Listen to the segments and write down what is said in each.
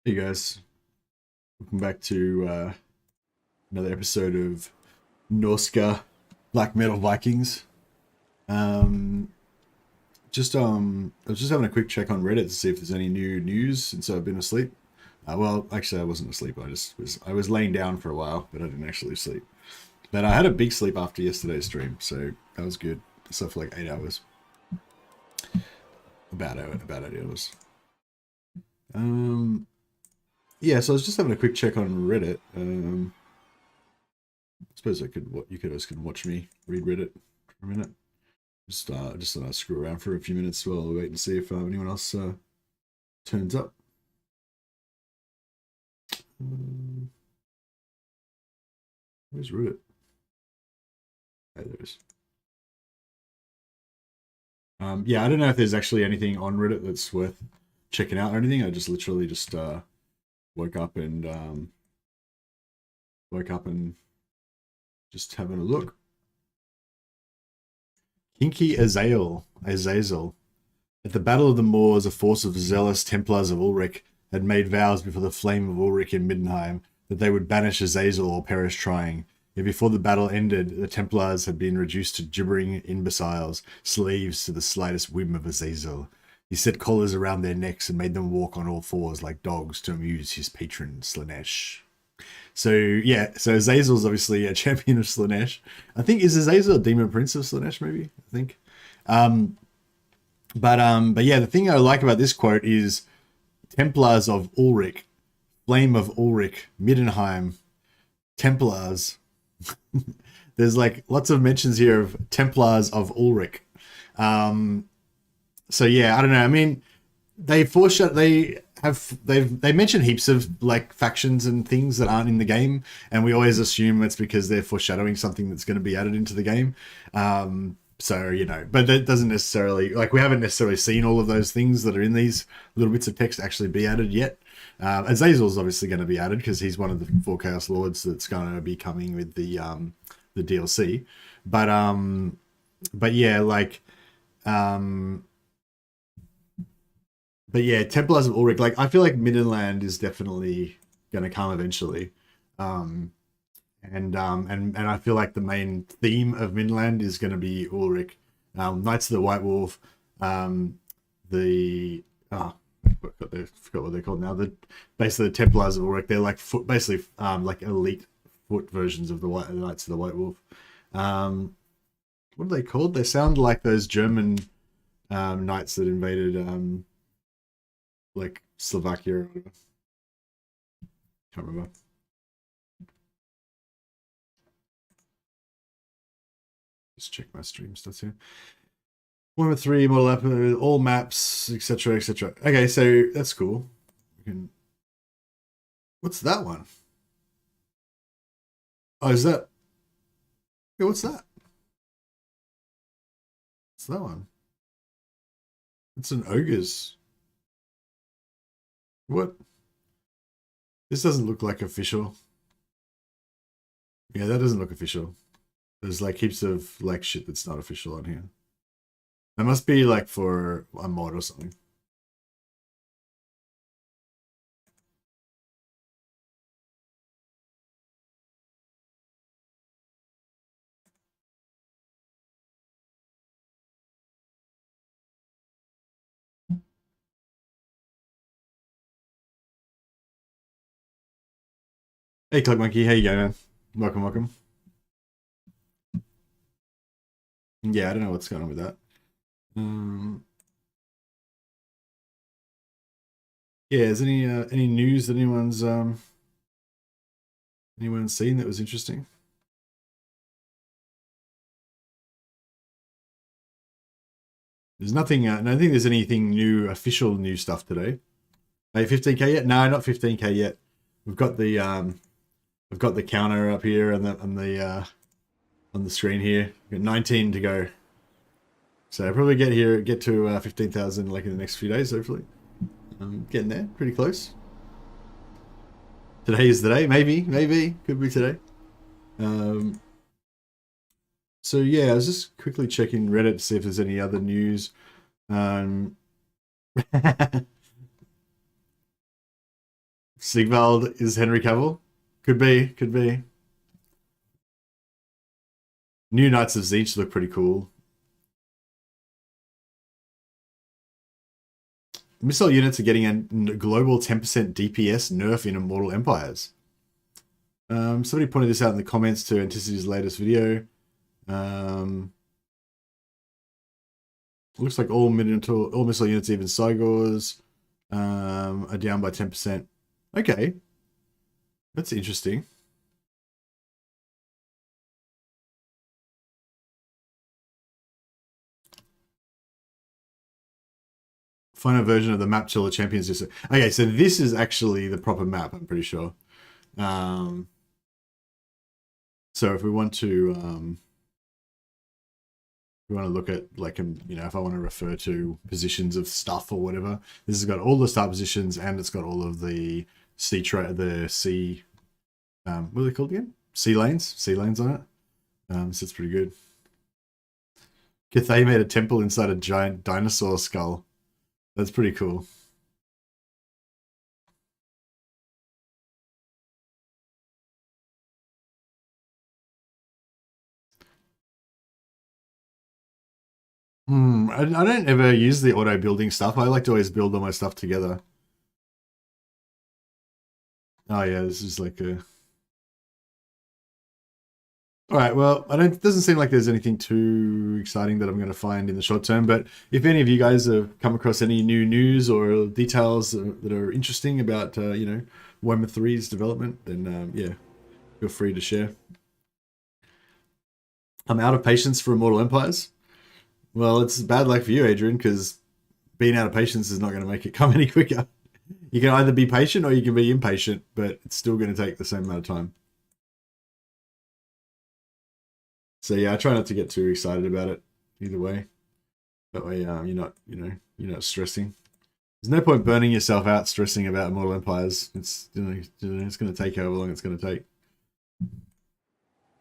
Hey guys, welcome back to another episode of Norsca Black Metal Vikings. Um, I was just having a quick check on Reddit to see if there's any new news since I've been asleep. Well, actually, I wasn't asleep. I was laying down for a while, but I didn't actually sleep. But I had a big sleep after yesterday's stream, so that was good. I slept for like 8 hours, about 8 hours. Yeah, so I was just having a quick check on Reddit. I suppose you guys could watch me read Reddit for a minute. Just screw around for a few minutes while I wait and see if anyone else turns up. Where's Reddit? Oh, there it is. Yeah, I don't know if there's actually anything on Reddit that's worth checking out or anything. I just literally just woke up and just having a look. Kinky Azazel. At the Battle of the Moors, a force of zealous Templars of Ulrich had made vows before the flame of Ulrich in Middenheim that they would banish Azazel or perish trying. Yet before the battle ended, the Templars had been reduced to gibbering imbeciles, slaves to the slightest whim of Azazel. He set collars around their necks and made them walk on all fours like dogs to amuse his patron Slaanesh. So yeah, so Azazel's obviously a champion of Slaanesh. I think is Azazel a demon prince of Slaanesh, maybe? I think. But yeah, the thing I like about this quote is Templars of Ulrich, Flame of Ulrich, Middenheim, Templars. There's like lots of mentions here of Templars of Ulrich. So yeah, I don't know. I mean, they mention heaps of like factions and things that aren't in the game, and we always assume it's because they're foreshadowing something that's going to be added into the game. So, you know, but that doesn't necessarily, like, we haven't necessarily seen all of those things that are in these little bits of text actually be added yet. Azazel's obviously going to be added because he's one of the 4 Chaos Lords that's going to be coming with the DLC. But yeah, like, but yeah, Templars of Ulrich, like, I feel like Middenland is definitely going to come eventually. And I feel like the main theme of Midland is going to be Ulrich, Knights of the White Wolf, the I forgot what they're called now. Basically the Templars of Ulrich. They're like basically like elite foot versions of the Knights of the White Wolf. What are they called? They sound like those German knights that invaded like Slovakia or whatever. Can't remember. Just check my stream stats here. Warhammer 3 model app, all maps, etc., etc. Okay, so that's cool. What's that one? Oh, is that? Yeah, what's that? What's that one? It's an ogre's. What? This doesn't look like official. Yeah, that doesn't look official. There's like heaps of like shit that's not official on here. That must be like for a mod or something. Hey, Click Monkey, how you going, man? Welcome, welcome. Yeah, I don't know what's going on with that. Yeah, is any news that anyone's seen that was interesting? There's nothing. I don't think there's anything new, official new stuff today. Hey, 15k yet? No, not 15k yet. We've got the counter up here on the screen here. We've got 19 to go. So I'll probably get to 15,000 like in the next few days, hopefully. I'm getting there, pretty close. Today is the day, maybe could be today. So yeah, I was just quickly checking Reddit to see if there's any other news. Sigvald is Henry Cavill? Could be, could be. New Knights of Tzeentch look pretty cool. Missile units are getting a global 10% DPS nerf in Immortal Empires. Somebody pointed this out in the comments to Anticity's latest video. Looks like all missile units, even Cygors, are down by 10%. Okay. That's interesting. Final version of the map till the champions just... Okay, so this is actually the proper map, I'm pretty sure. So if we want to... we want to look at, like, you know, if I want to refer to positions of stuff or whatever, this has got all the start positions and it's got all of the what are they called again? Sea lanes on it. So it's pretty good. Cathay made a temple inside a giant dinosaur skull. That's pretty cool. I don't ever use the auto building stuff. I like to always build all my stuff together. Oh yeah, this is like a... Alright, well, it doesn't seem like there's anything too exciting that I'm going to find in the short term, but if any of you guys have come across any new news or details that are interesting about, you know, Warhammer 3's development, then yeah, feel free to share. I'm out of patience for Immortal Empires. Well, it's bad luck for you, Adrian, because being out of patience is not going to make it come any quicker. You can either be patient or you can be impatient, but it's still going to take the same amount of time. So yeah, I try not to get too excited about it either way. That way, you're not stressing. There's no point burning yourself out stressing about Immortal Empires. It's it's going to take however long it's going to take.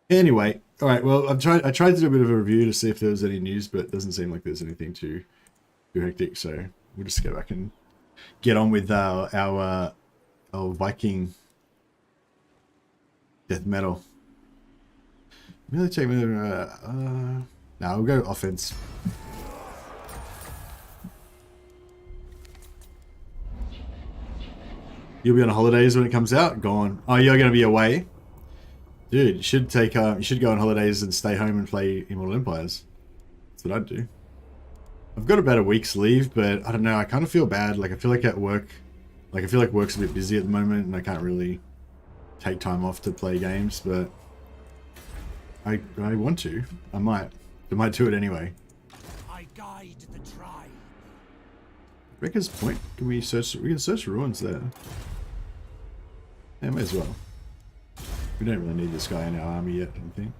Anyway, all right. Well, I tried to do a bit of a review to see if there was any news, but it doesn't seem like there's anything too hectic. So we'll just go back and get on with our Viking death metal. Really check me. No, we'll go offense. You'll be on holidays when it comes out. Gone. Oh, you're going to be away. Dude, you should take you should go on holidays and stay home and play Immortal Empires. That's what I'd do. I've got about a week's leave, but I don't know, I kind of feel bad. Like I feel like at work, I feel like work's a bit busy at the moment and I can't really take time off to play games, but I want to. I might do it anyway. I guide the tribe. Wrecker's Point? Can we search? We can search ruins there. Yeah, may as well. We don't really need this guy in our army yet, I don't think.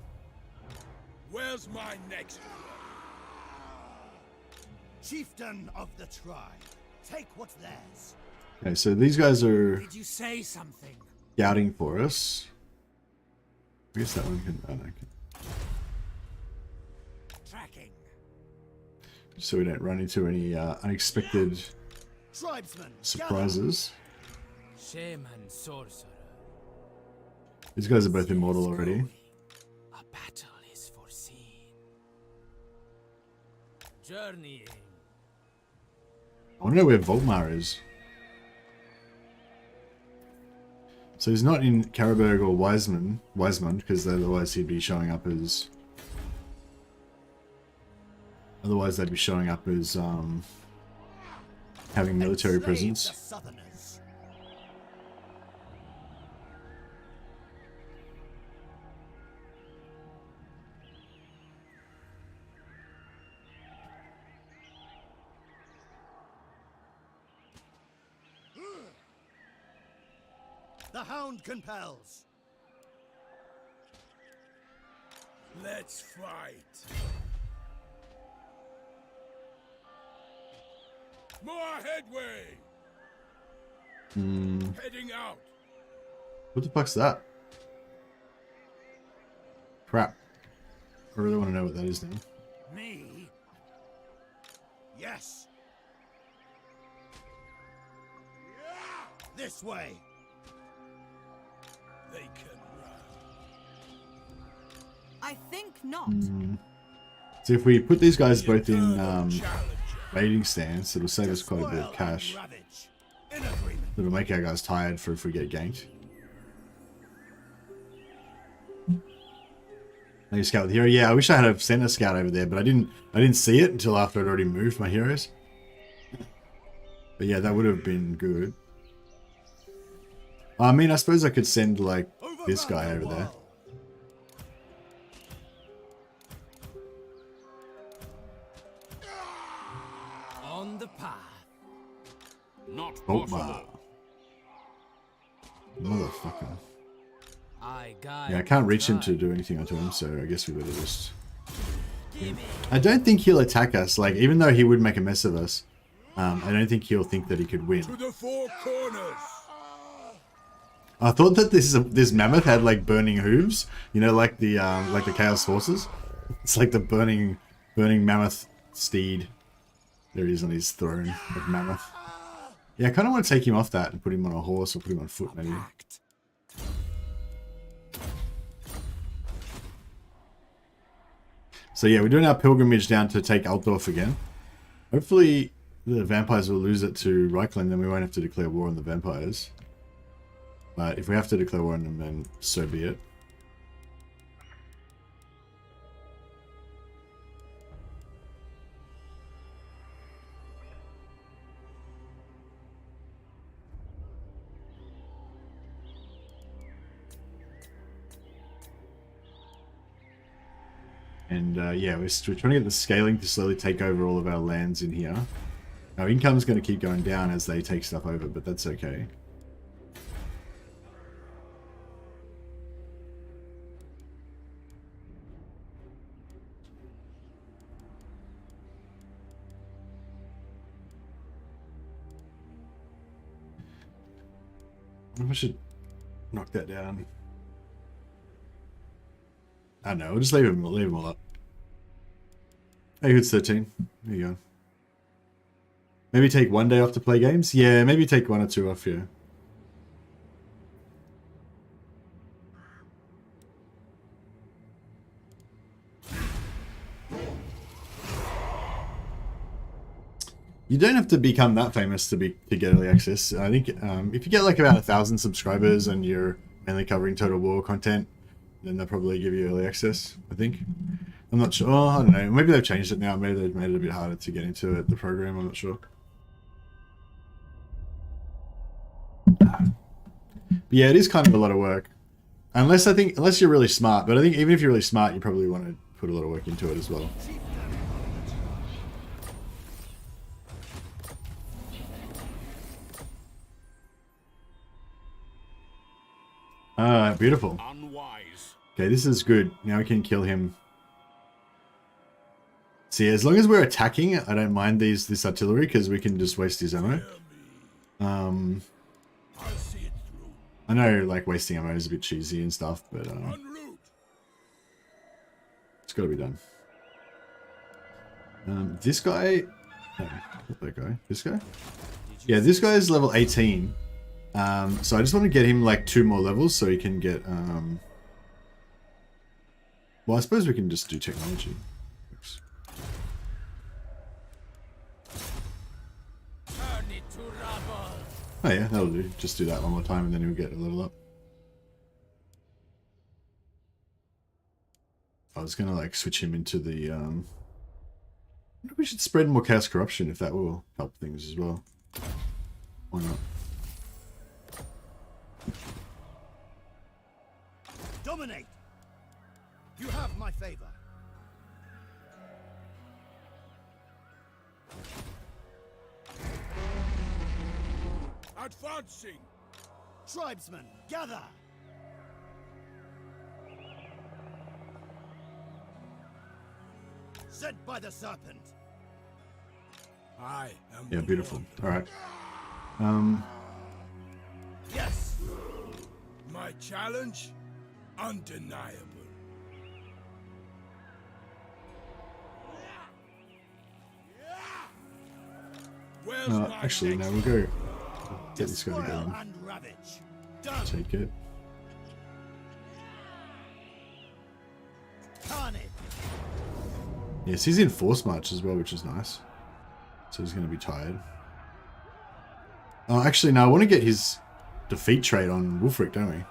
Where's my next? Chieftain of the tribe, take what's theirs. Okay, so these guys are... Did you say something? Scouting for us. I guess that one can... Oh, no, okay. Tracking. So we don't run into any unexpected surprises. Shaman sorcerer. These guys are both immortal already. A battle is foreseen. Journeying. I want to know where Volkmar is. So he's not in Karaberg or Wiseman, because otherwise he'd be showing up as... Otherwise they'd be showing up as having military presence. The hound compels. Let's fight. More headway. Heading out. What the fuck's that? Crap. I really want to know what that is now. Me? Yes. This way. They can run. I think not. So if we put these guys both in raiding stance, it'll save us quite a bit of cash. It'll make our guys tired for if we get ganked. Maybe scout with hero. Yeah, I wish I had sent a scout over there, but I didn't see it until after I'd already moved my heroes. But yeah, that would have been good. I mean, I suppose I could send like this guy over there. On the path. Not possible. Motherfucker. Yeah, Yeah, I can't reach him to do anything onto him, so I guess we better just... I don't think he'll attack us, like, even though he would make a mess of us. I don't think he'll think that he could win. To the four corners. I thought that this mammoth had like burning hooves, you know, like the chaos horses. It's like the burning mammoth steed. There he is on his throne of mammoth. Yeah, I kind of want to take him off that and put him on a horse or put him on foot maybe. So yeah, we're doing our pilgrimage down to take Altdorf again. Hopefully the vampires will lose it to Reichland, then we won't have to declare war on the vampires. But if we have to declare war on them, then so be it. And yeah, we're trying to get the scaling to slowly take over all of our lands in here. Our income's going to keep going down as they take stuff over, but that's okay. I should knock that down. I don't know, we'll just leave them all up. Hey, who's 13? There you go. Maybe take one day off to play games? Yeah, maybe take 1 or 2 off, yeah. You don't have to become that famous to get early access. I think if you get like about 1,000 subscribers and you're mainly covering Total War content, then they'll probably give you early access, I think. I'm not sure. Oh, I don't know. Maybe they've changed it now. Maybe they've made it a bit harder to get into the program. I'm not sure. But yeah, it is kind of a lot of work. Unless you're really smart. But I think even if you're really smart, you probably want to put a lot of work into it as well. Beautiful. Okay, this is good. Now we can kill him. See, as long as we're attacking, I don't mind this artillery because we can just waste his ammo. I know, like, wasting ammo is a bit cheesy and stuff, but it's got to be done. This guy... No, not that guy. This guy? Yeah, this guy is level 18. So I just want to get him like 2 more levels so he can get well, I suppose we can just do technology. Oops. Oh yeah, that'll do. Just do that one more time and then he'll get a level up. I was gonna like switch him into the maybe we should spread more chaos corruption if that will help things as well. Why not? Dominate. You have my favor. Advancing. Tribesmen, gather. Sent by the serpent. I am. Yeah, beautiful. All right. Yes. My challenge, undeniable. Actually, no, we'll go get this guy to go. Take it. carnage. Yes, he's in force march as well, which is nice. So he's going to be tired. Oh, actually, no, I want to get his defeat trait on Wulfric, don't we?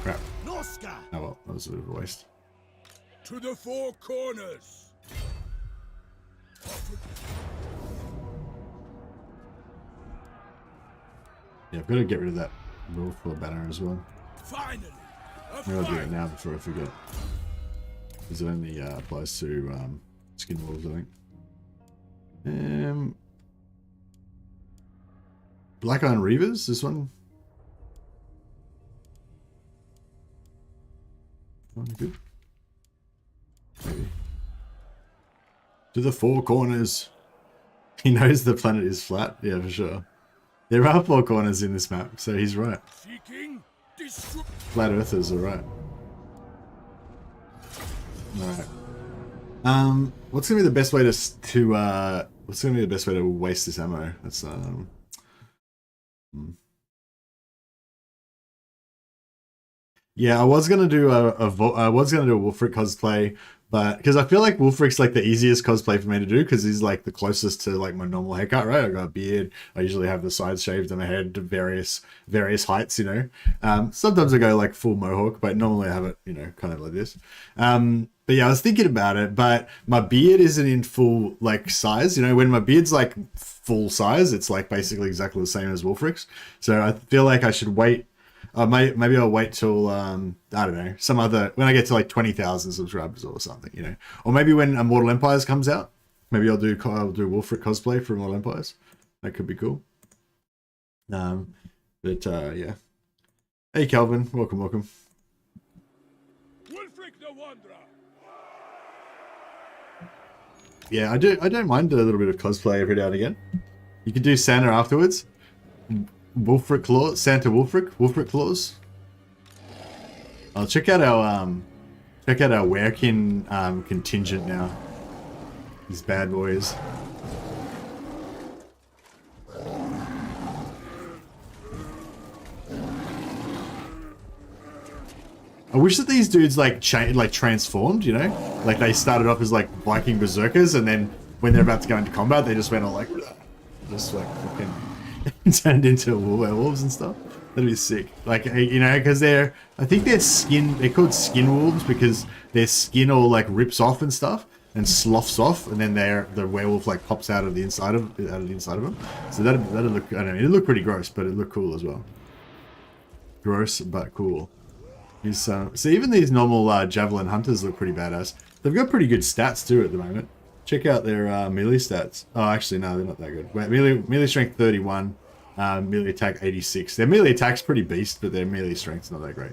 Crap. Norsca. Oh well, that was a bit of a waste. To the four corners. Yeah, I've got to get rid of that Wulfric banner as well. Finally, Maybe I'll do it now before I forget. Because it only applies to skin wolves, I think. Black Iron Reavers, this one. One good. Maybe. To the four corners. He knows the planet is flat. Yeah, for sure. There are four corners in this map, so he's right. Seeking Flat Earthers are right. Alright. What's gonna be the best way to waste this ammo? That's Yeah, I was gonna do a Wulfric cosplay, but because I feel like Wulfric's like the easiest cosplay for me to do because he's like the closest to like my normal haircut, right? I got a beard. I usually have the sides shaved and my head to various heights, you know. Sometimes I go like full mohawk, but normally I have it, you know, kind of like this. But yeah, I was thinking about it, but my beard isn't in full like size. You know, when my beard's like full size, it's like basically exactly the same as Wulfric's. So I feel like I should wait. Maybe I'll wait till, I don't know, when I get to like 20,000 subscribers or something, you know. Or maybe when Immortal Empires comes out, maybe I'll do Wulfric cosplay for Immortal Empires. That could be cool. Yeah. Hey Calvin, welcome. Wulfric the Wanderer. Yeah, I don't mind a little bit of cosplay every now and again. You can do Santa afterwards. Wulfric claws, Santa Wulfric claws. I'll check out our Werekin contingent now. These bad boys. I wish that these dudes like transformed, you know? Like they started off as like Viking berserkers and then when they're about to go into combat they just went all like just like fucking turned into werewolves and stuff. That'd be sick. Like, you know, because I think they're called skin wolves because their skin all like rips off and stuff and sloughs off, and then the werewolf like pops out of the inside of them. So that'd look, I don't know, it'd look pretty gross, but it'd look cool as well. Gross but cool. So even these normal javelin hunters look pretty badass. They've got pretty good stats too at the moment. Check out their melee stats. Oh, actually, no, they're not that good. Wait, melee strength 31, melee attack 86. Their melee attack's pretty beast, but their melee strength's not that great.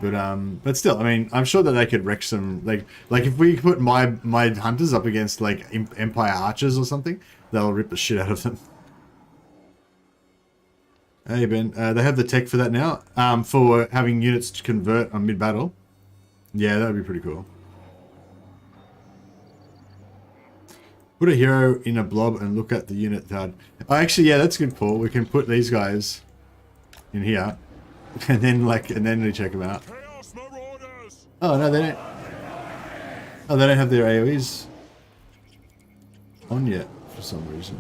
But still, I mean, I'm sure that they could wreck some like if we put my hunters up against like Empire archers or something, they'll rip the shit out of them. Hey Ben, they have the tech for that now. For having units to convert on mid battle. Yeah, that would be pretty cool. Put a hero in a blob and look at the unit card. Oh, actually, yeah, that's good, Paul. We can put these guys in here, and then we check them out. Oh no, they don't. Oh, they don't have their AOEs on yet for some reason.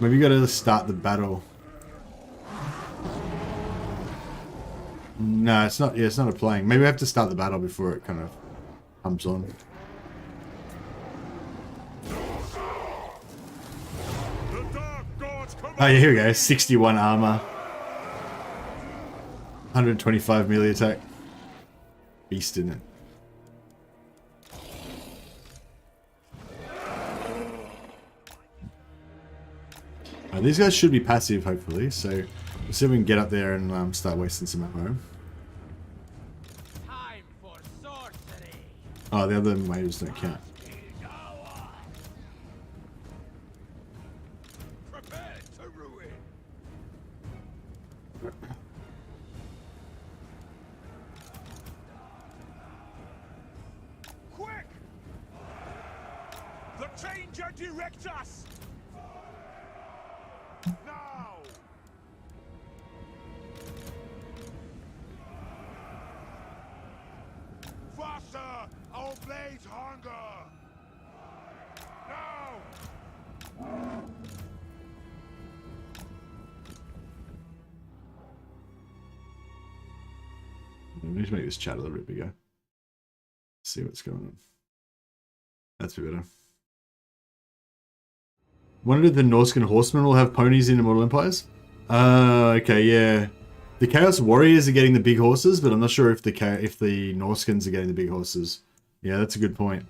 Maybe you got to start the battle. No, it's not. Yeah, it's not applying. Maybe we have to start the battle before it kind of comes on. Oh yeah, here we go. 61 armor. 125 melee attack. Beast, isn't it? These guys should be passive, hopefully, so we'll see if we can get up there and start wasting some ammo. Time for sorcery. Oh, the other waves don't count. Prepare to ruin. Quick! The changer directs us. Now! need to make this chat a little bit bigger. See what's going on. That's a bit better. Wondered if the Norscan horsemen will have ponies in Immortal Empires? Okay, yeah. The Chaos Warriors are getting the big horses, but I'm not sure if the Norscans are getting the big horses. Yeah, that's a good point.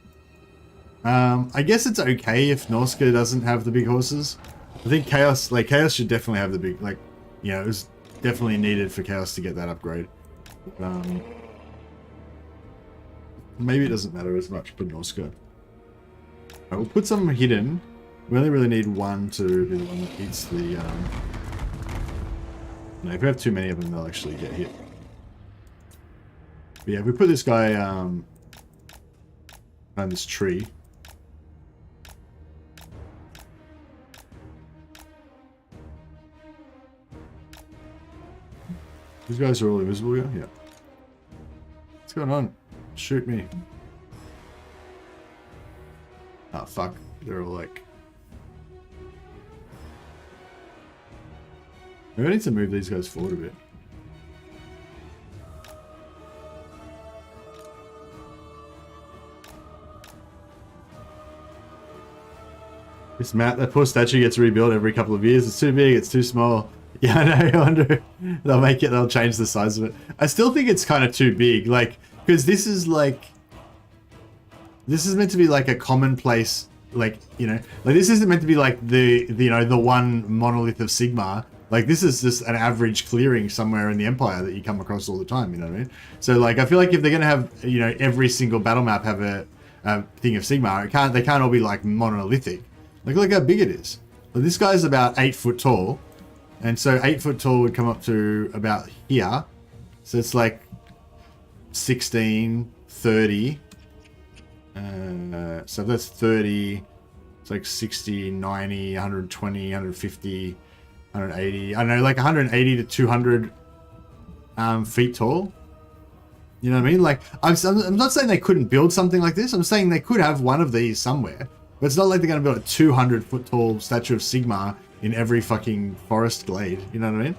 I guess it's okay if Norsca doesn't have the big horses. I think Chaos should definitely have the big, like, you know, it was definitely needed for Chaos to get that upgrade. Maybe it doesn't matter as much for Norsca. I will put some hidden. We only really need one to be the one that eats the, no, if we have too many of them, they'll actually get hit. But yeah, if we put this guy, on this tree. These guys are all invisible, yeah? Yeah. What's going on? Shoot me. Oh, fuck. They're all like... Maybe I need to move these guys forward a bit. This map, that poor statue gets rebuilt every couple of years. It's too big, it's too small. Yeah, I know, I wonder. They'll change the size of it. I still think it's kind of too big, like, because this is like... This is meant to be like a commonplace, like, you know, like this isn't meant to be like the you know, the one monolith of Sigmar. Like, this is just an average clearing somewhere in the Empire that you come across all the time, you know what I mean? So, like, I feel like if they're going to have, you know, every single battle map have a thing of Sigmar, they can't all be, like, monolithic. Like, look how big it is. Well, this guy's about 8 foot tall. And so 8 foot tall would come up to about here. So it's like 16, 30. So that's 30. It's like 60, 90, 120, 150... 180, I don't know, like 180 to 200 feet tall. You know what I mean? Like, I'm not saying they couldn't build something like this. I'm saying they could have one of these somewhere. But it's not like they're going to build a 200 foot tall statue of Sigmar in every fucking forest glade. You know what I mean?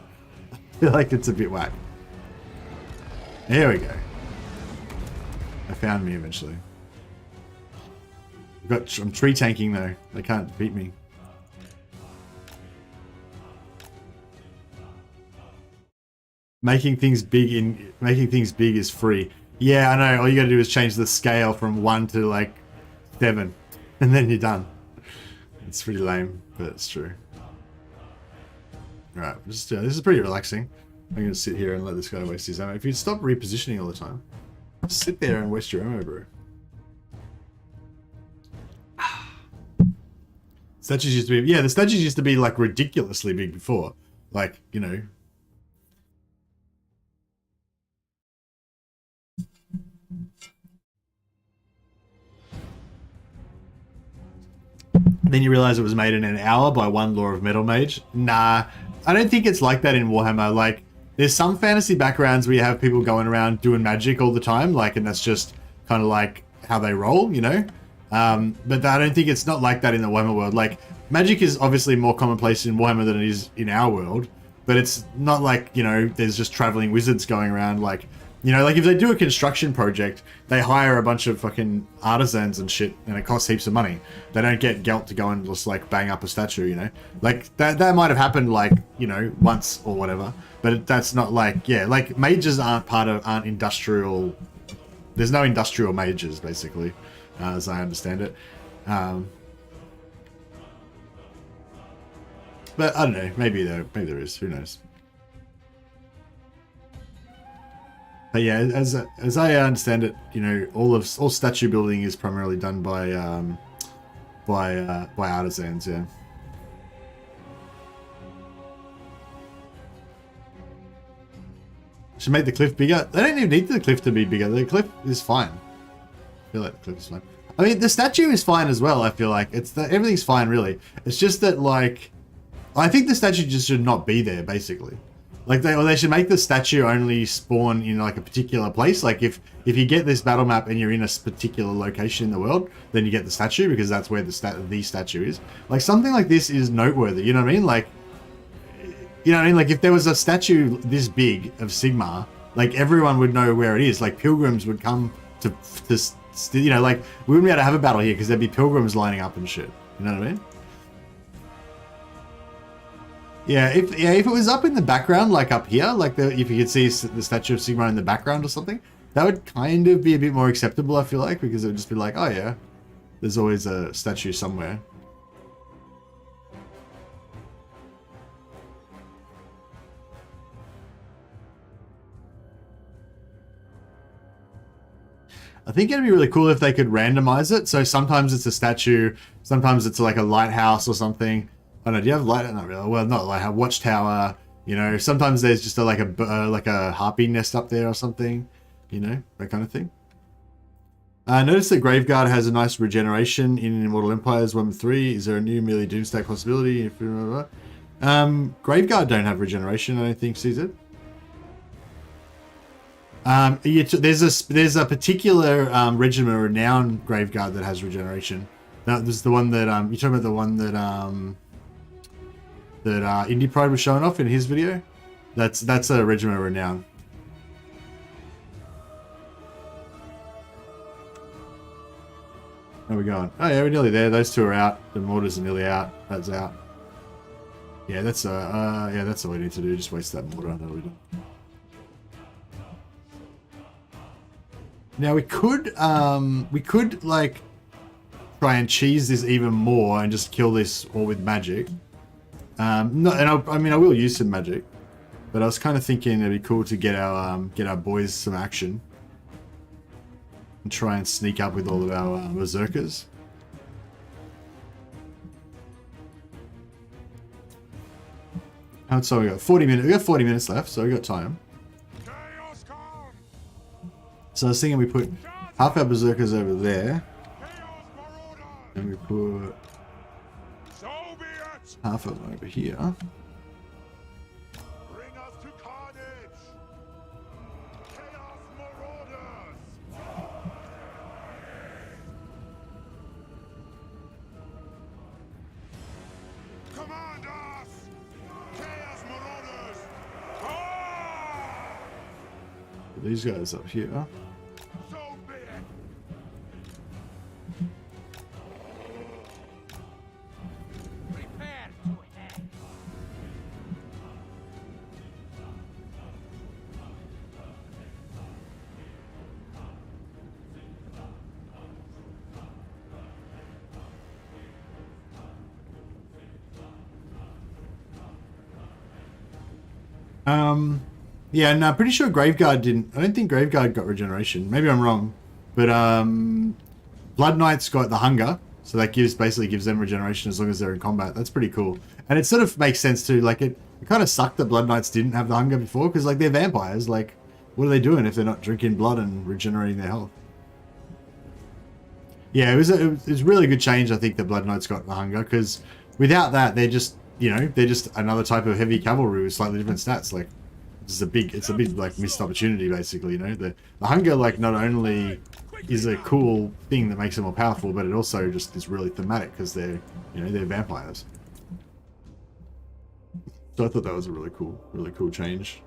I feel like it's a bit whack. There we go. They found me eventually. I'm tree tanking though. They can't beat me. Making things big is free. Yeah, I know. All you gotta do is change the scale from 1 to like 7, and then you're done. It's pretty lame, but it's true. All right, this is pretty relaxing. I'm gonna sit here and let this guy waste his ammo. If you stop repositioning all the time, just sit there and waste your ammo, bro. Statues used to be, yeah, the statues used to be like ridiculously big before, like, you know. Then you realize it was made in an hour by one law of Metal Mage. Nah, I don't think it's like that in Warhammer. Like, there's some fantasy backgrounds where you have people going around doing magic all the time, like, and that's just kind of like how they roll, you know? But I don't think it's not like that in the Warhammer world. Like, magic is obviously more commonplace in Warhammer than it is in our world, but it's not like, you know, there's just traveling wizards going around, like, you know, like if they do a construction project, they hire a bunch of fucking artisans and shit, and it costs heaps of money. They don't get Gelt to go and just like bang up a statue, you know? Like that might have happened like, you know, once or whatever, but that's not like, yeah, like mages aren't industrial. There's no industrial mages basically, as I understand it. But I don't know, maybe there is, who knows? But yeah, as I understand it, you know, all statue building is primarily done by artisans, yeah. Should make the cliff bigger. They don't even need the cliff to be bigger. The cliff is fine. I feel like the cliff is fine. I mean, the statue is fine as well. I feel like everything's fine, really. It's just that, like, I think the statue just should not be there, basically. Like, they should make the statue only spawn in, like, a particular place. Like, if you get this battle map and you're in a particular location in the world, then you get the statue, because that's where the statue is. Like, something like this is noteworthy, you know what I mean? Like, you know what I mean? Like, if there was a statue this big of Sigmar, like everyone would know where it is. Like pilgrims would come to you know, like we wouldn't be able to have a battle here because there'd be pilgrims lining up and shit. You know what I mean? Yeah, if it was up in the background, like up here, like if you could see the statue of Sigmar in the background or something, that would kind of be a bit more acceptable, I feel like, because it would just be like, oh yeah, there's always a statue somewhere. I think it'd be really cool if they could randomize it. So sometimes it's a statue, sometimes it's like a lighthouse or something. I don't know, do you have light? Not really. Well, not like a watchtower. You know, sometimes there's just like a harpy nest up there or something. You know, that kind of thing. Notice that Graveguard has a nice regeneration in Immortal Empires 1-3. Is there a new merely Doomstack possibility? Graveguard don't have regeneration, I don't think, CZ. There's a particular Regiment of Renown Graveguard that has regeneration. Now, this is the one that you're talking about, the one that Indie Pride was showing off in his video. That's a Regiment of Renown. Where are we going? Oh yeah, we're nearly there. Those two are out. The mortars are nearly out. That's out. Yeah, that's that's all we need to do. Just waste that mortar. That'll be done. Now we could like try and cheese this even more and just kill this all with magic. I will use some magic, but I was kind of thinking it'd be cool to get our boys some action and try and sneak up with all of our berserkers. So we got 40 minutes. We got 40 minutes left, so we got time. So I was thinking we put half our berserkers over there, and we put half of them over here. Bring us to carnage! Chaos Marauders! Command us! Chaos Marauders! Put these guys up here. So be it! Prepare to attack. Yeah, no, pretty sure Graveguard didn't. I don't think Graveguard got regeneration. Maybe I'm wrong. But Blood Knights got the hunger, so that basically gives them regeneration as long as they're in combat. That's pretty cool. And it sort of makes sense too. Like it kind of sucked that Blood Knights didn't have the hunger before, because like they're vampires. Like, what are they doing if they're not drinking blood and regenerating their health? Yeah, it was a really good change, I think, that Blood Knights got the hunger, because without that, they're just, you know, they're just another type of heavy cavalry with slightly different stats. Like, it's a big like missed opportunity, basically. You know, the hunger, like, not only is a cool thing that makes them more powerful, but it also just is really thematic because they're, you know, they're vampires. So I thought that was a really cool change.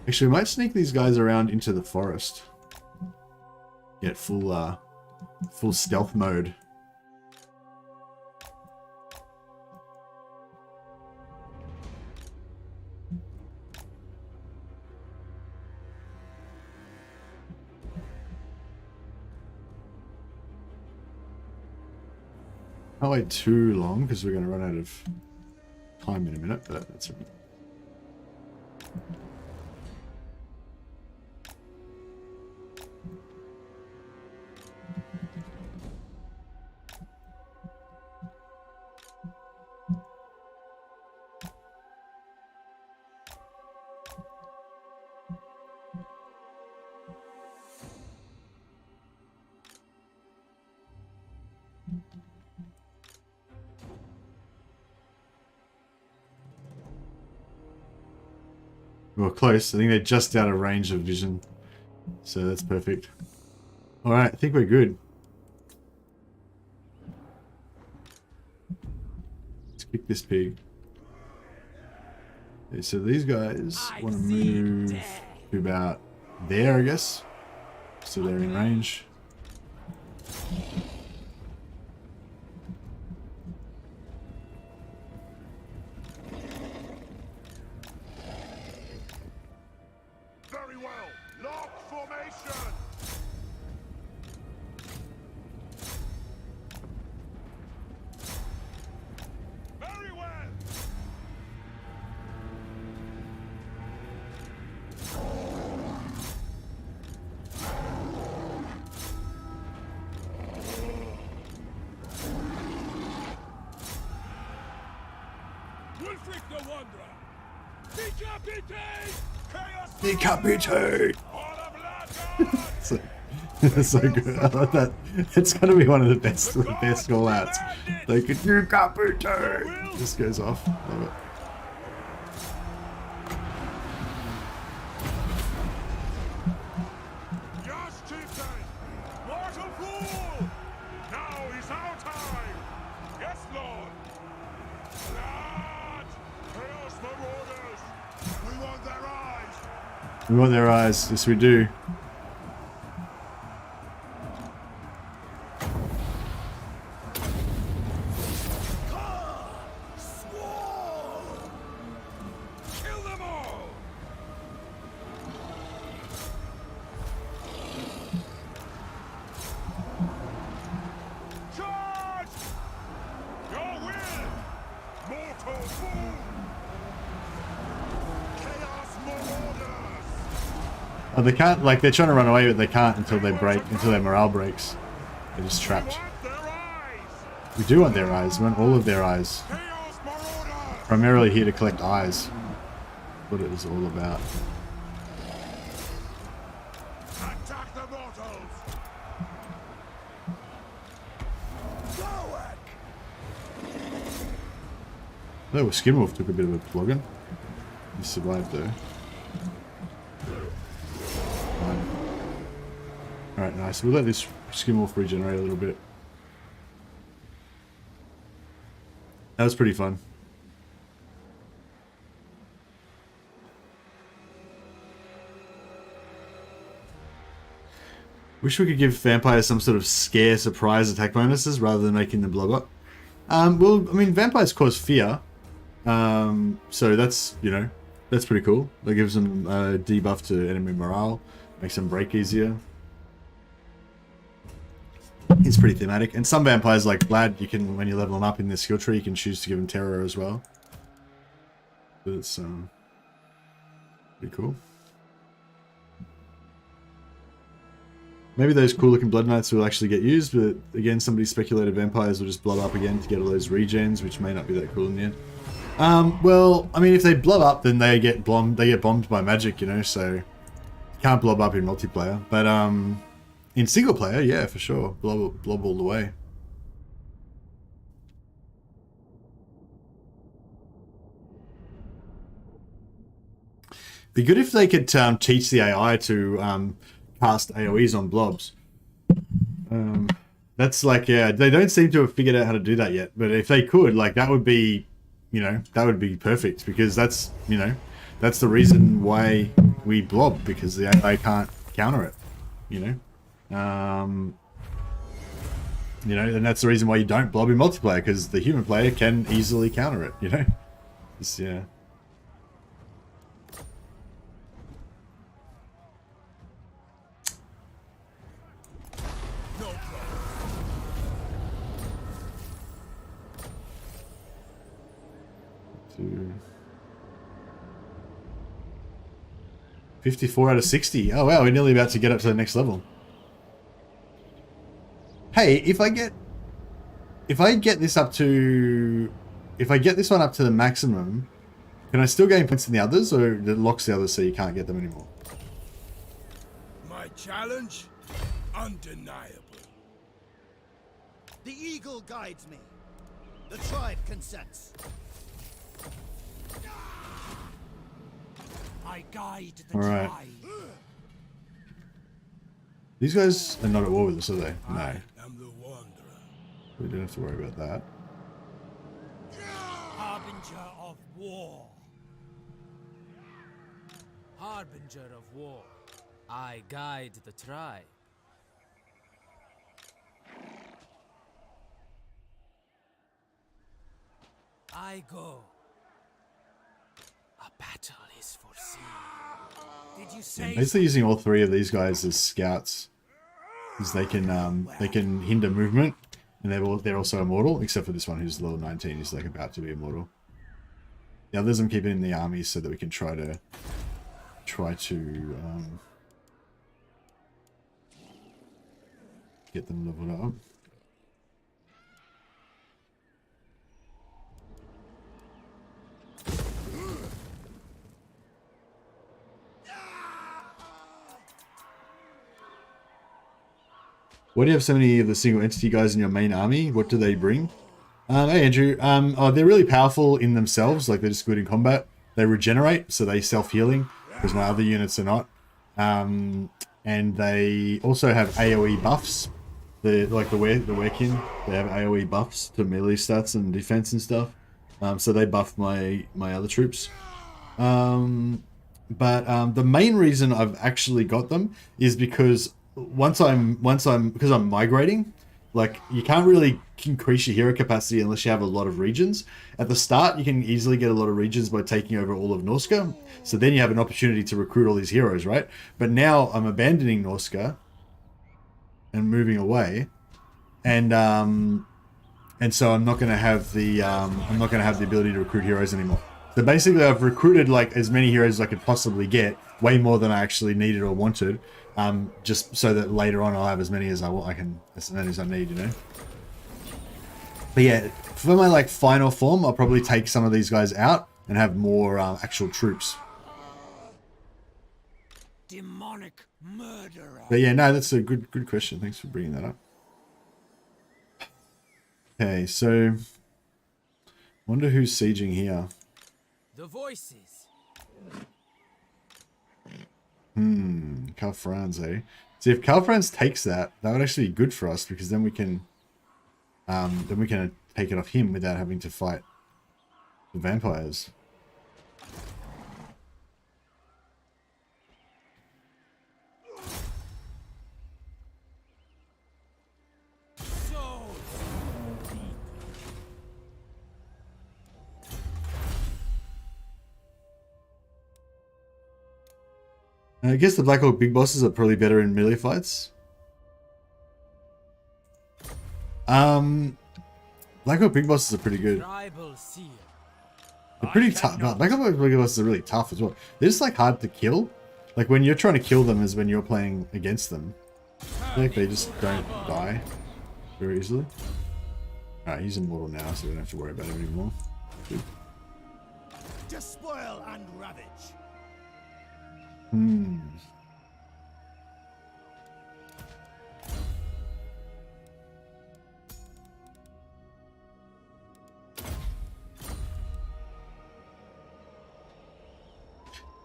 Actually, we might sneak these guys around into the forest. Get full stealth mode. Not wait too long because we're going to run out of time in a minute, but that's right. We're close. I think they're just out of range of vision. So that's perfect. Alright, I think we're good. Let's kick this pig. Okay, so these guys want to move to about there, I guess. So they're in range. Very well. Lock formation. Very well. Wulfric the Wanderer. Decapitate! Chaos! Decapitate! All of Latin! So, that's so good. I love that. It's gonna be one of the best call outs. They could decapitate! This goes off. Love it. Yes, Chieftain! Mortal fool! Now is our time! Yes, Lord! Blood! Chaos Marauders! We want their eyes! We want their eyes. Yes, we do. Kill them all! Charge! Your will! Mortal fool! Chaos Marauders! Oh, they can't, like, they're trying to run away, but they can't until they break, until their morale breaks. They're just trapped. Want their eyes! We do want their eyes. We want all of their eyes. Chaos Marauders! Primarily here to collect eyes. What it is all about. Attack the mortals! Oh, Skinwolf took a bit of a flogging. He survived though. Fine. Alright, nice. We'll let this Skinwolf regenerate a little bit. That was pretty fun. Wish we could give vampires some sort of scare surprise attack bonuses rather than making them blob up. Well, I mean, vampires cause fear. So that's, you know, that's pretty cool. That gives them debuff to enemy morale, makes them break easier. It's pretty thematic. And some vampires, like Vlad, you can, when you level them up in the skill tree, you can choose to give them terror as well. But it's pretty cool. Maybe those cool looking Blood Knights will actually get used, but again, somebody speculated vampires will just blow up again to get all those regens, which may not be that cool in the end. Well, I mean, if they blow up, then they get bombed by magic, you know, so you can't blob up in multiplayer. But in single player, yeah, for sure, blob all the way. Be good if they could teach the AI to cast AoEs on blobs. That's like, yeah, they don't seem to have figured out how to do that yet. But if they could, like, that would be, you know, that would be perfect, because that's, you know, that's the reason why we blob, because the AI can't counter it, you know. You know, and that's the reason why you don't blob in multiplayer, because the human player can easily counter it, you know. Just, yeah. No problem. 54 out of 60. Oh wow, we're nearly about to get up to the next level. Hey, if I get this up to, if I get this one up to the maximum, can I still gain points in the others, or it locks the others so you can't get them anymore? My challenge? Undeniable. The eagle guides me. The tribe consents. I guide the All right. tribe. These guys are not at war with us, are they? No. I am the wanderer. We don't have to worry about that. Harbinger of war. Harbinger of war. I guide the tribe. I go. A battle is foreseen. Did you say? Basically using all three of these guys as scouts, because they can hinder movement, and they're also immortal, except for this one who's level 19. He's like about to be immortal. The others I'm keeping in the army so that we can try to get them leveled up. Why do you have so many of the single entity guys in your main army? What do they bring? Hey Andrew, they're really powerful in themselves, like they're just good in combat. They regenerate, so they self-healing, because my other units are not. And they also have AoE buffs. The Werekin, they have AoE buffs to melee stats and defense and stuff. So they buff my other troops. But the main reason I've actually got them is because because I'm migrating, like you can't really increase your hero capacity unless you have a lot of regions. At the start, you can easily get a lot of regions by taking over all of Norsca. So then you have an opportunity to recruit all these heroes, right? But now I'm abandoning Norsca and moving away, and so I'm not going to have the ability to recruit heroes anymore. So basically, I've recruited like as many heroes as I could possibly get, way more than I actually needed or wanted. Just so that later on I'll have as many as I need, you know. But yeah, for my like final form, I'll probably take some of these guys out and have more actual troops. Demonic murderer. But yeah, no, that's a good question. Thanks for bringing that up. Okay, so wonder who's sieging here. The voices. Calfrans, eh? See, if Calfrans takes that would actually be good for us, because then we can take it off him without having to fight the vampires. I guess the Black Hawk big bosses are probably better in melee fights. Black Hawk big bosses are pretty good. They're pretty tough. Black Hawk big bosses are really tough as well. They're just like hard to kill. Like when you're trying to kill them is when you're playing against them. I think they just don't die very easily. Alright, he's immortal now, so we don't have to worry about him anymore. Good. Despoil and ravage.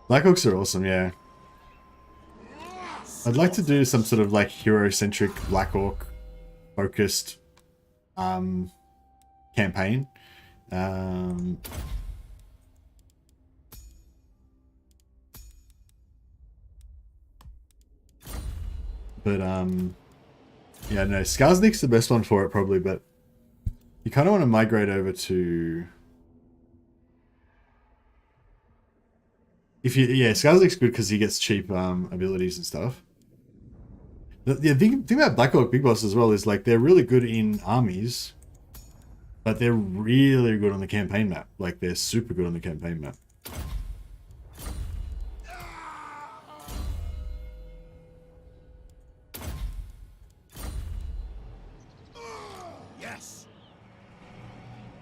Blackhawks are awesome, yeah. I'd like to do some sort of like hero-centric Blackhawk focused campaign. But yeah, no, Skarsnik's the best one for it probably, but you kind of want to migrate over to Skarsnik's good because he gets cheap abilities and stuff. The thing about Black Hawk Big Boss as well is like they're really good in armies, but they're really good on the campaign map. Like they're super good on the campaign map. Yes.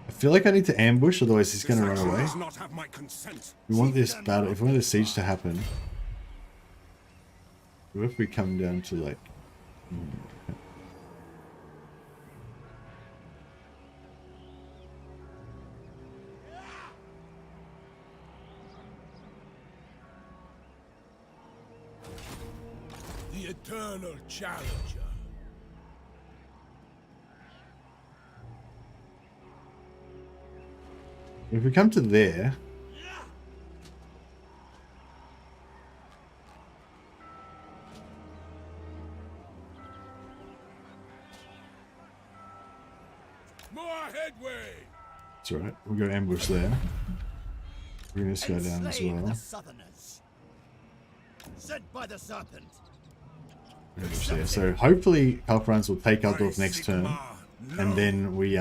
I feel like I need to ambush, otherwise he's going to run away. We want this battle. If we want the siege to happen, what if we come down to like? The eternal challenger. If we come to there, More headway. it's alright. We'll go ambush there. Bring this guy down as Enslave well. the Southerners. Sent by the serpent. Ambush there. So hopefully Kalfrans will take Altdorf next turn, and then we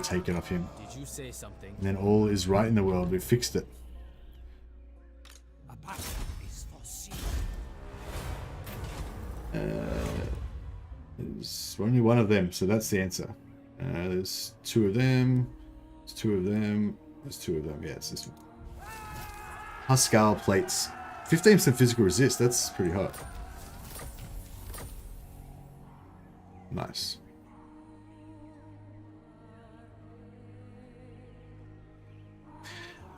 take it off him. Did you say something? And then all is right in the world. We've fixed it. A battle is foreseen. There's only one of them, so that's the answer. There's two of them. There's two of them. There's two of them. Yeah, it's this one. Huskal plates. 15% physical resist. That's pretty hot. Nice.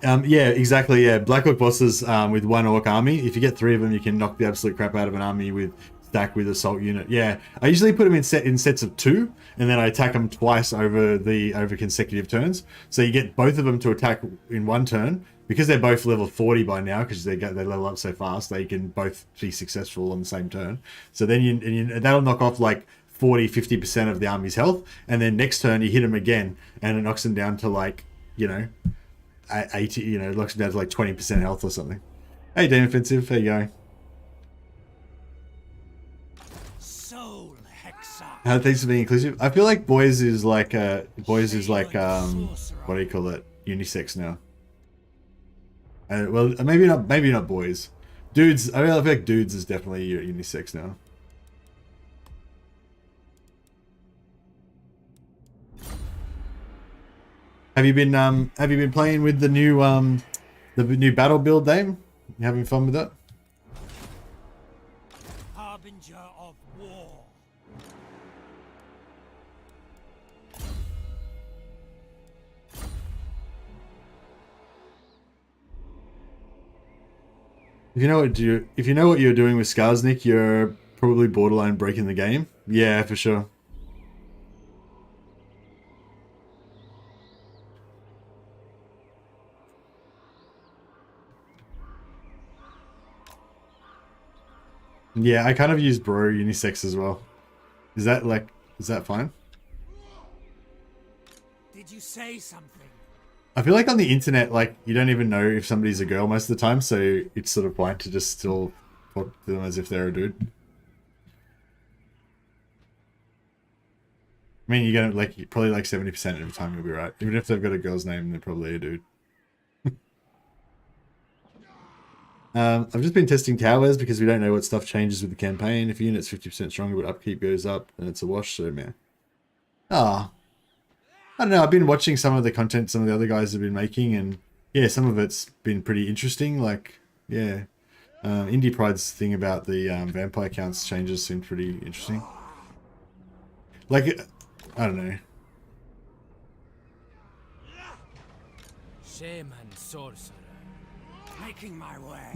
Yeah, exactly. Yeah, Black Orc bosses with one Orc army. If you get 3 of them, you can knock the absolute crap out of an army with stack with assault unit. Yeah, I usually put them in sets of 2, and then I attack them twice over consecutive turns. So you get both of them to attack in one turn. Because they're both level 40 by now, because they level up so fast, they can both be successful on the same turn. So then that'll knock off like 40-50% of the army's health, and then next turn you hit them again, and it knocks them down to like 80. It knocks them down to like 20% health or something. Hey, Demon Offensive, how you going? Soul Hexa. How thanks for being inclusive. I feel like boys is like what do you call it? Unisex now. Well, maybe not boys. Dudes, I feel like dudes is definitely unisex now. Have you been playing with the new battle build, Dame? You having fun with that? Harbinger of war. If you know what you're doing with Skarsnik, you're probably borderline breaking the game. Yeah, for sure. Yeah, I kind of use bro unisex as well. Is that fine? Did you say something? I feel like on the internet, like, you don't even know if somebody's a girl most of the time, so it's sort of fine to just still talk to them as if they're a dude. I mean, you're gonna probably 70% of the time you'll be right. Even if they've got a girl's name, they're probably a dude. I've just been testing towers because we don't know what stuff changes with the campaign. If a unit's 50% stronger but upkeep goes up, then it's a wash, so man. Ah. I don't know, I've been watching some of the content some of the other guys have been making, and yeah, some of it's been pretty interesting. Like, yeah. Indie Pride's thing about the vampire counts changes seemed pretty interesting. Like, I don't know. Shaman sorcerer. Making my way.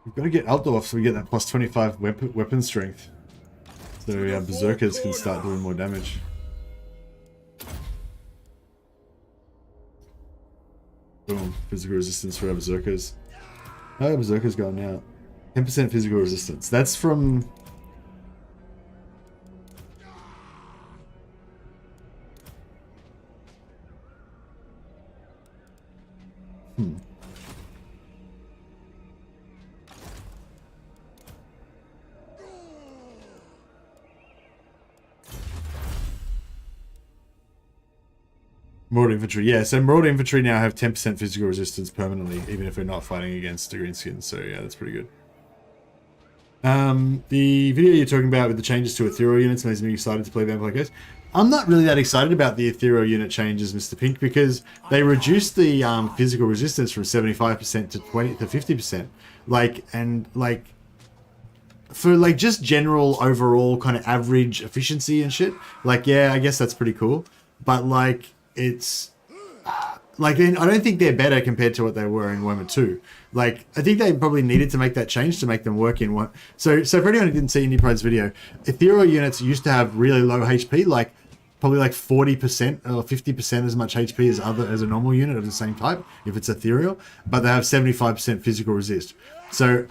We've got to get Altdorf so we get that plus 25 weapon strength. So berserkers can start doing more damage. Boom. Physical resistance for our berserkers. Oh, berserkers gone now. 10% physical resistance. That's from... Maraud Infantry, yeah, so Maraud Infantry now have 10% physical resistance permanently, even if we're not fighting against the greenskins, so yeah, that's pretty good. The video you're talking about with the changes to ethereal units makes me excited to play Vampire Ghost. I'm not really that excited about the ethereal unit changes, Mr. Pink, because they reduced the physical resistance from 75% to 50%. For just general overall kind of average efficiency and shit, yeah, I guess that's pretty cool. But it's like, I don't think they're better compared to what they were in Warhammer 2. Like, I think they probably needed to make that change to make them work in one. So for anyone who didn't see Indie Pride's video, ethereal units used to have really low HP, like probably like 40% or 50% as much HP as a normal unit of the same type, if it's ethereal, but they have 75% physical resist. So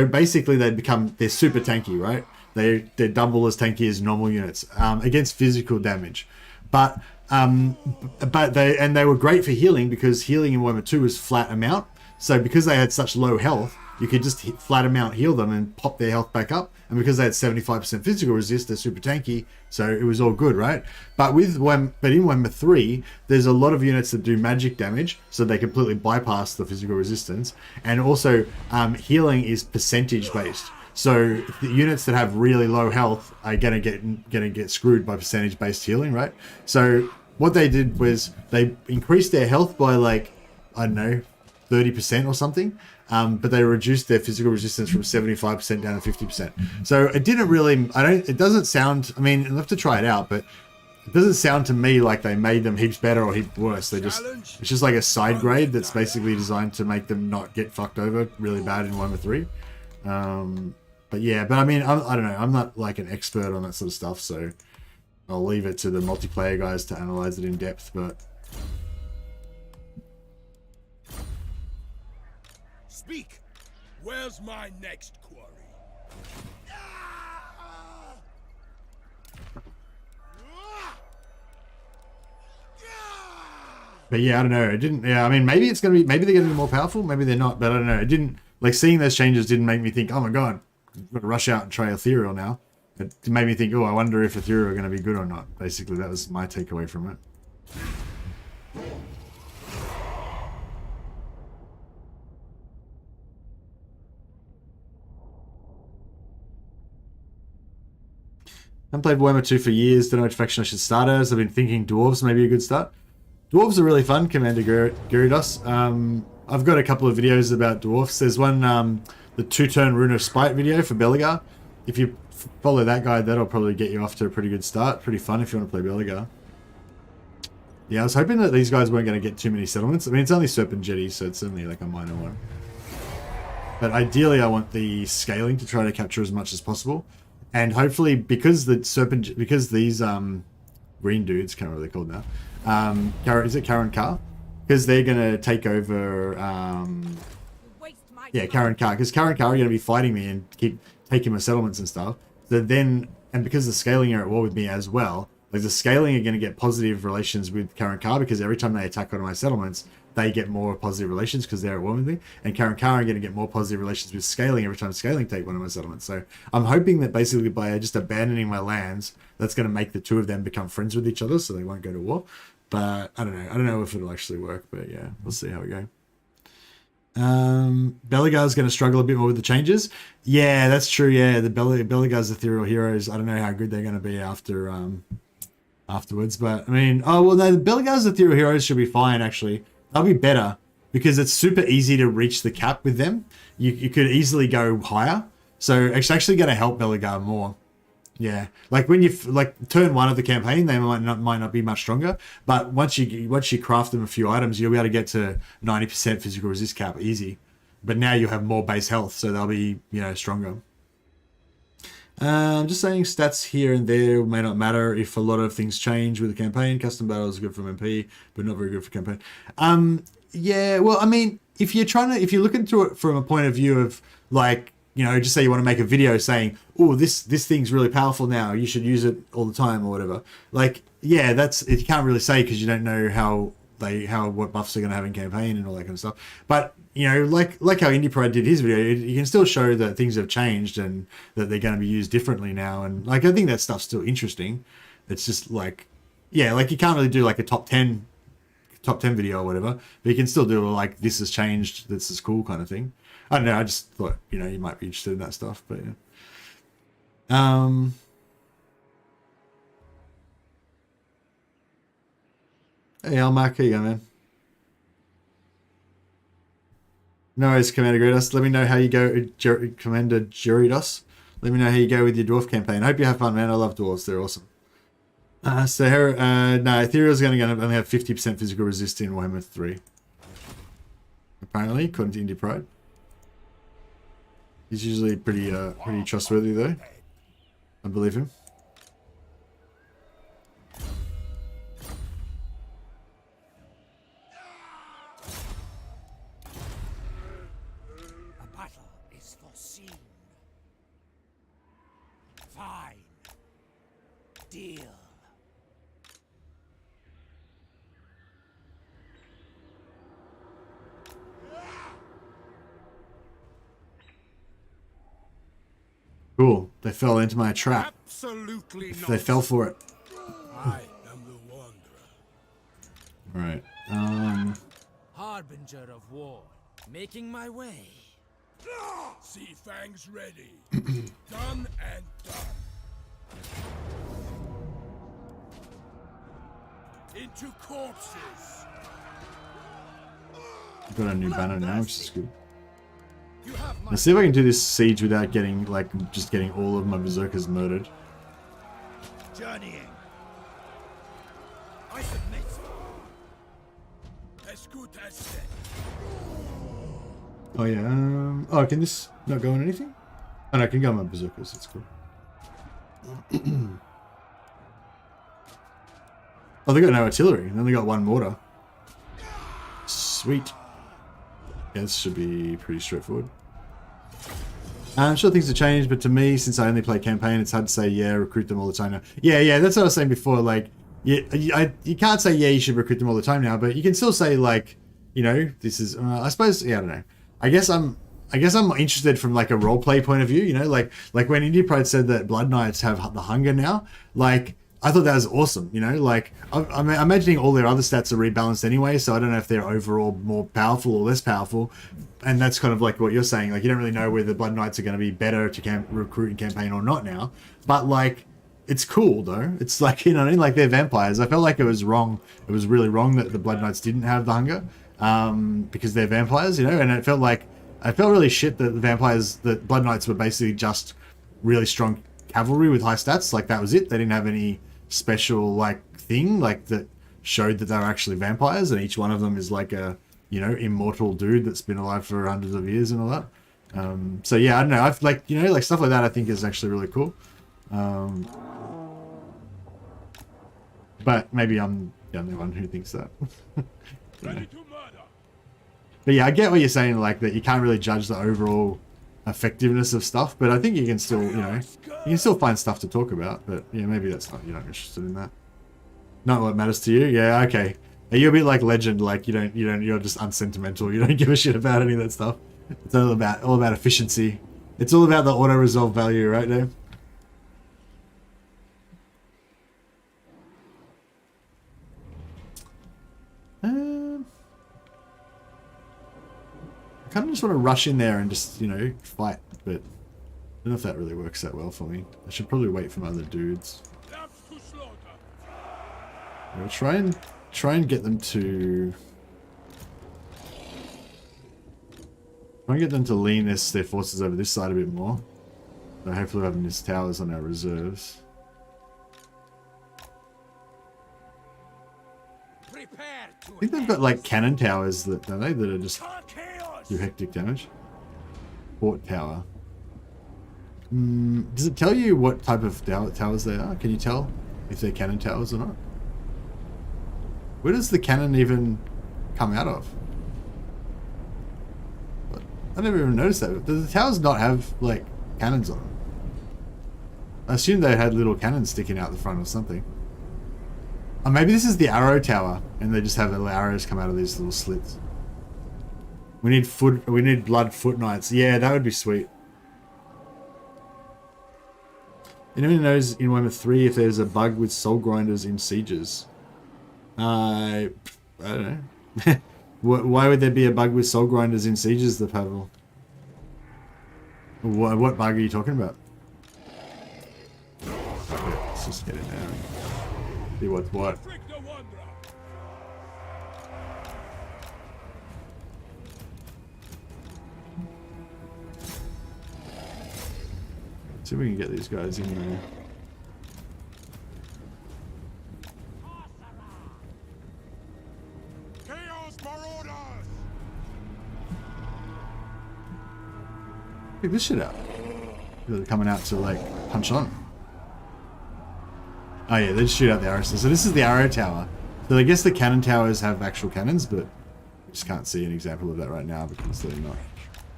basically they're super tanky, right? They're double as tanky as normal units against physical damage. But they were great for healing, because healing in Warhammer 2 was flat amount. So because they had such low health, you could just flat amount heal them and pop their health back up. And because they had 75% physical resist, they're super tanky. So it was all good, right? But in Warhammer 3, there's a lot of units that do magic damage, so they completely bypass the physical resistance. And also healing is percentage based. So the units that have really low health are gonna get screwed by percentage based healing, right? So what they did was they increased their health by like, I don't know, 30% or something, but they reduced their physical resistance from 75% down to 50%. So it didn't really, it doesn't sound, I mean, I'll have to try it out, but it doesn't sound to me like they made them heaps better or heaps worse. It's just like a side grade that's basically designed to make them not get fucked over really bad in Warhammer 3. But I mean, I don't know. I'm not like an expert on that sort of stuff, so I'll leave it to the multiplayer guys to analyze it in depth. But Speak. Where's my next quarry? yeah, I don't know. It didn't. Yeah, I mean, maybe they're gonna be more powerful. Maybe they're not. But I don't know. It didn't, like, seeing those changes didn't make me think, oh my god, I've got to rush out and try ethereal now. It made me think, oh, I wonder if ethereal are going to be good or not. Basically, that was my takeaway from it. I haven't played Warhammer 2 for years. Don't know which faction I should start as. I've been thinking dwarves may be a good start. Dwarves are really fun, Commander Gyarados. I've got a couple of videos about dwarfs. There's one, the 2-turn Rune of Spite video for Belegar. If you follow that guide, that'll probably get you off to a pretty good start. Pretty fun if you want to play Belegar. Yeah, I was hoping that these guys weren't going to get too many settlements. I mean, it's only Serpent Jetty, so it's only like a minor one. But ideally, I want the scaling to try to capture as much as possible. And hopefully, because these green dudes, can't remember what they're called now. Is it Karen Carr? Because they're going to take over, Karen Carr. Because Karen Carr are going to be fighting me and keep taking my settlements and stuff. So then, and because the scaling are at war with me as well, like the scaling are going to get positive relations with Karen Carr, because every time they attack one of my settlements, they get more positive relations because they're at war with me. And Karen Carr are going to get more positive relations with scaling every time scaling take one of my settlements. So I'm hoping that basically by just abandoning my lands, that's going to make the two of them become friends with each other, so they won't go to war. But I don't know. I don't know if it'll actually work, but yeah, we'll see how we go. Belegar's going to struggle a bit more with the changes. Yeah, that's true. Yeah, the Belegar's ethereal heroes, I don't know how good they're going to be afterwards. But I mean, the Belegar's ethereal heroes should be fine, actually. They'll be better because it's super easy to reach the cap with them. You could easily go higher. So it's actually going to help Belegar more. Yeah, like when you turn one of the campaign, they might not be much stronger, but once you craft them a few items, you'll be able to get to 90% physical resist cap easy. But now you have more base health, so they'll be stronger. Just saying, stats here and there may not matter if a lot of things change with the campaign. Custom battles are good from MP, but not very good for campaign. Yeah, well, I mean, if you're looking into it from a point of view of like, just say you want to make a video saying, oh, this thing's really powerful now, you should use it all the time or whatever. Like, yeah, you can't really say because you don't know what buffs they're going to have in campaign and all that kind of stuff. But, like how Indie Pride did his video, you can still show that things have changed and that they're going to be used differently now. And like, I think that stuff's still interesting. It's just like, yeah, like you can't really do like a top 10 video or whatever, but you can still do like, this has changed, this is cool kind of thing. I don't know, I just thought, you might be interested in that stuff, but yeah. Hey, Almac, here you go, man. No worries, Commander Gyarados. Let me know how you go, Commander Gyarados. Let me know how you go with your dwarf campaign. I hope you have fun, man. I love dwarves, they're awesome. No, Ethereal's going to only have 50% physical resist in Warhammer 3. Apparently, according to Indie Pride. He's usually pretty trustworthy though. I believe him. A battle is foreseen. Fine. Deal. Cool. They fell into my trap. Absolutely not. They fell for it. I am the wanderer. Alright. Harbinger of war, making my way. Sea fangs ready. Done and done. Into corpses. I've got a new banner now, which is good. You have my Let's see if I can do this siege without getting, like, just getting all of my berserkers murdered. Journeying. I submit. as good as said. Oh yeah, oh, can this not go on anything? Oh no, I can go on my berserkers, that's cool. Oh, they got no artillery, they only got one mortar. Sweet. Yeah, this should be pretty straightforward. I'm sure things have changed, but to me, since I only play campaign, it's hard to say, yeah, recruit them all the time now. Yeah, that's what I was saying before, like, you can't say, yeah, you should recruit them all the time now, but you can still say, like, you know, this is, I suppose, yeah, I don't know. I guess I'm interested from, like, a roleplay point of view, you know, like when Indie Pride said that Blood Knights have the hunger now, like, I thought that was awesome, you know, like, I'm imagining all their other stats are rebalanced anyway, so I don't know if they're overall more powerful or less powerful, and that's kind of like what you're saying, like, you don't really know whether Blood Knights are going to be better to recruit in campaign or not now, but, like, it's cool, though. It's like, you know what I mean, like, they're vampires. I felt like it was wrong, it was really wrong that the Blood Knights didn't have the hunger, because they're vampires, you know, and I felt really shit that the vampires, that Blood Knights were basically just really strong cavalry with high stats, like, that was it. They didn't have any special, like, thing, like, that showed that they were actually vampires, and each one of them is like a, you know, immortal dude that's been alive for hundreds of years and all that. So yeah, I don't know, I've, like, you know, like, stuff like that I think is actually really cool. But maybe I'm the only one who thinks that. Ready to murder. But yeah, I get what you're saying, like, that you can't really judge the overall effectiveness of stuff, but I think you can still, you know, you can still find stuff to talk about, but yeah, maybe that's not, you're not interested in that. Not what matters to you? Yeah, okay. Are you a bit like Legend, like, you're just unsentimental, you don't give a shit about any of that stuff? It's all about efficiency. It's all about the auto-resolve value, right, Dave? I kind of just want to rush in there and just, you know, fight, but I don't know if that really works that well for me. I should probably wait for my other dudes. Lambs to slaughter. I'll try and get them to lean their forces over this side a bit more. So hopefully we're having these towers on our reserves. Prepare to I think they've got like cannon towers that, don't they, that are just do hectic damage. Port tower. Does it tell you what type of towers they are? Can you tell if they're cannon towers or not? Where does the cannon even come out of? I never even noticed that. Do the towers not have, like, cannons on them? I assumed they had little cannons sticking out the front or something. Or maybe this is the arrow tower, and they just have little arrows come out of these little slits. We need blood foot knights. Yeah, that would be sweet. Anyone knows in Warhammer 3 if there's a bug with soul grinders in sieges? I don't know. Why would there be a bug with soul grinders in sieges, the Pavel? What bug are you talking about? Okay, let's just get it now. See what's what. Wulfric the wanderer. See if we can get these guys in there. Marauders! Pick this shit up. They're coming out to like punch on. Oh yeah, they just shoot out the arrows. So this is the arrow tower. So I guess the cannon towers have actual cannons, but I just can't see an example of that right now because they're not.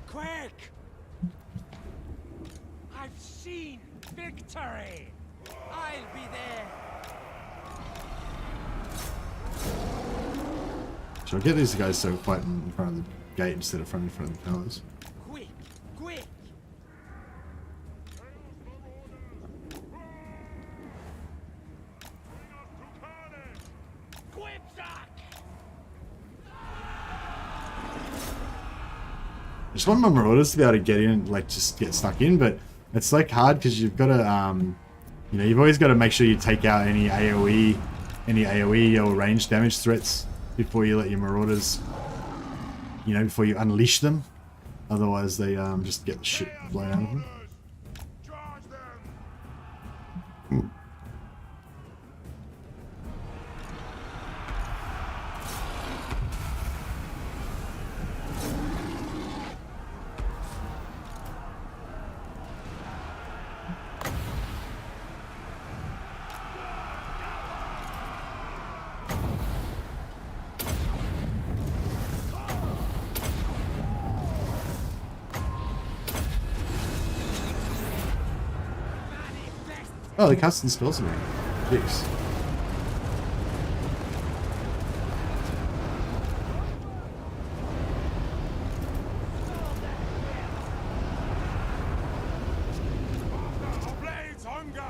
Quick! I've seen victory! I'll be there! Should I get these guys to fight in front of the gate instead of in front of the towers? Quick! Quick! I just want my marauders to be able to get in, like just get stuck in, but it's like hard because you've got to, you know, you've always got to make sure you take out any AOE or range damage threats before you let your marauders, you know, before you unleash them. Otherwise, they just get the shit blown out of them. Charge them! Oh, they casting spells on me. Jeez. Blades hunger!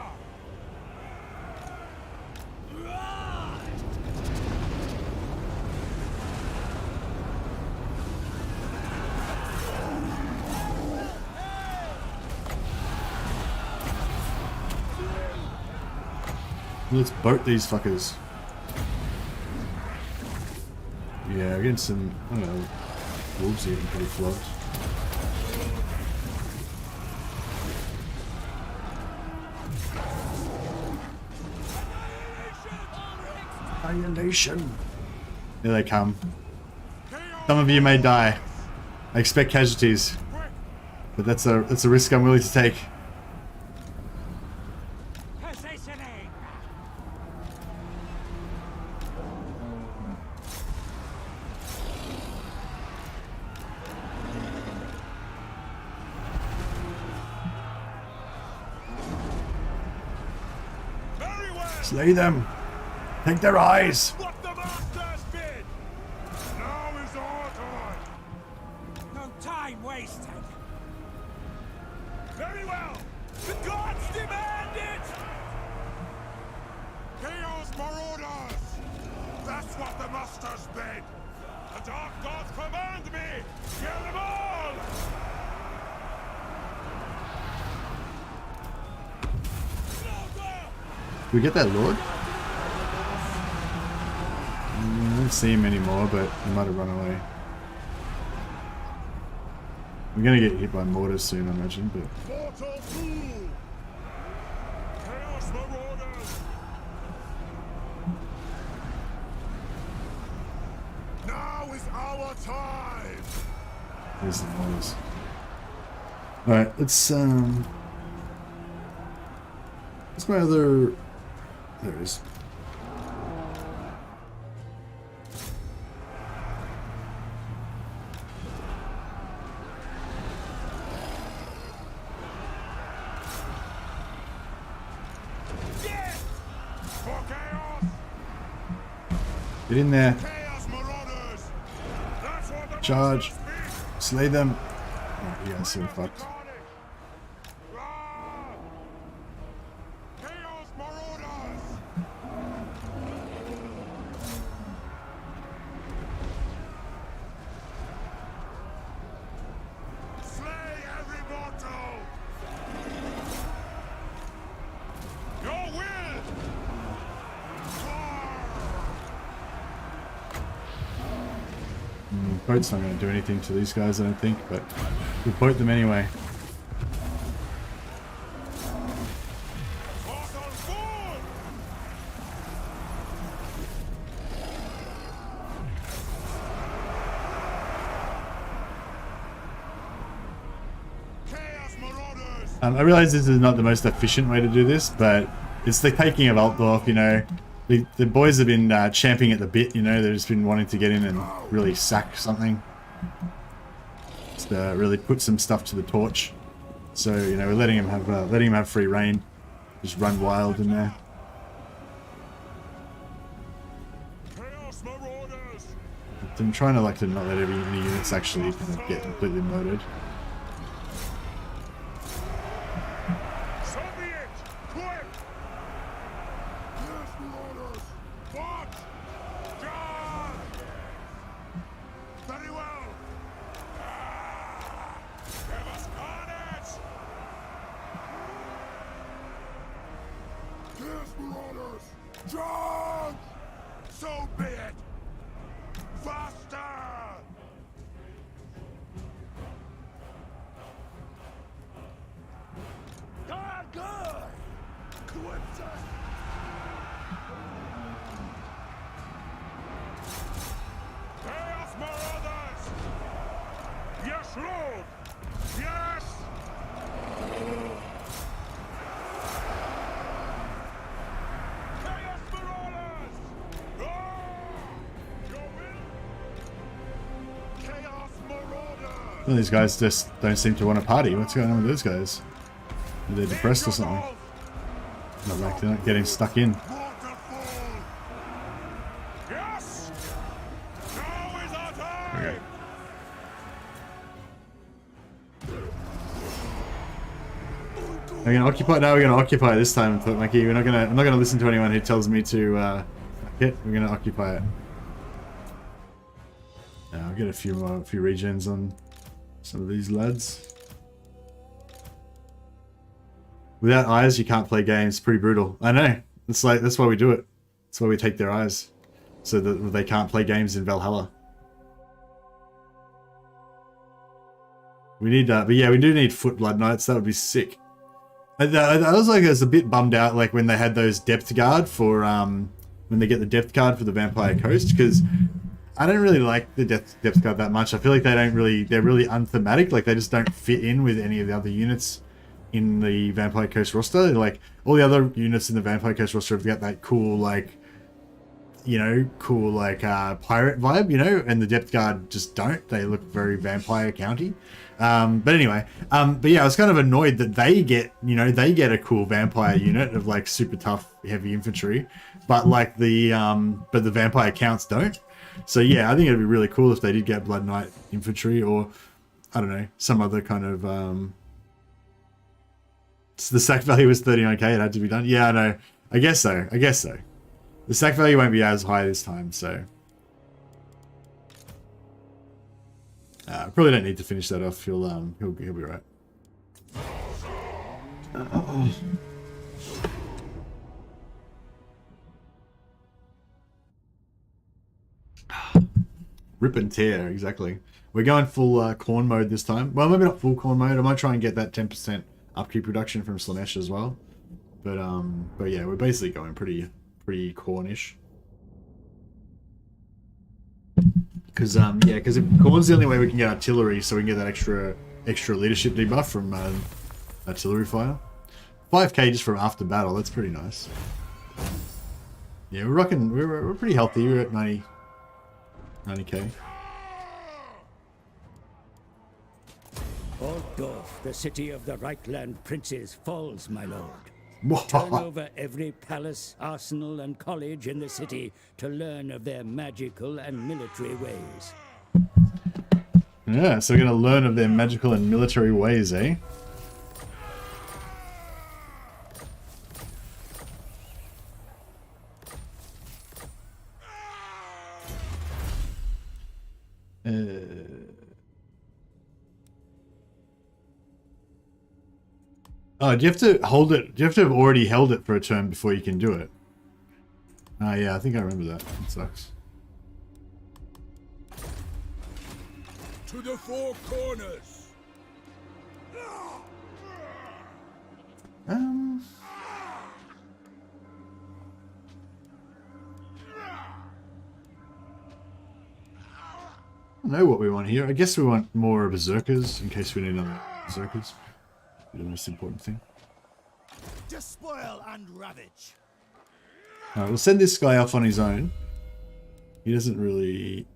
Let's boat these fuckers. Yeah, we're getting some, I don't know, wolves even pretty flogged. Annihilation! Here they come. Some of you may die. I expect casualties, but that's a risk I'm willing to take. Positioning! Very well! Slay them! Take their eyes! What the masters bid! Now is our time! No time wasted! Very well! The gods demand it! Chaos Marauders! That's what the masters bid! The dark gods command me! Kill them all! Did we get that lord? I don't see him anymore, but he might have run away. We're gonna get hit by mortars soon, I imagine, but... Mortal fool! Chaos Marauders! Now is our time! There's the mortars. Alright, let's, what's my other... There it is. For chaos! Get in there. Chaos Marauders! That's what the Charge. masters bid! Slay them. Oh, yeah, so fucked. Chaos Marauders! Slay every mortal! Your will! Boat's not going to do anything to these guys, I don't think, but we'll boat them anyway. Mortal fool! I realize this is not the most efficient way to do this, but it's the taking of Altdorf, you know. The boys have been champing at the bit, you know. They've just been wanting to get in and really sack something. Just really put some stuff to the torch. So, you know, we're letting him have free reign. Just run wild in there. Chaos Marauders! I'm trying to like to not let any units actually kind of get completely murdered. So be it! Quick! Chaos Marauders! What? Done! Very well! Give us carnage! Chaos Marauders! Charge! So be it! Faster! Good! Coincidence! Chaos Marauders! Yes, Lord! Yes! Chaos Marauders! Your will? Chaos Marauders! Well, these guys just don't seem to want to party. What's going on with those guys? Are they depressed or something? Not like they're not getting stuck in. Yes! Now is our time! Okay. We're gonna occupy. No, we're gonna occupy this time, Mikey. I'm not gonna listen to anyone who tells me to hit. We're gonna occupy it. I'll get a few regens on some of these lads. Without eyes, you can't play games. Pretty brutal. I know. It's like that's why we do it. That's why we take their eyes, so that they can't play games in Valhalla. We need, but yeah, we do need foot blood knights. That would be sick. I was a bit bummed out, like when they had those depth guard for when they get the depth card for the Vampire Coast, because I don't really like the depth guard that much. I feel like they're really unthematic. Like they just don't fit in with any of the other units in the Vampire Coast roster. Like all the other units in the Vampire Coast roster have got that cool pirate vibe, you know, and the depth guard just don't. They look very Vampire County. But anyway, but yeah, I was kind of annoyed that they get a cool vampire unit of like super tough heavy infantry, but like the vampire counts don't. So yeah, I think it'd be really cool if they did get Blood Knight infantry, or I don't know, some other kind of so the sack value was 39k, it had to be done. Yeah, I know. I guess so. The sack value won't be as high this time, so probably don't need to finish that off. He'll be right. Rip and tear, exactly. We're going full corn mode this time. Well, maybe not full corn mode. I might try and get that 10% upkeep reduction from Slanesh as well. But yeah, we're basically going pretty cornish. Because corn's the only way we can get artillery, so we can get that extra leadership debuff from artillery fire. 5k just from after battle. That's pretty nice. Yeah, we're rocking. We're pretty healthy. We're at 90k. Altdorf, the city of the Reichland princes, falls, my lord. Turn over every palace, arsenal, and college in the city to learn of their magical and military ways. Yeah, so we're going to learn of their magical and military ways, eh? Oh, do you have to hold it? Do you have to have already held it for a turn before you can do it? Ah, yeah, I think I remember that. It sucks. To the four corners! I don't know what we want here. I guess we want more berserkers in case we need other berserkers. the most important thing. Despoil and ravage. Alright, we'll send this guy off on his own. He doesn't really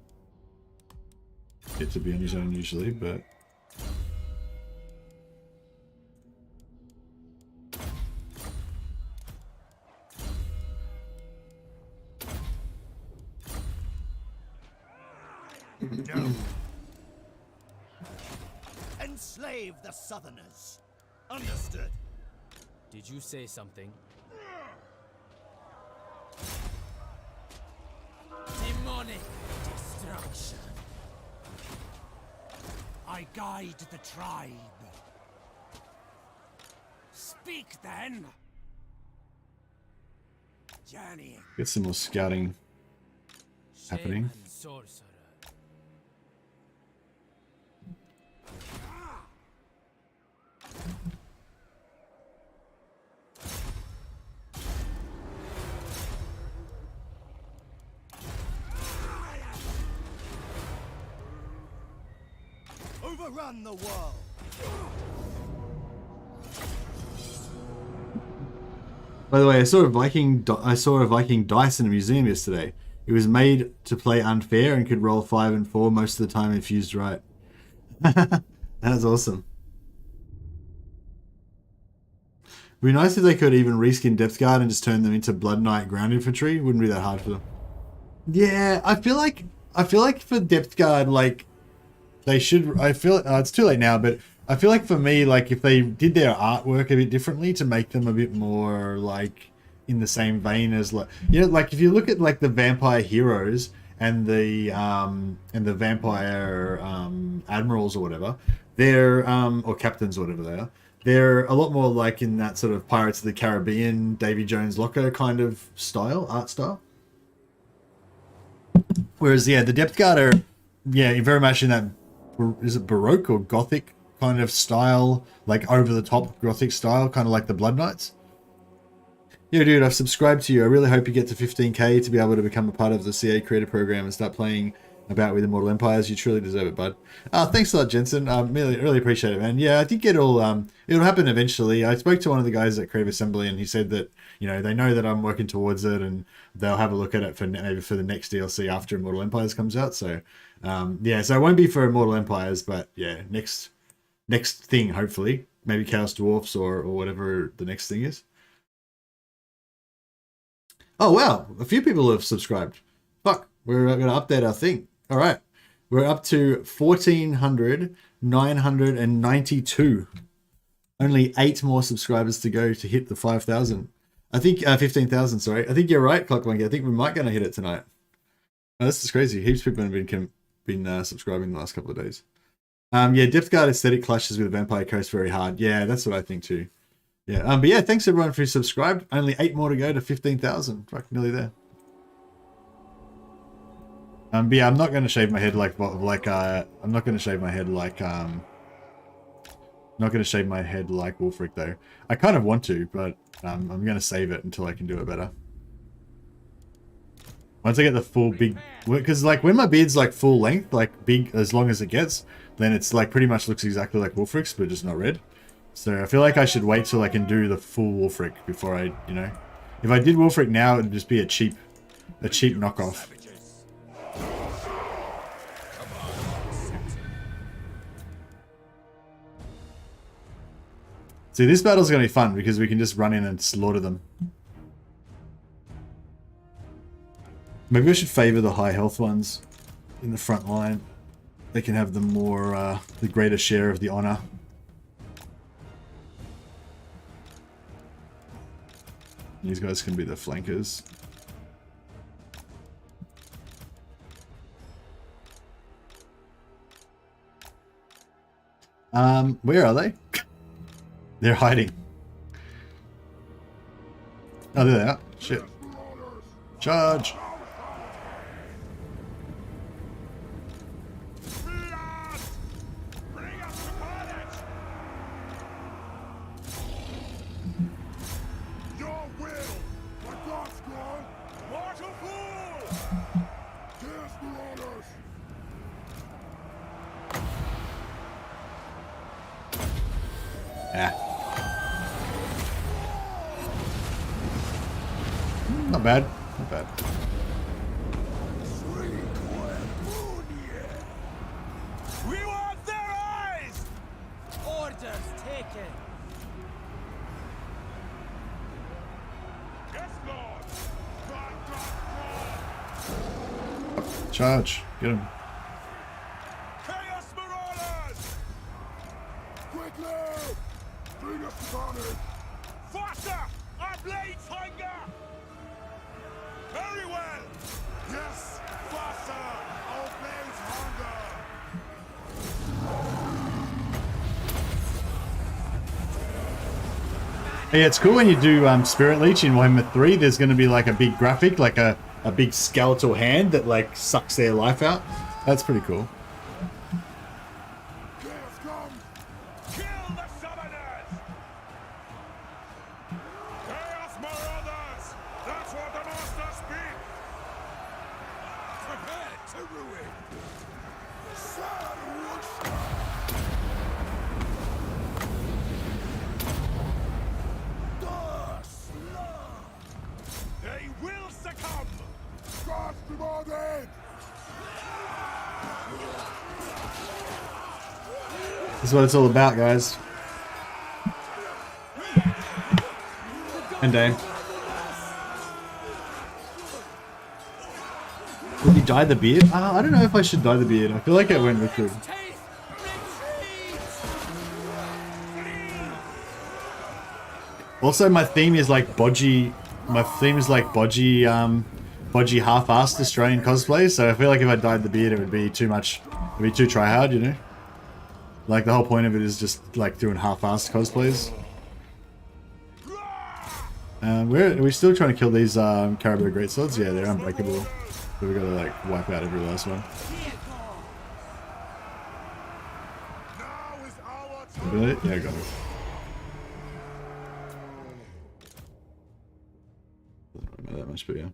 get to be on his own usually, but... No. Enslave the Southerners. Understood. Did you say something? Demonic destruction. I guide the tribe. Speak then. Journeying. Get some more scouting happening. Shaman sorcerer. Overrun the world. By the way, I saw a Viking dice in a museum yesterday. It was made to play unfair and could roll 5 and 4 most of the time if used right. That's awesome. It'd be nice if they could even reskin Depth Guard and just turn them into Blood Knight ground infantry. Wouldn't be that hard for them. Yeah, I feel like for Depth Guard, like they should. I feel it's too late now, but I feel like for me, like if they did their artwork a bit differently to make them a bit more like in the same vein as like like if you look at like the vampire heroes and the vampire admirals or whatever, they're or captains or whatever they are. They're a lot more like in that sort of Pirates of the Caribbean, Davy Jones Locker kind of style, art style. Whereas, yeah, the Depth Guard are, yeah, very much in that, is it Baroque or Gothic kind of style, like over-the-top Gothic style, kind of like the Blood Knights. Yeah, dude, I've subscribed to you. I really hope you get to 15k to be able to become a part of the CA Creator Program and start playing about with Immortal Empires. You truly deserve it, bud. Thanks a lot, Jensen. Really appreciate it, man. Yeah, I think it'll happen eventually. I spoke to one of the guys at Creative Assembly, and he said that they know that I'm working towards it, and they'll have a look at it for maybe for the next DLC after Immortal Empires comes out. So, yeah, so it won't be for Immortal Empires, but yeah, next thing hopefully, maybe Chaos Dwarfs or whatever the next thing is. Oh wow, a few people have subscribed. Fuck, we're going to update our thing. All right, we're up to 1,992. Only 8 more subscribers to go to hit the 5,000. I think 15,000. Sorry, I think you're right, Clockmonkey. I think we might gonna hit it tonight. Oh, this is crazy. Heaps of people have been subscribing the last couple of days. Yeah, Depth Guard aesthetic clashes with Vampire Coast very hard. Yeah, that's what I think too. Yeah, but yeah, thanks everyone for subscribed. Only 8 more to go to 15,000. Fuck, nearly there. But yeah, I'm not going to shave my head like I'm not going to shave my head like Wulfric though. I kind of want to, but I'm going to save it until I can do it better. Once I get the full big, because like when my beard's like full length, like big as long as it gets, then it's like pretty much looks exactly like Wulfric's, but just not red. So I feel like I should wait till I can do the full Wulfric before I, if I did Wulfric now, it'd just be a cheap knockoff. See, this battle's going to be fun because we can just run in and slaughter them. Maybe I should favor the high health ones in the front line. They can have the greater share of the honor. These guys can be the flankers. Where are they? They're hiding. Oh, there they are. Shit. Charge! Not bad. Not bad. We want their eyes! Orders taken. Yes, Lord! God, God, Charge. Get him. Chaos Marauders! Quickly! Bring us the carnage! Faster! Our blades hunger! Very well! Yes! Faster! Our blades hunger! Yeah, it's cool when you do Spirit Leech in Warhammer 3. There's going to be like a big graphic, like a big skeletal hand that like sucks their life out. That's pretty cool. Chaos come! Kill the summoners! Chaos Marauders! That's what the Master speaks! Prepare to ruin! Sad Wulfric! They will succumb! God's demanded! This is what it's all about, guys. And Dame. Did you dye the beard? I don't know if I should dye the beard. I feel like it went liquid. Also, my theme is like bodgy. My theme is like bodgy, bodgy half-assed Australian cosplay. So I feel like if I dyed the beard, it would be too much. It'd be too try-hard, you know. Like the whole point of it is just like doing half-assed cosplays. Are we still trying to kill these Caribou Greatswords? Yeah, they're unbreakable. So we gotta like wipe out every last one. Now is our time! Really? Yeah, I got it. Doesn't matter that much, but yeah.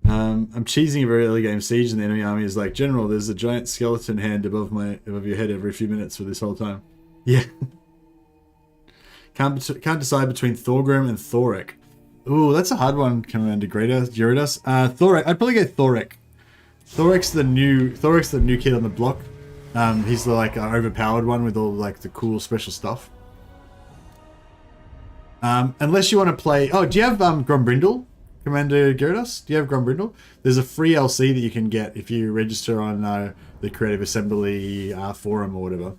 I'm cheesing a very early game siege, and the enemy army is like, General, there's a giant skeleton hand above your head every few minutes for this whole time. Yeah. Can't decide between Thorgrim and Thorek. Ooh, that's a hard one, Commander Gyarados. Thorek. I'd probably go Thorek. Thorek's the new kid on the block. He's the like overpowered one with all like the cool special stuff. Unless you want to play. Oh, do you have Grombrindle, Commander Gyarados? Do you have Grombrindle? There's a free LC that you can get if you register on the Creative Assembly forum or whatever.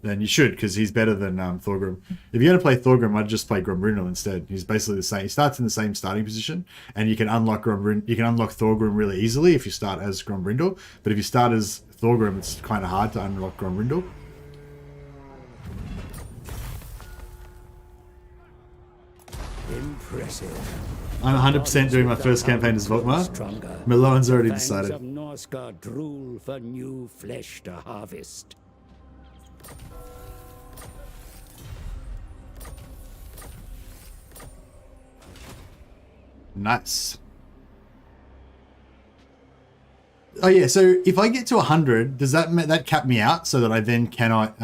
Then you should, because he's better than Thorgrim. If you're going to play Thorgrim, I'd just play Grombrindle instead. He's basically the same. He starts in the same starting position, and you can unlock Thorgrim really easily if you start as Grombrindle. But if you start as Thorgrim, it's kind of hard to unlock Grombrindle. Impressive. I'm 100% doing my first campaign as Volkmar. Milone's already decided. Fangs of Norsca drool for new flesh to harvest. Nice. Oh yeah, so if I get to 100, does that cap me out so that I then cannot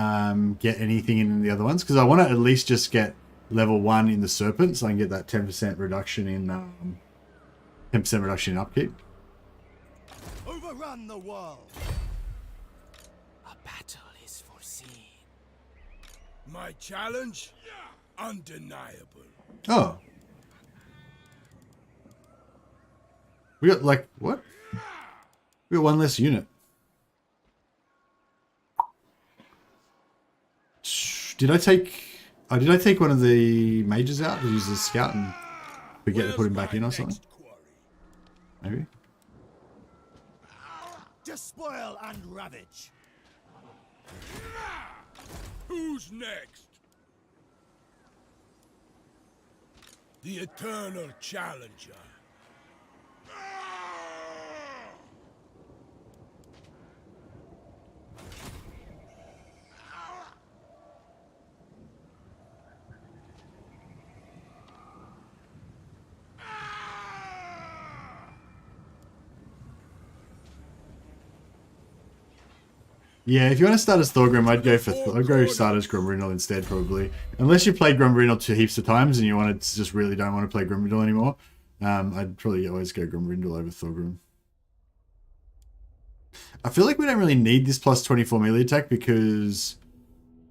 get anything in the other ones? Because I want to at least just get level 1 in the Serpent so I can get that 10% reduction in 10% reduction in upkeep. Overrun the world. A battle is foreseen. My challenge? Undeniable. Oh. We got like what? We got one less unit. Did I take one of the mages out to use the scout and forget to put him back in or something? Maybe. Despoil and ravage. Who's next? The eternal challenger. Yeah, if you want to start as Thorgrim, I'd go start as Grombrindle instead, probably. Unless you played Grombrindle heaps of times and you just really don't want to play Grombrindle anymore. I'd probably always go Gromrindel over Thorgrim. I feel like we don't really need this plus 24 melee attack because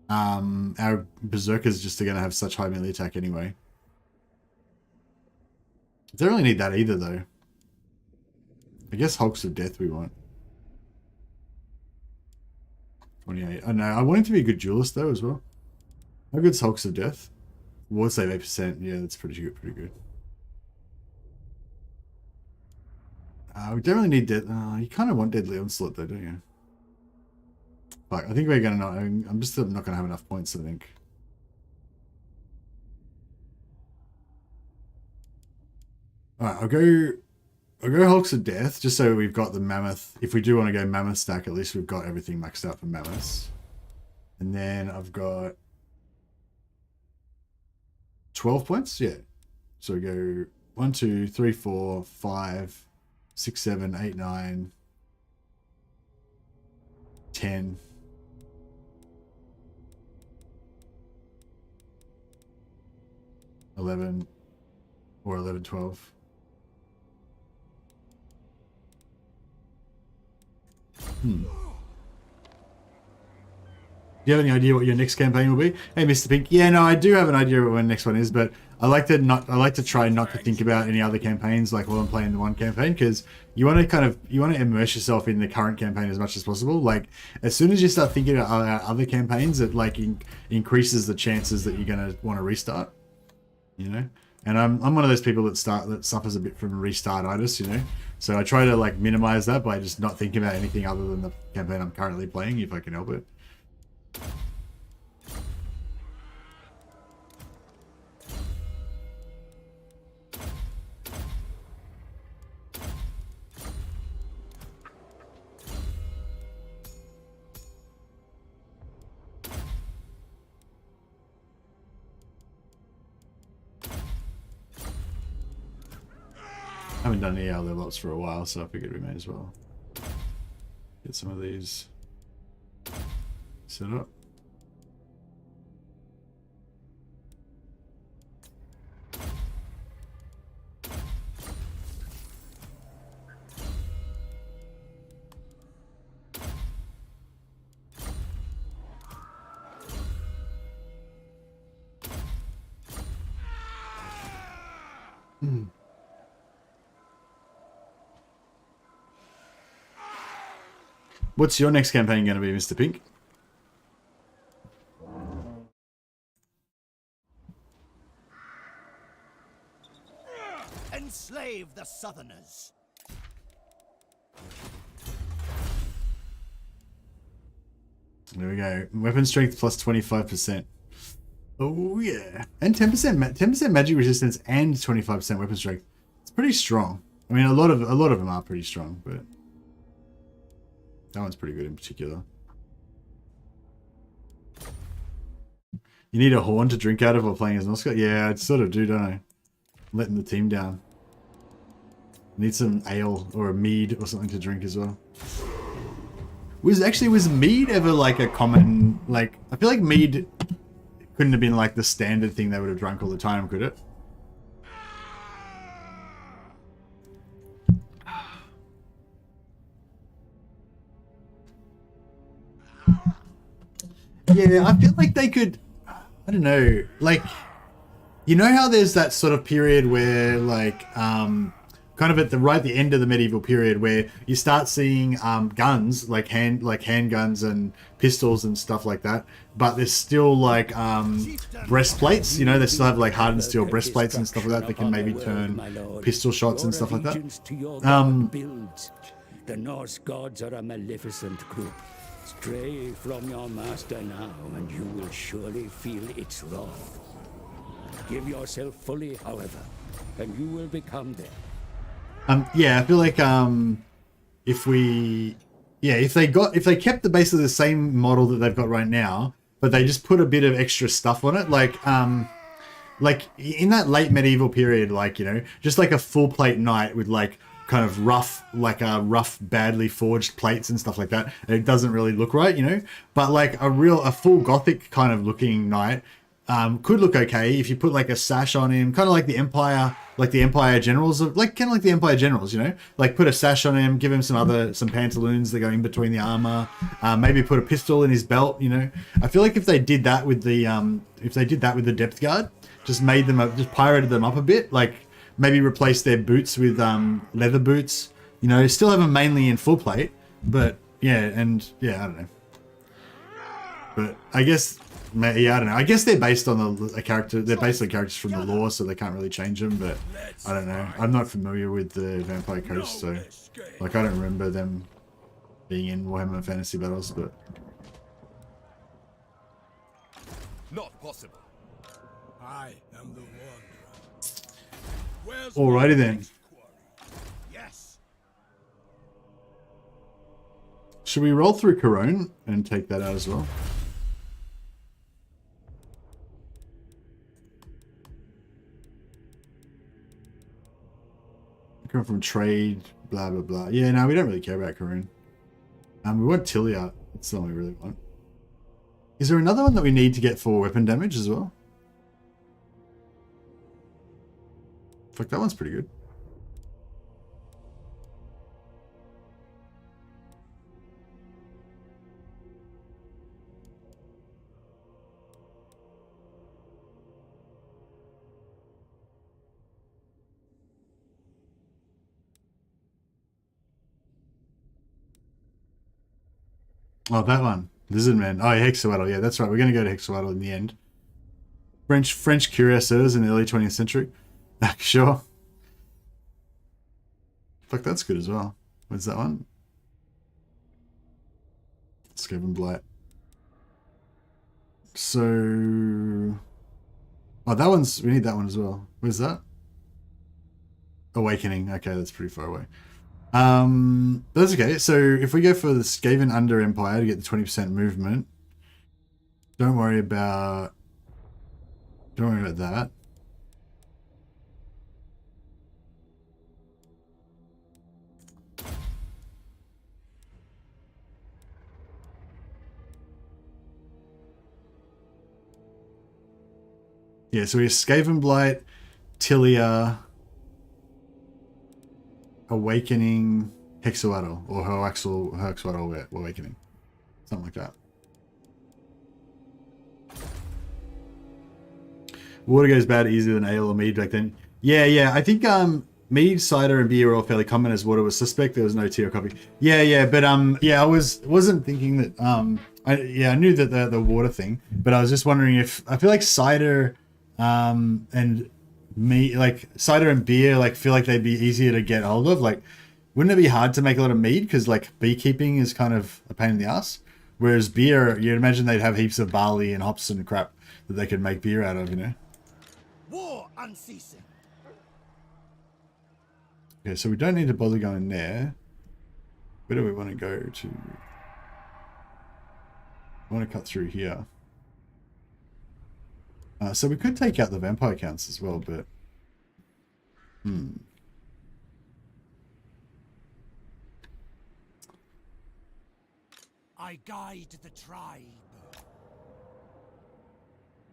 our Berserkers just are going to have such high melee attack anyway. Don't really need that either, though. I guess Hulks of Death we want. 28. I know. I want him to be a good duelist, though, as well. How good's Hulks of Death? Ward save 8%. Yeah, that's pretty good. Pretty good. We don't really need Dead. You kind of want Deadly Onslaught, though, don't you? Fuck, I think we're going to not... I'm just not going to have enough points, I think. Alright, I'll go Hulks of Death, just so we've got the Mammoth. If we do want to go Mammoth stack, at least we've got everything maxed out for Mammoths. And then I've got 12 points? Yeah. So we go 1, 2, 3, 4, 5, 6, 7, 8, 9, 10. 11 or 11, 12. Do you have any idea what your next campaign will be? Hey, Mr. Pink. Yeah, no, I do have an idea what my next one is, but I like to try not to think about any other campaigns like while I'm playing the one campaign, because you want to immerse yourself in the current campaign as much as possible. Like as soon as you start thinking about other campaigns, it like increases the chances that you're gonna want to restart. You know, and I'm one of those people that suffers a bit from restart-itis, you know. So I try to like minimize that by just not thinking about anything other than the campaign I'm currently playing, if I can help it. I haven't done any other lots for a while, so I figured we may as well get some of these set up. What's your next campaign going to be, Mr. Pink? Enslave the Southerners. There we go. Weapon strength plus 25%. Oh yeah, and 10% magic resistance and 25% weapon strength. It's pretty strong. I mean, a lot of them are pretty strong, but that one's pretty good in particular. You need a horn to drink out of while playing as Norsca? Yeah, I sort of do, don't I? I'm letting the team down. Need some ale or a mead or something to drink as well. Was mead ever like a common, like, I feel like mead couldn't have been like the standard thing they would have drunk all the time, could it? Yeah, I feel like they could, I don't know, like, you know how there's that sort of period where, like, kind of at the end of the medieval period where you start seeing guns, like handguns and pistols and stuff like that, but there's still like breastplates, you know, they still have like hardened steel breastplates and stuff like that that can maybe turn pistol shots and stuff like that. The Norse gods are a maleficent group. Stray from your master now, and you will surely feel its wrath. Give yourself fully, however, and you will become them. Yeah, I feel like if they kept basically the same model that they've got right now, but they just put a bit of extra stuff on it, like in that late medieval period, like, you know, just like a full plate knight with like kind of rough, badly forged plates and stuff like that. And it doesn't really look right, you know, but like a full Gothic kind of looking knight, could look okay if you put like a sash on him, kind of like the Empire generals of like kind of like the Empire generals, you know, like put a sash on him, give him some pantaloons that go in between the armor, maybe put a pistol in his belt, you know. I feel like if they did that with the depth guard, just made them up, just pirated them up a bit, like maybe replace their boots with leather boots, you know, still have them mainly in full plate, but yeah, I don't know. But I guess, yeah, I don't know. I guess they're based on a character. They're basically characters from the lore, so they can't really change them. But I don't know. I'm not familiar with the Vampire Coast, so like I don't remember them being in Warhammer Fantasy Battles. But Not possible. I am the Wanderer. Where's alrighty then. Yes. Should we roll through Corone and take that out as well? Come from trade, blah blah blah. Yeah, no, we don't really care about Corone. We want Tilia. That's the one we really want. Is there another one that we need to get for weapon damage as well? Fuck, that one's pretty good. Oh, that one. Lizard Man. Oh, Hexawattle. Yeah, that's right. We're going to go to Hexawattle in the end. French cuirassiers in the early 20th century. Sure. Fuck, that's good as well. What's that one? Skaven Blight. So... Oh, that one's... We need that one as well. Where's that? Awakening. Okay, that's pretty far away. But that's okay. So if we go for the Skaven Under Empire to get the 20% movement, don't worry about that. Yeah, so we have Skaven Blight, Tilia, Awakening, Hexawattle, or Hexawattle Awakening. Something like that. Water goes bad easier than ale or mead back then. Yeah, I think mead, cider, and beer were all fairly common as water was suspect. There was no tea or coffee. Yeah, but I wasn't thinking that I knew that the water thing, but I was just wondering if I feel like cider and cider and beer feel like they'd be easier to get hold of. Like, wouldn't it be hard to make a lot of mead because like beekeeping is kind of a pain in the ass, whereas beer, you'd imagine they'd have heaps of barley and hops and crap that they could make beer out of, you know. War unceasing. Okay, so we don't need to bother going there. Where do we want to go to? I want to cut through here. So we could take out the vampire counts as well, but... I guide the tribe.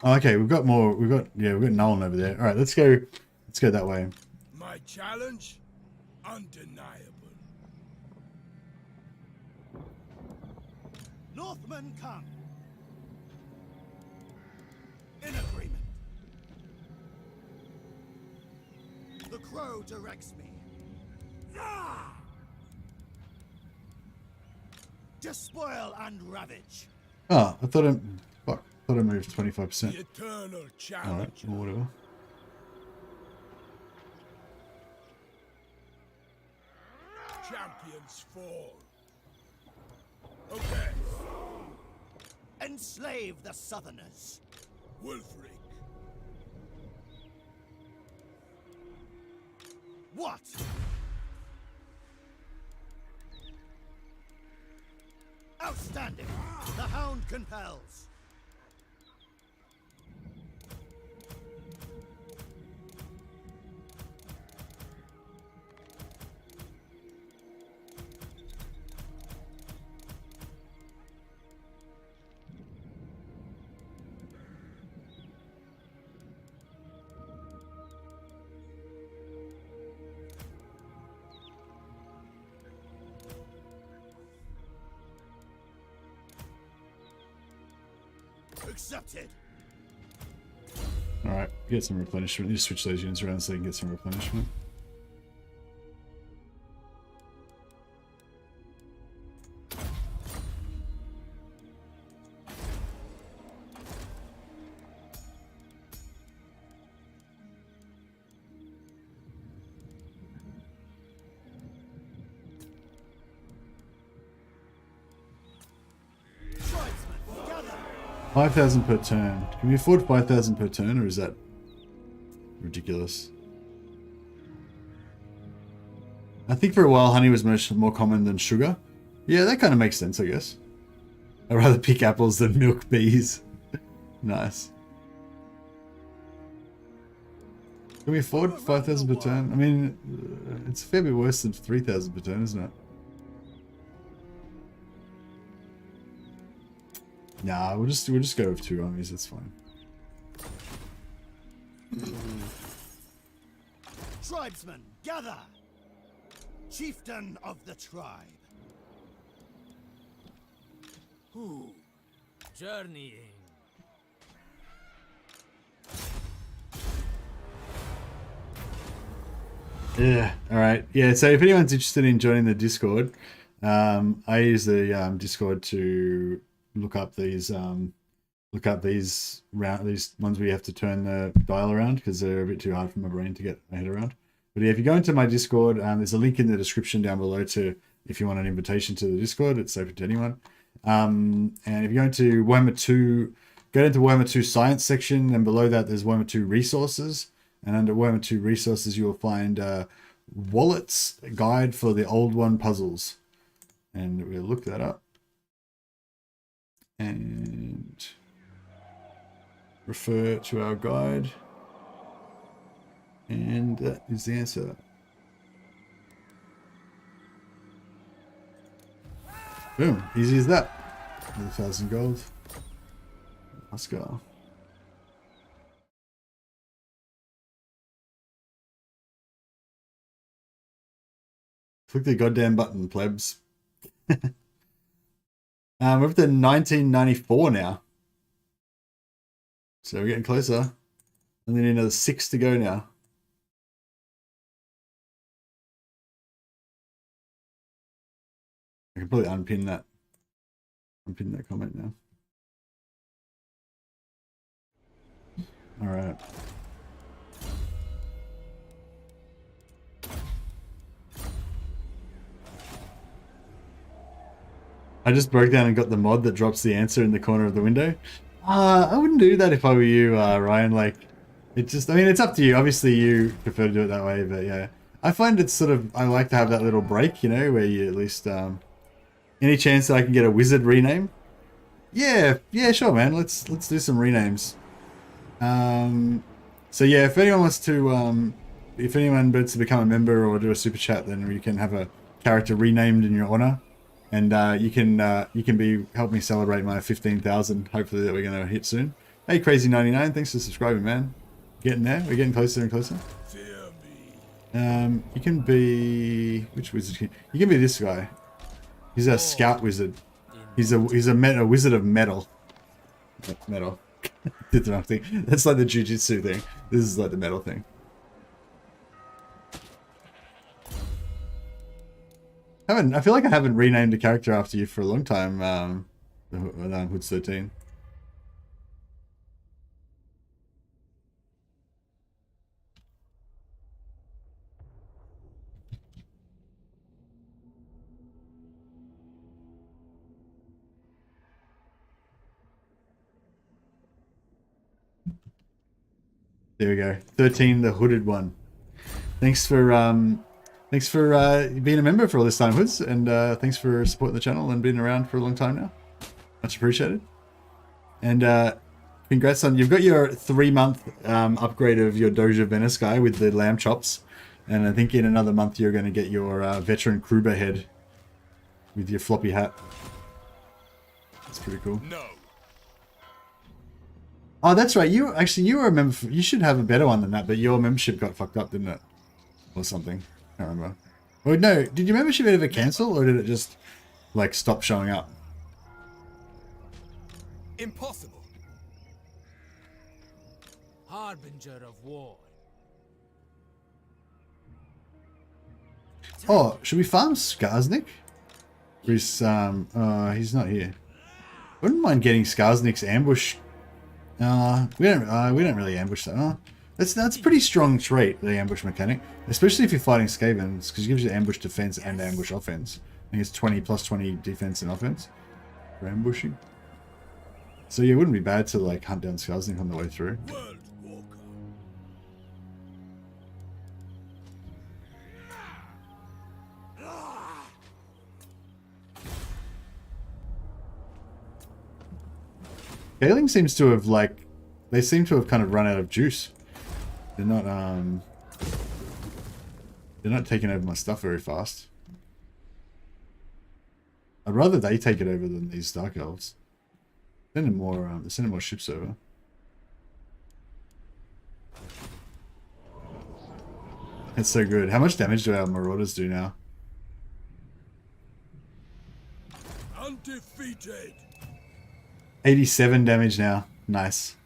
Oh, okay, we've got Nolan over there. All right, let's go that way. My challenge? Undeniable. Northmen come. In agreement. The crow directs me. Ah! Despoil and ravage. Oh, I thought I moved 25%. The eternal All challenge. right, or whatever. Champions fall. Okay. Enslave the Southerners. Wulfric. What? Outstanding. The hound compels. Accepted. Alright, get some replenishment. You just switch those units around so you can get some replenishment. Tribesmen, gather. 5,000 per turn. Can we afford 5,000 per turn, or is that ridiculous? I think for a while honey was much more common than sugar. Yeah, that kind of makes sense, I guess. I'd rather pick apples than milk bees. Nice. Can we afford 5,000 per turn? I mean, it's a fair bit worse than 3,000 per turn, isn't it? Nah, we'll just go with 2 armies. That's fine. Tribesmen, gather. Chieftain of the tribe. Who? Journeying. Yeah. All right. Yeah. So if anyone's interested in joining the Discord, I use the Discord to look up these these ones where you have to turn the dial around because they're a bit too hard for my brain to get my head around. But yeah, if you go into my Discord, there's a link in the description down below to if you want an invitation to the Discord. It's open to anyone. And if you go into Warhammer 2, go into Warhammer 2 Science section, and below that there's Warhammer 2 Resources. And under Warhammer 2 Resources, you will find Wallet's Guide for the Old One Puzzles. And we'll look that up. And refer to our guide. And that is the answer. Boom, easy as that. 1,000 gold. Let's go. Click the goddamn button, plebs. We're up to 1994 now. So we're getting closer. And then another 6 to go now. I can probably unpin that comment now. All right. I just broke down and got the mod that drops the answer in the corner of the window. I wouldn't do that if I were you, Ryan. Like, it just, I mean, it's up to you. Obviously, you prefer to do it that way, but yeah. I find it's sort of, I like to have that little break, you know, where you at least, any chance that I can get a wizard rename? Yeah, sure, man. Let's do some renames. So yeah, if anyone wants to, if anyone wants to become a member or do a super chat, then you can have a character renamed in your honor. And you can help me celebrate my 15,000. Hopefully that we're gonna hit soon. Hey, Crazy99, thanks for subscribing, man. Getting there. We're getting closer and closer. You can be which wizard? You can be this guy. He's a scout wizard. He's a wizard of metal. Metal. Did the wrong thing. That's like the jujitsu thing. This is like the metal thing. I feel like I haven't renamed a character after you for a long time, Hoods 13. There we go. 13, the hooded one. Thanks for being a member for all this time, Hoods, and thanks for supporting the channel and being around for a long time now. Much appreciated. And congrats on, you've got your 3-month upgrade of your Doja Venice guy with the lamb chops, and I think in another month you're going to get your veteran Kruber head with your floppy hat. That's pretty cool. No. Oh, that's right. You were a member. You should have a better one than that, but your membership got fucked up, didn't it? Or something. I can't remember. Or no, did your membership ever cancel, or did it just like stop showing up? Impossible. harbinger of war. Oh, should we farm Skarsnik? He's not here. Wouldn't mind getting Skarsnik's ambush. We don't really ambush that. That's a pretty strong trait, the ambush mechanic, especially if you're fighting Skavens, because it gives you ambush defense and ambush offense. I think it's 20 plus 20 defense and offense for ambushing. So yeah, it wouldn't be bad to like hunt down Skarsnik on the way through. Galing seems to have they seem to have kind of run out of juice. They're not taking over my stuff very fast. I'd rather they take it over than these Dark Elves. Sending more ships over. That's so good. How much damage do our Marauders do now? Undefeated. 87 damage now. Nice.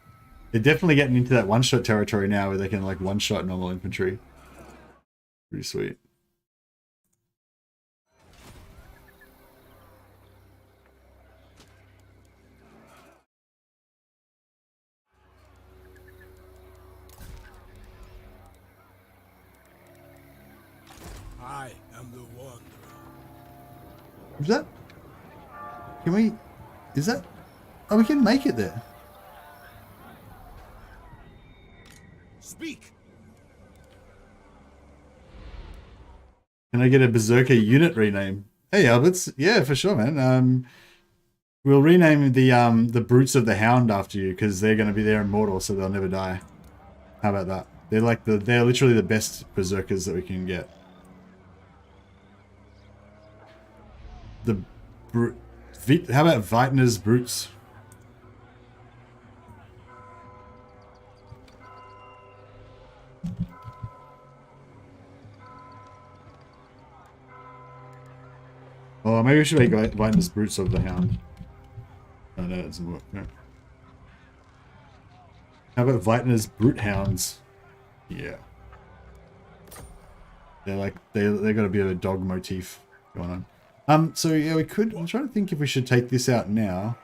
They're definitely getting into that one-shot territory now where they can like one-shot normal infantry. Pretty sweet. I am the Wanderer. Is that? Can we? Is that? Oh, we can make it there. Speak. Can I get a Berserker unit rename? Hey, Alberts. Yeah, for sure, man. We'll rename the Brutes of the Hound after you because they're going to be there immortal, so they'll never die. How about that? They're literally the best Berserkers that we can get. How about Vitner's Brutes? Oh, maybe we should make Vitner's Brutes of the Hound. Oh, no, that doesn't work. No. How about Vitner's Brute Hounds? Yeah. They got a bit of a dog motif going on. So yeah, we could. I'm trying to think if we should take this out now.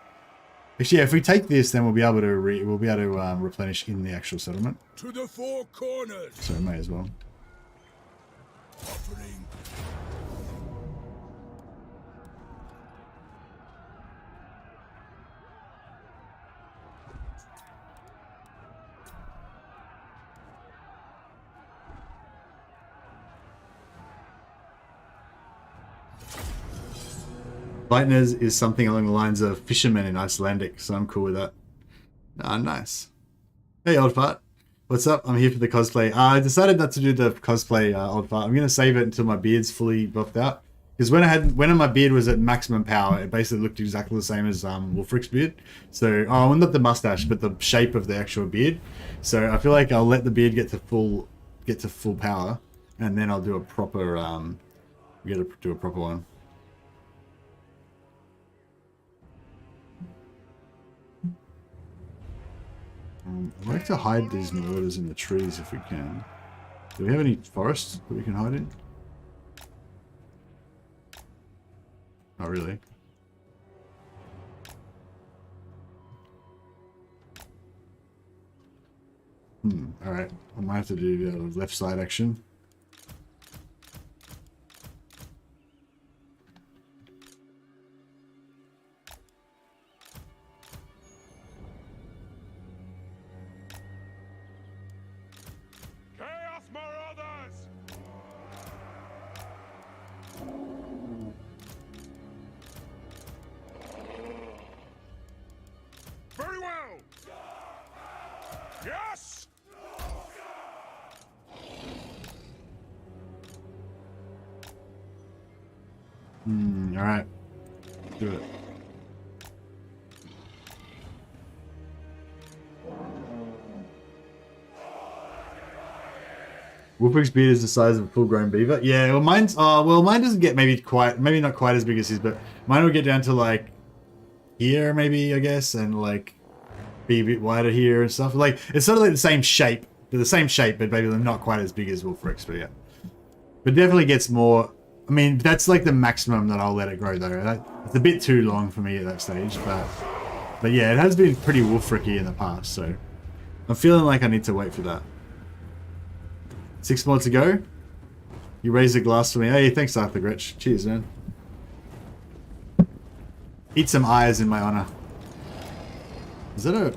Actually, yeah, if we take this, then we'll be able to replenish in the actual settlement. To the four corners. So we may as well. Offering. Lightners is something along the lines of fishermen in Icelandic, so I'm cool with that. Ah, nice. Hey, old fart. What's up? I'm here for the cosplay. I decided not to do the cosplay, old fart. I'm gonna save it until my beard's fully buffed out. Because when my beard was at maximum power, it basically looked exactly the same as Wulfric's beard. So, well, not the mustache, but the shape of the actual beard. So I feel like I'll let the beard get to full power, and then I'll do a proper do a proper one. I'd like to hide these marauders in the trees if we can. Do we have any forests that we can hide in? Not really. Alright. I might have to do the left side action. Alright. Do it. Wulfric's beard is the size of a full-grown beaver. Yeah, well, mine doesn't get maybe not quite as big as his, but mine will get down to like here, maybe, I guess, and like be a bit wider here and stuff. Like, it's sort of like the same shape. They're the same shape, but maybe they're not quite as big as Wulfric's, but yeah. But definitely gets more... I mean, that's like the maximum that I'll let it grow, though. It's a bit too long for me at that stage, but yeah, it has been pretty Wulfric-y in the past, so... I'm feeling like I need to wait for that. 6 more to go. You raise a glass for me. Hey, thanks, Arthur Gretsch. Cheers, man. Eat some eyes in my honor. Is that a...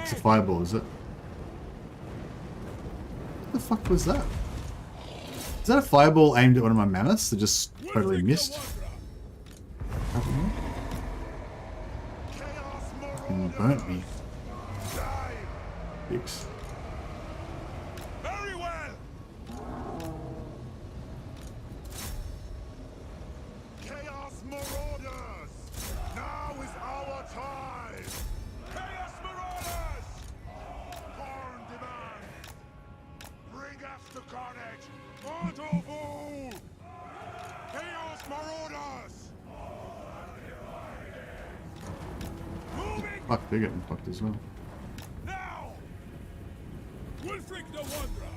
It's a fireball, is it? What the fuck was that? Is that a fireball aimed at one of my mammoths that just totally missed? Fucking burnt me. Fix. Very well. Chaos Marauders! Now is our time! Chaos Marauders! Horn demand! Bring us to carnage! Auto fool! Chaos Marauders! Moving Fuck, they're getting fucked as well. now! Wulfric the Wanderer!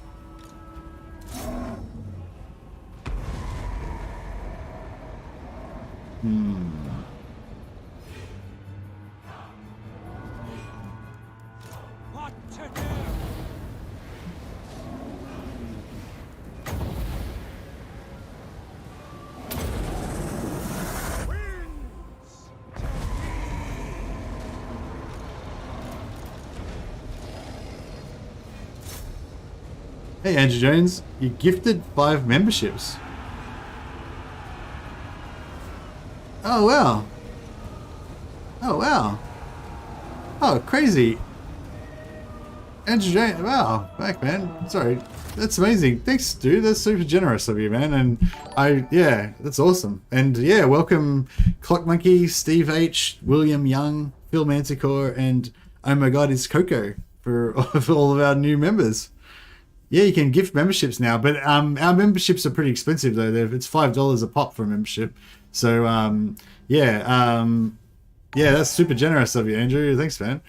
What to do? Winds! Hey, Andrew Jones, you gifted 5 memberships. Oh, wow. Oh, wow. Oh, crazy. Andrew Jones, wow. Back, man. Sorry. That's amazing. Thanks, dude. That's super generous of you, man. And yeah, that's awesome. And yeah, welcome Clock Monkey, Steve H, William Young, Phil Manticore, and oh my god, it's Coco for all of our new members. Yeah, you can gift memberships now, but our memberships are pretty expensive though. It's $5 a pop for a membership. So yeah, that's super generous of you, Andrew. Thanks, man.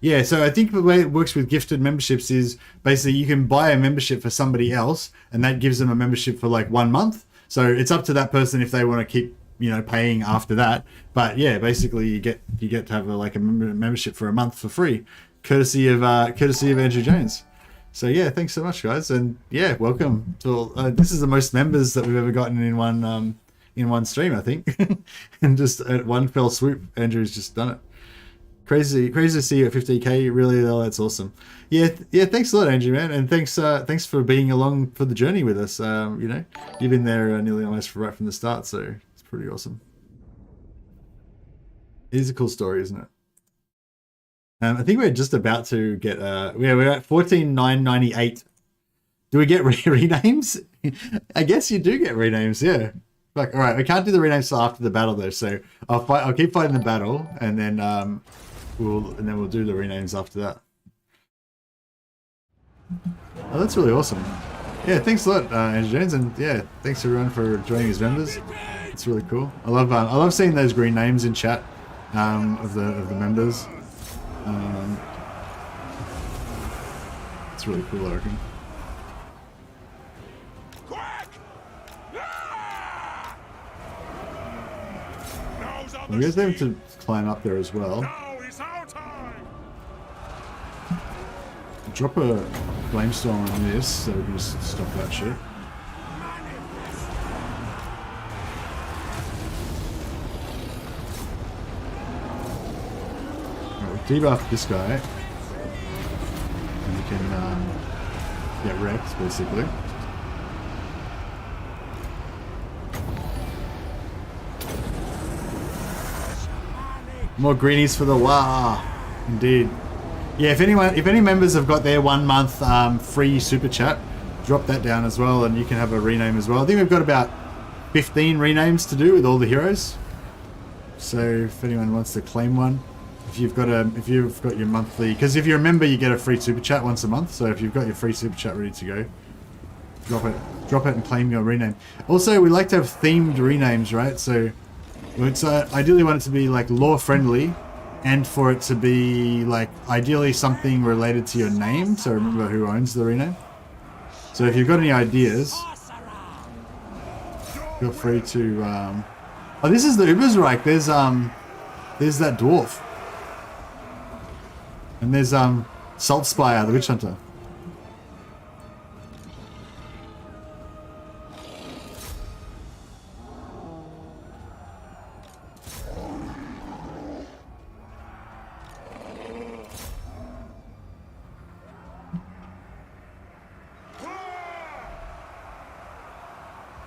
Yeah, so I think the way it works with gifted memberships is basically you can buy a membership for somebody else, and that gives them a membership for like 1 month. So it's up to that person if they want to keep, you know, paying after that. But yeah, basically you get to have a membership for a month for free, courtesy of Andrew Jones. So yeah, thanks so much, guys, and yeah, welcome to. This is the most members that we've ever gotten in one stream, I think, and just at one fell swoop, Andrew's just done it. Crazy to see you at 50k. Really, though, that's awesome. Yeah. Thanks a lot, Andrew, man, and thanks for being along for the journey with us. You know, you've been there nearly almost right from the start, so it's pretty awesome. It is a cool story, isn't it? I think we're just about to get. We're at 14,998. Do we get renames? I guess you do get renames. Yeah. Fuck. All right. We can't do the renames till after the battle though. So I'll keep fighting the battle, and then we'll do the renames after that. Oh, that's really awesome. Yeah. Thanks a lot, Andrew Jones, and yeah, thanks everyone for joining as members. It's really cool. I love seeing those green names in chat of the members. It's really cool, I reckon. Quick! Ah! Now's on We the guys able street. to climb up there as well. Now is our time. Drop a flamestorm on this so we can just stop that shit. Debuff this guy, and you can get wrecked, basically. More greenies for the wah, indeed. Yeah, if any members have got their 1 month free super chat, drop that down as well, and you can have a rename as well. I think we've got about 15 renames to do with all the heroes. So if anyone wants to claim one. If you've got your monthly, because if you're a member, you get a free super chat once a month. So if you've got your free super chat ready to go, drop it and claim your rename. Also, we like to have themed renames, right? So it's ideally want it to be like lore friendly, and for it to be like ideally something related to your name, so remember who owns the rename. So if you've got any ideas, feel free to oh, this is the Ubersreich. There's that dwarf. And there's Saltspire, the witch hunter.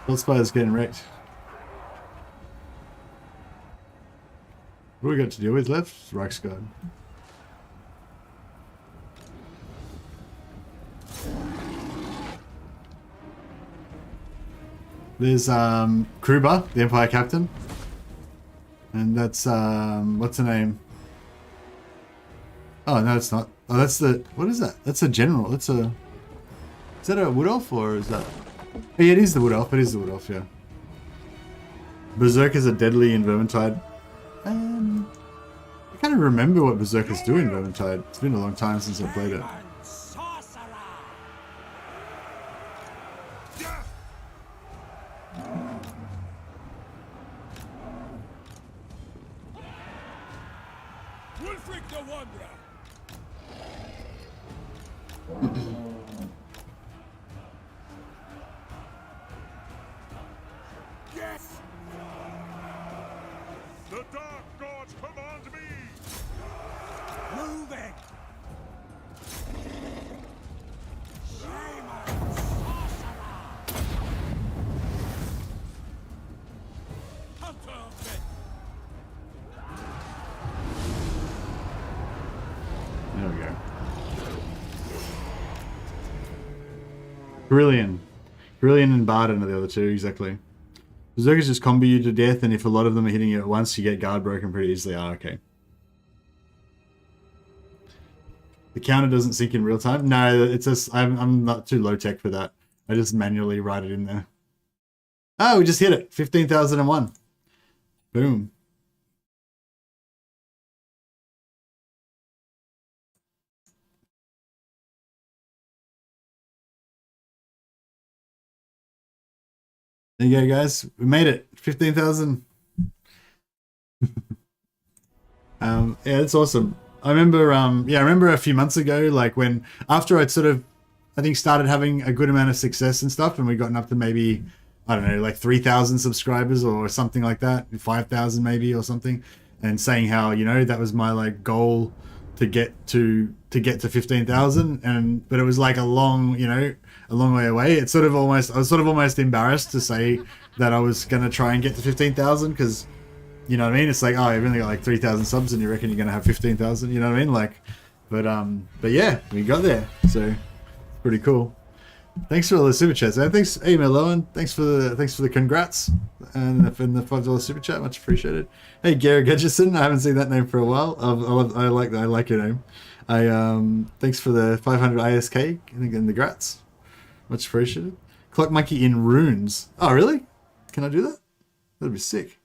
Saltspire's getting wrecked. What do we got to deal with left? Reichsguard. There's Kruber, the Empire Captain. And that's what's her name? Oh no, it's not. Oh, that's the, what is that? That's a general. That's a, is that a wood elf or is that? Oh, yeah, it is the wood elf. It is the wood elf, yeah. Berserkers are deadly in Vermintide. I can't even remember what Berserkers do in Vermintide. It's been a long time since I played it. Wulfric the Wanderer. Yes. The dark gods command me. Moving. Hunter of men. There we go. Brilliant. Brilliant and Barden are the other two, exactly. Berserkers just combo you to death, and if a lot of them are hitting you at once, you get guard broken pretty easily. Ah, okay. The counter doesn't sync in real time? No, it's just, I'm not too low tech for that. I just manually write it in there. Oh, we just hit it. 15,001. Boom. There you go, guys. We made it. 15,000. Yeah, it's awesome. I remember, yeah, I remember a few months ago, like when, after I'd sort of, I think started having a good amount of success and stuff, and we'd gotten up to maybe, I don't know, like 3,000 subscribers or something like that, 5,000 maybe or something, and saying how, you know, that was my like goal to get to 15,000, and but it was like a long, you know, a long way away. It's sort of almost, I was sort of almost embarrassed to say that I was gonna try and get to 15,000 because, you know what I mean? It's like, oh, you've only got like 3,000 subs and you reckon you're gonna have 15,000, you know what I mean? Like, but yeah, we got there, so pretty cool. Thanks for all the super chats, man. Thanks, hey Meloan. Thanks for the congrats and the $5 super chat, much appreciated. Hey Garrett Gudgeson, I haven't seen that name for a while. I like your name. Thanks for the 500 ISK and the grats, much appreciated. Clock Monkey in runes. Oh really? Can I do that? That'd be sick.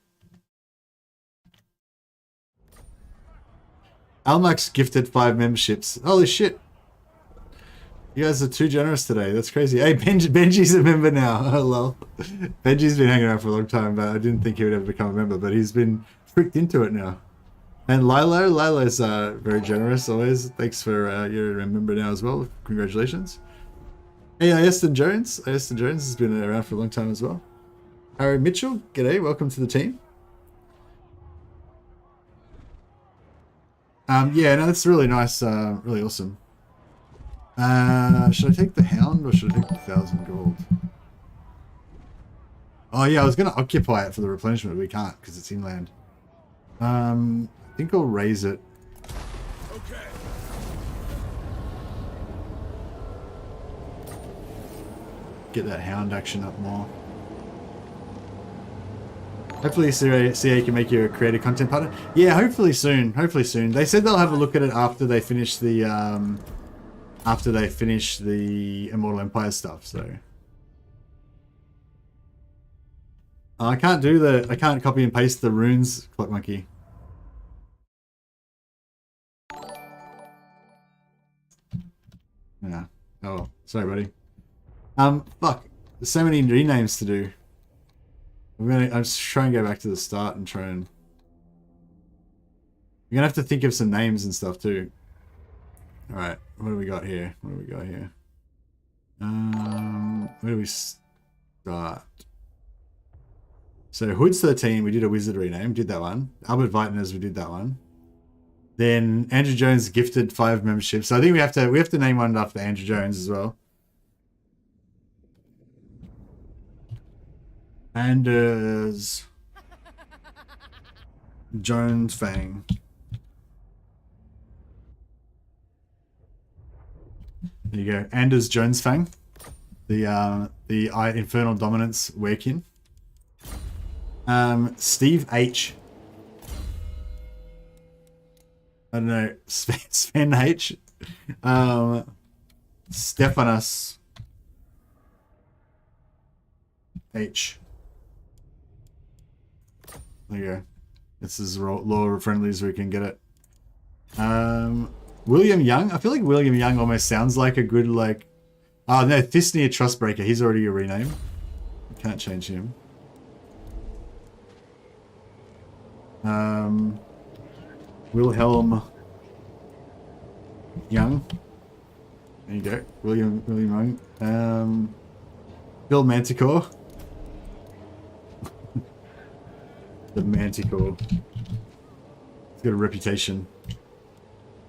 Almax gifted 5 memberships. Holy shit. You guys are too generous today. That's crazy. Hey, Benji's a member now. Oh, lol. Benji's been hanging around for a long time, but I didn't think he would ever become a member, but he's been freaked into it now. And Lilo's very generous always. Thanks for you're a member now as well. Congratulations. Hey, Aston Jones. Aston Jones has been around for a long time as well. Harry Mitchell, g'day. Welcome to the team. Yeah, no, that's really nice. Really awesome. Should I take the Hound or should I take the 1,000 gold? Oh yeah, I was going to occupy it for the replenishment, but we can't because it's inland. I think I'll raise it. Okay. Get that Hound action up more. Hopefully CA can make you a creative content partner. Yeah, hopefully soon. Hopefully soon. They said they'll have a look at it after they finish the Immortal Empire stuff, so. I can't copy and paste the runes, Clock Monkey. Yeah. Oh, sorry, buddy. Fuck. There's so many renames to do. I'm just trying to go back to the start and try and... You're gonna have to think of some names and stuff too. Alright, what do we got here? What do we got here? Where do we start? So Hood's 13, we did a wizard rename, did that one. Albert Weitner's, we did that one. Then Andrew Jones gifted 5 memberships. So I think we have to name one after Andrew Jones as well. Anders Jones Fang. There you go. Anders Jones Fang. The Infernal Dominance Werekin. Steve H. I don't know. Sven H. Stephanus H. There you go. This is lore friendly as we can get it. William Young. I feel like William Young almost sounds like a good like. Oh no, Thisnir Trustbreaker. He's already a rename. Can't change him. Wilhelm Young. There you go. William Young. Bill Manticore. The Manticore. It's got a reputation.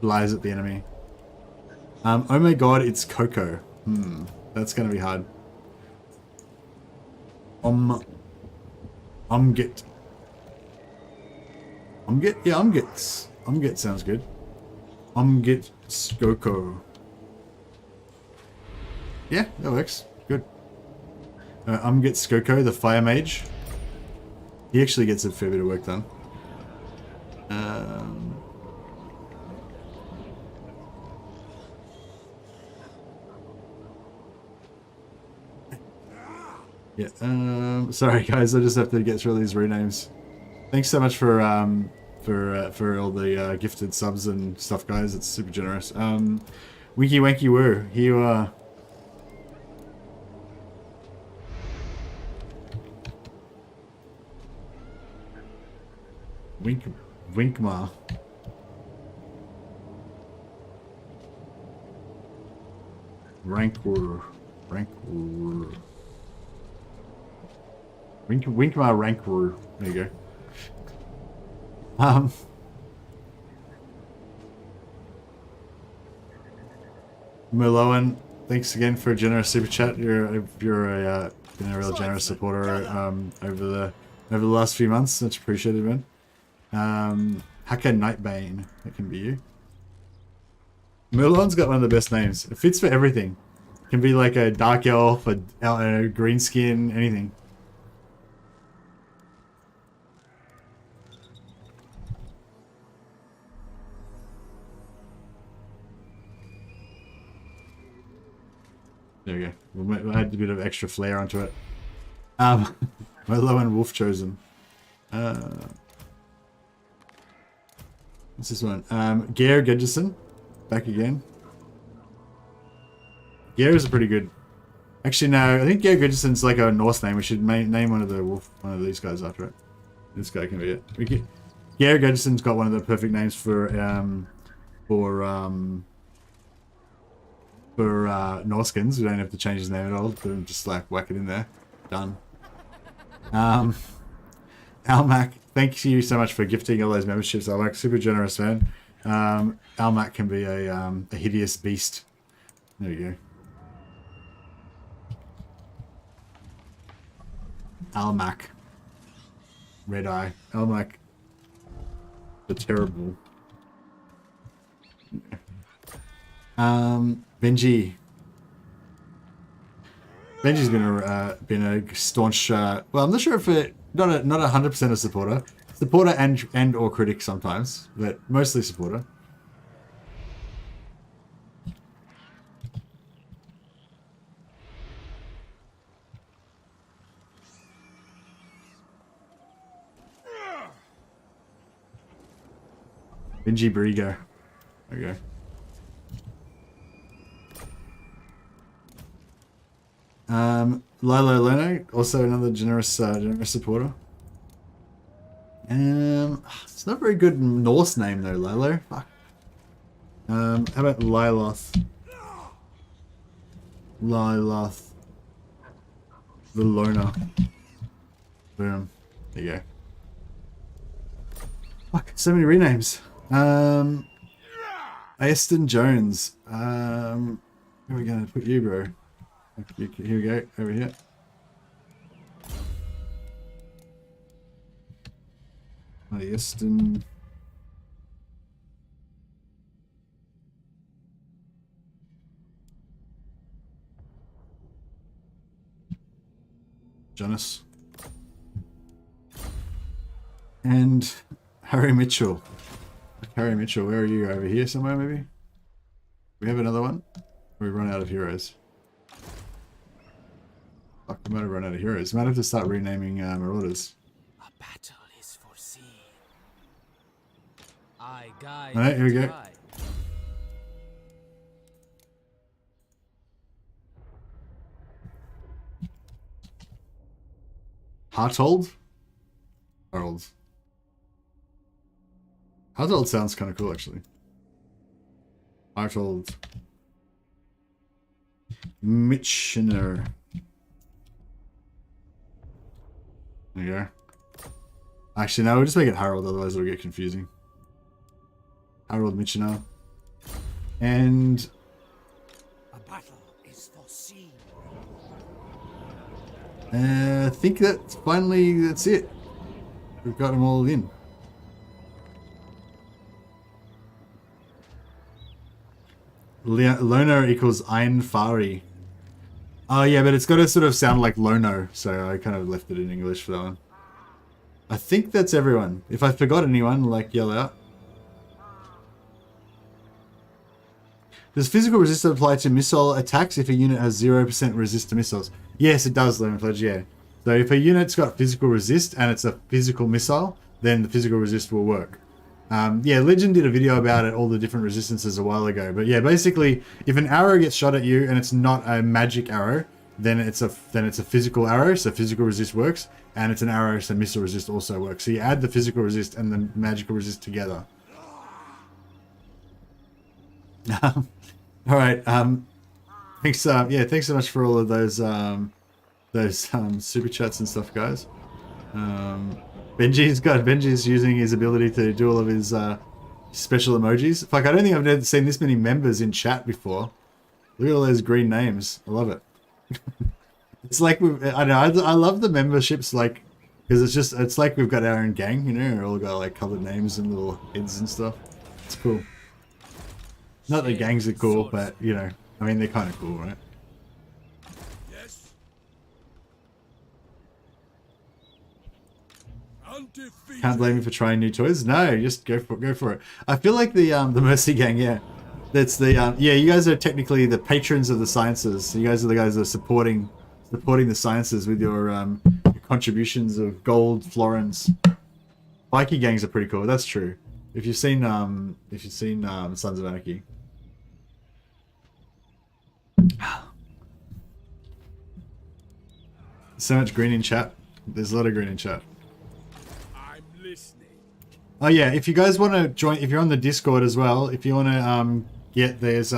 Lies at the enemy. Oh my god, it's Coco. That's gonna be hard. Umget. Yeah, Umget sounds good. Umget Skoko. Yeah, that works. Good. Umget Skoko, the Fire Mage. He actually gets a fair bit of work done. Yeah. Sorry guys, I just have to get through these renames. Thanks so much for all the gifted subs and stuff, guys. It's super generous. Winky Wanky Woo, here you are. Winkma. Rankwur. Winkma Rankwur. There you go. Merloan, thanks again for a generous super chat. You're been a real generous supporter over the last few months. Much appreciated, man. Hacker Nightbane, that can be you. Merloan's got one of the best names. It fits for everything. It can be like a dark elf, a green skin, anything. There we go. We'll add a bit of extra flair onto it. Merloan Wolf Chosen. What's this one? Geir Gedgeson. Back again. Geir is a pretty good... Actually, no. I think Geir Gedgeson's like a Norse name. We should name one of these guys after it. This guy can be it. Geir Gedgeson's got one of the perfect names for Norskins. We don't have to change his name at all. Just like whack it in there. Done. Almac, thank you so much for gifting all those memberships. Almac, super generous, man. Almac can be a hideous beast. There you go. Almac. Red Eye. Almac. The Terrible. Benji. Benji's been a staunch. Well, I'm not sure if it not 100% a supporter and or critic sometimes, but mostly supporter. Benji Brigo. Okay. Lilo Leno, also another generous supporter. It's not a very good Norse name though, Lilo. Fuck. How about Liloth? Liloth. The Loner. Boom. There you go. Fuck, so many renames. Aston Jones. Where are we gonna put you, bro? Here we go, over here. Aston. Jonas. And Harry Mitchell. Harry Mitchell, where are you? Over here somewhere, maybe? We have another one? Or we run out of heroes? Fuck, we might have run out of heroes. Might have to start renaming Marauders. A battle is foreseen. I guide. Alright, here we go. Try. Hartold? Harold. Hartold sounds kind of cool, actually. Hartold. Mitchener. There you go. Actually, no, we'll just make it Harold, otherwise it'll get confusing. Harold Mitchener. And... A battle is foreseen. I think that's that's it. We've got them all in. Loner equals Einfari. Oh yeah, but it's got to sort of sound like Lono, so I kind of left it in English for that one. I think that's everyone. If I forgot anyone, like, yell out. Does physical resist apply to missile attacks if a unit has 0% resist to missiles? Yes, it does, Lemon Pledge, yeah. So if a unit's got physical resist and it's a physical missile, then the physical resist will work. Yeah, Legend did a video about it, all the different resistances a while ago. But yeah, basically, if an arrow gets shot at you and it's not a magic arrow, then it's a physical arrow, so physical resist works, and it's an arrow, so missile resist also works. So you add the physical resist and the magical resist together. All right. Thanks. Yeah, thanks so much for all of those super chats and stuff, guys. Benji's using his ability to do all of his special emojis. Fuck, I don't think I've ever seen this many members in chat before. Look at all those green names. I love it. It's like I love the memberships, like, because it's like we've got our own gang, you know, we're all got like colored names and little heads and stuff. It's cool. Not that gangs are cool, but you know, I mean, they're kind of cool, right? Yes. Can't blame me for trying new toys. No, just go for it. I feel like the Mercy Gang, yeah. That's the yeah. You guys are technically the patrons of the sciences. You guys are the guys that are supporting the sciences with your contributions of gold florins. Viking gangs are pretty cool. That's true. If you've seen Sons of Anarchy. So much green in chat. There's a lot of green in chat. I'm listening. Oh yeah, if you guys want to join, if you're on the Discord as well, if you want to get, there's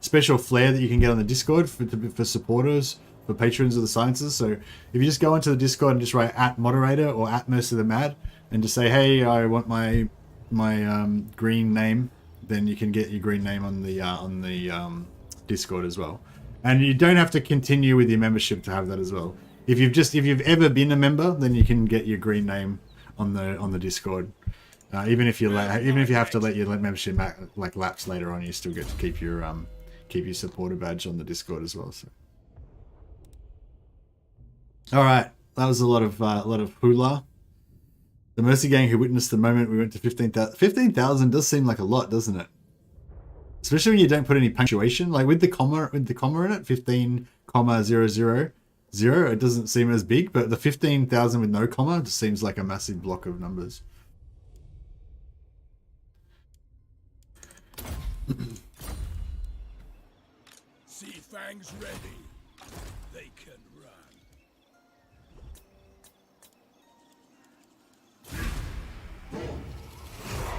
special flair that you can get on the Discord for supporters, for patrons of the sciences. So if you just go into the Discord and just write @moderator or @MercyTheMad and just say, hey, I want my green name, then you can get your green name on the Discord as well. And you don't have to continue with your membership to have that as well. If you've ever been a member, then you can get your green name on the Discord. Even if you have to let your membership lapse later on, you still get to keep your supporter badge on the Discord as well. So, all right, that was a lot of hula. The Mercy Gang who witnessed the moment we went to 15,000. 15,000 does seem like a lot, doesn't it? Especially when you don't put any punctuation, like with the comma in it, 15,000. It doesn't seem as big, but the 15,000 with no comma just seems like a massive block of numbers. Sea Fang's ready. They can run.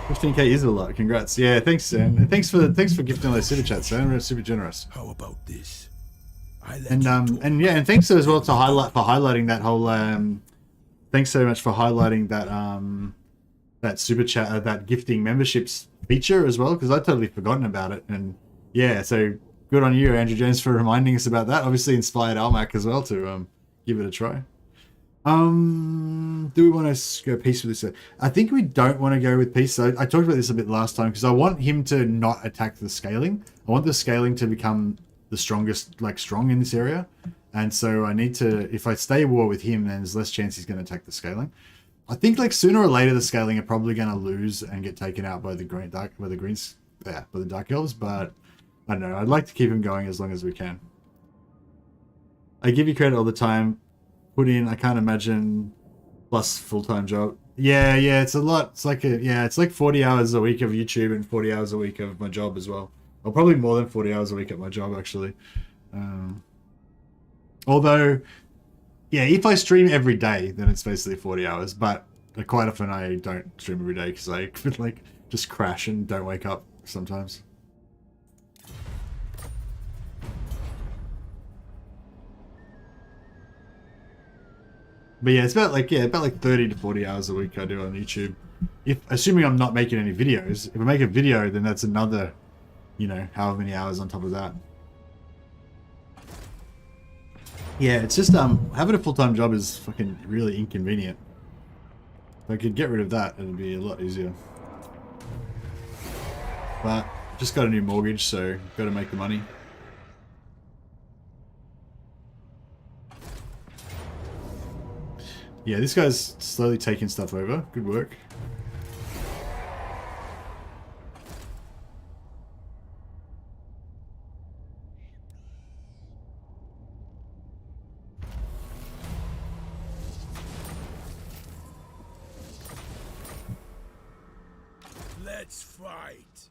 15k is a lot. Congrats. Yeah, thanks, Sam. And thanks for gifting those super chats, Sam. We're super generous. How about this? And yeah, and thanks as well to highlighting that whole thanks so much for highlighting that that super chat that gifting memberships feature as well, because I'd totally forgotten about it. And yeah, so good on you, Andrew Jones, for reminding us about that. Obviously inspired Almac as well to give it a try. Do we want to go peace with this? I think we don't want to go with peace. I talked about this a bit last time because I want him to not attack the scaling. I want the scaling to become the strongest, like strong in this area. And so I need to, if I stay war with him, then there's less chance he's going to attack the scaling. I think like sooner or later the scaling are probably going to lose and get taken out by the dark elves, but I don't know. I'd like to keep him going as long as we can. I give you credit all the time. Put in, I can't imagine, plus full-time job. Yeah, it's a lot. It's like it's like 40 hours a week of YouTube and 40 hours a week of my job as well. Or probably more than 40 hours a week at my job, actually. Although, yeah, if I stream every day, then it's basically 40 hours. But quite often I don't stream every day because I could like just crash and don't wake up sometimes. But yeah, it's about like 30 to 40 hours a week I do on YouTube. Assuming I'm not making any videos. If I make a video, then that's another, you know, however many hours on top of that. Yeah, it's just having a full-time job is fucking really inconvenient. If I could get rid of that, it'd be a lot easier. But just got a new mortgage, so got to make the money. Yeah, this guy's slowly taking stuff over. Good work. Let's fight.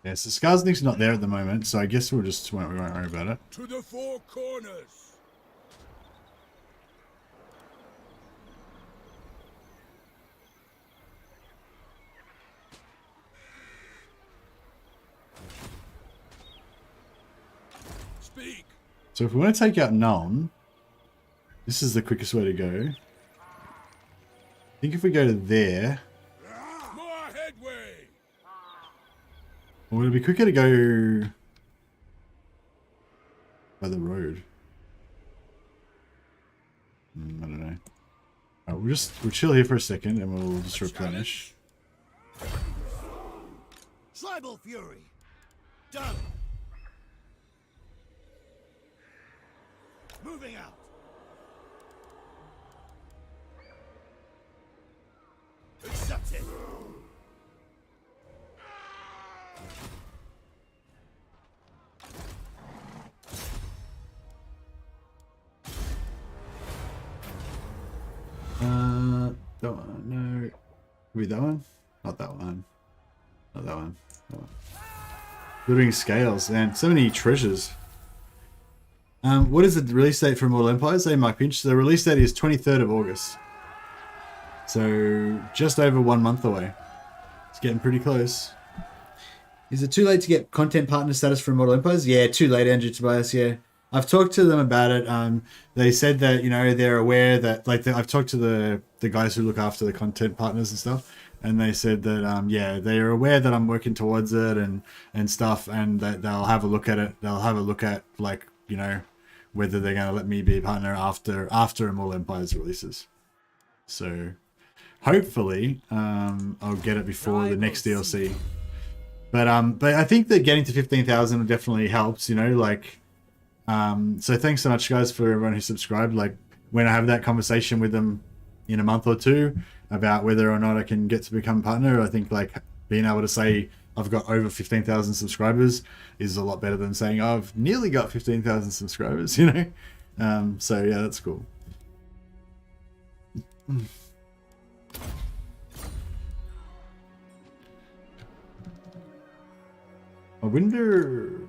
Yeah, so Skarsnik's not there at the moment, so I guess we won't worry about it. To the four corners. Speak. So if we want to take out Nuln, this is the quickest way to go. I think if we go to there, More headway. or would it be quicker to go by the road? I don't know. Alright, we'll chill here for a second and we'll just replenish. Tribal fury. Done. Moving out. Accepted. That one, no. Maybe that one? Not that one. Not that one. That one. Looting scales, and so many treasures. What is the release date for Immortal Empires? Hey, Mark Pinch. The release date is 23rd of August. So, just over 1 month away. It's getting pretty close. Is it too late to get content partner status for Immortal Empires? Yeah, too late, Andrew Tobias, yeah. I've talked to them about it. They said that, you know, they're aware that, like, I've talked to the guys who look after the content partners and stuff, and they said that, yeah, they are aware that I'm working towards it and stuff, and that they'll have a look at it. They'll have a look at, like, you know, whether they're going to let me be a partner after Immortal Empires releases. So, hopefully, I'll get it before the next DLC. But I think that getting to 15,000 definitely helps, you know, like, so thanks so much, guys, for everyone who subscribed. Like, when I have that conversation with them in a month or two about whether or not I can get to become a partner, I think, like, being able to say I've got over 15,000 subscribers is a lot better than saying I've nearly got 15,000 subscribers, you know? So, yeah, that's cool. I wonder.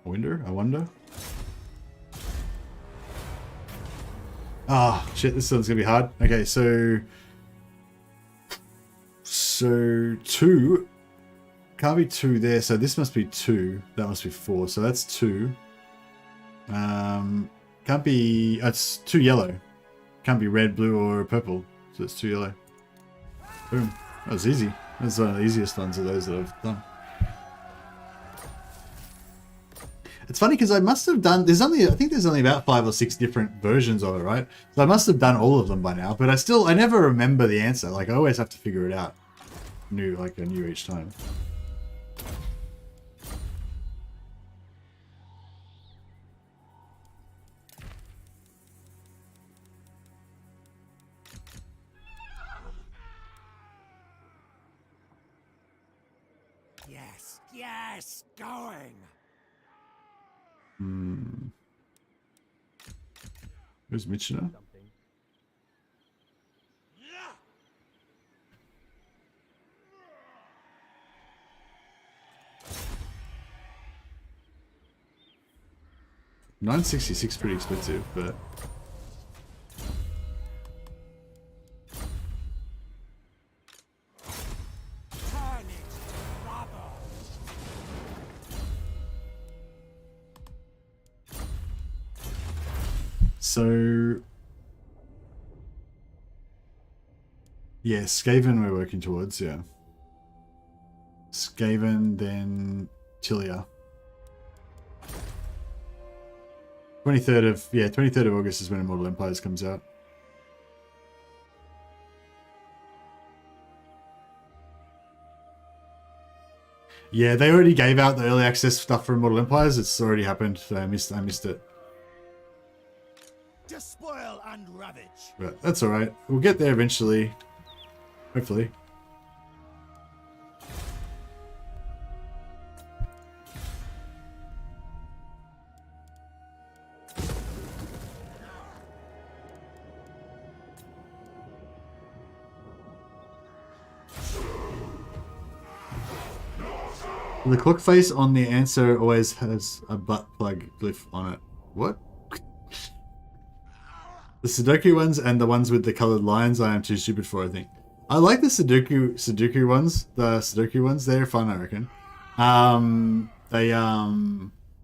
I wonder. Ah, shit, this one's gonna be hard. Okay, so 2 can't be 2 there, so this must be 2. That must be 4, so that's 2. Can't be. It's 2 yellow. Can't be red, blue, or purple. So it's 2 yellow. Boom. That was easy. That's one of the easiest ones of those that I've done. It's funny because I must have done. I think there's only about 5 or 6 different versions of it, right? So I must have done all of them by now. But I never remember the answer. Like I always have to figure it out. New each time. Yes, going. Who's Michina? Yeah. 966 pretty expensive, but Turn it to rubber. so yeah, Skaven we're working towards, yeah. Skaven, then Tilia. 23rd of August is when Immortal Empires comes out. Yeah, they already gave out the early access stuff for Immortal Empires. It's already happened. So I missed it. Despoil and ravage. But that's alright. We'll get there eventually. Hopefully. The clock face on the answer always has a butt plug glyph on it. What? The Sudoku ones and the ones with the colored lines I am too stupid for, I think. I like the Sudoku ones. The Sudoku ones, they're fun, I reckon.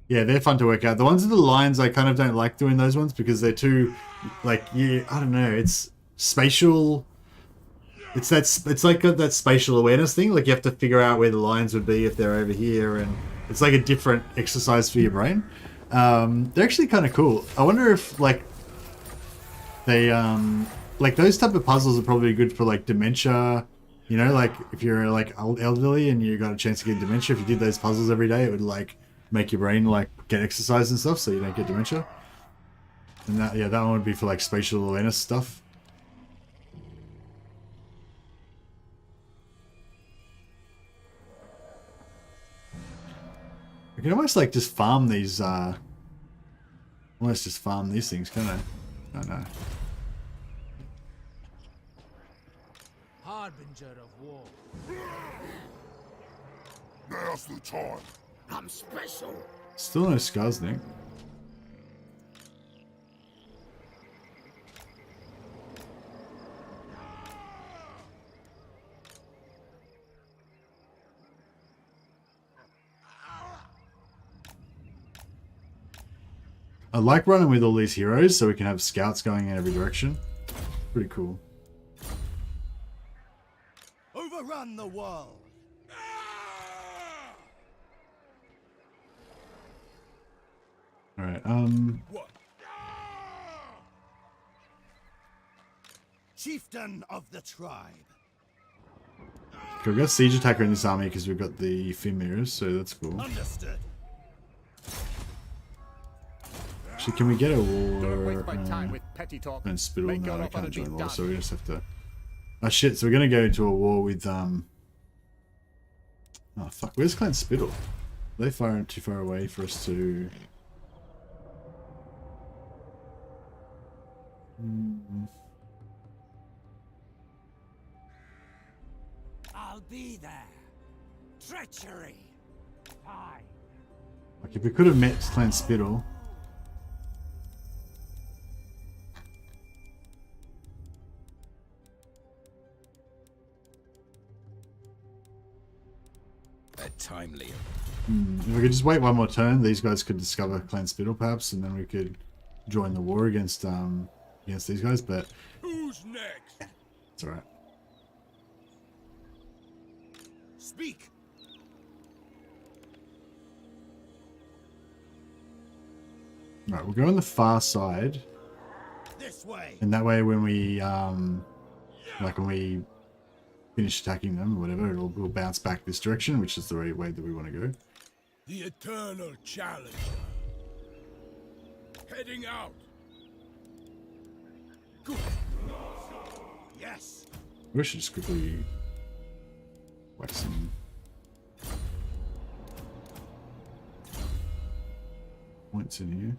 Yeah, they're fun to work out. The ones with the lines, I kind of don't like doing those ones because they're too, like, yeah, I don't know, it's spatial. It's like got that spatial awareness thing. Like you have to figure out where the lines would be if they're over here, and it's like a different exercise for your brain. They're actually kind of cool. I wonder if like they like those type of puzzles are probably good for like dementia. You know, like if you're like elderly and you got a chance to get dementia, if you did those puzzles every day, it would like make your brain like get exercise and stuff, so you don't get dementia. And that one would be for like spatial awareness stuff. I can almost like just farm these, almost just farm these things, can't I? I don't know. Harbinger of war. Now's the time. I'm special. Still no scars, Nick. I like running with all these heroes so we can have scouts going in every direction. Pretty cool. Overrun the world. Alright, What? Chieftain of the tribe. okay, we've got Siege Attacker in this army because we've got the Fimirs, so that's cool. Understood. Actually, can we get a Don't war? waste my time with petty talk. And Spittle, Make no, your I offer can't and be join war, done. so we just have to... Oh shit, so we're gonna go into a war with, Oh fuck, where's Clan Spittle? Are they too far away for us to... I'll be there. Treachery. time. Like if we could have met Clan Spittle. Timely. If we could just wait one more turn, these guys could discover Clan Spittle perhaps, and then we could join the war against these guys, but Who's next? it's alright. Speak. Right, we'll go on the far side, This way. and that way when we when we finish attacking them or whatever, we'll bounce back this direction, which is the right way that we want to go. The eternal challenger. Heading out. Good. Yes. We should just quickly whack some points in here.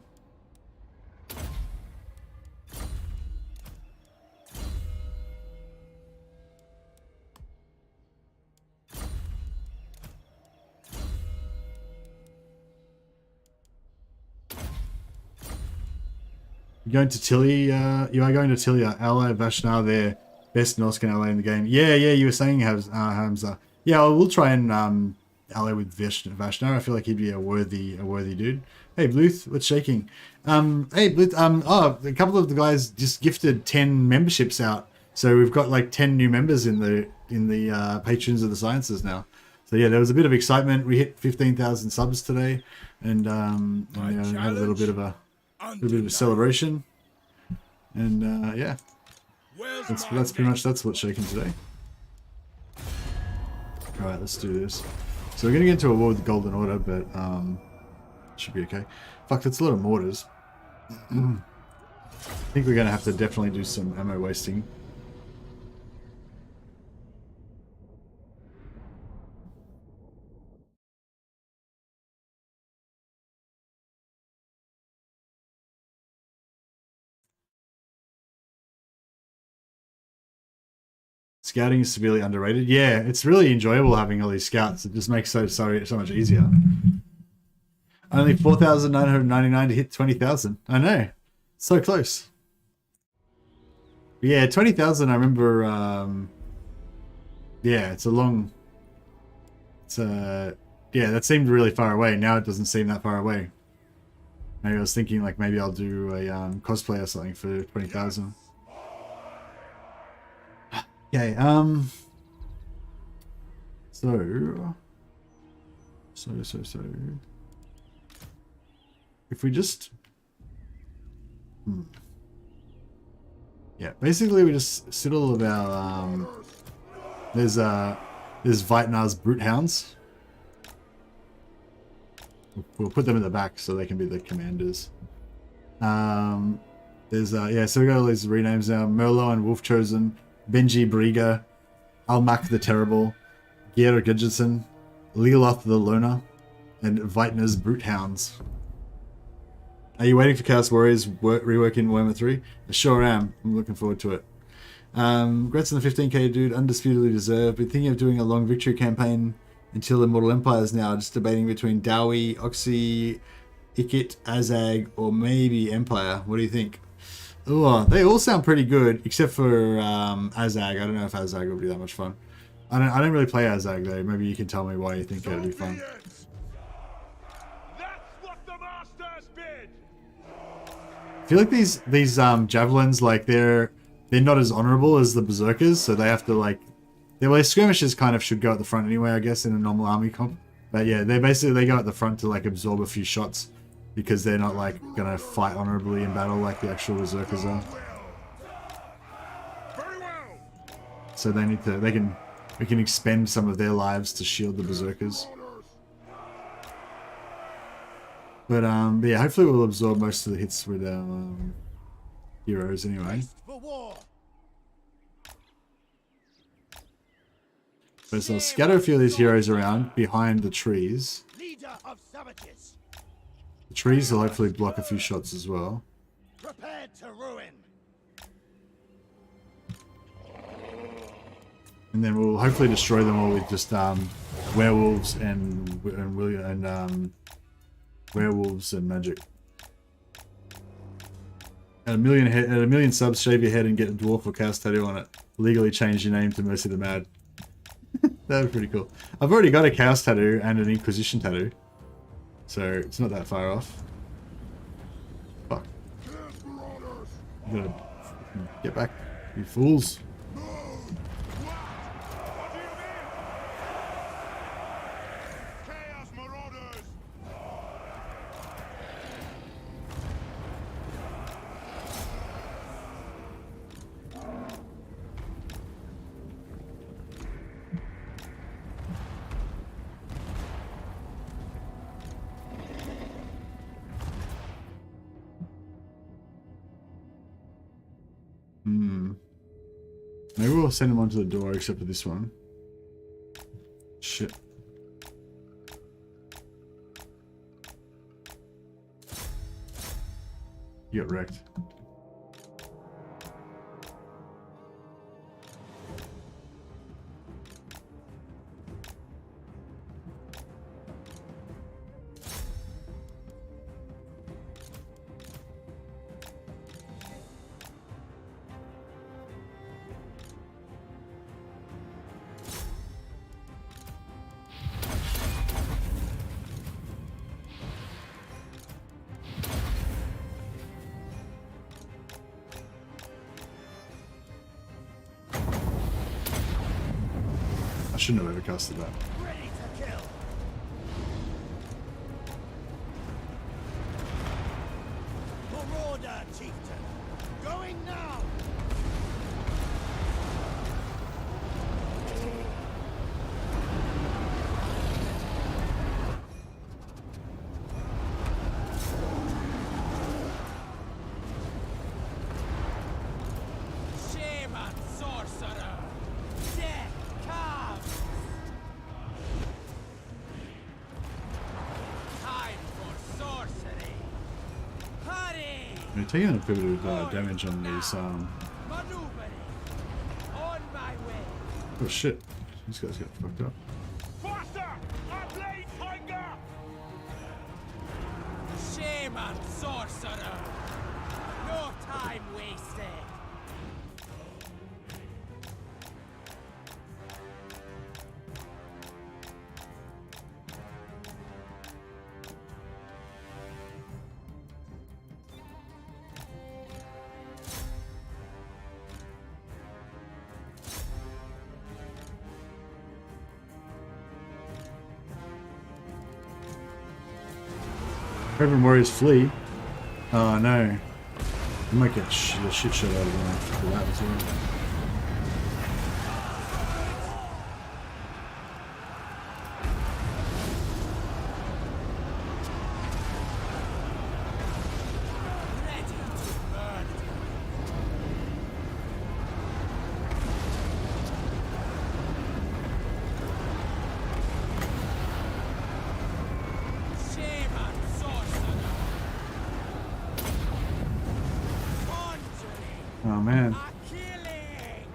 You're going to Tilly, you are going to Tilly, ally Vashnar, their best Norscan ally in the game. Yeah, you were saying Hamza. Yeah, we'll try and ally with Vashnar. I feel like he'd be a worthy dude. Hey Bluth, what's shaking? Hey Bluth, a couple of the guys just gifted 10 memberships out. So we've got like 10 new members in the Patrons of the Sciences now. So yeah, there was a bit of excitement. We hit 15,000 subs today, and had a little bit of a celebration, and yeah, that's pretty much what's shaking today. All right, let's do this. So we're gonna get into a war with the Golden Order, but should be okay. Fuck, that's a lot of mortars. I think we're gonna have to definitely do some ammo wasting. Scouting is severely underrated. Yeah, it's really enjoyable having all these scouts. It just makes so much easier. Only 4,999 to hit 20,000. I know. So close. Yeah, 20,000, I remember, yeah, yeah, that seemed really far away. Now it doesn't seem that far away. Maybe I was thinking like maybe I'll do a cosplay or something for 20,000. Okay, so if we just yeah, basically we just sit all of our there's Vitnar's brute hounds. We'll put them in the back so they can be the commanders. There's yeah, so we got all these renames now: Merlot and Wolf Chosen, Benji Briga, Almak the Terrible, Geir Gudjonsson, Leoloth the Loner, and Vitner's Brute Hounds. Are you waiting for Chaos Warriors rework in Warhammer 3? I sure am. I'm looking forward to it. Congrats on the 15k, dude. Undisputedly deserved. Been thinking of doing a long victory campaign until Immortal Empires now. Just debating between Dowie, Oxy, Ikit, Azag, or maybe Empire. What do you think? Oh, they all sound pretty good, except for Azag. I don't know if Azag will be that much fun. I don't really play Azag though. Maybe you can tell me why you think it'll be fun. That's what the masters bid. I feel like these javelins, like they're not as honorable as the berserkers, so they have to like their skirmishers kind of should go at the front anyway, I guess, in a normal army comp. But yeah, they go at the front to like absorb a few shots, because they're not like gonna fight honorably in battle like the actual berserkers are. Very well. So they need to we can expend some of their lives to shield the berserkers. But yeah, hopefully we'll absorb most of the hits with our heroes anyway. For war. But so I'll scatter a few of these heroes around behind the trees. Leader of savages. The trees will hopefully block a few shots as well. Prepared to ruin. And then we'll hopefully destroy them all with just werewolves and werewolves and magic. At a million subs, shave your head and get a dwarf or cow tattoo on it. Legally change your name to Mercy the Mad. That would be pretty cool. I've already got a cow's tattoo and an Inquisition tattoo, so it's not that far off. Fuck. You gotta get back, you fools. Chaos Marauders! Maybe we'll send him onto the door except for this one. Shit. You got wrecked. I shouldn't have ever casted that. Ready to kill. Marauder, chieftain. Going now. Shaman sorcerer! Death comes! Time for sorcery! Hurry! We're taking a bit of damage on these. Maneuvering! On my way! Oh shit! These guys got fucked up. Faster! Our blades hunger! Shaman sorcerer! No time wasted! Reverend Warriors flee. Oh no. I might get the shit shot out of them for that as well. Ready to burn! Shaman sorcerer! Conjuring! Oh man. A killing!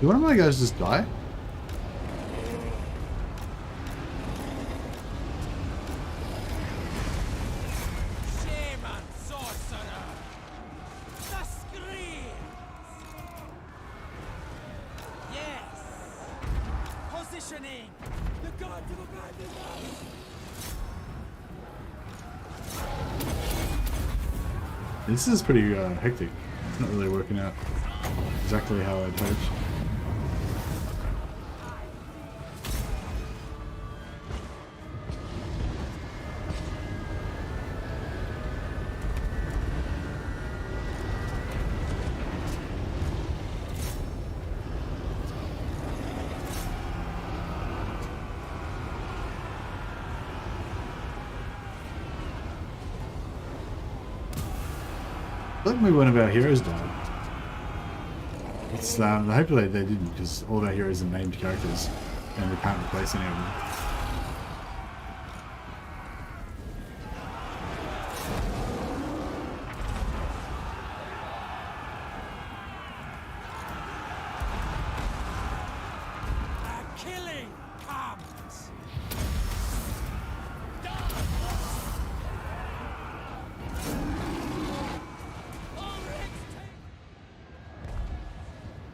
Did one of my guys just die? Shaman sorcerer! The screams! Yes! Positioning! The gods have abandoned us! This is pretty hectic. It's not really working out exactly how I'd hoped. Look, maybe one of our heroes died. It's hopefully they didn't, because all of our heroes are named characters and we can't replace any of them. A killing comes.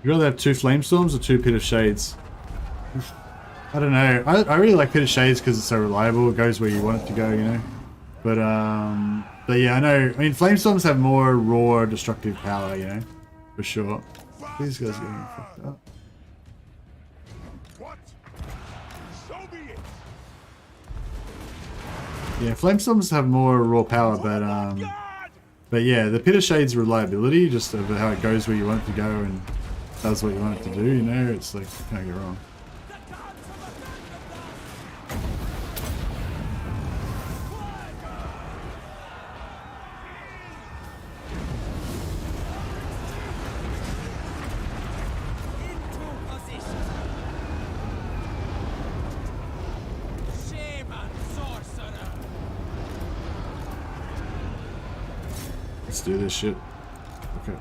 You'd rather have 2 Flamestorms or 2 Pit of Shades? I don't know. I really like Pit of Shades because it's so reliable. It goes where you want it to go, you know. But yeah, I know. I mean, Flamestorms have more raw, destructive power, you know, for sure. These guys are getting fucked up. What? So be it. Yeah, Flamestorms have more raw power, but yeah, the Pit of Shades reliability, just of how it goes where you want it to go and does what you want it to do, you know, it's like, you can't go wrong. Let's do this shit. Okay.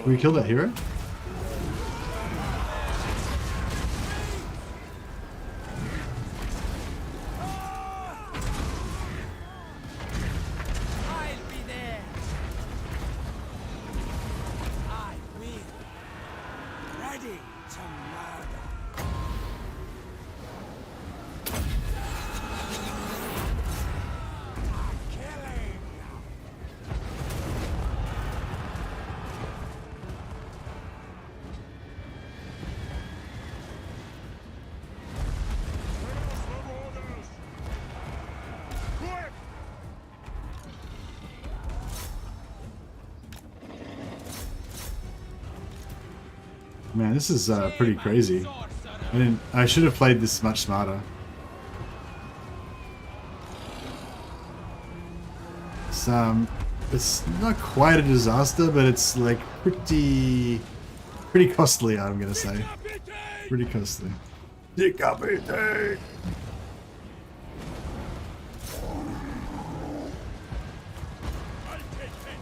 Can we kill that hero? I'll be there. I will. Ready to murder. Killing. Quick! Man, this is pretty crazy. I should have played this much smarter. It's not quite a disaster, but it's like pretty costly, I'm gonna say. Pretty costly. Decapitate! I'll take it.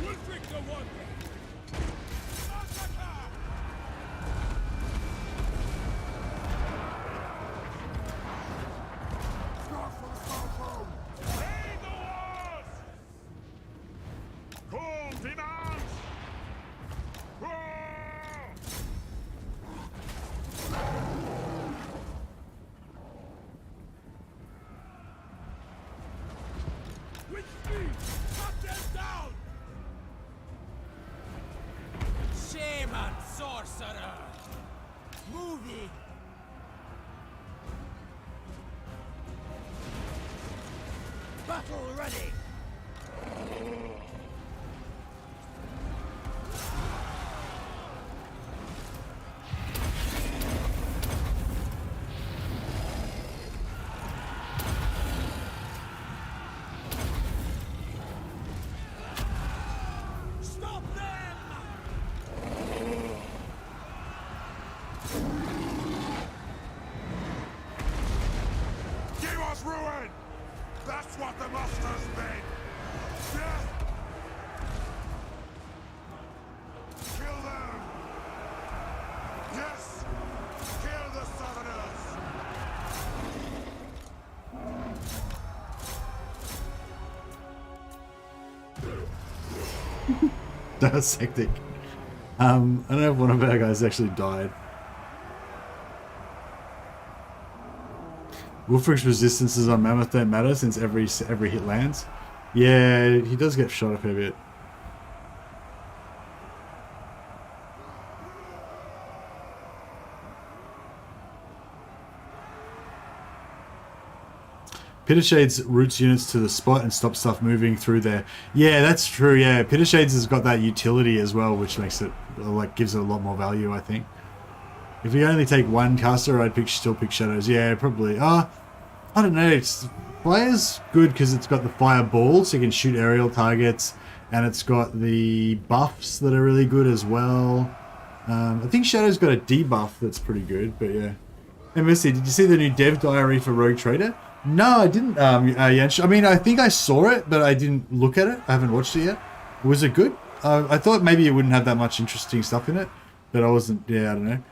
Wulfric the Wonder. Massacre! Start from the Stormfront. Raid the walls! Call demands! Roar! With speed! Cut them down! Shaman sorcerer. Moving. Battle ready. Stop them! Give us ruin! That's what the masters made! Death! Kill them! Yes! Kill the Southerners! That was hectic. I don't know if one of our guys actually died. Wulfric's resistances on Mammoth don't matter since every hit lands. Yeah, he does get shot a fair bit. Pitter Shades routes units to the spot and stops stuff moving through there. Yeah, that's true. Yeah, Pitter Shades has got that utility as well, which makes it like gives it a lot more value, I think. If we only take one caster, I'd still pick Shadows. Yeah, probably. I don't know. Fire's good because it's got the fireball, so you can shoot aerial targets, and it's got the buffs that are really good as well. I think Shadow's got a debuff that's pretty good, but yeah. Hey, Missy, did you see the new dev diary for Rogue Trader? No, I didn't. Yench. I mean, I think I saw it, but I didn't look at it. I haven't watched it yet. Was it good? I thought maybe it wouldn't have that much interesting stuff in it, but I wasn't. Yeah, I don't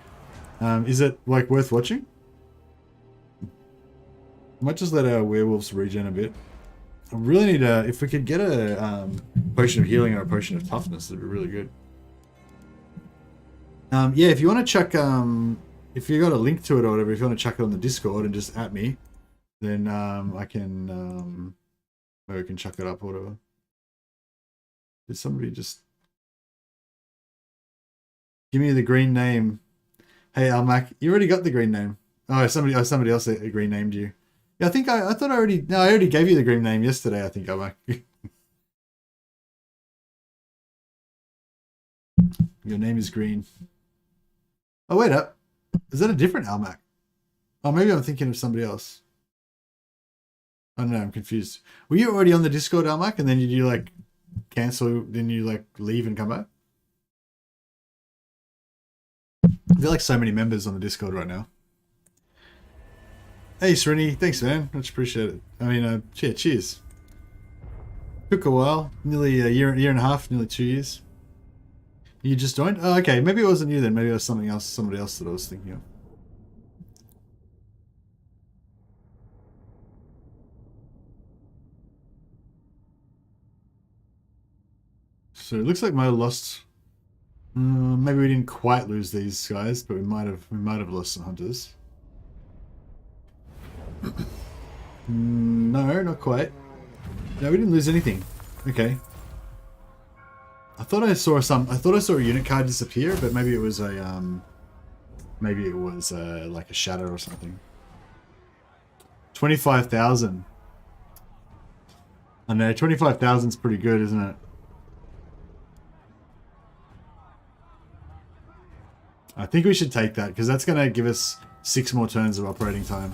know. Is it like worth watching? I might just let our werewolves regen a bit. I really need a. If we could get a potion of healing or a potion of toughness, that'd be really good. Yeah, if you want to chuck, if you got a link to it or whatever, if you want to chuck it on the Discord and just at me, then I can, maybe we can chuck it up or whatever. Did somebody just give me the green name? Hey, Almac, you already got the green name. Oh, somebody else green named you. Yeah, I thought I already gave you the green name yesterday. I think, Almac. Your name is green. Oh, wait up. Is that a different Almac? Oh, maybe I'm thinking of somebody else. I don't know, I'm confused. Were you already on the Discord, Almac, and then did you like cancel, then you like leave and come back? I feel like so many members on the Discord right now. Hey, Srini, thanks, man. Much appreciate it. I mean, yeah, cheers. Took a while, nearly a year and a half, nearly 2 years. You just joined? Oh, okay. Maybe it wasn't you then. Maybe it was somebody else that I was thinking of. So it looks like we might have lost. Maybe we didn't quite lose these guys, but we might have lost some hunters. No, not quite. No, we didn't lose anything. Okay. I thought I saw a unit card disappear, but maybe it was a like a shadow or something. 25,000. I know 25,000 is pretty good, isn't it? I think we should take that because that's going to give us 6 more turns of operating time.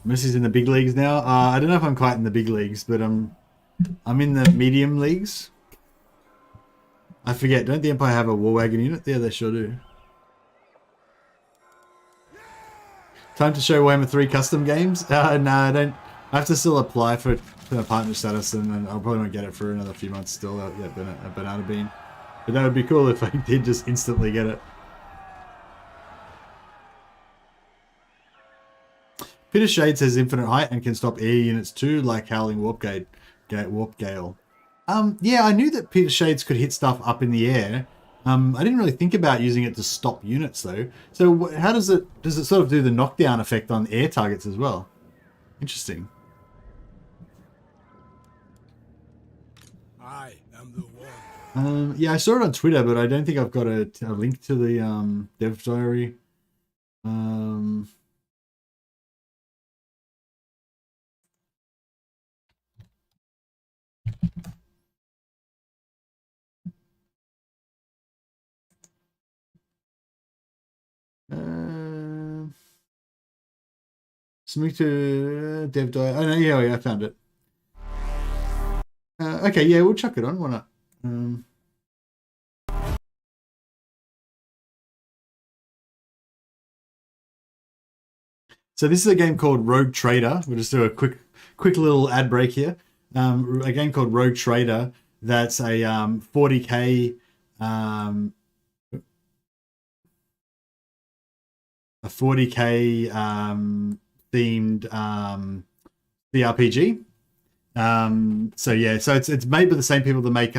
Messy's in the big leagues now. I don't know if I'm quite in the big leagues, but I'm in the medium leagues. I forget. Don't the Empire have a war wagon unit? Yeah, they sure do. Time to show Warhammer 3 custom games? No, I don't. I have to still apply for the partner status, and then I'll probably not get it for another few months still. Yeah, Banana Bean. But that would be cool if I did just instantly get it. Peter Shades has infinite height and can stop air units too, like Howling Warp Gale. Yeah, I knew that Peter Shades could hit stuff up in the air. I didn't really think about using it to stop units though. So how does it sort of do the knockdown effect on air targets as well? Interesting. I am the one. Yeah, I saw it on Twitter, but I don't think I've got a link to the dev diary. Something to dev diary. Oh no, yeah, I found it. Okay, yeah, we'll chuck it on. Why not? So this is a game called Rogue Trader. We'll just do a quick little ad break here. A game called Rogue Trader. That's a 40k themed CRPG. So yeah, so it's made by the same people that make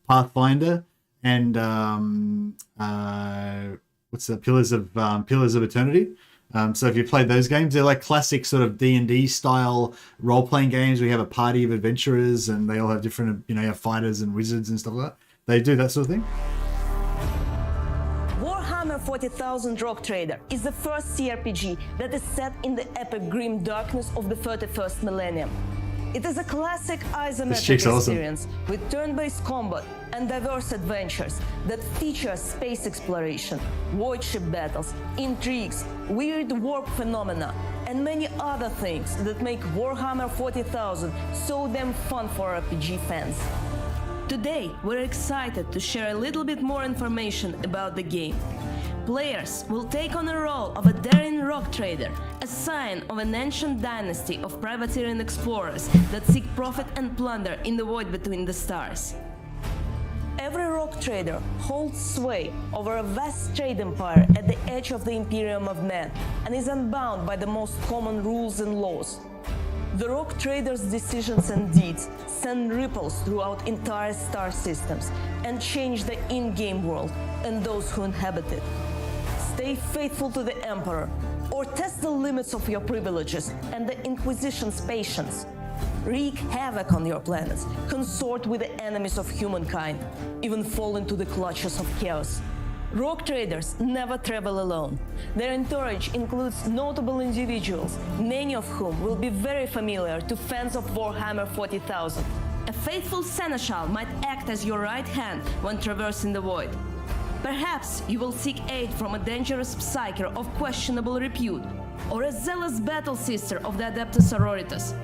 Pathfinder and what's the Pillars of Eternity. So if you played those games, they're like classic sort of D&D style role-playing games. We have a party of adventurers and they all have different, you know, you have fighters and wizards and stuff like that. They do that sort of thing. 40,000 Rock Trader is the first CRPG that is set in the epic grim darkness of the 31st millennium. It is a classic isometric experience with turn-based combat and diverse adventures that feature space exploration, void ship battles, intrigues, weird warp phenomena, and many other things that make Warhammer 40,000 so damn fun for RPG fans. Today, we're excited to share a little bit more information about the game. Players will take on the role of a daring rock trader, a sign of an ancient dynasty of privateering explorers that seek profit and plunder in the void between the stars. Every rock trader holds sway over a vast trade empire at the edge of the Imperium of Man and is unbound by the most common rules and laws. The rock traders' decisions and deeds send ripples throughout entire star systems and change the in-game world and those who inhabit it. Stay faithful to the Emperor, or test the limits of your privileges and the Inquisition's patience. Wreak havoc on your planets, consort with the enemies of humankind, even fall into the clutches of chaos. Rock traders never travel alone. Their entourage includes notable individuals, many of whom will be very familiar to fans of Warhammer 40,000. A faithful seneschal might act as your right hand when traversing the void. Perhaps you will seek aid from a dangerous psyker of questionable repute, or a zealous battle sister of the Adeptus Sororitas.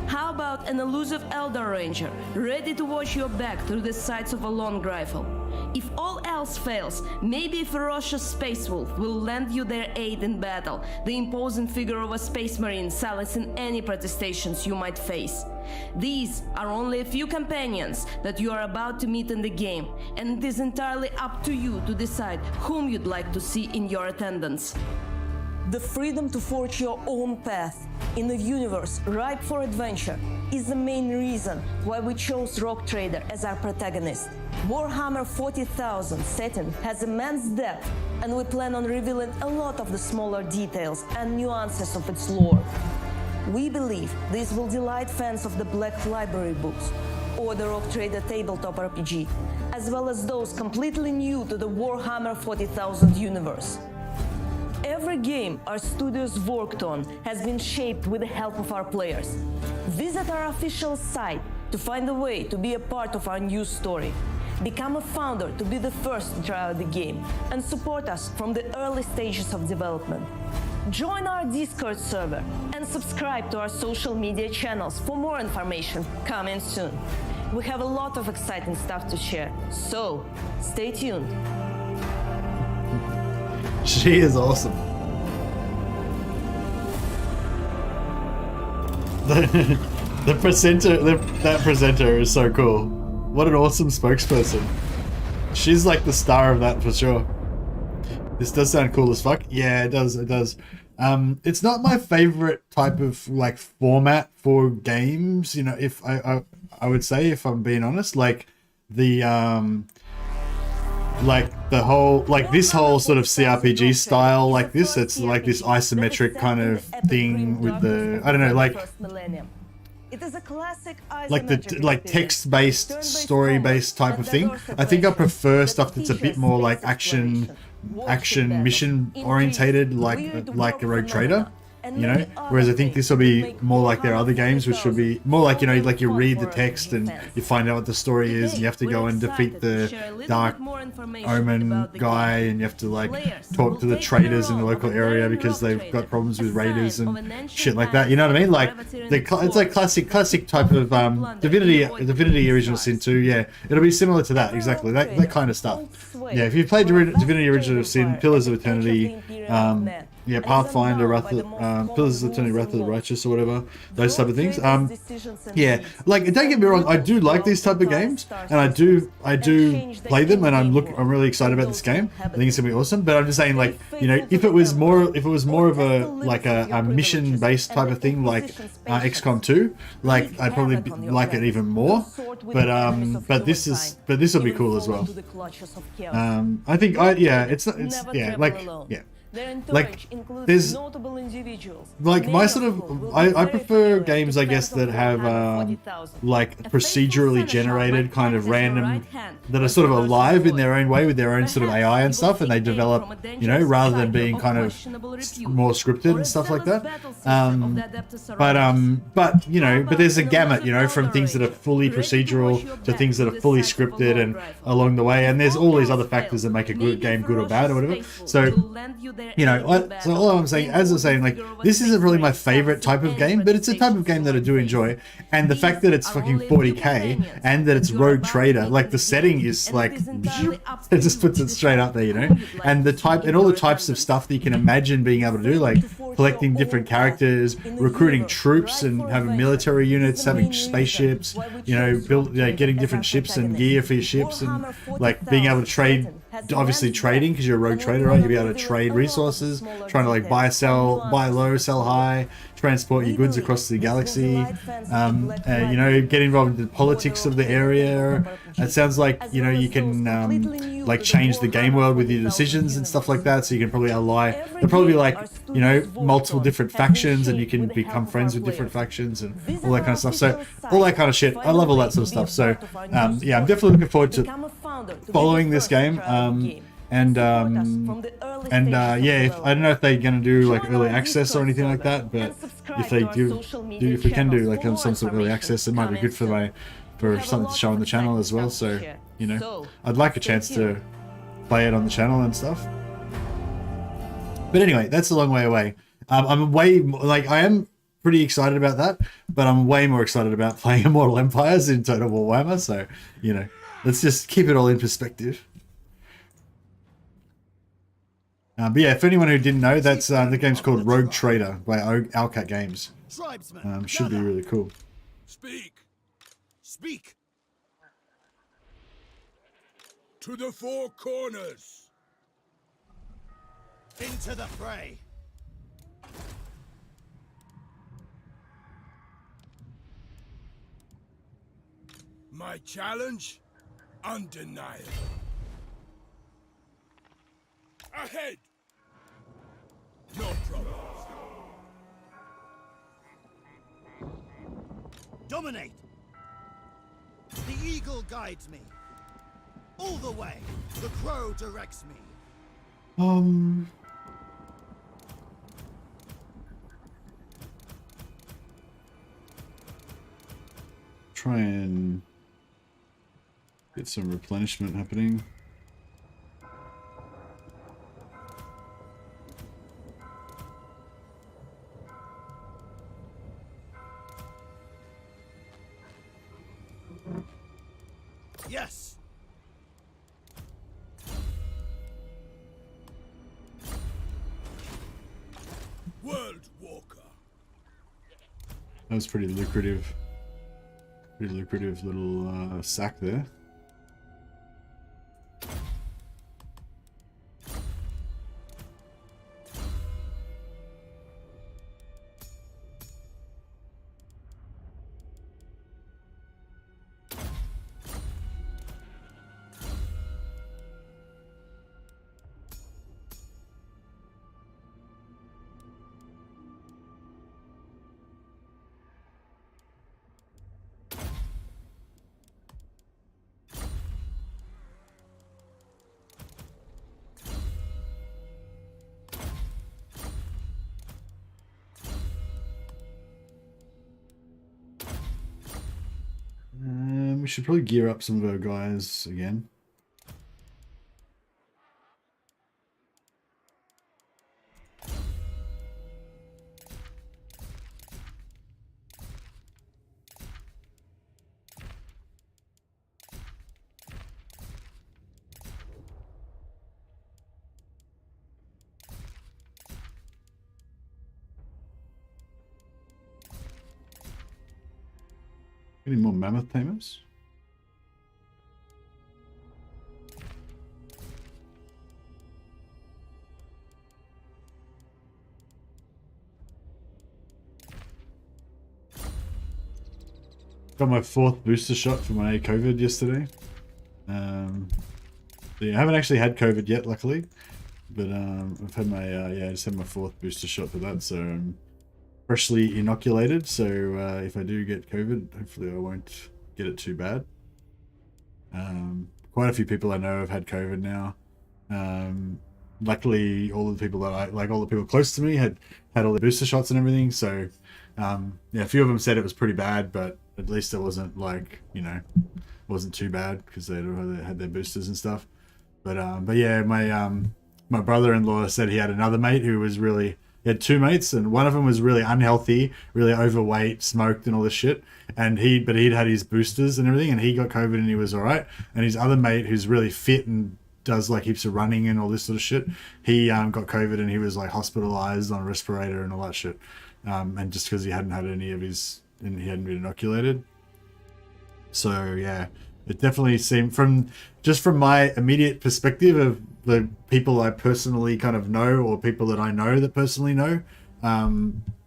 How about an elusive Elder Ranger, ready to watch your back through the sights of a long rifle? If all else fails, maybe a ferocious space wolf will lend you their aid in battle, the imposing figure of a space marine silencing any protestations you might face. These are only a few companions that you are about to meet in the game, and it is entirely up to you to decide whom you'd like to see in your attendance. The freedom to forge your own path in a universe ripe for adventure is the main reason why we chose Rock Trader as our protagonist. Warhammer 40,000 setting has immense depth, and we plan on revealing a lot of the smaller details and nuances of its lore. We believe this will delight fans of the Black Library books or the Rock Trader tabletop RPG, as well as those completely new to the Warhammer 40,000 universe. Every game our studios worked on has been shaped with the help of our players. Visit our official site to find a way to be a part of our new story. Become a founder to be the first to try out the game, and support us from the early stages of development. Join our Discord server and subscribe to our social media channels for more information coming soon. We have a lot of exciting stuff to share, so stay tuned. She is awesome. The presenter, that presenter is so cool. What an awesome spokesperson. She's like the star of that for sure. This does sound cool as fuck. Yeah, it does. It does. It's not my favorite type of like format for games. You know, if I would say, if I'm being honest, like the whole, like this whole sort of CRPG style, like this, it's like this isometric kind of thing with the, I don't know, like the text-based, story-based type of thing. I think I prefer stuff that's a bit more like action mission orientated, like the Rogue Trader, you know, whereas I think this will be more like their other games, which will be more like, you know, like you read the text and you find out what the story is, and you have to go and defeat the Dark Omen guy, and you have to like talk to the traders in the local area because they've got problems with raiders and shit like that, you know what I mean? Like it's like classic type of Divinity Original Sin 2. Yeah, it'll be similar to that, exactly, that kind of stuff. Yeah, if you played Divinity Original Sin, Pillars of Eternity, yeah, Pathfinder, Pillars of Eternity, Wrath of the Righteous, or whatever, those type of things. Yeah, like, don't get me wrong, I do like these type of games, and I do play them, and I'm really excited about this game. I think it's gonna be awesome. But I'm just saying, like, you know, if it was more of a like a mission based type of thing, like XCOM 2, like I'd probably like it even more. But this will be cool as well. I think yeah. Their Like, entourage includes there's notable individuals. like Many my of sort whom of will be I very prefer familiar games, to I guess, fans of that have Warhammer 40,000. like A faithful procedurally seneschal generated might kind act of as your random right hand that are when sort of traversing alive the in their void. own way with their own sort of Perhaps AI you and will stuff, and they seek aid develop, from a you know, dangerous rather than psyker being of kind of questionable repute, more scripted or and a stuff like zealous that. battle sister of the Adeptus But you know, but there's a How about gamut, an you know, from Elder things that are Ranger, fully ready to wash procedural your to back things that with are the fully sight of a scripted long and rifle. along the way. And there's If all these all other else factors that fails, make a maybe good game good or bad or ferocious whatever. faithful So, will lend you their you know, aid in so battle. all I'm saying, as I'm saying, like, this isn't really my favorite type of game, but it's a type of game that I do enjoy. And the fact that it's fucking 40k and that it's Rogue Trader, like the setting is like, it just puts it straight up there, you know. And the type and all the types of stuff that you can imagine being able to do, like collecting different characters, recruiting troops, and having military units, having spaceships, you know, getting different ships and gear for your ships, and like being able to trade. Obviously trading, because you're a rogue trader, right? You'll be able to trade resources, trying to like buy low, sell high, transport your goods across the galaxy, you know, get involved in the politics of the area. It sounds like, you know, you can like change the game world with your decisions and stuff like that, so you can probably ally, there'll probably be like, you know, multiple different factions, and you can become friends with different factions and all that kind of stuff. So all that kind of shit, I love all that sort of stuff. So yeah, I'm definitely looking forward to following this game. Yeah, I don't know if they're gonna do like early access or anything like that, but if they if we can do like some sort of early access, it might be good for something to show on the channel as well. So, you know, I'd like a chance to play it on the channel and stuff. But anyway, that's a long way away. I'm way like, I am pretty excited about that, but I'm way more excited about playing Immortal Empires in Total War Warhammer. So, you know, let's just keep it all in perspective. But yeah, for anyone who didn't know, that's the game's called Rogue Trader by Owlcat Games. Should be really cool. Speak! Speak! To the four corners! Into the fray! My challenge? Undeniable. Ahead! No problem. Dominate! The eagle guides me. All the way. The crow directs me. Try and get some replenishment happening. Yes. World Walker. That was pretty lucrative little sack there. We should probably gear up some of our guys again. Any more mammoth tamers? Got my 4th booster shot for my COVID yesterday. Yeah, I haven't actually had COVID yet, luckily. But I've had my yeah, I just had my 4th booster shot for that, so I'm freshly inoculated. So if I do get COVID, hopefully I won't get it too bad. Quite a few people I know have had COVID now. Luckily, all the people that all the people close to me had all the booster shots and everything. So yeah, a few of them said it was pretty bad, but at least it wasn't like, you know, wasn't too bad because they had their boosters and stuff. But yeah, my brother-in-law said he had another mate who was really, he had 2 mates, and one of them was really unhealthy, really overweight, smoked and all this shit. And he'd had his boosters and everything, and he got COVID and he was all right. And his other mate, who's really fit and does like heaps of running and all this sort of shit, he got COVID and he was like hospitalized on a respirator and all that shit. And just because he hadn't had any of his, and he hadn't been inoculated. So yeah, it definitely seemed from my immediate perspective of the people I personally kind of know, or people that I know that personally know,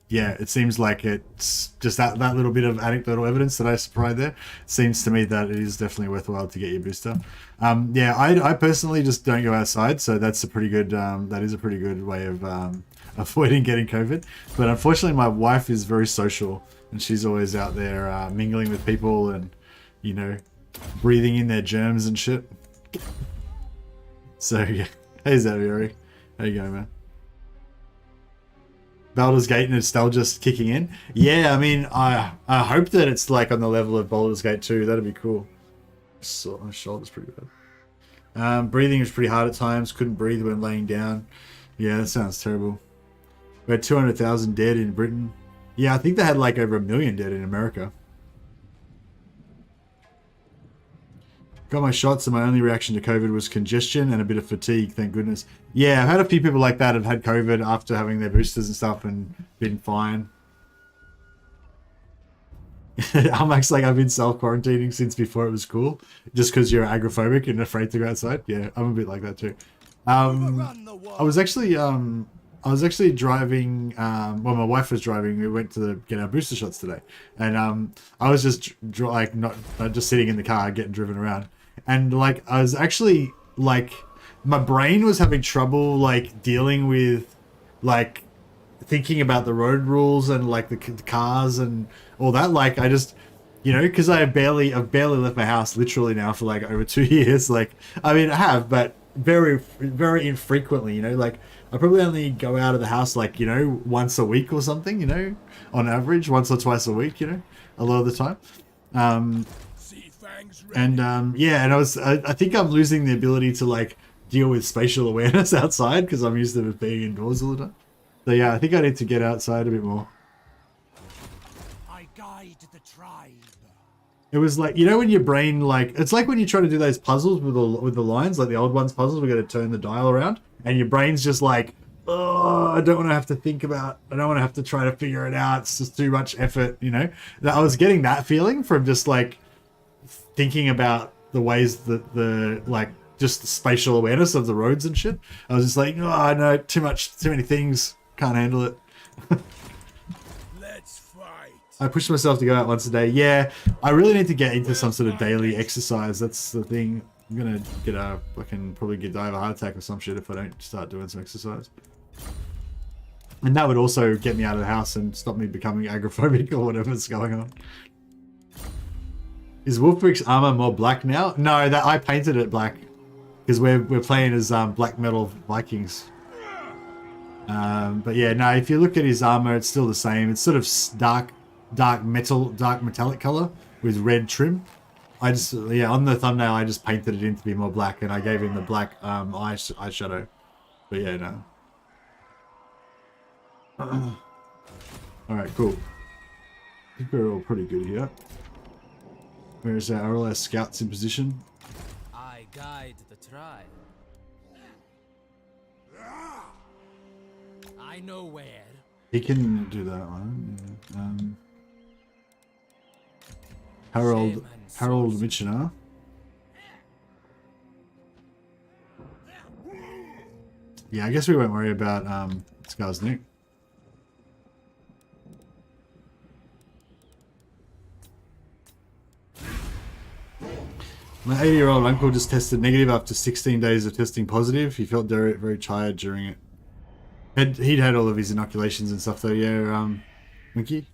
yeah, it seems like it's just that little bit of anecdotal evidence that I supplied there seems to me that it is definitely worthwhile to get your booster. Yeah, I personally just don't go outside, so that's a pretty good that is a pretty good way of avoiding getting COVID. But unfortunately, my wife is very social, and she's always out there mingling with people and, you know, breathing in their germs and shit. So yeah, hey Xavier, how you going, man? Baldur's Gate nostalgia kicking in. Yeah, I mean, I hope that it's like on the level of Baldur's Gate 2. That'd be cool. So my shoulder's pretty bad. Breathing was pretty hard at times. Couldn't breathe when laying down. Yeah, that sounds terrible. We had 200,000 dead in Britain. Yeah, I think they had like over 1 million dead in America. Got my shots and my only reaction to COVID was congestion and a bit of fatigue, thank goodness. Yeah, I've had a few people like that have had COVID after having their boosters and stuff and been fine. I'm actually like, I've been self-quarantining since before it was cool, just because you're agoraphobic and afraid to go outside. Yeah, I'm a bit like that too. I was actually driving, well, my wife was driving, we went to get our booster shots today, and I was just like not just sitting in the car getting driven around, and like I was actually like, my brain was having trouble like dealing with like thinking about the road rules and like the cars and all that. Like I just, you know, because I've barely left my house literally now for like over 2 years. Like, I mean, I have, but very, very infrequently, you know, like I probably only go out of the house like, you know, once a week or something, you know, on average, once or twice a week, you know, a lot of the time. And yeah, and I think I'm losing the ability to like deal with spatial awareness outside because I'm used to being indoors all the time. So yeah, I think I need to get outside a bit more. I guide the tribe. It was like, you know, when your brain, like, it's like when you try to do those puzzles with the lines, like the old ones puzzles, we got to turn the dial around, and your brain's just like, oh, I don't want to have to think about, I don't want to have to try to figure it out. It's just too much effort, you know? I was getting that feeling from just like thinking about the ways that the like just the spatial awareness of the roads and shit. I was just like, oh no, too many things, can't handle it. Let's fight. I push myself to go out once a day. Yeah, I really need to get into some sort of daily exercise. That's the thing. I'm gonna get I can probably die of a heart attack or some shit if I don't start doing some exercise. And that would also get me out of the house and stop me becoming agoraphobic or whatever's going on. Is Wulfric's armor more black now? No, that I painted it black because we're playing as black metal Vikings. But yeah, no, if you look at his armor, it's still the same. It's sort of dark metallic color with red trim. I just, yeah, on the thumbnail I just painted it in to be more black, and I gave him the black eyeshadow. But yeah, no. All right, cool. I think we're all pretty good here. Where's our all our scouts in position? I guide the tribe. I know where. He can do that one. Yeah. Harold Mitchener. Yeah, I guess we won't worry about Skarsnik. My 80-year-old uncle just tested negative after 16 days of testing positive. He felt very, very tired during it. He'd had all of his inoculations and stuff though, yeah, Winky?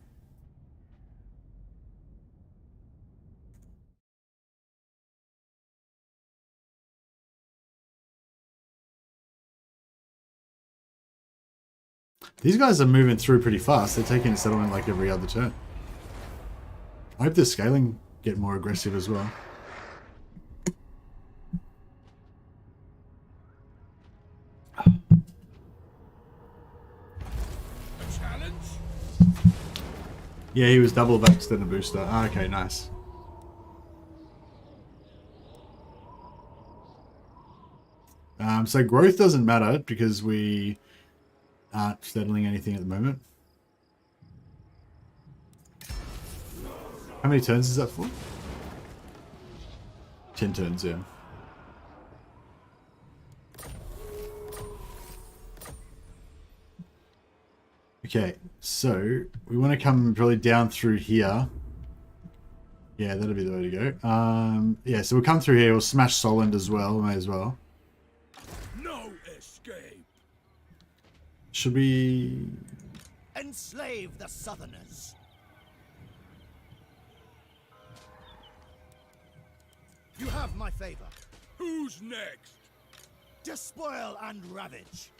These guys are moving through pretty fast. They're taking a settlement like every other turn. I hope the scaling get more aggressive as well. Yeah, he was double vaxxed and a booster. Ah, okay, nice. So growth doesn't matter because we aren't settling anything at the moment. How many turns is that for? 10 turns, yeah. Okay, so we want to come probably down through here. Yeah, that'll be the way to go. Yeah, so we'll come through here. We'll smash Solent as well. May as well. No escape. Should we Enslave the Southerners. You have my favor. Who's next? Despoil and ravage.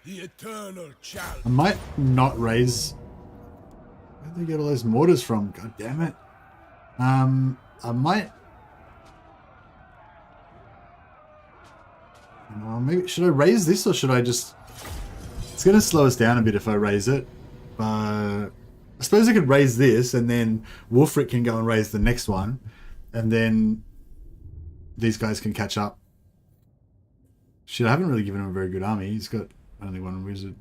The eternal challenge. I might not raise. Where'd they get all those mortars from? God damn it. I might. Maybe should I raise this or should I just? It's gonna slow us down a bit if I raise it. I suppose I could raise this and then Wulfric can go and raise the next one, and then these guys can catch up. Shit, I haven't really given him a very good army. He's got only one wizard.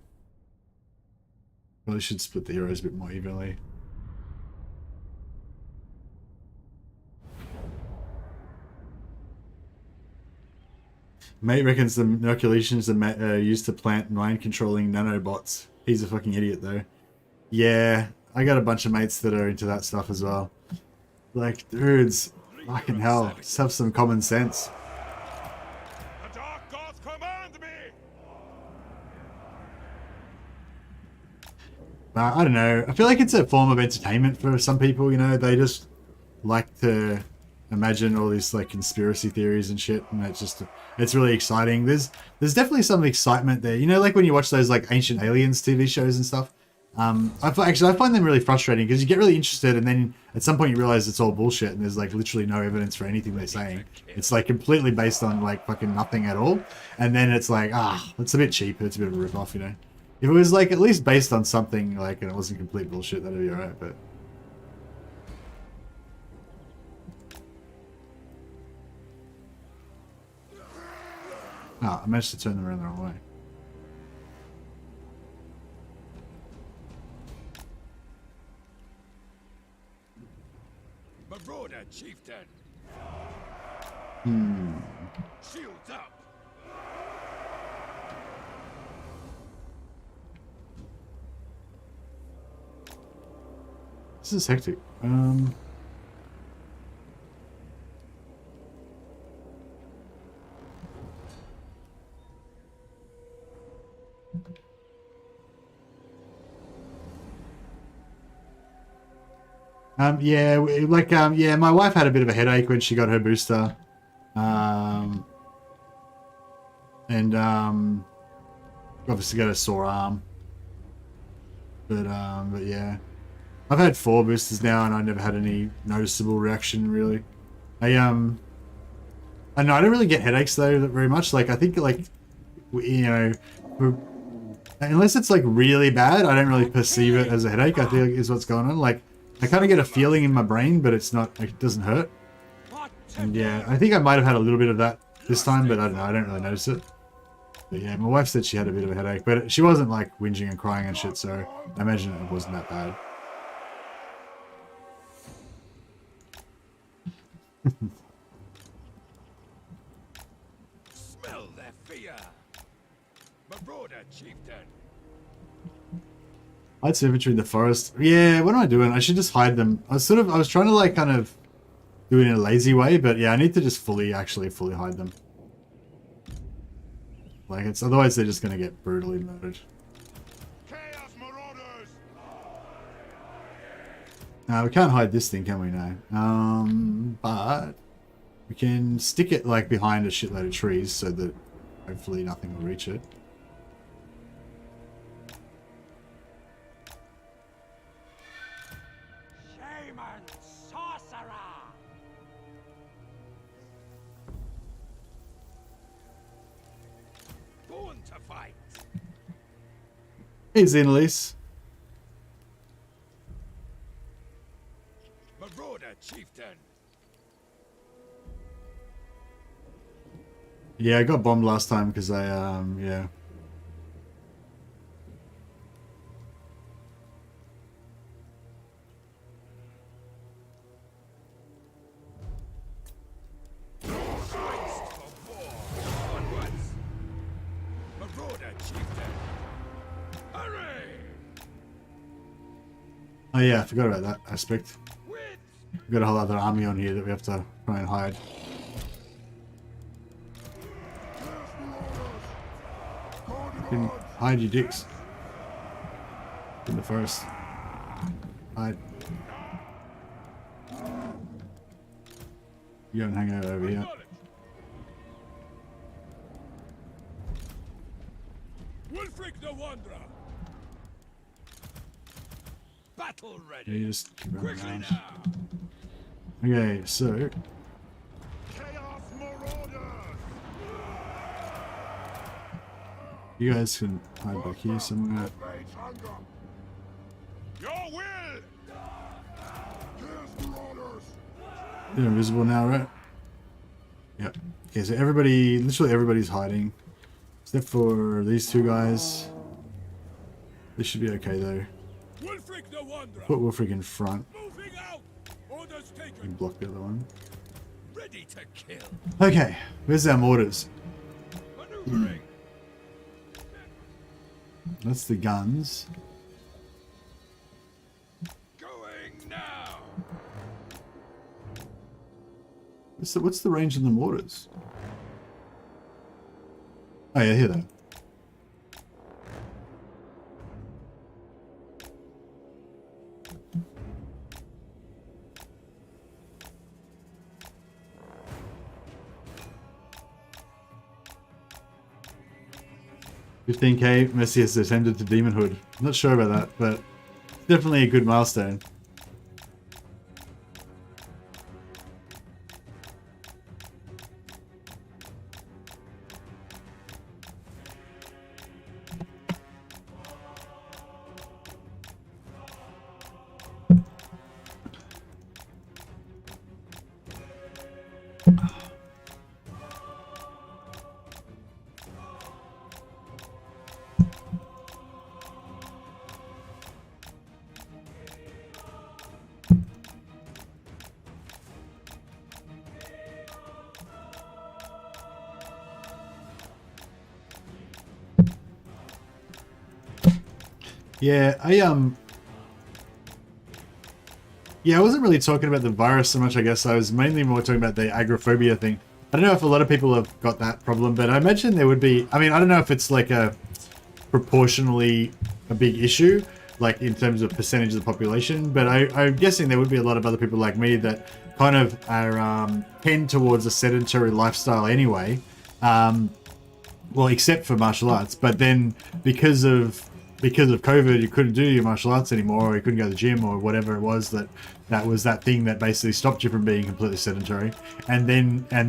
Probably should split the heroes a bit more evenly. Mate reckons the inoculations are used to plant mind-controlling nanobots. He's a fucking idiot, though. Yeah, I got a bunch of mates that are into that stuff as well. Like, dudes, fucking hell, just have some common sense. The dark gods command me. I don't know. I feel like it's a form of entertainment for some people, you know. They just like to imagine all these like conspiracy theories and shit, and it's really exciting. There's definitely some excitement there. You know, like when you watch those like Ancient Aliens TV shows and stuff. I find them really frustrating because you get really interested and then at some point you realize it's all bullshit and there's like literally no evidence for anything they're saying. It's like completely based on like fucking nothing at all. And then it's like, it's a bit cheap. It's a bit of a rip-off, you know. If it was like at least based on something like and it wasn't complete bullshit, that'd be alright, but I managed to turn them around the wrong way. Marauder chieftain. Shields up. This is hectic. Yeah, yeah, my wife had a bit of a headache when she got her booster. Obviously got a sore arm. But yeah. I've had 4 boosters now and I never had any noticeable reaction really. I know I don't really get headaches though very much. Like I think like, you know, unless it's like really bad, I don't really perceive it as a headache, I think is what's going on. Like I kind of get a feeling in my brain, but it's not, like, it doesn't hurt. And yeah, I think I might have had a little bit of that this time, but I don't know, I don't really notice it. But yeah, my wife said she had a bit of a headache, but she wasn't like whinging and crying and shit, so I imagine it wasn't that bad. Smell their fear. Marauder chieftain. Hide some infantry in the forest. Yeah, what am I doing? I should just hide them. I was trying to like kind of do it in a lazy way, but yeah, I need to just fully hide them. Like, it's otherwise they're just gonna get brutally murdered. Chaos Marauders! We can't hide this thing, can we now? But we can stick it like behind a shitload of trees so that hopefully nothing will reach it. Shaman sorcerer! Born to fight! Hey, Xenolise. Marauder Chieftain! Yeah, I got bombed last time because I, yeah. Oh yeah, I forgot about that aspect. We've got a whole other army on here that we have to try and hide. Hide you dicks. In the forest. Hide. You don't hang out over here. Wulfric the Wanderer! Battle ready! Yeah, you just run Quickly around. now! Okay, so Chaos Marauders! you guys can hide back here somewhere. Your will! Chaos Marauders! They're invisible now, right? Yep. Okay, so everybody, literally everybody's hiding. Except for these two guys. This should be okay though. Wulfric the Wanderer! Put Wulfric in front Moving out! Orders taken! and block the other one. Ready to kill! Okay, where's our mortars? Maneuvering! That's the guns. Going now! What's the range of the mortars? Oh yeah, here though. $15k, Messi has ascended to demonhood. I'm not sure about that, but it's definitely a good milestone. Yeah, I wasn't really talking about the virus so much, I guess. I was mainly more talking about the agoraphobia thing. I don't know if a lot of people have got that problem, but I imagine there would be, I mean, I don't know if it's like a proportionally a big issue, like in terms of percentage of the population, but I'm guessing there would be a lot of other people like me that kind of are tend towards a sedentary lifestyle anyway. Well, except for martial arts, but then because of COVID, you couldn't do your martial arts anymore, or you couldn't go to the gym, or whatever it was that was that thing that basically stopped you from being completely sedentary. And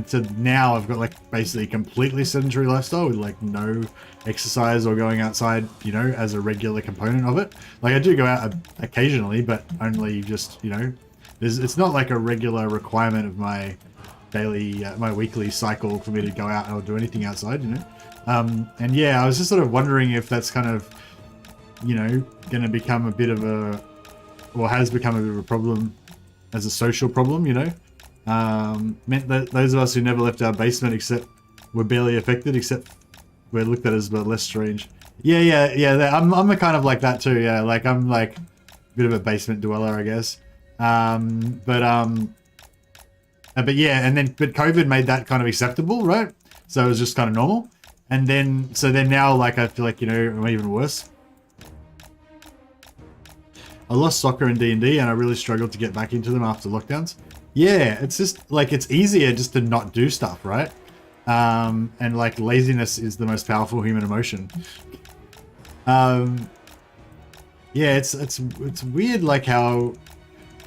to now I've got like basically a completely sedentary lifestyle with like no exercise or going outside, you know, as a regular component of it. Like I do go out occasionally, but only just, you know, it's not like a regular requirement of my daily, my weekly cycle for me to go out or do anything outside, you know. And yeah, I was just sort of wondering if that's kind of, you know, going to become a bit of a, or has become a bit of a problem as a social problem, you know. Meant that those of us who never left our basement except were barely affected, except we're looked at as less strange. Yeah. I'm a kind of like that too. Yeah, like I'm like a bit of a basement dweller, I guess. But yeah, but COVID made that kind of acceptable, right? So it was just kind of normal. And then now, like, I feel like, you know, I'm even worse. I lost soccer and D&D, and I really struggled to get back into them after lockdowns. Yeah, it's just like, it's easier just to not do stuff, right? And like, laziness is the most powerful human emotion. Yeah, it's weird, like how,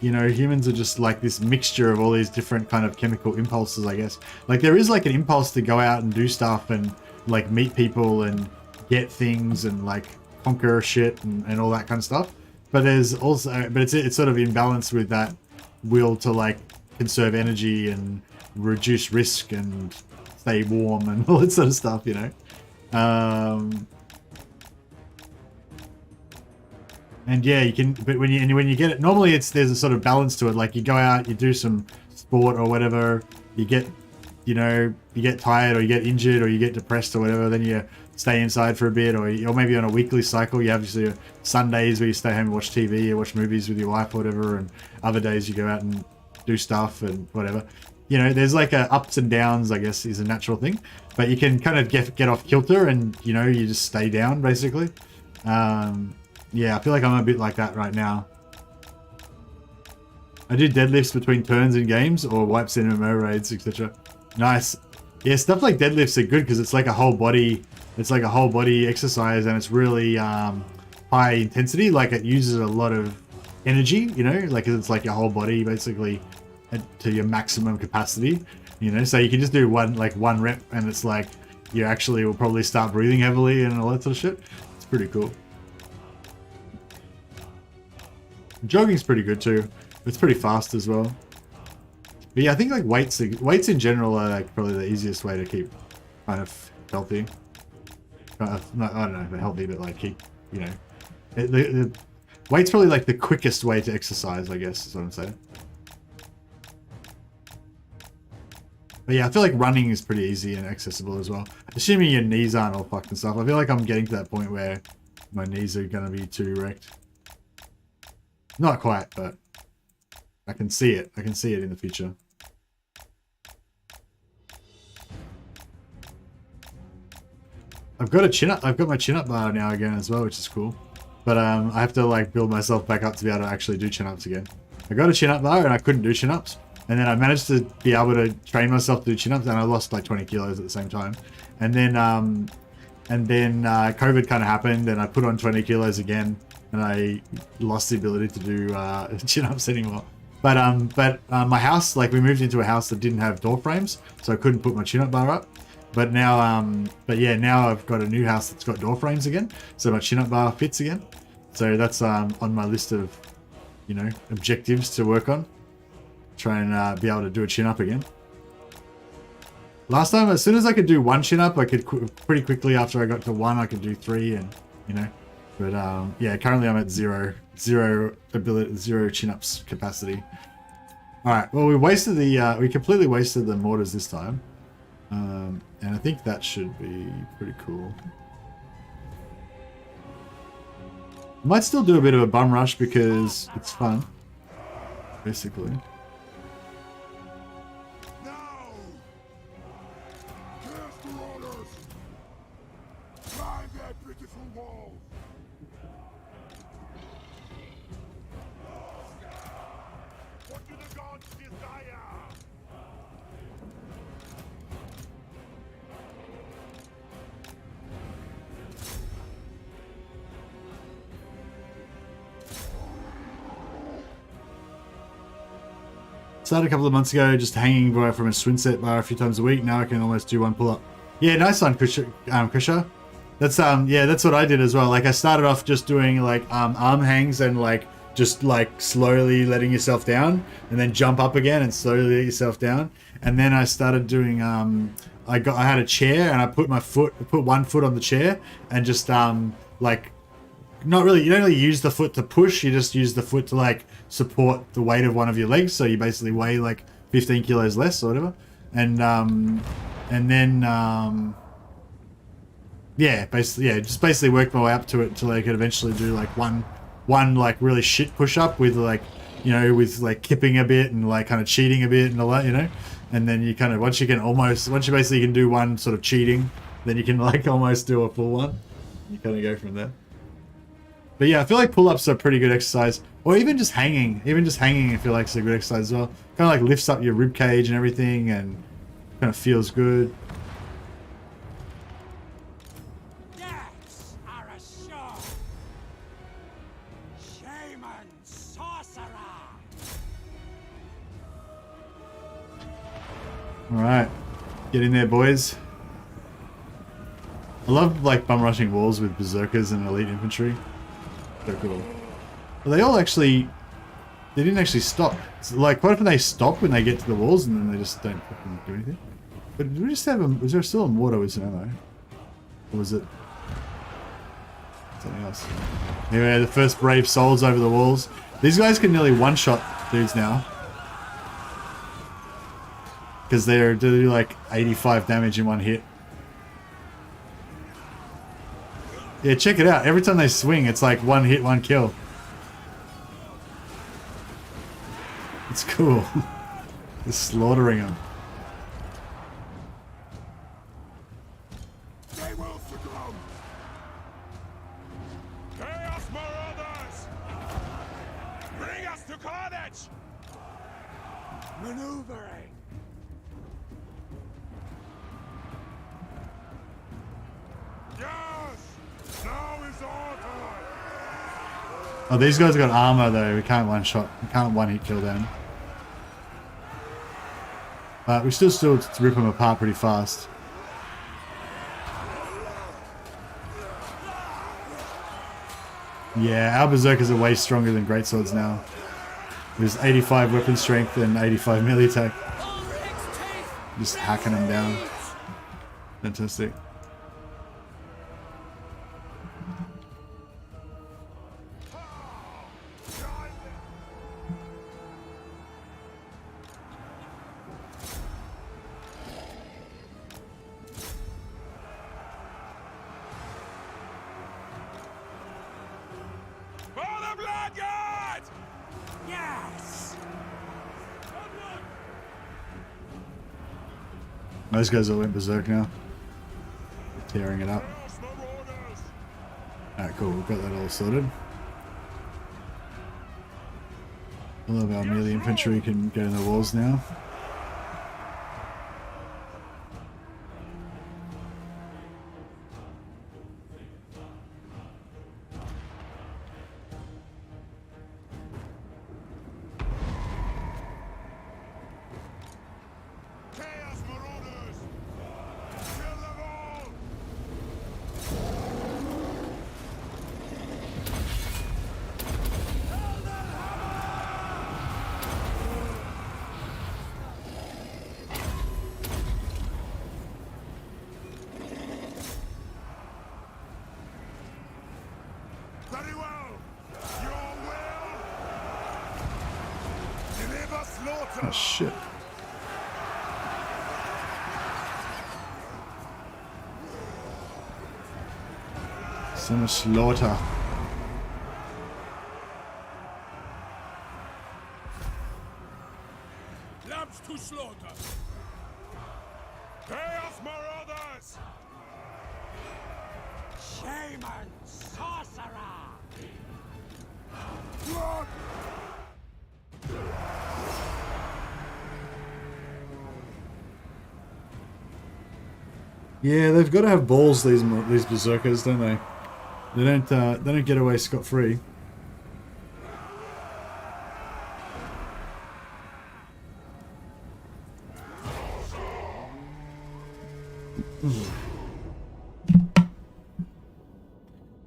you know, humans are just like this mixture of all these different kind of chemical impulses, I guess. Like, there is like an impulse to go out and do stuff and like meet people and get things and like conquer shit and all that kind of stuff. But there's also, but it's sort of in balance with that will to like conserve energy and reduce risk and stay warm and all that sort of stuff, you know. And yeah, you can, but when you get it, normally there's a sort of balance to it. Like, you go out, you do some sport or whatever, you get, you know, you get tired or you get injured or you get depressed or whatever, then you stay inside for a bit, or maybe on a weekly cycle, you have your Sundays where you stay home and watch TV or watch movies with your wife or whatever, and other days you go out and do stuff and whatever. You know, there's like a ups and downs, I guess, is a natural thing, but you can kind of get off kilter and, you know, you just stay down basically. Yeah, I feel like I'm a bit like that right now. I do deadlifts between turns in games or wipes in MMO raids, etc. Nice. Yeah, stuff like deadlifts are good because it's like a whole body. It's like a whole body exercise, and it's really high intensity. Like, it uses a lot of energy, you know, like it's like your whole body basically to your maximum capacity, you know. So you can just do one rep, and it's like you actually will probably start breathing heavily and all that sort of shit. It's pretty cool. Jogging's pretty good too. It's pretty fast as well. But yeah, I think like weights in general are like probably the easiest way to keep kind of healthy. I don't know if healthy, but like keep, you know, the weight's probably like the quickest way to exercise, I guess is what I'm saying. But yeah, I feel like running is pretty easy and accessible as well. Assuming your knees aren't all fucked and stuff. I feel like I'm getting to that point where my knees are gonna be too wrecked. Not quite, but I can see it. I can see it in the future. I've got my chin-up bar now again as well, which is cool. But I have to like build myself back up to be able to actually do chin-ups again. I got a chin-up bar and I couldn't do chin-ups. And then I managed to be able to train myself to do chin-ups, and I lost like 20 kilos at the same time. And then COVID kind of happened, and I put on 20 kilos again, and I lost the ability to do chin-ups anymore. But my house, like, we moved into a house that didn't have door frames, so I couldn't put my chin-up bar up. But now, now I've got a new house that's got door frames again, so my chin-up bar fits again. So that's on my list of, you know, objectives to work on. Try and be able to do a chin-up again. Last time, as soon as I could do one chin-up, I could pretty quickly after I got to one, I could do 3, and, you know. But yeah, currently I'm at zero chin-ups capacity. All right, well, we completely wasted the mortars this time. And I think that should be pretty cool. I might still do a bit of a bum rush because it's fun, basically. Now! Cast marauders! Climb their beautiful walls! What do the gods desire? Started a couple of months ago, just hanging from a swing set bar a few times a week. Now I can almost do one pull-up. Yeah, nice one, Krisha. That's yeah, that's what I did as well. Like, I started off just doing like arm hangs and like just like slowly letting yourself down, and then jump up again and slowly let yourself down. And then I started doing I had a chair, and I put one foot on the chair, and just like, not really, you don't really use the foot to push, you just use the foot to like support the weight of one of your legs, so you basically weigh like 15 kilos less or whatever. And then yeah, just basically worked my way up to it until I could eventually do like one like really shit push up with like you know, with like kipping a bit and like kind of cheating a bit and all that, you know. And then you kind of once you basically can do one sort of cheating, then you can like almost do a full one. You kind of go from there. But yeah, I feel like pull-ups are a pretty good exercise. Or even just hanging. I feel like is a good exercise as well. Kind of like lifts up your rib cage and everything and kind of feels good. Deaths are assured. Shaman sorcerer. Alright. Get in there, boys. I love like bum rushing walls with berserkers and elite infantry. So cool. Well, they didn't actually stop. It's like, what if they stop when they get to the walls and then they just don't fucking do anything? But did we just have was there still a mortar with some ammo? Or was it something else? Anyway, the first brave souls over the walls. These guys can nearly one-shot dudes now. Because they do like 85 damage in one hit. Yeah, check it out. Every time they swing, it's like one hit, one kill. It's cool. They're slaughtering them. They will succumb. Chaos Marauders! Bring us to carnage! Maneuvering. Yes! Now is our time! Oh, these guys have got armor though. We can't one hit kill them. But we still rip them apart pretty fast. Yeah, our berserkers are way stronger than greatswords now. There's 85 weapon strength and 85 melee attack. Just hacking them down. Fantastic. Those guys all went berserk now. Tearing it up. Alright, cool. We've got that all sorted. All of our melee infantry can get in the walls now. Oh shit. So much slaughter. Lambs to slaughter. Chaos Marauders! Shaman sorcerer. Blood! Yeah, they've got to have balls, these berserkers, don't they? They don't get away scot-free.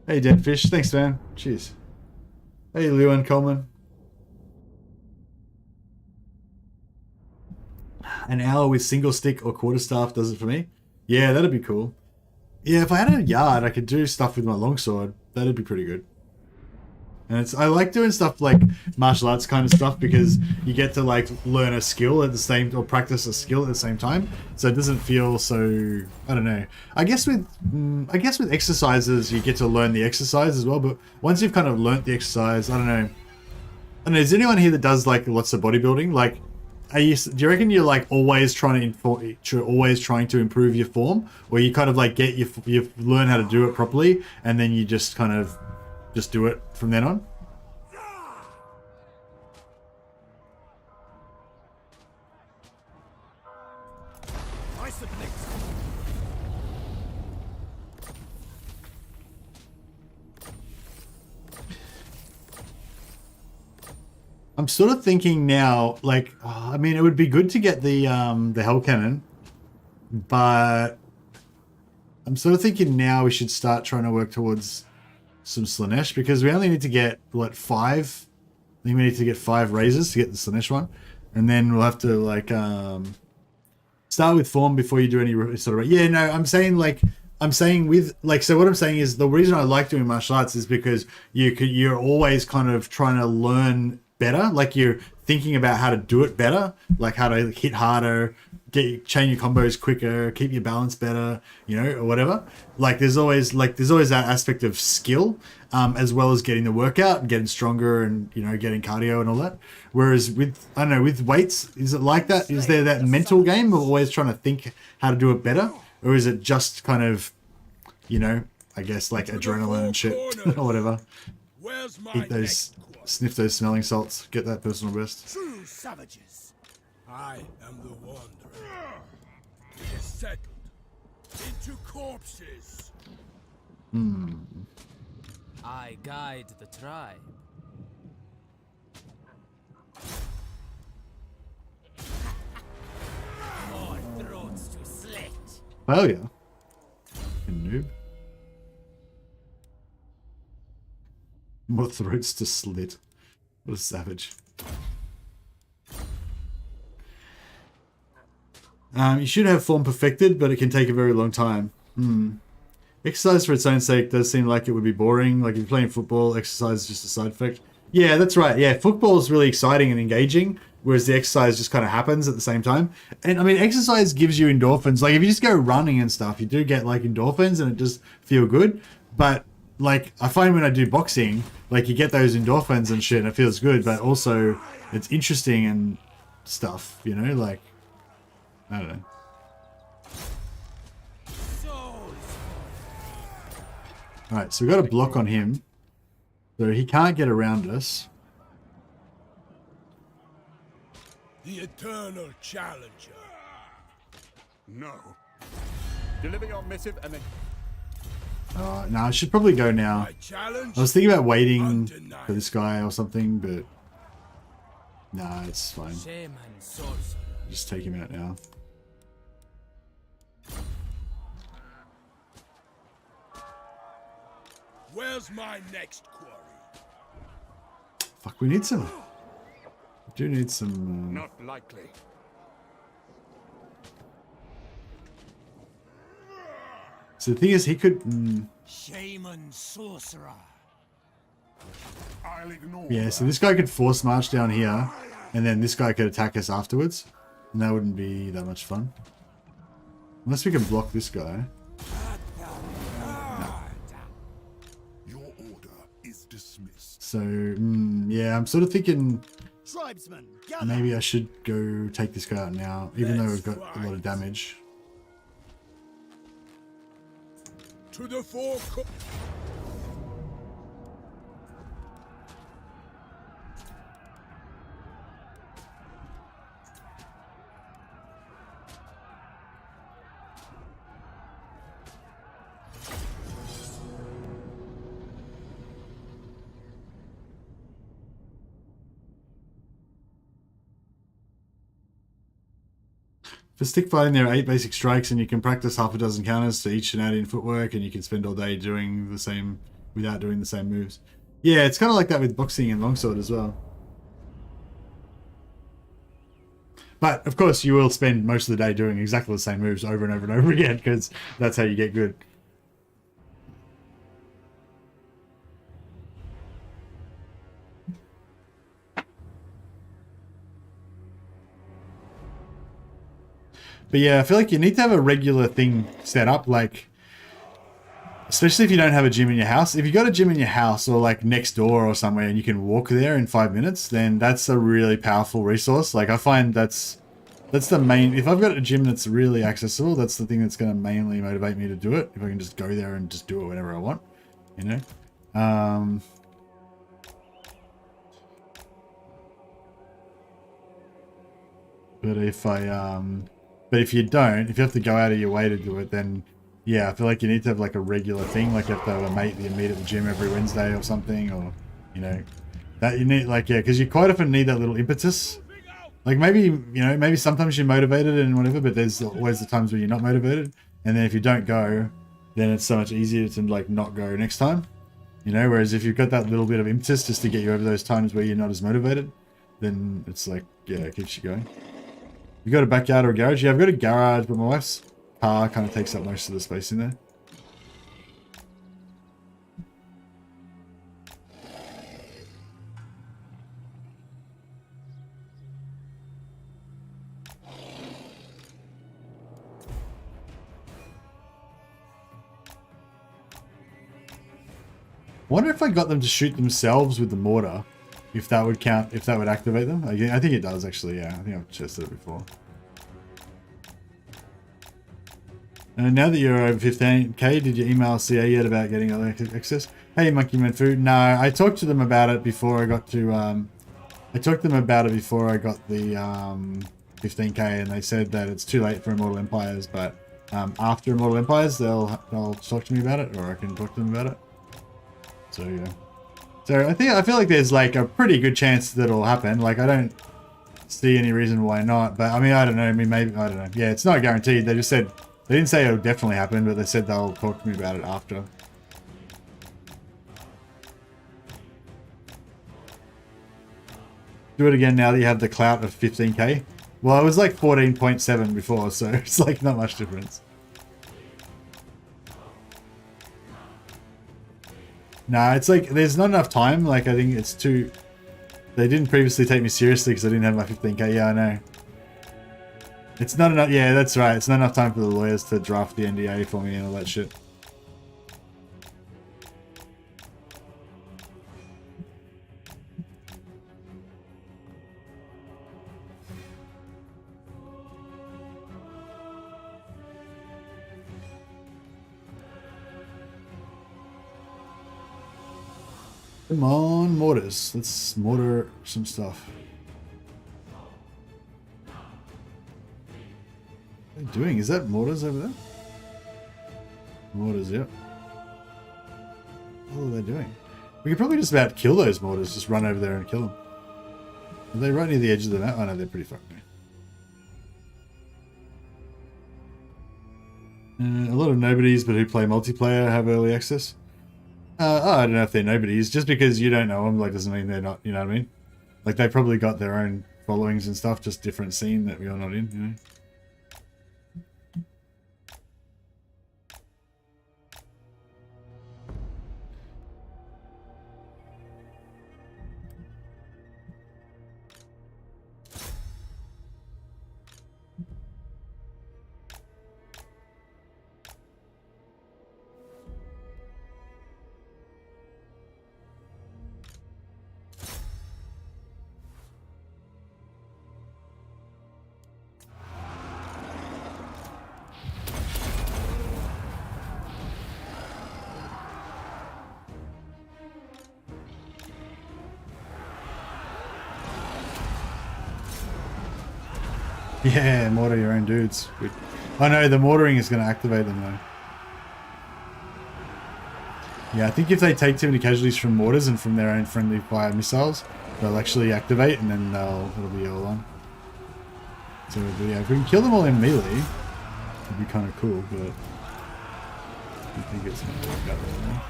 Hey, Dead Fish, thanks, man. Cheers. Hey, Lewin Coleman. An hour with single stick or quarterstaff does it for me. Yeah, that'd be cool. Yeah, if I had a yard, I could do stuff with my longsword. That'd be pretty good. And I like doing stuff like martial arts kind of stuff because you get to like learn a skill at the same, or practice a skill at the same time. So it doesn't feel so, I don't know. I guess with exercises, you get to learn the exercise as well. But once you've kind of learnt the exercise, I don't know. don't know, is there anyone here that does like lots of bodybuilding? Like, do you reckon you're like always trying to improve your form, or you kind of like get you learn how to do it properly, and then you just kind of just do it from then on? I submit. I'm sort of thinking now, like, I mean, it would be good to get the Hell Cannon, but I'm sort of thinking now we should start trying to work towards some Slanesh, because we only need to get, what, 5? I think we need to get 5 razors to get the Slanesh one, and then we'll have to, like, start with form before you do any sort of... Yeah, no, I'm saying with, like, so what I'm saying is the reason I like doing martial arts is because you're always kind of trying to learn better, like you're thinking about how to do it better, like how to hit harder, chain your combos quicker, keep your balance better, you know, or whatever. Like there's always that aspect of skill, as well as getting the workout and getting stronger and, you know, getting cardio and all that. Whereas with, I don't know, with weights, is it like that? Is there that mental game of always trying to think how to do it better, or is it just kind of, you know, I guess like adrenaline and shit or whatever? Eat those, sniff those smelling salts, get that personal best. True savages. I am the wanderer. It is settled into corpses. I guide the tribe. More throats to slit. Oh yeah. Noob. More throats to slit. What a savage. You should have form perfected, but it can take a very long time. Exercise for its own sake does seem like it would be boring. Like if you're playing football, exercise is just a side effect. Yeah, that's right. Yeah, football is really exciting and engaging, whereas the exercise just kind of happens at the same time. And I mean, exercise gives you endorphins. Like if you just go running and stuff, you do get like endorphins and it does feel good. But like I find when I do boxing, like you get those endorphins and shit and it feels good, but also it's interesting and stuff, you know, like, I don't know. Alright, so we got a block on him. So he can't get around us. The eternal challenger. No. Deliver your missive and then... No, I should probably go now. My challenge. I was thinking about waiting Undeniable. for this guy or something, but... Nah, it's fine. Shame and sorcery. Just take him out now. Where's my next quarry? Fuck, we need some... We do need some... Not likely. So the thing is, he could... Shaman sorcerer. I'll ignore. Yeah, so this guy could force march down here, and then this guy could attack us afterwards. And that wouldn't be that much fun. Unless we can block this guy. Your order is dismissed. So, yeah, I'm sort of thinking Tribesmen, gather. maybe I should go take this guy out now, even though we've got a lot of damage. To the four. For stick fighting, there are 8 basic strikes, and you can practice half a dozen counters to each and add in footwork, and you can spend all day doing the same without doing the same moves. Yeah, it's kind of like that with boxing and longsword as well. But, of course, you will spend most of the day doing exactly the same moves over and over and over again, because that's how you get good. But yeah, I feel like you need to have a regular thing set up, like Especially if you don't have a gym in your house. If you got a gym in your house or like next door or somewhere and you can walk there in 5 minutes, then that's a really powerful resource. Like I find that's the main, if I've got a gym that's really accessible, that's the thing that's going to mainly motivate me to do it. If I can just go there and just do it whenever I want, you know? But if you don't, if you have to go out of your way to do it, then yeah, I feel like you need to have like a regular thing, like you have to have a mate that you meet at the gym every Wednesday or something, or, you know, that you need, like, yeah, because you quite often need that little impetus. Like maybe, you know, maybe sometimes you're motivated and whatever, but there's always the times where you're not motivated. And then if you don't go, then it's so much easier to like not go next time, you know, whereas if you've got that little bit of impetus just to get you over those times where you're not as motivated, then it's like, yeah, it keeps you going. You got a backyard or a garage? Yeah, I've got a garage, but my wife's car kind of takes up most of the space in there. I wonder if I got them to shoot themselves with the mortar, if that would count, if that would activate them. I think it does actually, yeah. I think I've tested it before. And now that you're over 15k, did you email CA yet about getting other access? Hey, Monkey Man Food. No, I talked to them about it before I got to, I talked to them about it before I got the 15k, and they said that it's too late for Immortal Empires, but after Immortal Empires, they'll talk to me about it, or I can talk to them about it. So yeah. So I feel like there's like a pretty good chance that it'll happen. Like I don't see any reason why not, but I mean I don't know. I mean maybe I don't know. Yeah, it's not guaranteed. They just said they didn't say it'll definitely happen, but they said they'll talk to me about it after. Do it again now that you have the clout of 15k. Well, it was like 14.7 before, so it's like not much difference. Nah, it's like there's not enough time. Like I think it's too. They didn't previously take me seriously because I didn't have my 15k. Yeah, I know. It's not enough. Yeah, that's right. It's not enough time for the lawyers to draft the NDA for me and all that shit. Come on, mortars. Let's mortar some stuff. What are they doing? Is that mortars over there? Mortars, yep. What are they doing? We could probably just about kill those mortars. Just run over there and kill them. Are they right near the edge of the map? Oh no, they're pretty fucked. A lot of nobodies, but who play multiplayer, have early access. I don't know if they're nobodies. Just because you don't know them, like, doesn't mean they're not, you know what I mean? Like, they probably got their own followings and stuff, just different scene that we are not in, you know? Yeah, mortar your own dudes. Good. Oh no, the mortaring is going to activate them though. Yeah, I think if they take too many casualties from mortars and from their own friendly fire missiles, they'll actually activate and then it'll be all on. So yeah, if we can kill them all in melee, it'd be kind of cool, but I think it's going to work out really well.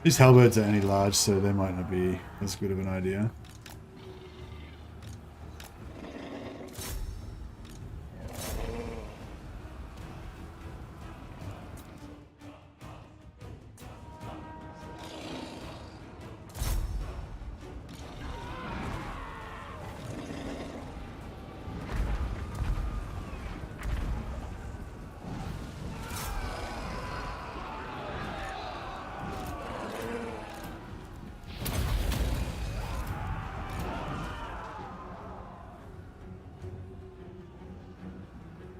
These halberds are only large, so they might not be as good of an idea.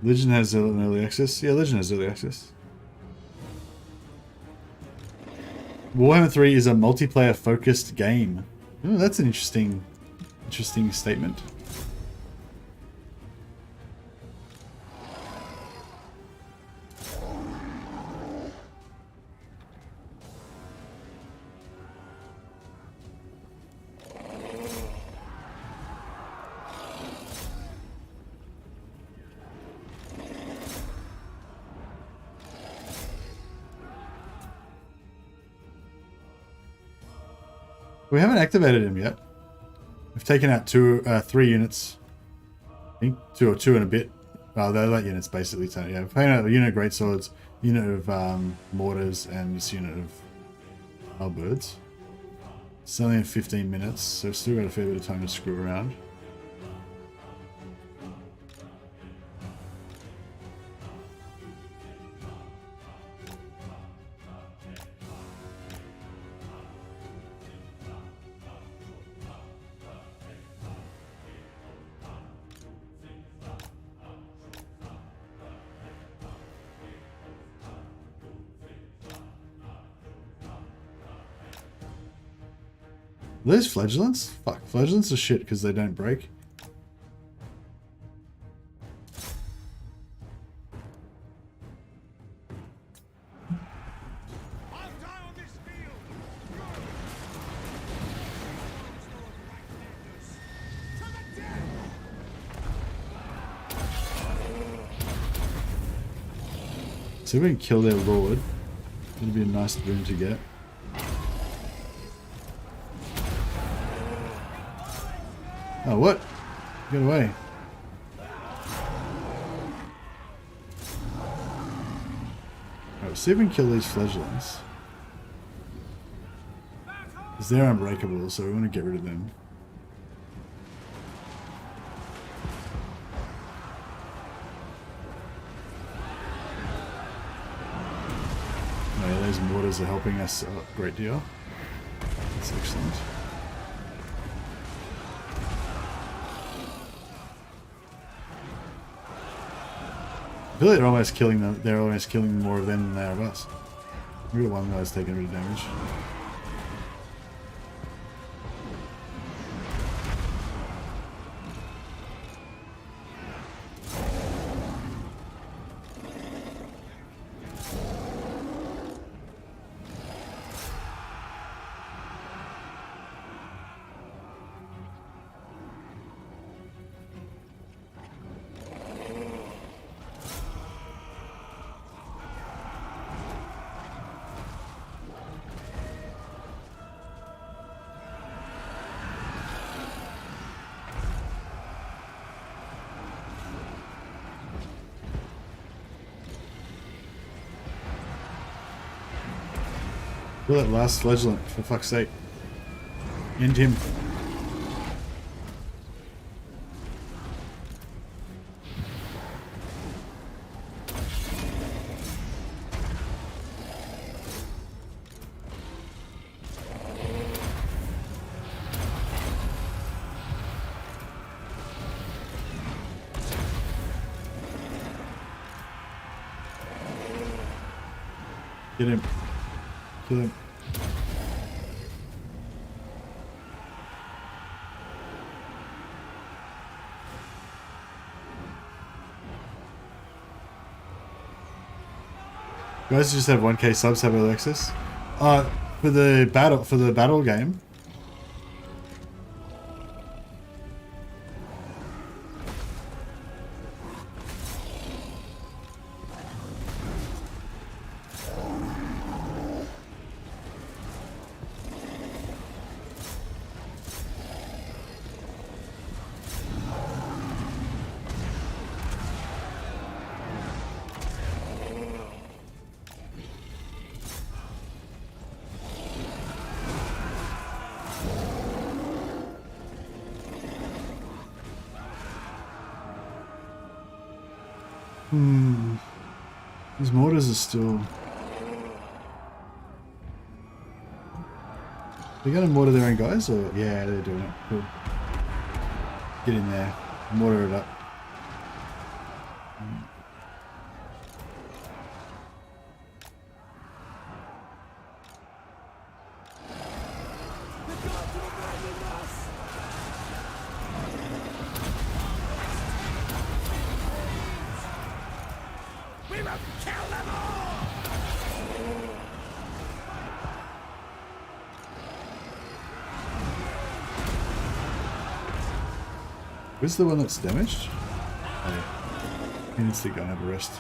Legend has an early access. Yeah, Legend has early access. Warhammer 3 is a multiplayer focused game. Oh, that's an interesting statement. We haven't activated him yet. We've taken out 3 units. I think 2 and a bit. Oh, they're like units basically. So yeah, we've taken out a unit of greatswords, unit of mortars, and this unit of halberds. It's only in 15 minutes, so we've still got a fair bit of time to screw around. Are those flagellants? Fuck, flagellants are shit because they don't break. I'll die on this field. To the death. So if we can kill their lord, it'll be a nice boon to get. Oh, what? Get away. Alright, see if we can kill these flagellants. Because they're unbreakable, so we want to get rid of them. Oh yeah, those mortars are helping us a great deal. That's excellent. I feel like they're almost killing them. They're almost killing more of them than they are of us. We got one guy's taking a bit of damage. Kill that last flagellant, for fuck's sake. End him. Get him. Kill him. Guys just have 1k subs, have Alexis. For the battle game. These mortars are still... They're gonna mortar their own guys, or... Yeah, they're doing it. Cool. Get in there. Mortar it up. Who's the one that's damaged? Oh, he needs to go and have a rest.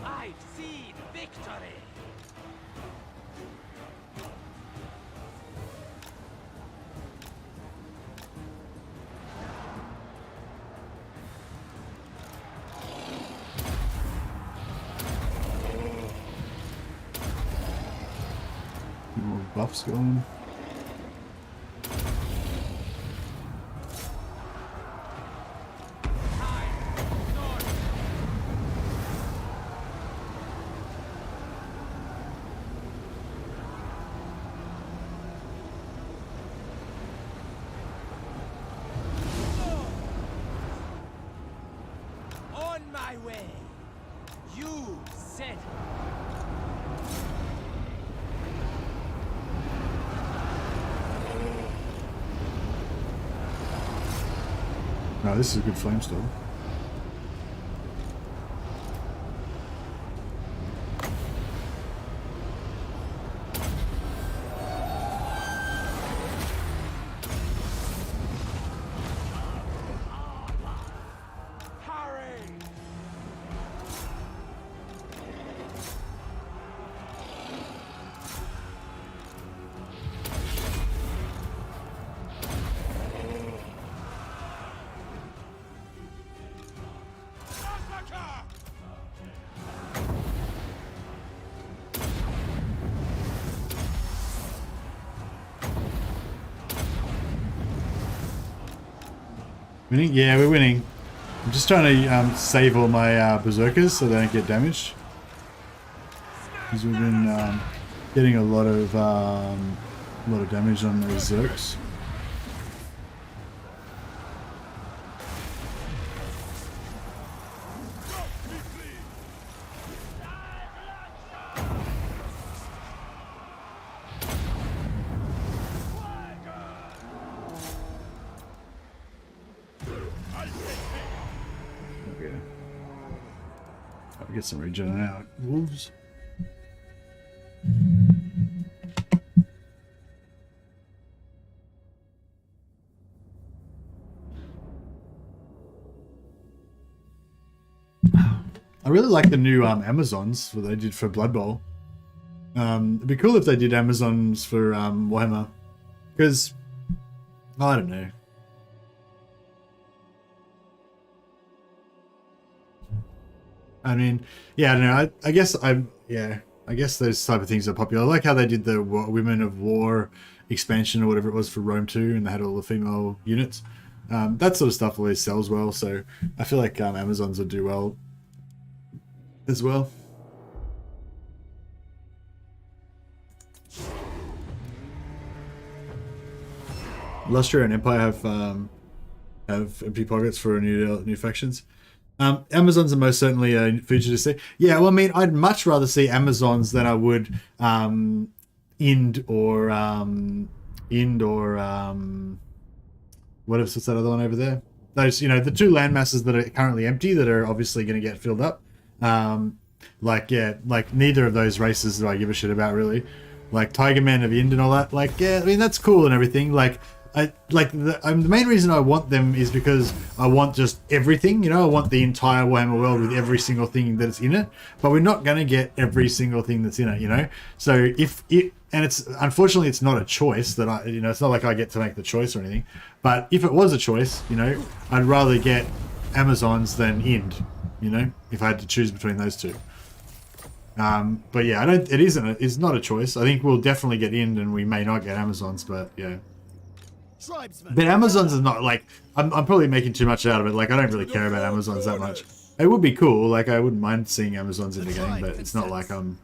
I've seen victory. More buffs going. On my way. You said No, this is a good flame storm. hurry. Massacre! Winning? Yeah, we're winning. I'm just trying to save all my berserkers so they don't get damaged. Because we've been getting a lot of damage on those zerks. Okay. I'll get some regen out. Wolves. I really like the new Amazons that they did for Blood Bowl. It'd be cool if they did Amazons for Warhammer, because I don't know. I mean, yeah, I don't know. I guess I guess those type of things are popular. I like how they did the Women of War expansion or whatever it was for Rome 2, and they had all the female units. That sort of stuff always sells well, so I feel like Amazons would do well as well. Lustre and Empire have empty pockets for new factions. Amazons are most certainly a future to see. Yeah, well, I mean, I'd much rather see Amazons than I would Ind or what's that other one over there? Those, you know, the two land masses that are currently empty that are obviously going to get filled up. Like neither of those races do I give a shit about, really. Like Tiger Man of Ind and all that. Like, yeah, I mean, that's cool and everything. Like, the main reason I want them is because I want just everything, you know. I want the entire Warhammer world with every single thing that's in it, but we're not going to get every single thing that's in it, you know. So it's unfortunately it's not a choice that I, you know, it's not like I get to make the choice or anything. But if it was a choice, you know, I'd rather get Amazons than Ind, you know, if I had to choose between those two. But yeah, it's not a choice. I think we'll definitely get Ind and we may not get Amazons, but yeah. But Amazons is not like, I'm probably making too much out of it. Like, I don't really care about Amazons that much. It would be cool. Like, I wouldn't mind seeing Amazons in the game, but it's not like I'm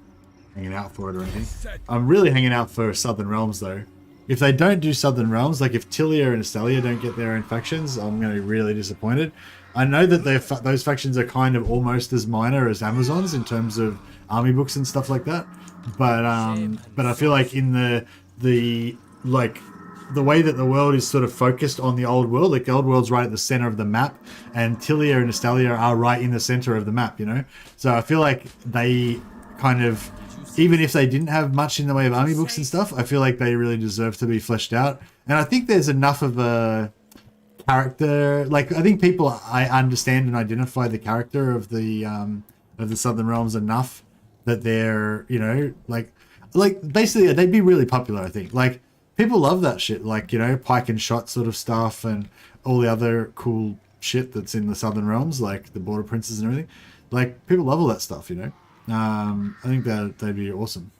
hanging out for it or anything. I'm really hanging out for Southern Realms, though. If they don't do Southern Realms, like if Tilia and Estalia don't get their own factions, I'm going to be really disappointed. I know that those factions are kind of almost as minor as Amazons in terms of army books and stuff like that. But I feel like in the way that the world is sort of focused on the old world, like the old world's right at the center of the map, and Tilia and Estalia are right in the center of the map, you know? So I feel like they kind of, even if they didn't have much in the way of army books and stuff, I feel like they really deserve to be fleshed out. And I think there's enough of a character, like I think people, I understand and identify the character of the Southern Realms enough that they're, you know, like basically they'd be really popular, I think. Like, people love that shit, like, you know, pike and shot sort of stuff and all the other cool shit that's in the Southern Realms, like the Border Princes and everything. Like, people love all that stuff, you know. I think that they'd be awesome.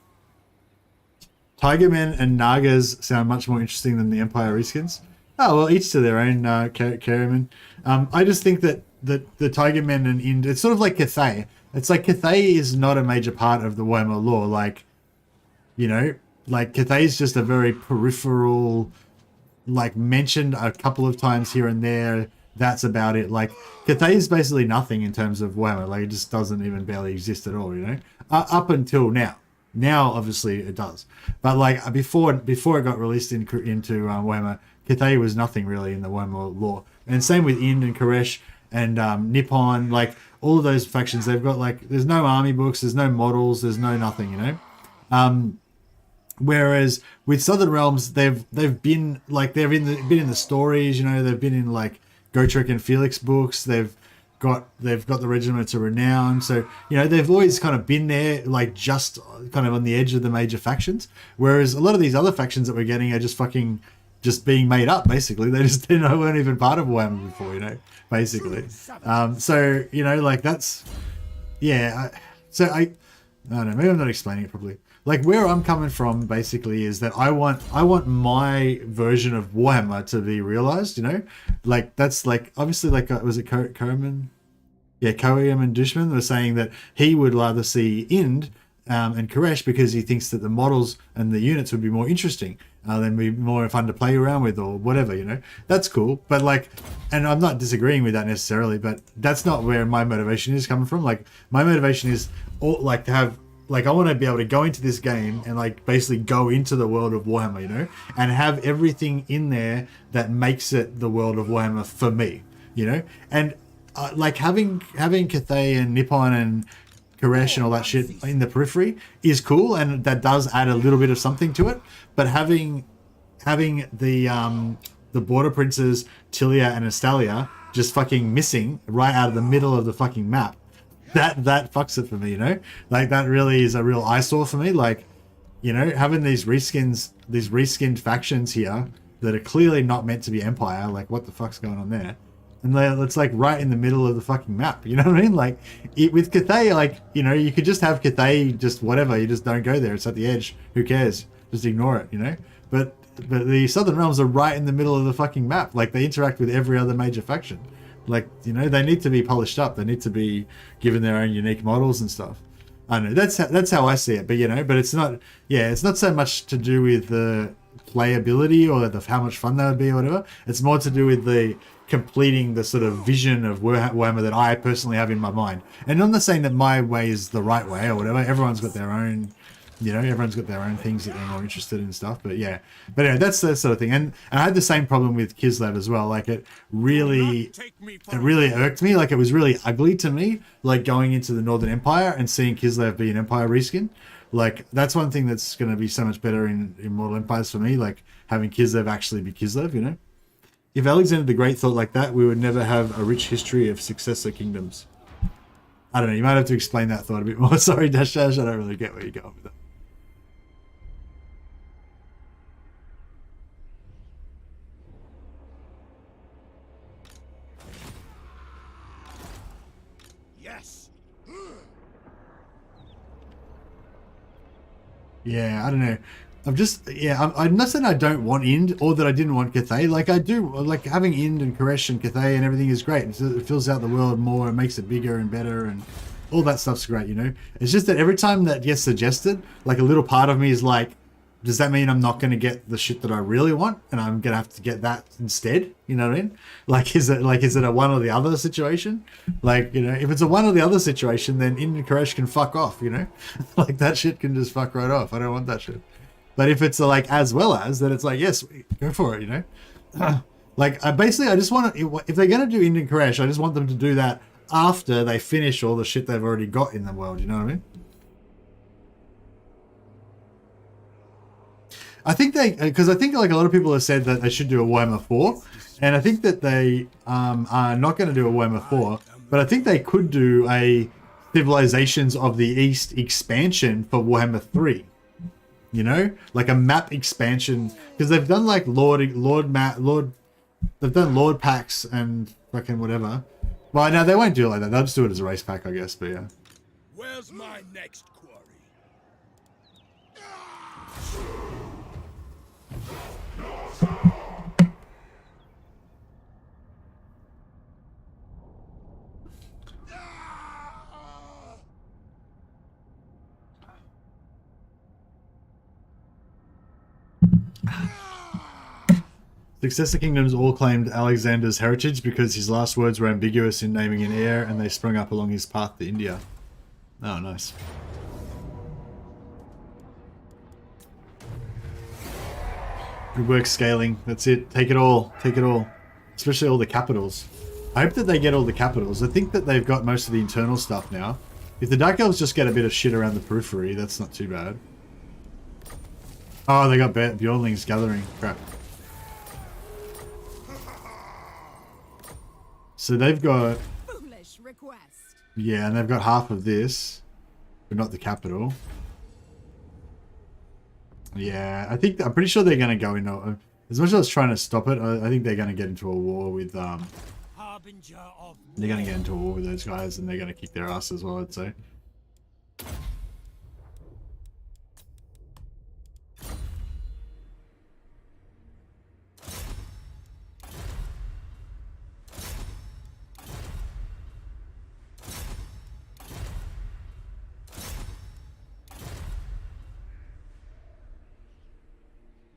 Tigermen and Nagas sound much more interesting than the Empire reskins. Oh, well, each to their own, Kerriman. I just think that the Tigermen and Ind, it's sort of like Cathay. It's like Cathay is not a major part of the Warhammer lore. Like, you know, like Cathay is just a very peripheral, like mentioned a couple of times here and there. That's about it. Like, Cathay is basically nothing in terms of Warhammer. Like, it just doesn't even barely exist at all, you know? Up until now. Now, obviously, it does. But, like, before it got released into Warhammer, Cathay was nothing really in the Warhammer lore. And same with Ind and Koresh and Nippon. Like, all of those factions, they've got, like, there's no army books, there's no models, there's no nothing, you know? Whereas with Southern Realms, they've been like, been in the stories, you know, they've been in like Gotrek and Felix books, they've got the Regiments of Renown, so, you know, they've always kind of been there, like just kind of on the edge of the major factions. Whereas a lot of these other factions that we're getting are just being made up, basically. They weren't even part of Warhammer before, you know, basically. So, you know, like that's, yeah. I don't know, maybe I'm not explaining it properly. Like, where I'm coming from basically is that I want my version of Warhammer to be realized, you know? Like, that's like, obviously, like, was it Koeman? Yeah, Koeman and Dushman were saying that he would rather see Ind and Koresh because he thinks that the models and the units would be more interesting, than be more fun to play around with or whatever, you know? That's cool. But like, and I'm not disagreeing with that necessarily, but that's not where my motivation is coming from. Like, my motivation is to have, like, I want to be able to go into this game and, like, basically go into the world of Warhammer, you know, and have everything in there that makes it the world of Warhammer for me, you know, and like having Cathay and Nippon and Koresh and all that shit in the periphery is cool, and that does add a little bit of something to it. But having the Border Princes, Tilia and Estalia just fucking missing right out of the middle of the fucking map, that fucks it for me, you know? Like, that really is a real eyesore for me. Like, you know, having these reskinned factions here that are clearly not meant to be Empire, like, what the fuck's going on there? And it's like right in the middle of the fucking map, you know what I mean? Like, with Cathay, like, you know, you could just have Cathay just whatever, you just don't go there, it's at the edge, who cares? Just ignore it, you know? But the Southern Realms are right in the middle of the fucking map. Like, they interact with every other major faction. Like, you know, they need to be polished up. They need to be given their own unique models and stuff. I don't know. That's how I see it. But, you know, but it's not so much to do with the playability or how much fun that would be or whatever. It's more to do with the completing the sort of vision of Warhammer that I personally have in my mind. And I'm not saying that my way is the right way or whatever. Everyone's got their own, you know, everyone's got their own things that they're more interested in and stuff. But yeah, but anyway, that's the sort of thing. And I had the same problem with Kislev as well. Like, it really irked me. Like, it was really ugly to me, like, going into the Northern Empire and seeing Kislev be an Empire reskin. Like, that's one thing that's going to be so much better in Mortal Empires for me, like having Kislev actually be Kislev, you know? If Alexander the Great thought like that, we would never have a rich history of successor kingdoms. I don't know, you might have to explain that thought a bit more. Sorry, Dash Dash, I don't really get where you're going with that. Yes. Yeah, I don't know. I'm not saying I don't want Ind or that I didn't want Cathay. Like, I do, like, having Ind and Koresh and Cathay and everything is great. It fills out the world more, it makes it bigger and better, and all that stuff's great, you know? It's just that every time that gets suggested, like, a little part of me is like, does that mean I'm not going to get the shit that I really want, and I'm going to have to get that instead? You know what I mean? Like, is it a one or the other situation? Like, you know, if it's a one or the other situation, then Ind and Koresh can fuck off, you know? Like, that shit can just fuck right off. I don't want that shit. But if it's like as well as, then it's like, yes, go for it, you know? Like, I just want to, if they're going to do Ind and Koresh, I just want them to do that after they finish all the shit they've already got in the world, you know what I mean? I think because I think like a lot of people have said that they should do a Warhammer 4, and I think that they are not going to do a Warhammer 4, but I think they could do a Civilizations of the East expansion for Warhammer 3. You know, like a map expansion, because they've done like they've done Lord packs and fucking whatever. Well, no, they won't do it like that. They'll just do it as a race pack, I guess. But yeah. Where's my next quarry? Successor kingdoms all claimed Alexander's heritage because his last words were ambiguous in naming an heir, and they sprung up along his path to India. Oh, nice. Good work scaling. That's it. Take it all. Take it all. Especially all the capitals. I hope that they get all the capitals. I think that they've got most of the internal stuff now. If the Dark Elves just get a bit of shit around the periphery, that's not too bad. Oh, they got Bjornlings gathering. Crap. So they've got... Foolish request. Yeah, and they've got half of this, but not the capital. Yeah, I'm pretty sure they're going to go into... As much as I was trying to stop it, I think they're going to get into a war with... Harbinger of They're going to get into a war with those guys, and they're going to kick their ass as well, I'd say.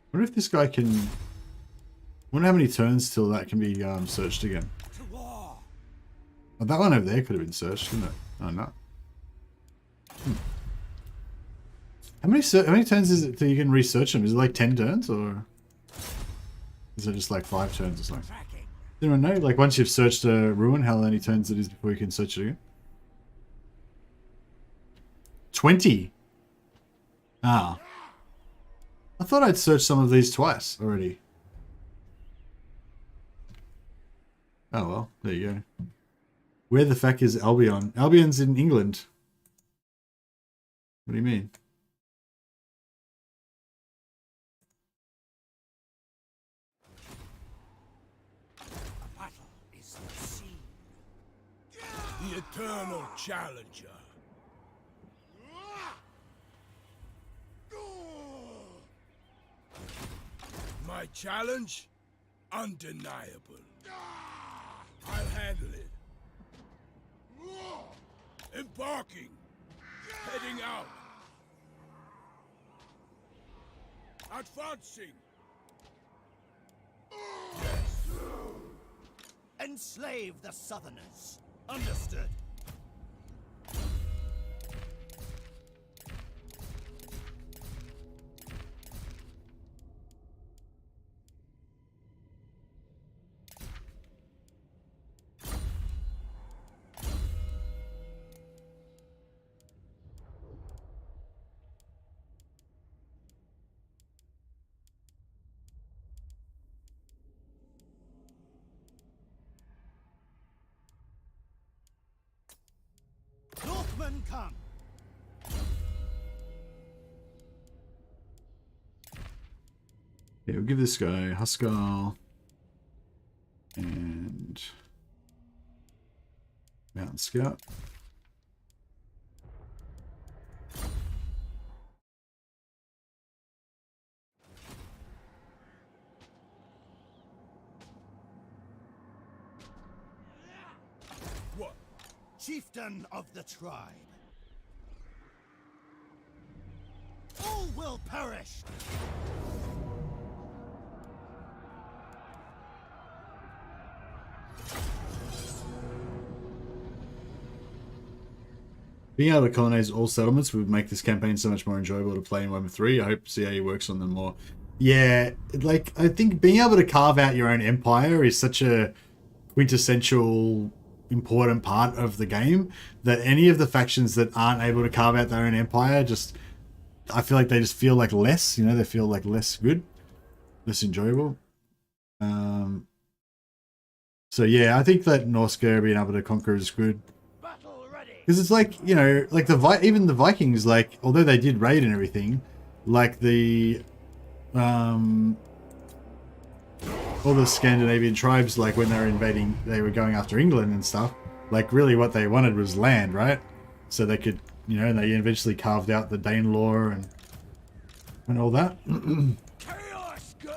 I wonder if this guy can... I wonder how many turns till that can be searched again. Oh, that one over there could have been searched, couldn't it? Oh, no. How many turns is it till you can research them? Is it like 10 turns, or... Is it just like 5 turns or something? Does anyone know? Like, once you've searched a ruin, how many turns it is before you can search it again? 20! Ah. I thought I'd searched some of these twice already. Oh well, there you go. Where the fuck is Albion? Albion's in England. What do you mean? The battle is the scene. The eternal challenger. My challenge? Undeniable. I'll handle it. Embarking. Heading out. Advancing. enslave the Southerners. Understood. Northmen come. Yeah, we'll give this guy Huskar and Mountain Scout. What? Chieftain of the tribe. All will perish. Being able to colonize all settlements would make this campaign so much more enjoyable to play in Warhammer 3. I hope to see how he works on them more. Yeah, like, I think being able to carve out your own empire is such a quintessential important part of the game that any of the factions that aren't able to carve out their own empire just, I feel like they just feel like less, you know, they feel like less good, less enjoyable. So yeah, I think that Norsca being able to conquer is good. Because it's like, you know, like even the Vikings, like, although they did raid and everything, like the all the Scandinavian tribes, like when they were invading, they were going after England and stuff, like really what they wanted was land, right? So they could, you know, and they eventually carved out the Danelaw and all that. Chaos good.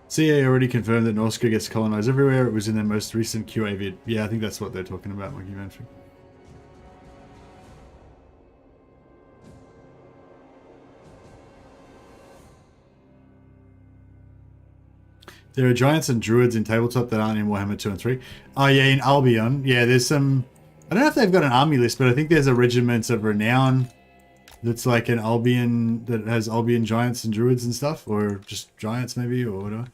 CA already confirmed that Norsca gets colonized everywhere. It was in their most recent QA vid. Yeah, I think that's what they're talking about, like you mentioned. There are giants and druids in tabletop that aren't in Warhammer 2 and 3. Oh yeah, in Albion. Yeah, there's some... I don't know if they've got an army list, but I think there's a regiment of renown that's like an Albion, that has Albion giants and druids and stuff, or just giants maybe, or whatever.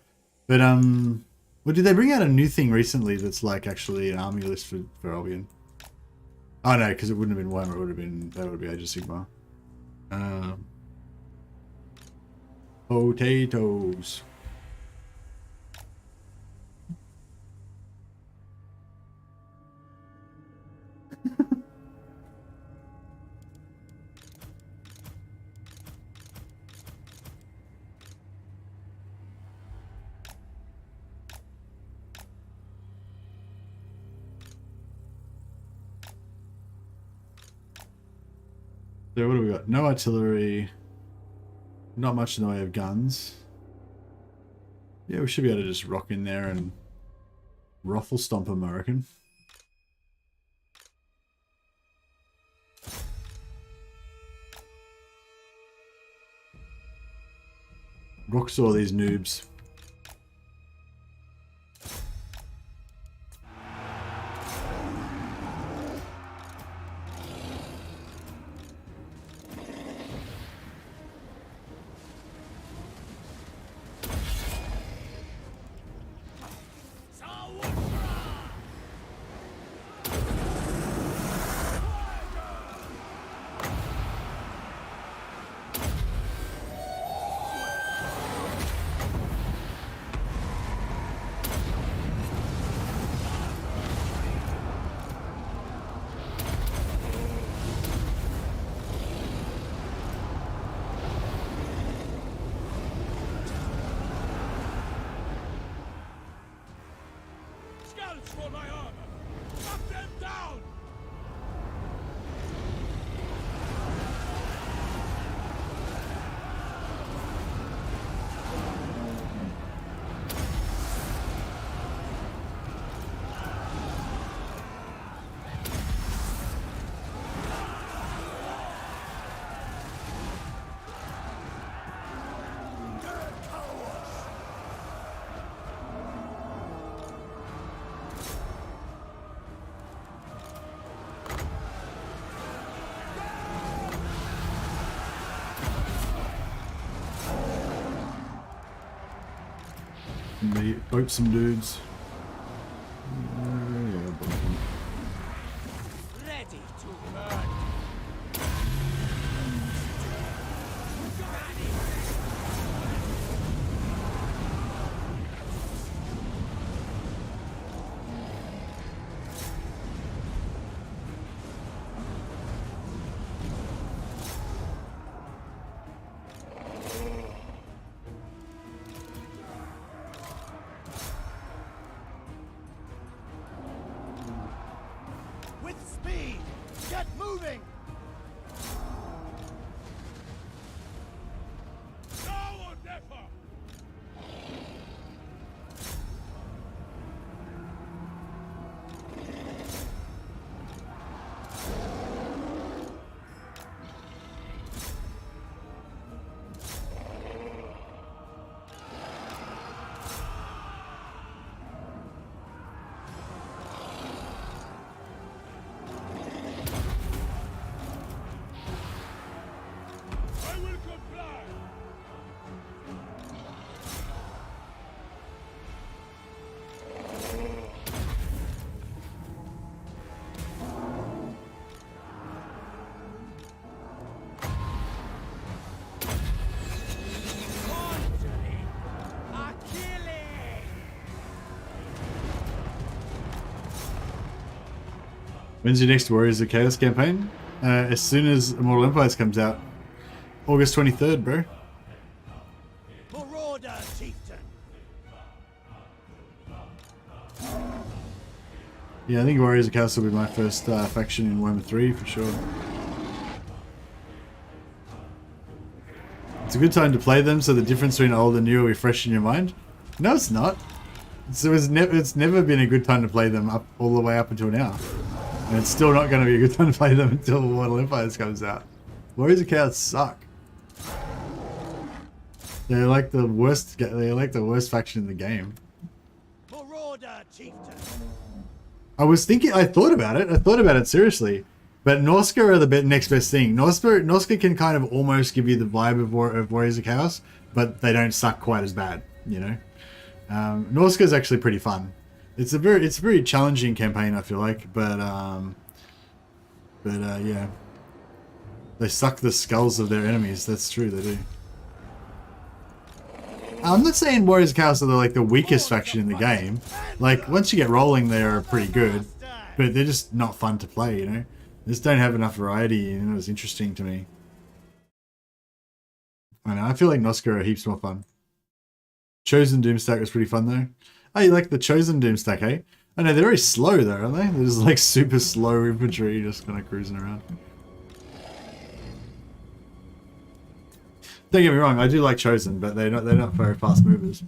But well, did they bring out a new thing recently that's like actually an army list for Albion? Oh no, because it wouldn't have been Warhammer, it would have been, that would be Age of Sigmar. Potatoes. So what do we got? No artillery. Not much in the way of guns. Yeah, we should be able to just rock in there and ruffle stomp them, I reckon. Rock saw these noobs. For my armor! Knock them down! Boat some dudes. Ready to burn! When's your next Warriors of Chaos campaign? As soon as Immortal Empires comes out. August 23rd, bro. Marauder, chieftain. Yeah, I think Warriors of Chaos will be my first faction in Warhammer 3 for sure. It's a good time to play them, so the difference between old and new will be fresh in your mind. No, it's not. It's never been a good time to play them up all the way up until now. And it's still not going to be a good time to play them until Immortal Empires comes out. Warriors of Chaos suck. They're like the worst. They're like the worst faction in the game. Marauder, chieftain. I thought about it. I thought about it seriously. But Norsca are the next best thing. Norsca can kind of almost give you the vibe of Warriors of Chaos, but they don't suck quite as bad, you know. Norsca is actually pretty fun. It's a very challenging campaign, I feel like, but yeah, they suck the skulls of their enemies. That's true, they do. I'm not saying Warriors of Chaos are like the weakest faction in the game. Like once you get rolling, they're pretty good, but they're just not fun to play, you know. They just don't have enough variety, you know. It's interesting to me. I know. I feel like Norsca are heaps more fun. Chosen Doomstack was pretty fun though. Oh, you like the Chosen Doomstack, hey? I know they're very slow though, aren't they? They're just like super slow infantry, just kind of cruising around. Don't get me wrong, I do like Chosen, but they're not very fast movers.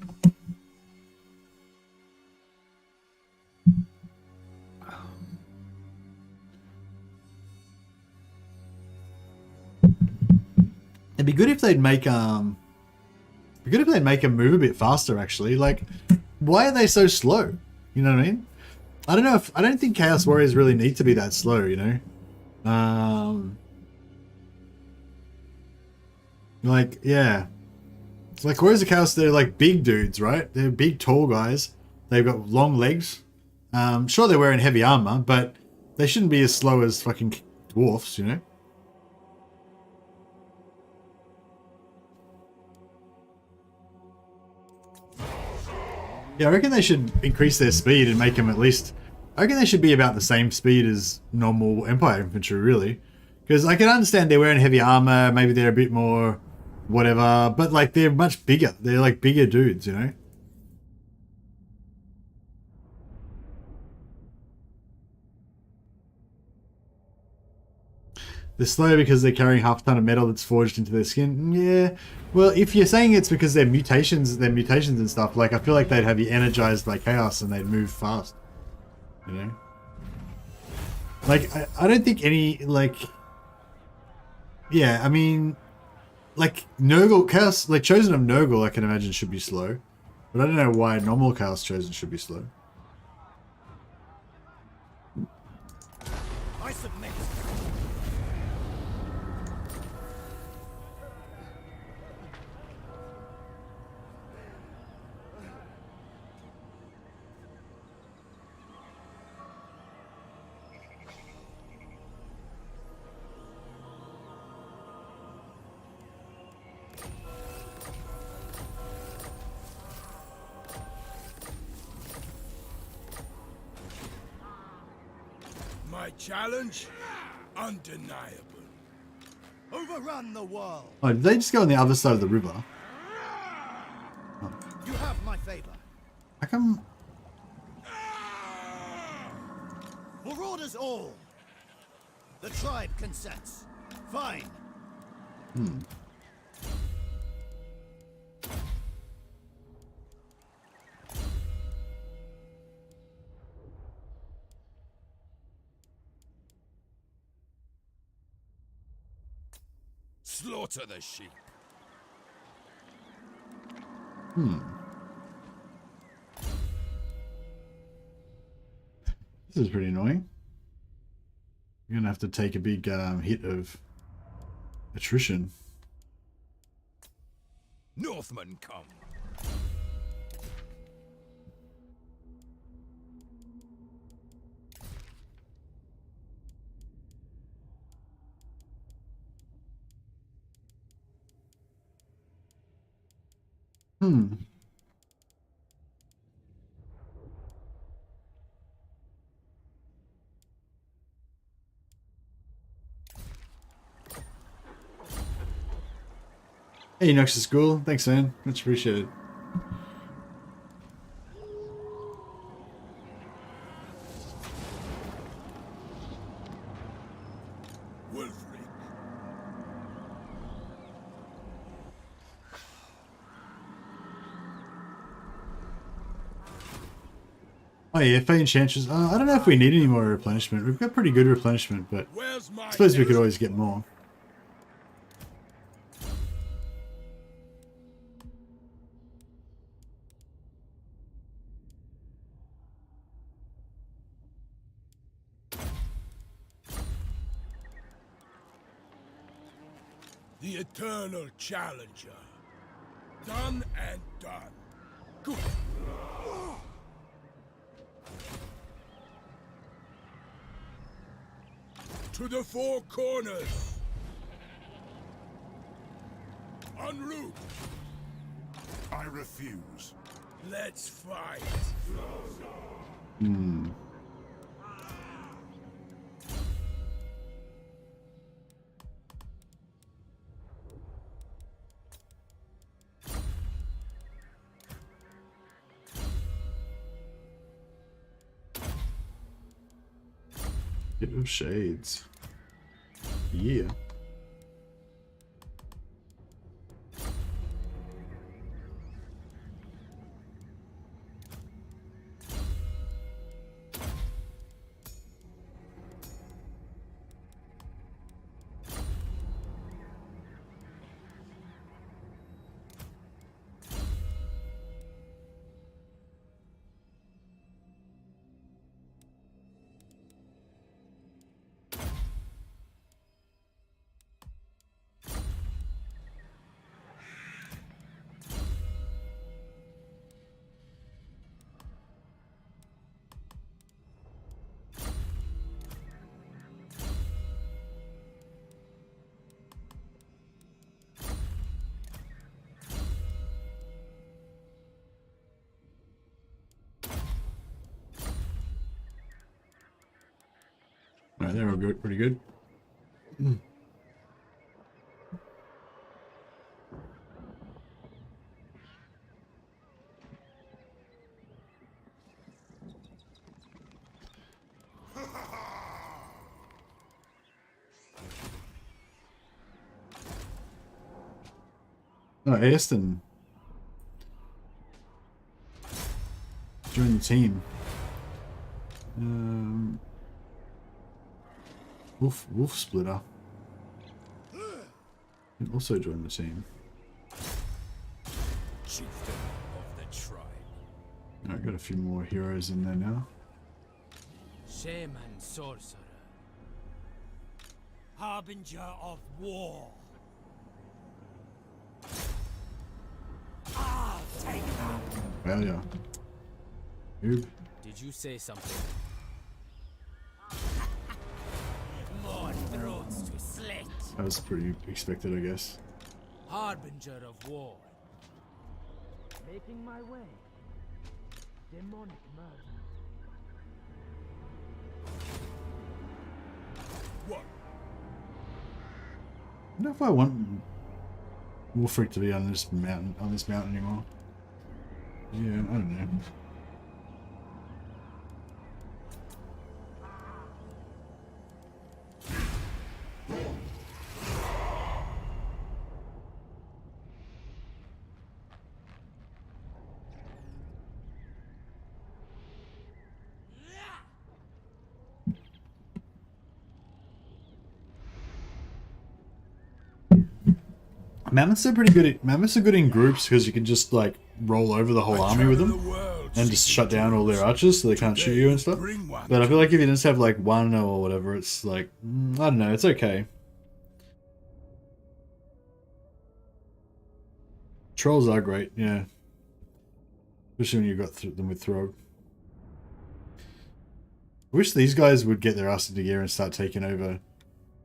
It'd be good if they'd make them move a bit faster actually. Like, why are they so slow? You know what I mean? I don't think Chaos Warriors really need to be that slow, you know? Like, yeah. It's like Warriors of Chaos, they're like big dudes, right? They're big, tall guys. They've got long legs. Sure, they're wearing heavy armor, but they shouldn't be as slow as fucking dwarfs, you know? Yeah, I reckon they should increase their speed and make them at least... I reckon they should be about the same speed as normal Empire infantry, really. Because I can understand they're wearing heavy armor, maybe they're a bit more whatever, but like they're much bigger. They're like bigger dudes, you know? They're slow because they're carrying half a ton of metal that's forged into their skin. Yeah. Well, if you're saying it's because they're mutations and stuff, like I feel like they'd have you energized by chaos and they'd move fast. You know? Like, I don't think any, like... Yeah, I mean... Like, Nurgle, Chaos, like Chosen of Nurgle, I can imagine should be slow. But I don't know why normal Chaos Chosen should be slow. I submit. My challenge? Undeniable. Overrun the world. Oh, did they just go on the other side of the river? You have my favor. How come... Marauders all. The tribe consents. Fine. Slaughter the sheep. This is pretty annoying. You're gonna have to take a big hit of attrition. Northmen come. Hey, Noxus School. Thanks, man. Much appreciated. Wulfric. Oh yeah, Fey Enchantress. I don't know if we need any more replenishment. We've got pretty good replenishment, but Where's my I suppose we could always get more. The eternal challenger. Done and done. Good. To the four corners. En route. I refuse. Let's fight. Bit of shades. Yeah. Alright, they're all good, pretty good. Oh, Aston. Join the team. Wolf Splitter. Can also join the team. Chieftain of the tribe. Alright, got a few more heroes in there now. Shaman sorcerer. Harbinger of war. I'll take that. Well, yeah. Oob. Did you say something? More throats to slit. That was pretty expected, I guess. Harbinger of war. Making my way. Demonic murder. What? I don't know if I want Wulfric to be on this mountain anymore. Yeah, I don't know. Mammoths are pretty good. Mammoths are good in groups because you can just like roll over the whole army with them and just shut down all their archers so they can't shoot you and stuff. But I feel like if you just have like one or whatever, it's like I don't know. It's okay. Trolls are great, yeah. Especially when you got them with Throgg. I wish these guys would get their ass into gear and start taking over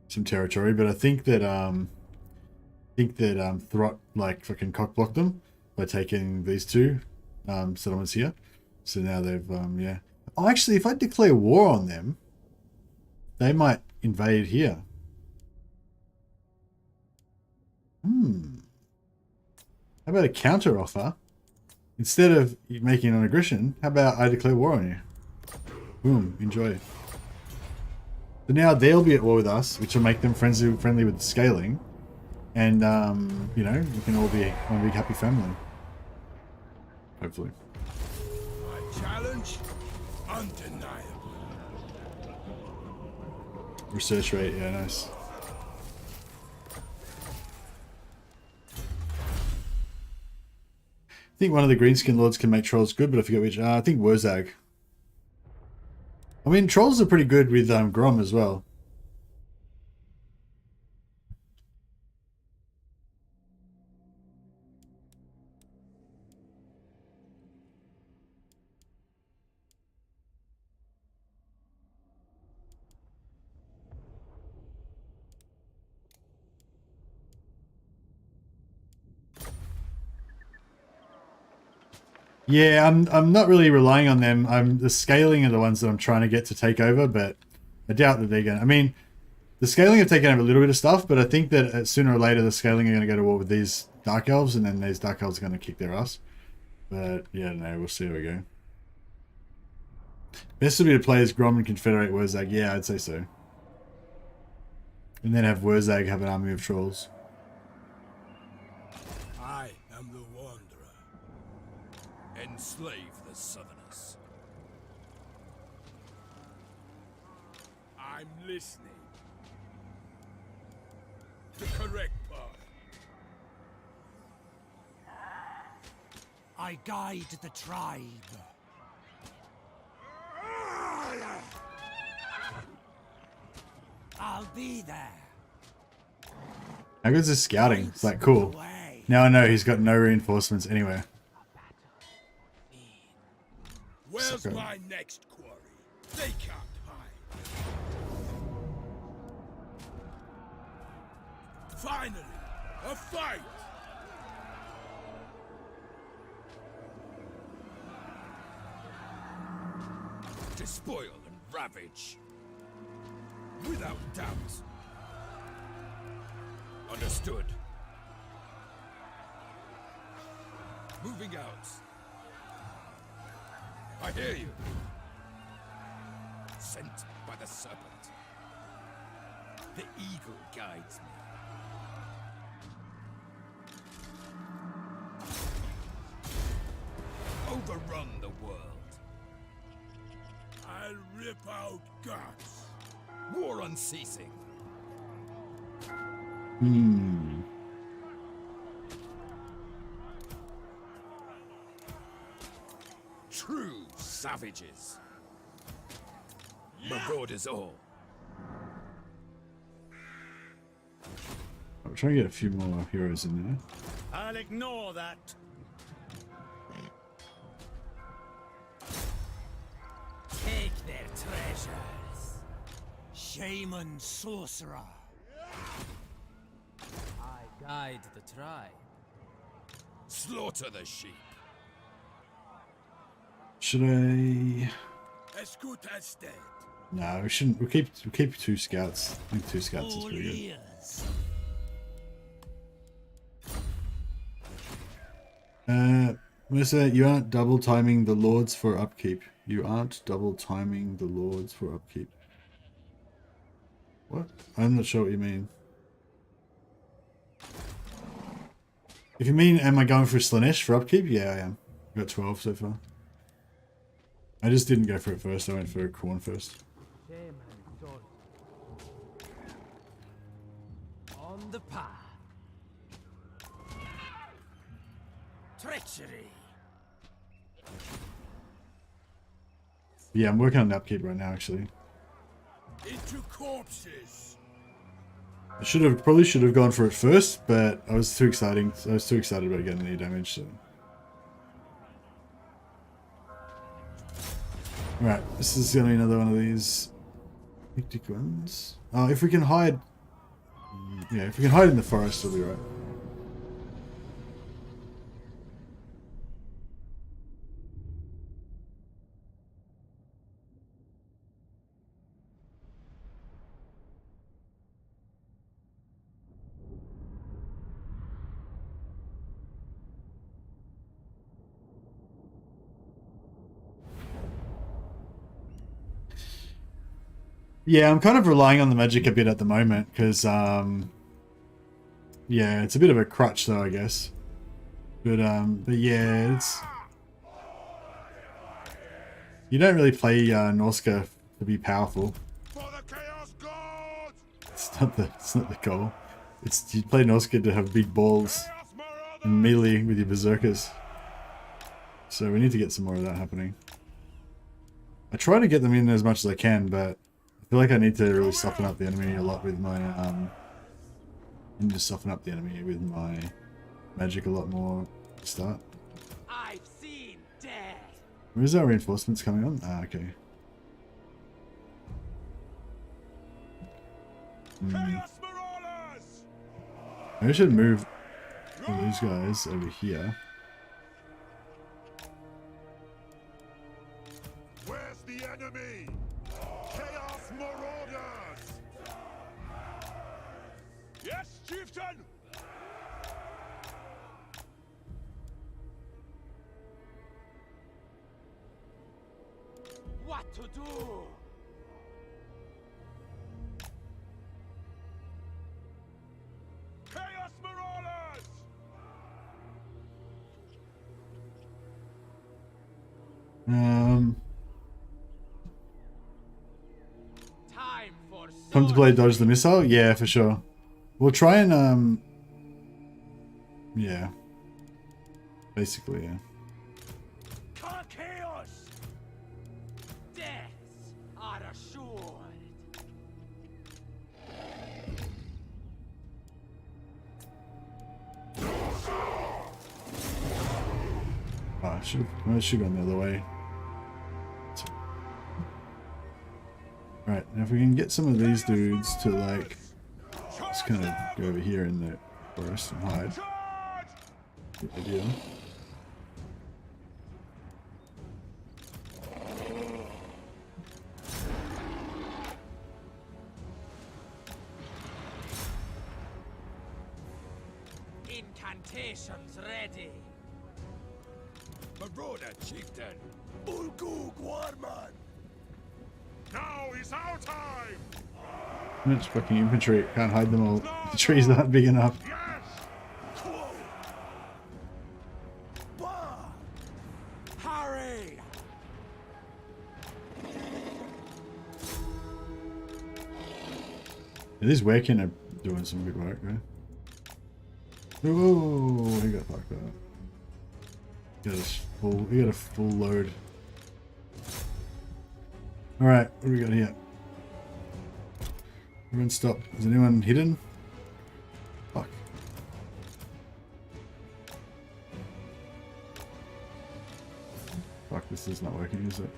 some territory, but I think that Throgg like fucking cockblocked them by taking these two settlements here. So now they've yeah. Oh, actually, if I declare war on them, they might invade here. How about a counter offer? Instead of making an aggression, how about I declare war on you? Boom, enjoy. So now they'll be at war with us, which will make them friendly with scaling. And, you know, we can all be one big happy family. Hopefully. My challenge? Undeniable. Research rate, yeah, nice. I think one of the greenskin lords can make trolls good, but I forget which. I think Wurzag. I mean, trolls are pretty good with Grom as well. Yeah, I'm not really relying on them. The scaling are the ones that I'm trying to get to take over, but I doubt that they're going to. I mean, the scaling have taken over a little bit of stuff, but I think that sooner or later the scaling are going to go to war with these Dark Elves, and then these Dark Elves are going to kick their ass. But yeah, no, we'll see how we go. Best would be to play as Grom and Confederate Wurzag. Yeah, I'd say so. And then have Wurzag have an army of trolls. I am the Wanderer. Enslave the Southerners. I'm listening. The correct path. I guide the tribe. I'll be there. How good's his scouting? It's like, cool. Now I know he's got no reinforcements anywhere. Where's Sucker. my next quarry? They can't hide. Finally, a fight! Despoil and ravage. Without doubt. Understood. Moving out. I hear you. Sent by the serpent. The eagle guides me. Overrun the world. I'll rip out guts. War unceasing. True savages. Marauders all. I'm trying to get a few more heroes in there. I'll ignore that. Take their treasures. Shaman sorcerer. I guide the tribe. Slaughter the sheep. Should I? As good as dead. No, we shouldn't. We'll keep 2 scouts. I think 2 scouts is All pretty good. ears. Melissa, you aren't double timing the lords for upkeep. You aren't double timing the lords for upkeep. What? I'm not sure what you mean. If you mean, am I going for Slanesh for upkeep? Yeah, I am. I got 12 so far. I just didn't go for it first. I went for Khorne first. Shaman sorcerer. On the path. Treachery. Yeah, I'm working on the upkeep right now, actually. Into corpses. I probably should have gone for it first, but I was too excited about getting any damage. So. Right, this is gonna be another one of these hectic ones. Oh, if we can hide, yeah, if we can hide in the forest, it'll be right. Yeah, I'm kind of relying on the magic a bit at the moment because, yeah, it's a bit of a crutch though, I guess. But yeah, it's you don't really play Norsca to be powerful. For the Chaos Gods! It's not the goal. It's you play Norsca to have big balls Chaos Marauders! and melee with your berserkers. So we need to get some more of that happening. I try to get them in as much as I can, but I feel like I need to really soften up the enemy a lot with my need to soften up the enemy with my magic a lot more to start. I've seen death. Where's our reinforcements coming on? Ah, okay. Chaos Marauders! I should move these guys over here. Where's the enemy? Chaos Marauders! Yes, chieftain! What to do? Chaos Marauders! Time for Come to play Dodge the Missile? Yeah, for sure. We'll try and, yeah. Basically, yeah. Chaos. Deaths are assured. Oh, I should have gone the other way. Right, now if we can get some of these dudes to like just kind of go over here in the forest and hide. Good idea. Incantations ready. Marauder chieftain! Ulgug Warman! Now is our time! Much fucking infantry, can't hide them all. The trees aren't big enough. Yes! Quo! Bah! Hurry! These Wakin are doing some good work, right? Whoa, he got fucked up. He got a full load. Alright, what do we got here? Everyone stop. Is anyone hidden? Fuck. Fuck, this is not working, is it?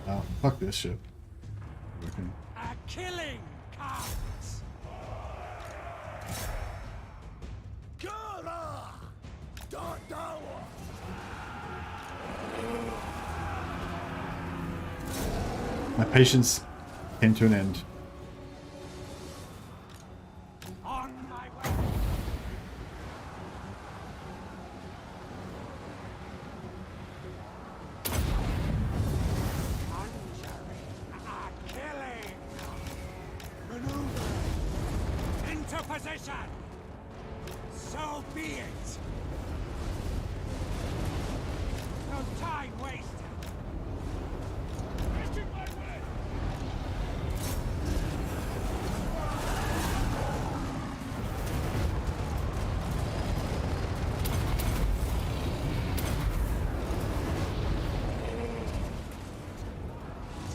Oh, fuck this shit. Okay. A killing comes. Kara! Dardawa! My patience came to an end. On my way. Into position! So be it! No time wasted! Making my way!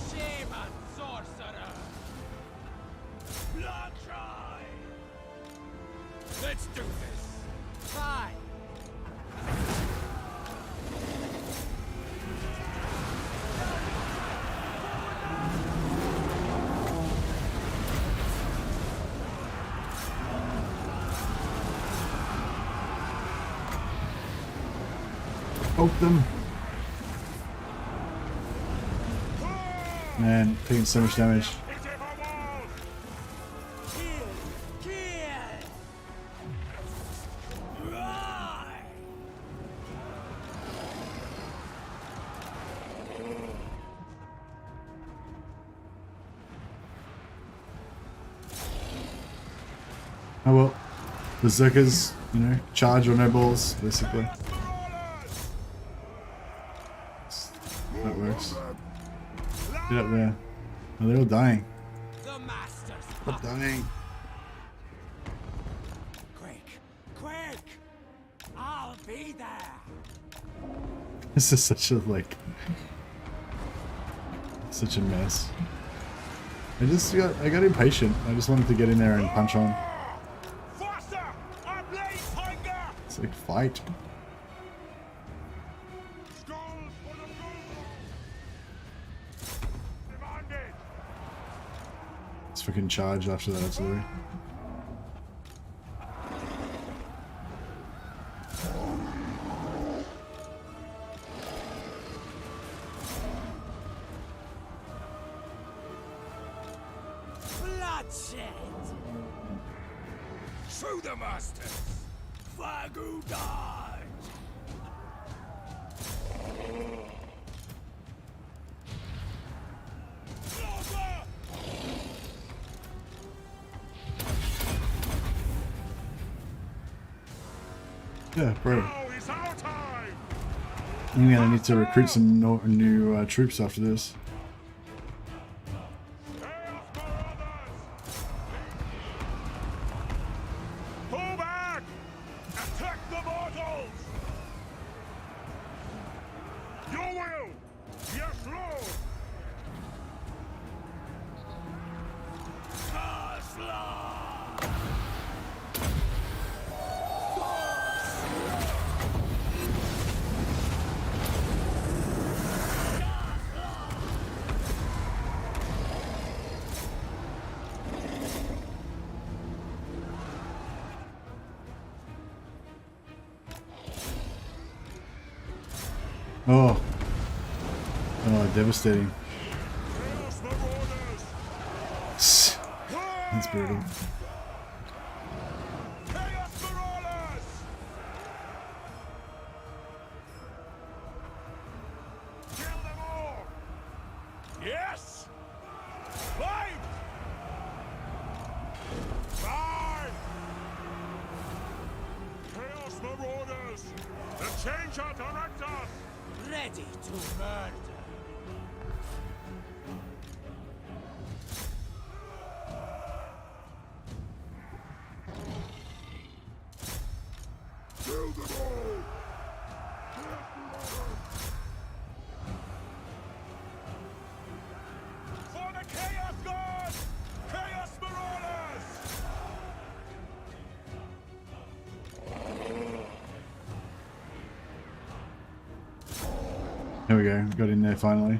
Shaman sorcerer! Blood try! Let's do this! Try! Poke them. Man, taking so much damage. Oh well, berserkers, you know, charge or no balls, basically. That works. Get up there. Oh, they're all dying. The masters. Stop dying. Quick, quick! I'll be there. This is such a such a mess. I got impatient. I just wanted to get in there and punch on. Faster! I blaze hunger! It's like fight. Skulls for the Google! Demanded! Let's freaking charge after that artillery. Bloodshed. Show the masters! Fagu dodge. Slaughter! Yeah, bro. Now is our time! I'm gonna need to recruit some new troops after this. Chaos Marauders! Pull back! Attack the mortals! Your will! Yes, Lord! Oh. Oh, devastating. Chaos Marauders! That's brutal. Chaos Marauders! Kill them all! Yes! Fight! Fight! Chaos Marauders! The change our director! Ready to murder. Kill them all! For the Chaos God! Chaos Marauders! There we go. Got in there finally.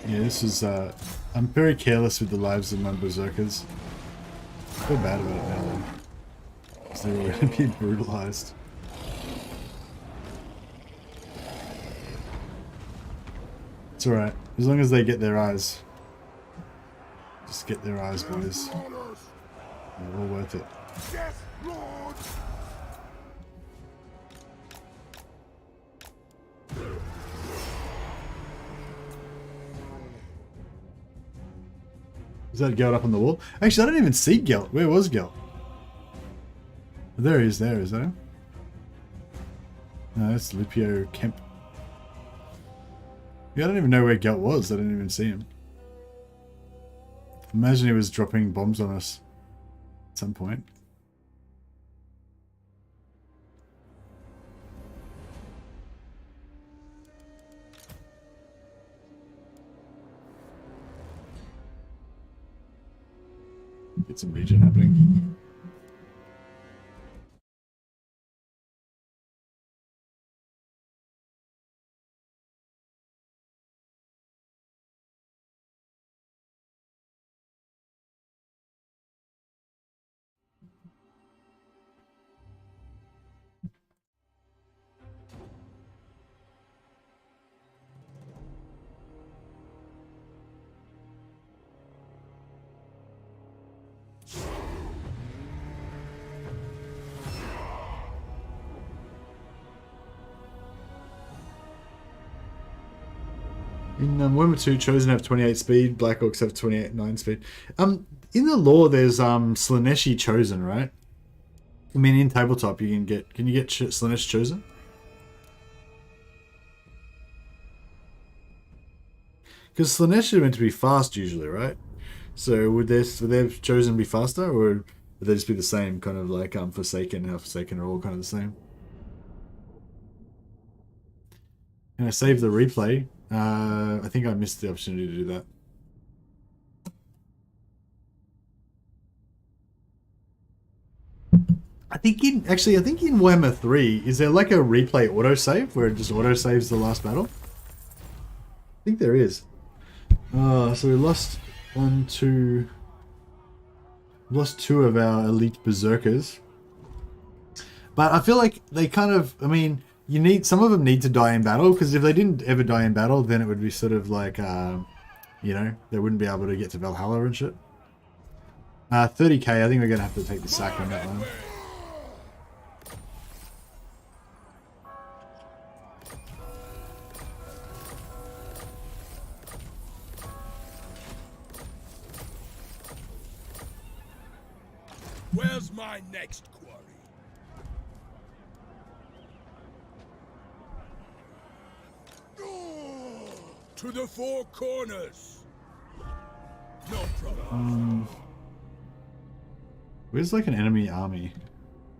Yeah, this is I'm very careless with the lives of my berserkers. I feel bad about it now though. Because they were going to be brutalized. It's alright. As long as they get their eyes. Just get their eyes, boys. They're all worth it. Yes, Lord! Is that Gelt up on the wall? Actually, I didn't even see Gelt. Where was Gelt? There he is, there, is that him? No, that's Lupio Kemp. Yeah, I don't even know where Gelt was. I didn't even see him. Imagine he was dropping bombs on us at some point. Get some regen happening. In Warhammer 2, Chosen have 28 speed, Black Orcs have 28.9 speed. In the lore, there's Slaneshi Chosen, right? I mean, in tabletop, you can you get Slanesh Chosen? Because Slanesh are meant to be fast usually, right? So would their Chosen be faster, or would they just be the same, kind of like Forsaken? How Forsaken are all kind of the same. Can I save the replay? I think I missed the opportunity to do that. I think in Warhammer 3, is there like a replay autosave where it just autosaves the last battle? I think there is. So we lost two of our elite berserkers. But I feel like they kind of, I mean, some of them need to die in battle, because if they didn't ever die in battle, then it would be sort of like, you know, they wouldn't be able to get to Valhalla and shit. 30k, I think we're going to have to take the sack on that one. Where's my next quarry? To the four corners. No problem. Where's like an enemy army?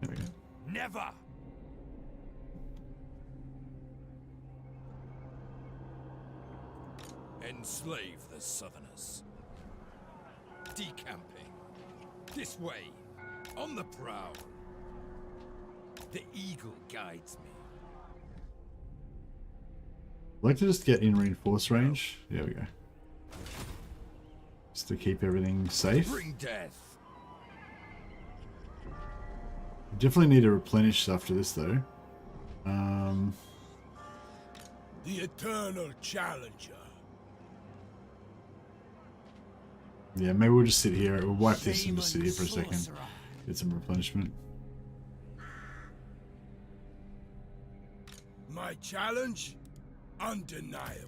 There we go. Never. Enslave the Southerners. Decamping. This way. On the prowl. The eagle guides me. I'd like to just get in reinforced range. There we go. Just to keep everything safe. Bring death. Definitely need to replenish after this though. The eternal challenger. Yeah, maybe we'll just sit here. We'll wipe this and just sit here for a second. Get some replenishment. My challenge? Undeniable.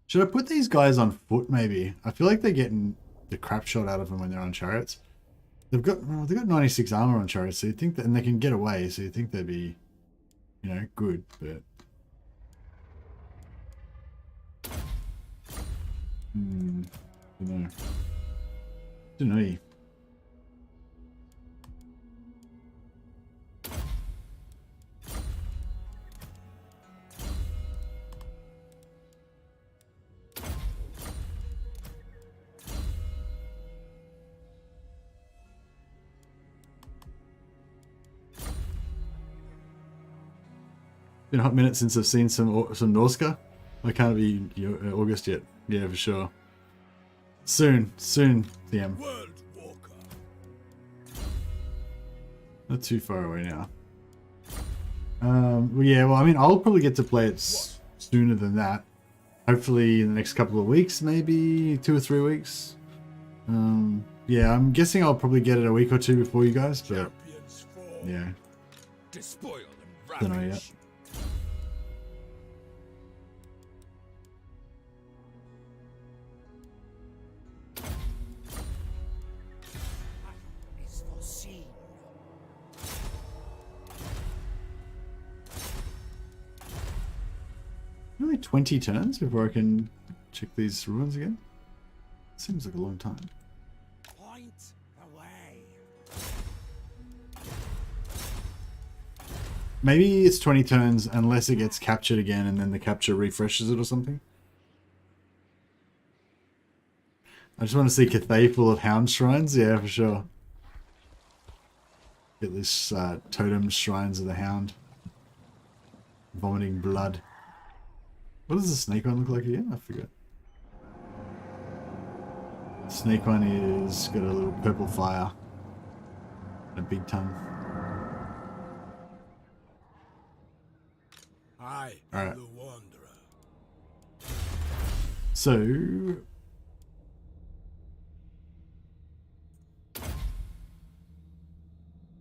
Should I put these guys on foot maybe? I feel like they're getting the crap shot out of them when they're on chariots. They've got 96 armor on chariots, so you think that, and they can get away, so you think they'd be, you know, good, but don't know. Don't know. Been a hot minute since I've seen some Norsca. I can't be August yet. Yeah, for sure. Soon, DM. World Walker. Not too far away now. Well, yeah, well, I mean, I'll probably get to play it sooner than that. Hopefully in the next couple of weeks, maybe 2 or 3 weeks. Yeah, I'm guessing I'll probably get it a week or two before you guys, but yeah. Despoil and Don't know ravage. yet. Is foreseen. Only 20 turns before I can check these ruins again? Seems like a long time. Point away. Maybe it's 20 turns unless it gets captured again and then the capture refreshes it or something. I just want to see Cathay full of hound shrines. Yeah, for sure. Get this totem shrines of the hound. Vomiting blood. What does the snake one look like again? I forget. Snake one is got a little purple fire and a big tongue. I Alright. am the Wanderer. So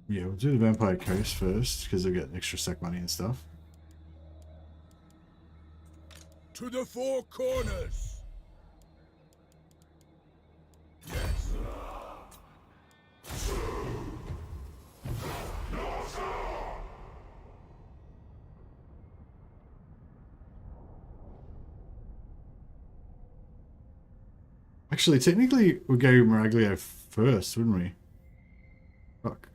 yeah, we'll do the Vampire Coast first because they'll get extra sack money and stuff. To the four corners. Yes. Actually, technically, we'll go Miraglio first, wouldn't we? Fuck.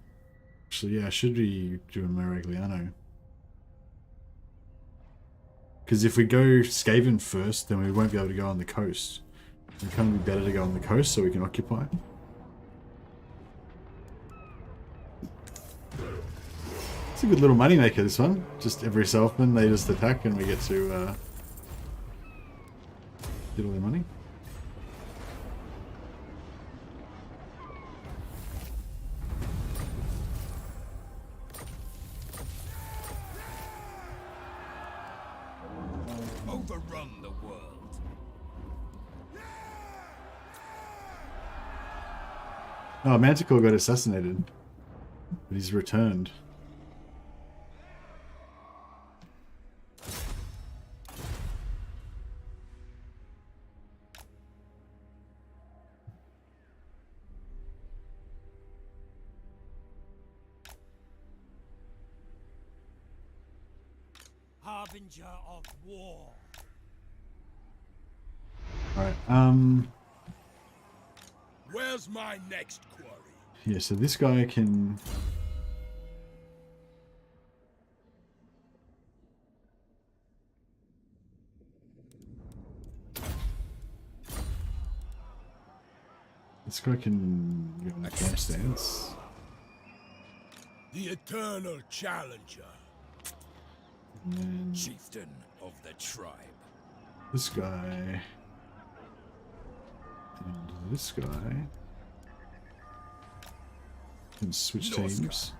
Actually, yeah, should we do a Miragliano? Because if we go Skaven first, then we won't be able to go on the coast. It kind of be better to go on the coast so we can occupy. It's a good little money maker, this one. Just every so often they just attack and we get to get all their money. Overrun the world. Oh, Manticore got assassinated. But he's returned. Harbinger of war. Alright, Where's my next quarry? yeah, so this guy can... This guy can go on the camp stance. The eternal challenger. And then Chieftain of the tribe. this guy... And this guy... Can switch Norsca. teams.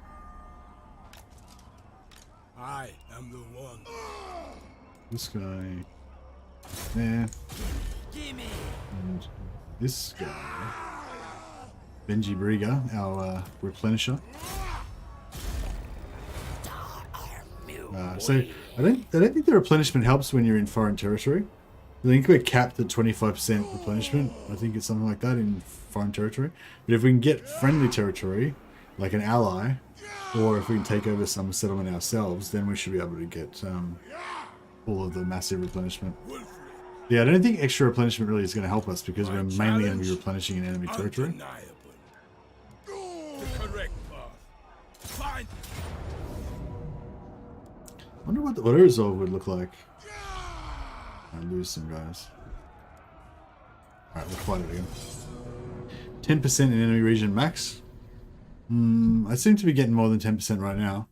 I am the one. This guy... There. Gimme. And this guy... Benji Briga, our replenisher. So I don't think the replenishment helps when you're in foreign territory. I think we're capped at 25% replenishment. I think it's something like that in foreign territory. But if we can get friendly territory, like an ally, or if we can take over some settlement ourselves, then we should be able to get all of the massive replenishment. Wulfric. Yeah, I don't think extra replenishment really is going to help us because we're mainly going to be replenishing in enemy territory. Undeniable. The correct path. Find. I wonder what the auto resolve would look like. I lose some guys. Alright, we'll fight it again. 10% in enemy region max. I seem to be getting more than 10% right now.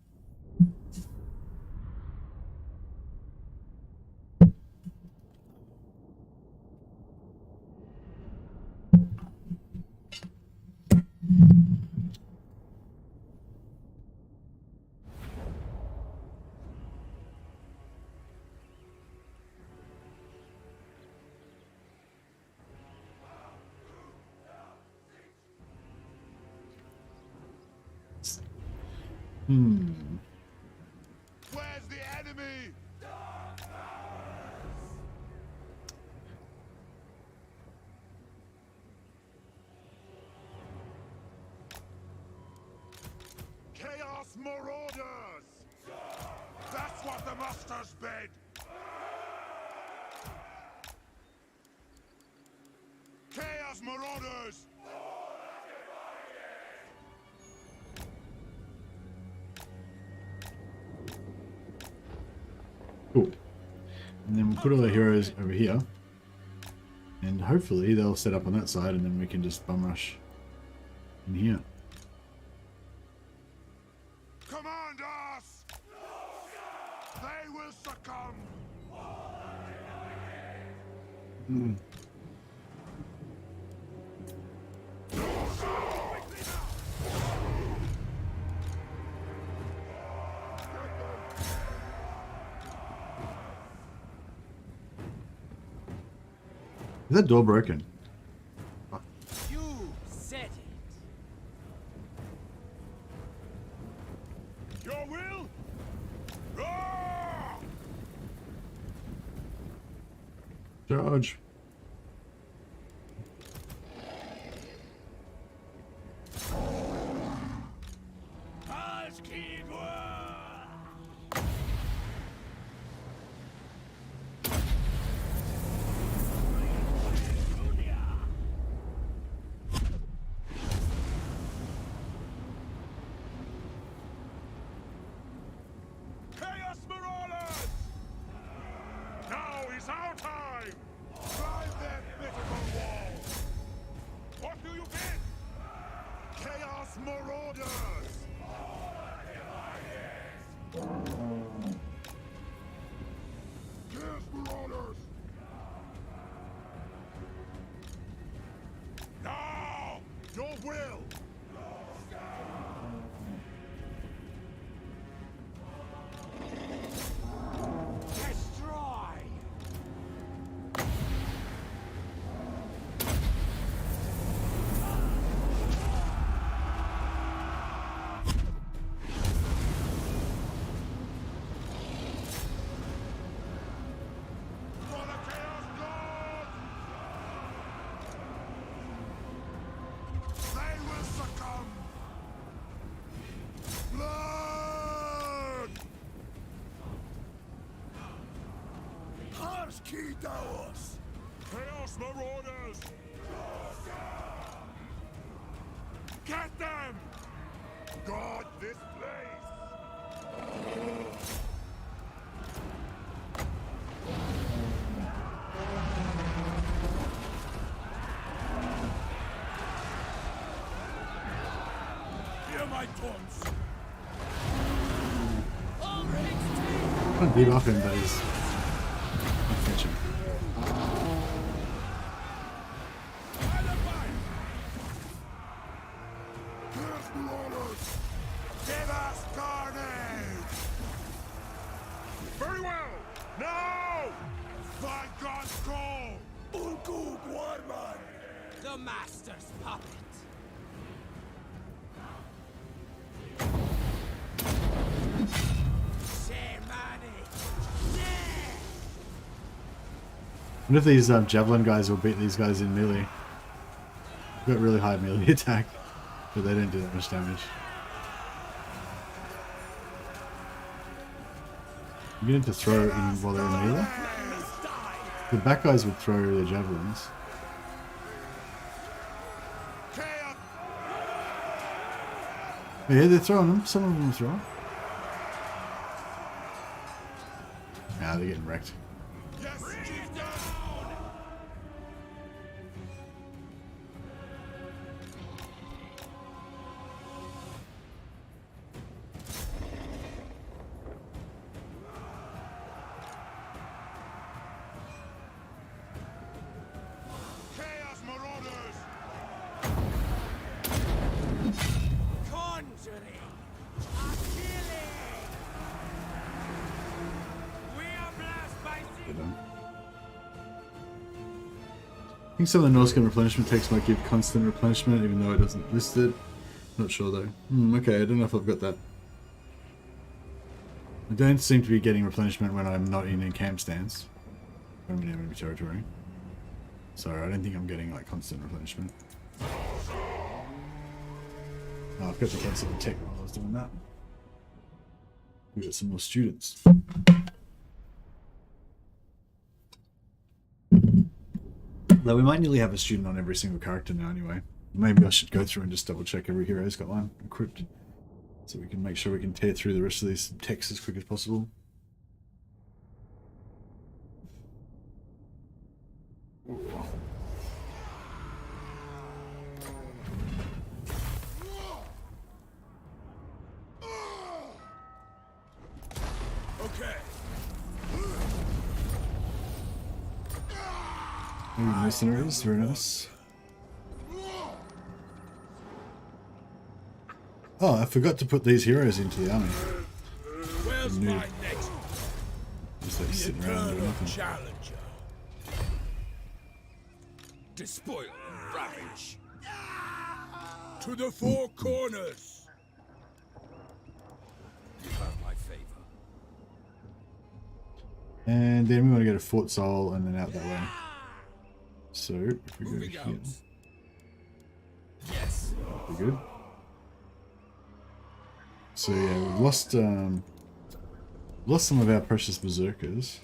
Where's the enemy? Chaos Marauders! That's what the masters bid! Chaos Marauders! Cool. And then we'll put all the heroes over here. And hopefully they'll set up on that side and then we can just bum rush in here. Command us! They will succumb! Is that door broken? You said it. Your will? Roar! Charge. Chaos Marauders! Now is our time! Drive their pitiful walls! What do you bid? Chaos Marauders! Chaos Marauders! Now! Your will! Destroy. For the Chaos God! They will succumb! Blood! Harsh key Davos! Chaos Marauders! Get them! Guard this place! Hear my taunts! I'm gonna beat off him, but he's not catching. Chaos Marauders! Give us carnage! Very well! Now! By God's call! Uncle Warman! The master's puppet. I wonder if these javelin guys will beat these guys in melee. They've got really high melee attack, but they don't do that much damage. You get them to throw in while they're in melee? The back guys would throw their javelins. Yeah, they're throwing them. Some of them are throwing. Nah, they're getting wrecked. Yes, Chaos Marauders! Conjuring. A killing. We are blessed by I think some of the Norsca replenishment text might give constant replenishment, even though it doesn't list it. Not sure though. Okay, I don't know if I've got that. I don't seem to be getting replenishment when I'm not in a camp stance. I'm in enemy territory. So I don't think I'm getting like constant replenishment. Oh, I've got to cancel the tech while I was doing that. We got some more students. Though we might nearly have a student on every single character now anyway. Maybe I should go through and just double check every hero's got one equipped. So we can make sure we can tear through the rest of these texts as quick as possible. Okay. Ooh, mercenaries, very nice. Oh, I forgot to put these heroes into the army. Where's my next? Just like sitting around doing nothing. Challenger. despoil and ravage. To the four corners! You have my favor. And then we want to go to Fort Sol and then out that way. So, if we go Moving here, out. Yes. we're good. So yeah, we've lost some of our precious berserkers.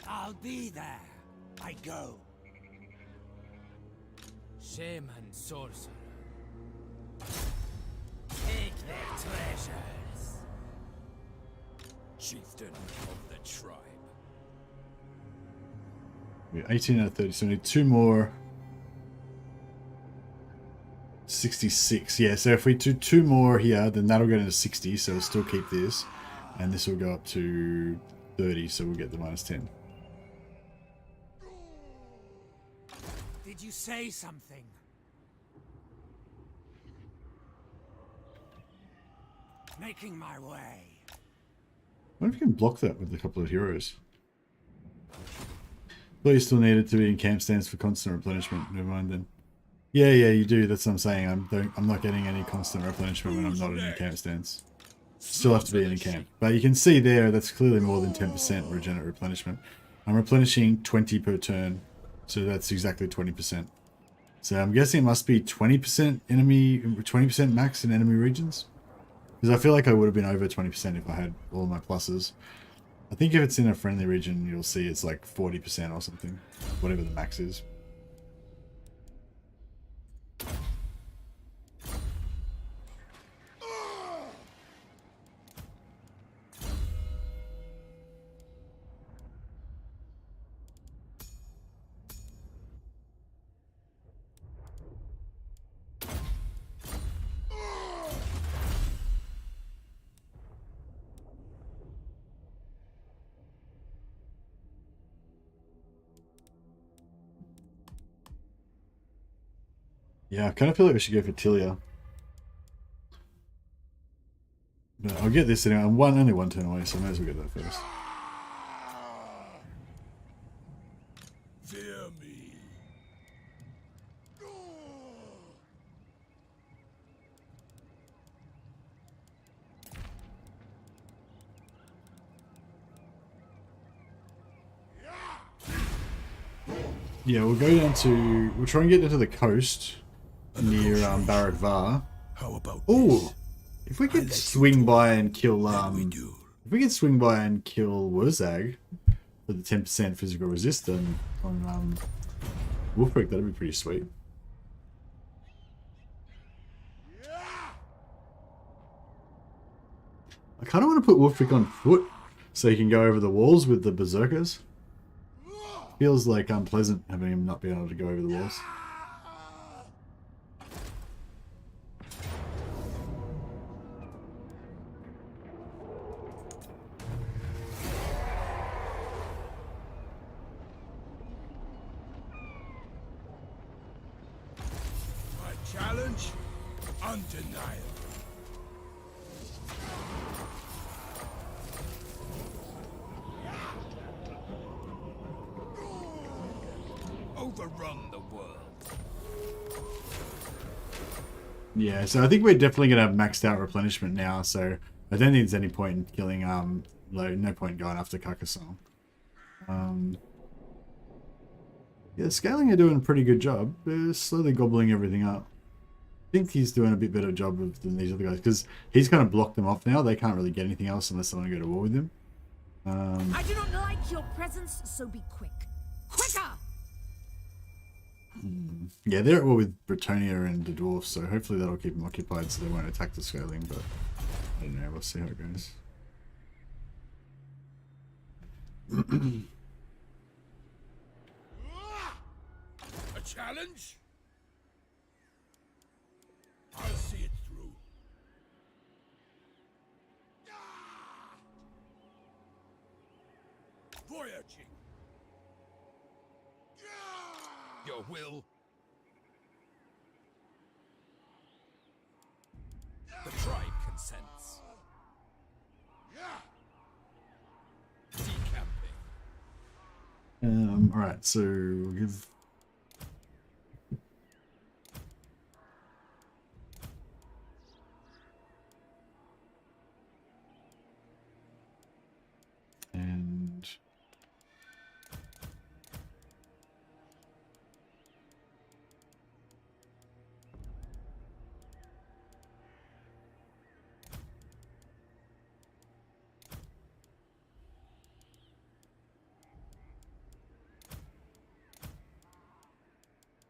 I'll be there. I go. Shaman sorcerer. Take their treasures. Chieftain of the tribe. We're 18 out of 30, so we need 2 more. 66, yeah, so if we do 2 more here, then that'll go into 60, so we'll still keep this. And this will go up to 30, so we'll get the -10. Did you say something? Making my way. I wonder if you can block that with a couple of heroes. Thought you still needed to be in camp stands for constant replenishment. Never mind then. Yeah, you do. That's what I'm saying. I'm not getting any constant replenishment when I'm not in the camp stands. Still have to be in a camp. But you can see there, that's clearly more than 10% regenerate replenishment. I'm replenishing 20 per turn, so that's exactly 20%. So I'm guessing it must be 20% enemy, 20% max in enemy regions. Because I feel like I would have been over 20% if I had all my pluses. I think if it's in a friendly region, you'll see it's like 40% or something. Whatever the max is. Yeah, I kind of feel like we should go for Tilia. But I'll get this anyway. I'm only one turn away, so I may as well get that first. Fear me. Yeah, we'll go down to... We'll try and get into the coast near Barad Var. How about Oh, if we could swing by and kill do? if we could swing by and kill Wurzag for the 10% physical resist on Wulfric, that'd be pretty sweet. I kind of want to put Wulfric on foot so he can go over the walls with the berserkers. Feels like unpleasant having him not be able to go over the walls. My challenge? Undeniable. Overrun the world. Yeah, so I think we're definitely going to have maxed out replenishment now, so I don't think there's any point in killing, no point going after Carcassonne. Yeah, scaling are doing a pretty good job. They're slowly gobbling everything up. I think he's doing a bit better job than these other guys, because he's kind of blocked them off now. They can't really get anything else unless they want to go to war with him. I do not like your presence, so be quick. Quicker! Yeah, they're at war with Bretonia and the dwarfs, so hopefully that'll keep them occupied so they won't attack the scaling, but I don't know, we'll see how it goes. A challenge? I'll see it through. Voyaging. Your will. The tribe consents. Decamping. Alright, so we'll give... And...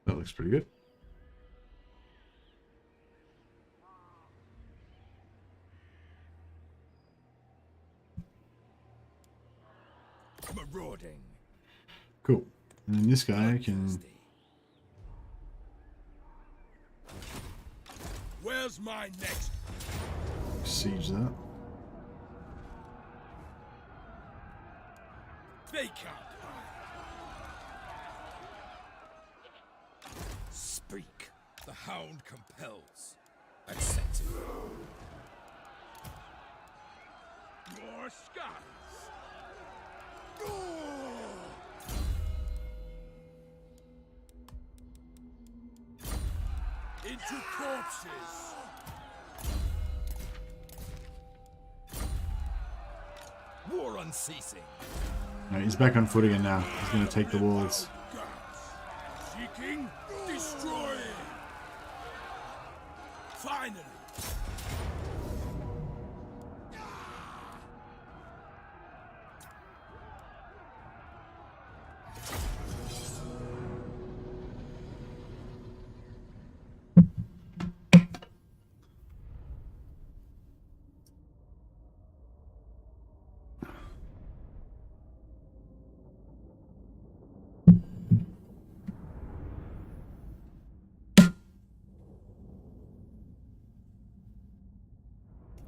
That looks pretty good. Marauding. Cool. And then this guy can Where's my next? siege that. They can't hide. Speak. The hound compels. Accept it. More skies. Into corpses. War unceasing. No, he's back on foot again now. He's going to take the walls. Seeking, destroying. Finally.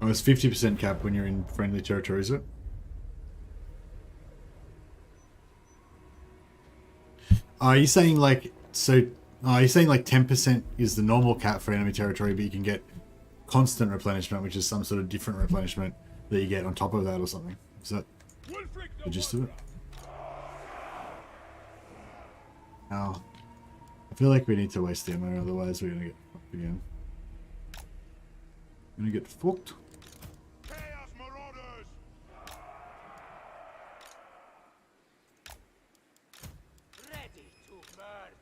Oh, it's 50% cap when you're in friendly territory, is it? Are you saying like, so, are you saying like 10% is the normal cap for enemy territory, but you can get constant replenishment, which is some sort of different replenishment that you get on top of that or something? Is that the gist of it? Ow. I feel like we need to waste the ammo, otherwise we're gonna get fucked again. We're gonna get fucked. Chaos Marauders! Ready to burn.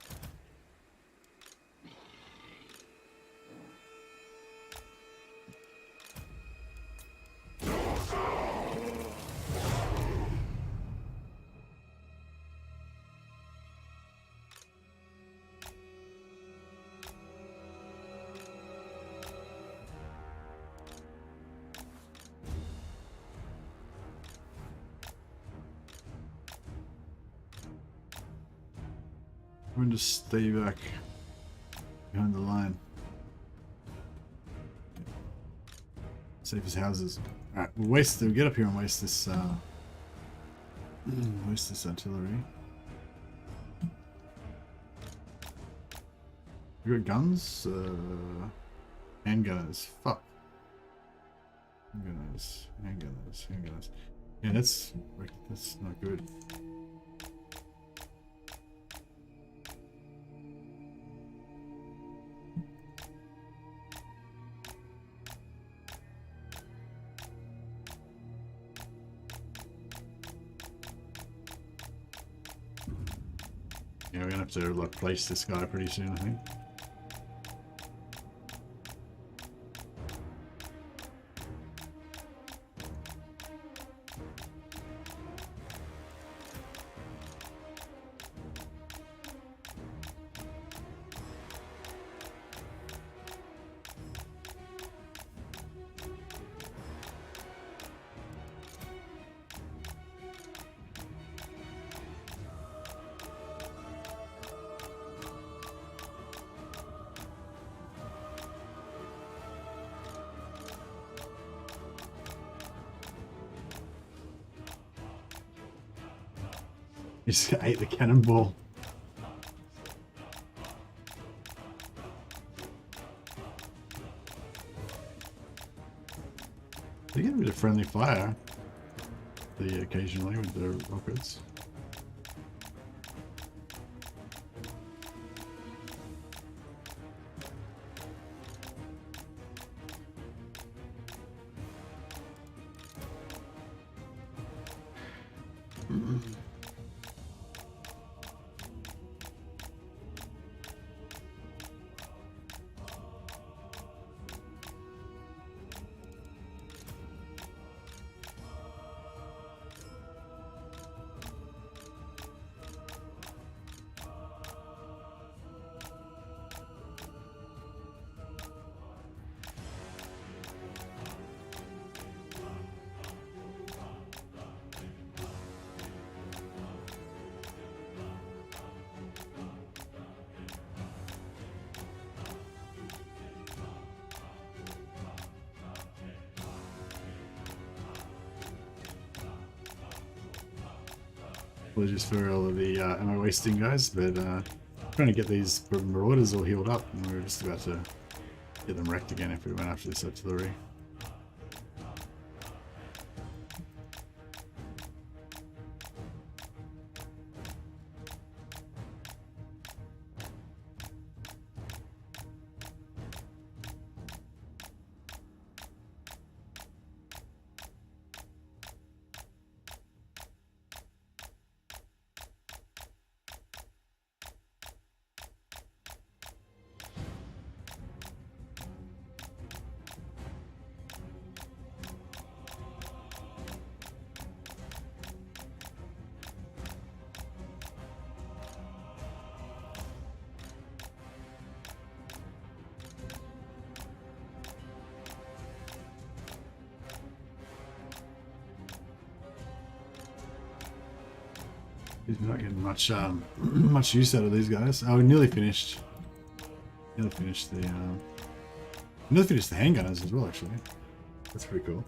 I'm going to stay back behind the line. Safe as houses. Alright, we'll get up here and waste this artillery. We got guns? Handgunners. Fuck. Handgunners. Yeah, that's not good. Yeah, we're gonna have to like place this guy pretty soon, I think. He just ate the cannonball. They get a bit of friendly fire occasionally with the rockets. Apologies for all of the ammo wasting, guys, but trying to get these marauders all healed up, and we were just about to get them wrecked again if we went after this artillery. He's not getting much much use out of these guys. Oh, we nearly finished. Nearly finished the handgunners as well, actually. That's pretty cool.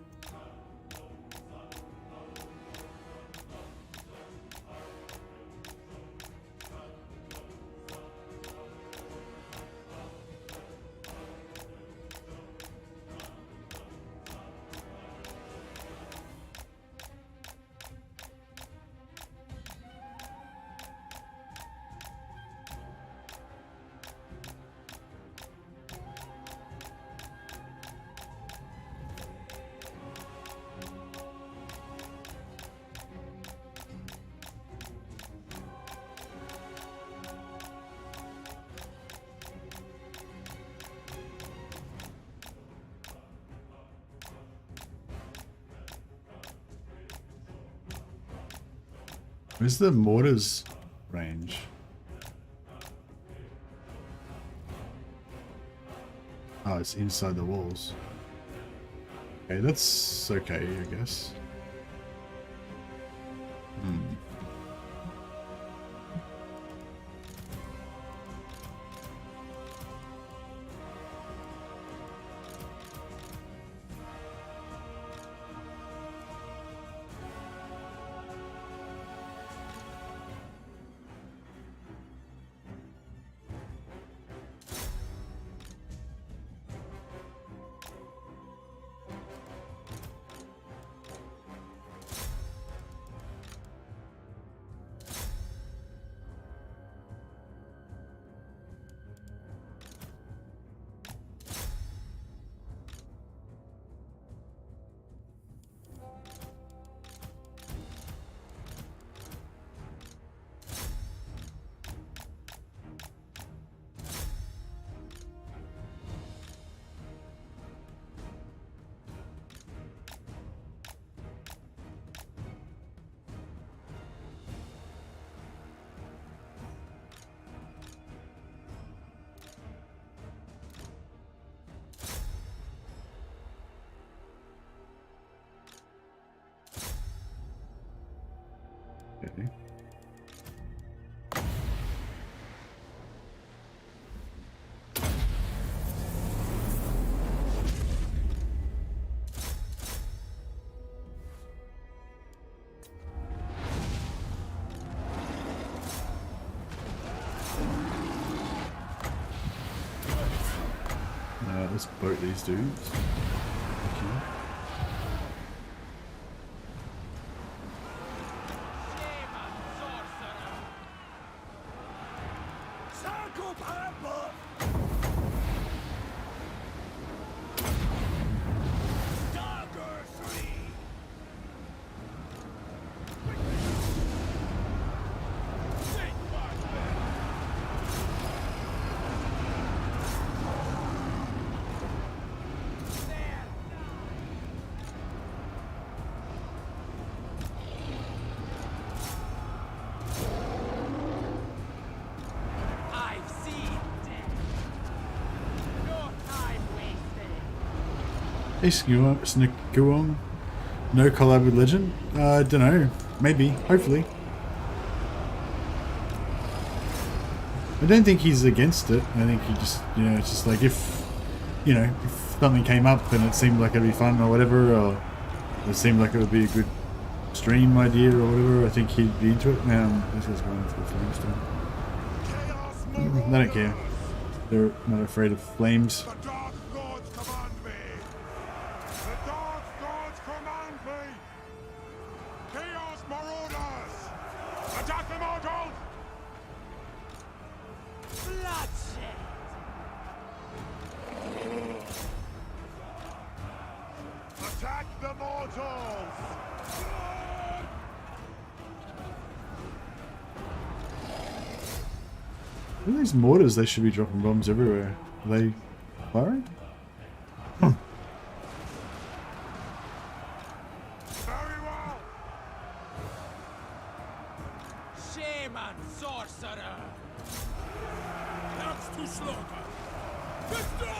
Where's the mortars range? Oh, it's inside the walls. Okay, that's okay, I guess. Okay. Let's boat these dudes. Okay. Hey, Snikuong. No collab with Legend? I don't know. Maybe. Hopefully. I don't think he's against it. I think he just, you know, it's just like if, you know, if something came up and it seemed like it'd be fun or whatever, or it seemed like it would be a good stream idea or whatever, I think he'd be into it. Now this is going for the flames too. They don't care. They're not afraid of flames. The Dark Gods command me! The Dark Gods command me! Chaos Marauders! Attack the mortals! Bloodshed! Attack the mortals! What are these mortars? They should be dropping bombs everywhere. Are they firing? Huh. Very well! Shaman sorcerer! Comes to slaughter! Destroy!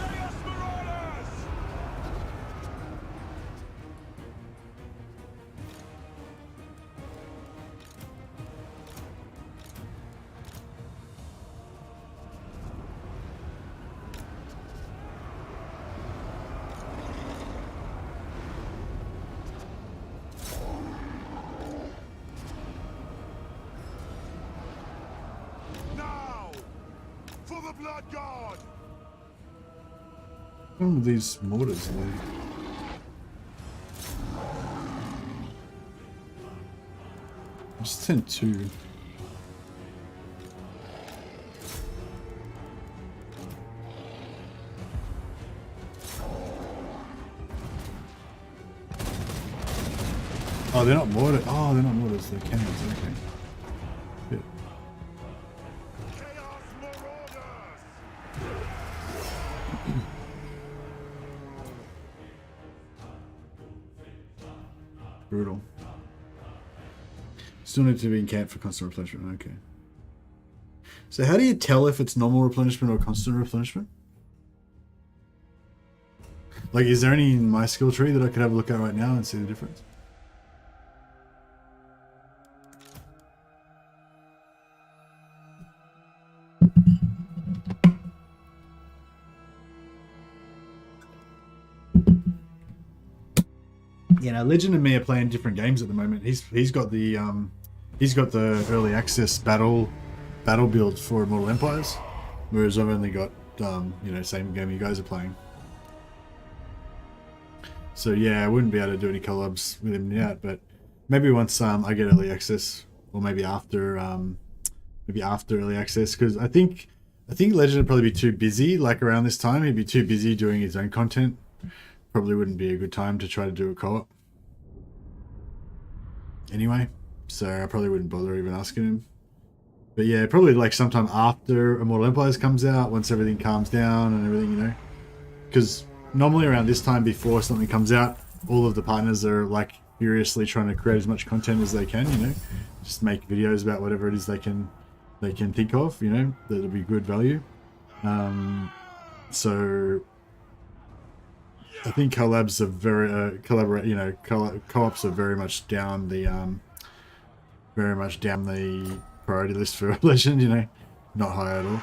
Chaos Marauders! Now! For the Blood God! What are these mortars? Just sent 2. Oh, they're not mortars. Oh, they're not mortars. They're cannons. Okay. Yeah. Chaos Marauders! Brutal. Still need to be in camp for constant replenishment. Okay. So how do you tell if it's normal replenishment or constant replenishment? Like, is there any in my skill tree that I could have a look at right now and see the difference? You know, Legend and me are playing different games at the moment. He's got the early access battle build for Immortal Empires, whereas I've only got you know, same game you guys are playing. So yeah, I wouldn't be able to do any collabs with him yet, but maybe once I get early access, or maybe after early access, because I think Legend would probably be too busy. Like around this time, he'd be too busy doing his own content. Probably wouldn't be a good time to try to do a co-op. Anyway, so I probably wouldn't bother even asking him. But yeah, probably like sometime after Immortal Empires comes out, once everything calms down and everything, you know. Because normally around this time before something comes out, all of the partners are like furiously trying to create as much content as they can, you know. Just make videos about whatever it is they can think of, you know, that'll be good value. So I think collabs are very co-ops are very much down the priority list for Legend, you know, not high at all.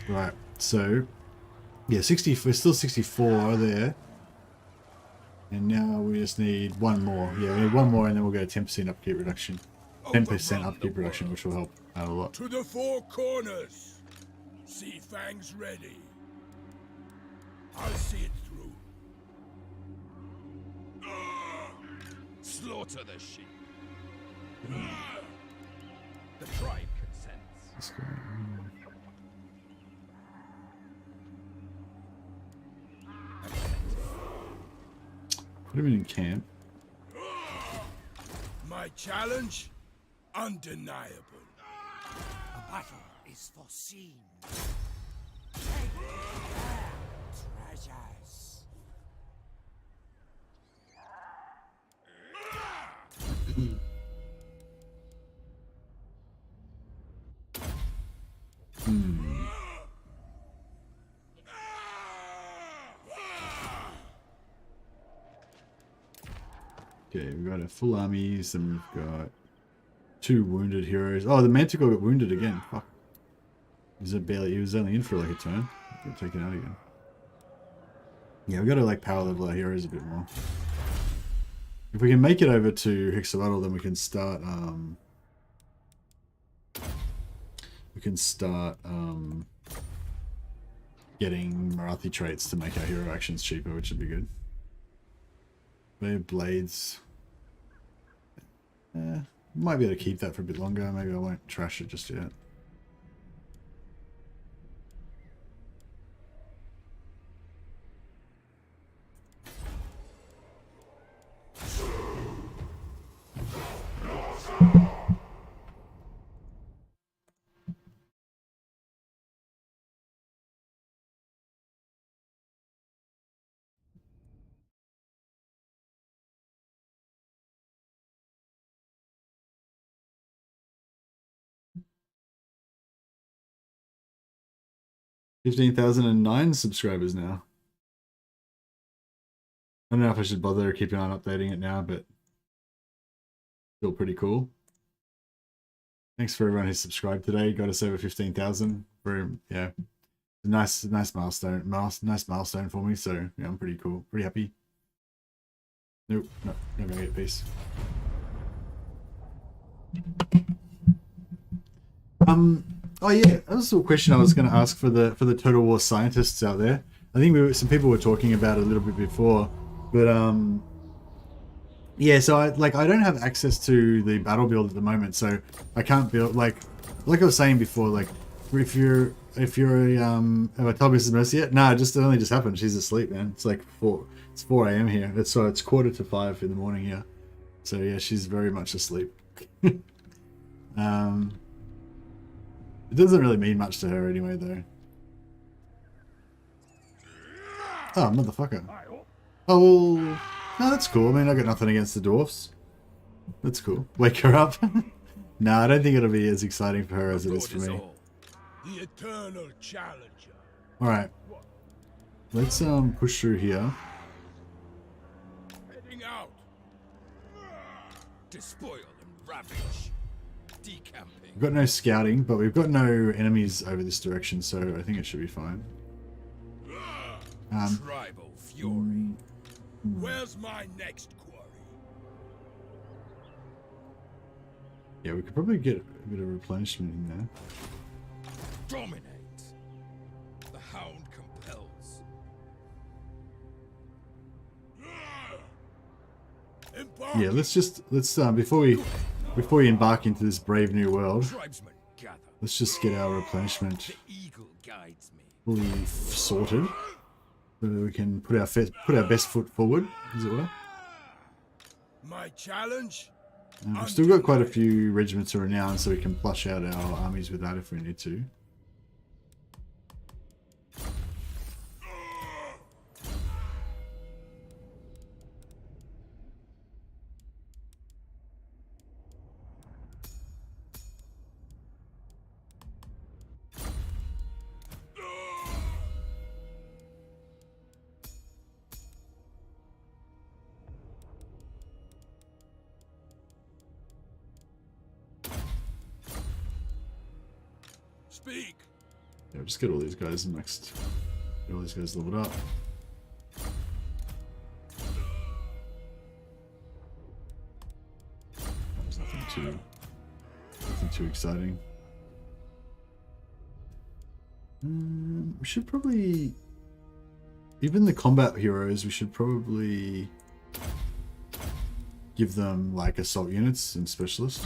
Right, so yeah, we're still 64 there, and now we just need one more. Yeah, we need one more, and then we'll go 10% upkeep reduction. 10% upkeep reduction, which will help out a lot. To the four corners! Sea Fang's ready. I'll see it through. Slaughter the sheep. The tribe consents. Let's go. Put him in camp. My challenge? Undeniable. A battle is foreseen. Take their treasures. Okay, we've got a full armies, and we've got 2 wounded heroes. Oh, the Manticore got wounded again. Fuck. He was only in for like a turn. Got taken out again. Yeah, we got to like power level our heroes a bit more. If we can make it over to Hexabattle, then we can start getting Marathi traits to make our hero actions cheaper, which would be good. They have blades. Might be able to keep that for a bit longer. Maybe I won't trash it just yet. $15,009 subscribers now. I don't know if I should bother keeping on updating it now, but still pretty cool. Thanks for everyone who subscribed today. Got us over 15,000. Very, yeah, nice milestone. Nice milestone for me. So yeah, I'm pretty cool. Pretty happy. Nope, not gonna get peace. Oh yeah, that was a question I was going to ask for the Total War scientists out there. I think some people were talking about it a little bit before, but yeah. So I don't have access to the battle build at the moment, so I can't build like I was saying before. Like if you're have I told Mrs. Mercy yet? No, it only just happened. She's asleep, man. It's like 4 a.m. here. It's 4:45 in the morning here. So yeah, she's very much asleep. It doesn't really mean much to her anyway, though. Oh, motherfucker. Oh, well, no, that's cool. I mean, I got nothing against the dwarfs. That's cool. Wake her up. No, I don't think it'll be as exciting for her as it is for me. The eternal challenger. Alright. Let's push through here. Heading out. Despoil and ravage. Decamping. We've got no scouting, but we've got no enemies over this direction, so I think it should be fine. Tribal fury. Where's my next quarry? Yeah, we could probably get a bit of replenishment in there. Dominate. The hound compels. Yeah, let's before we embark into this brave new world, let's just get our replenishment fully sorted, so that we can put our best foot forward, as it were. My challenge. We've still got quite a few regiments of renown, so we can plush out our armies with that if we need to. Speak. Yeah, just get all these guys next. Get all these guys leveled up. There's nothing too exciting. We should probably, even the combat heroes, we should probably give them like assault units and specialists.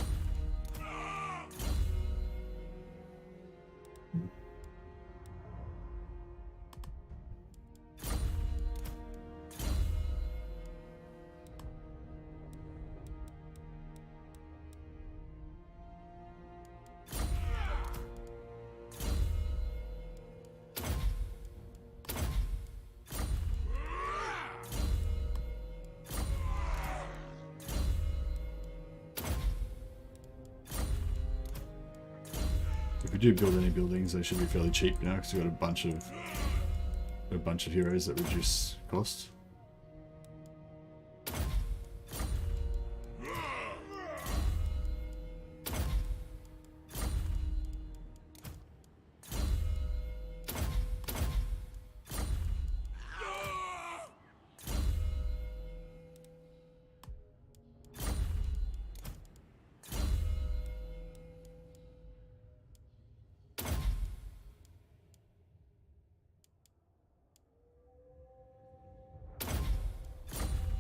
If we do build any buildings, they should be fairly cheap now because we've got a bunch of heroes that reduce cost.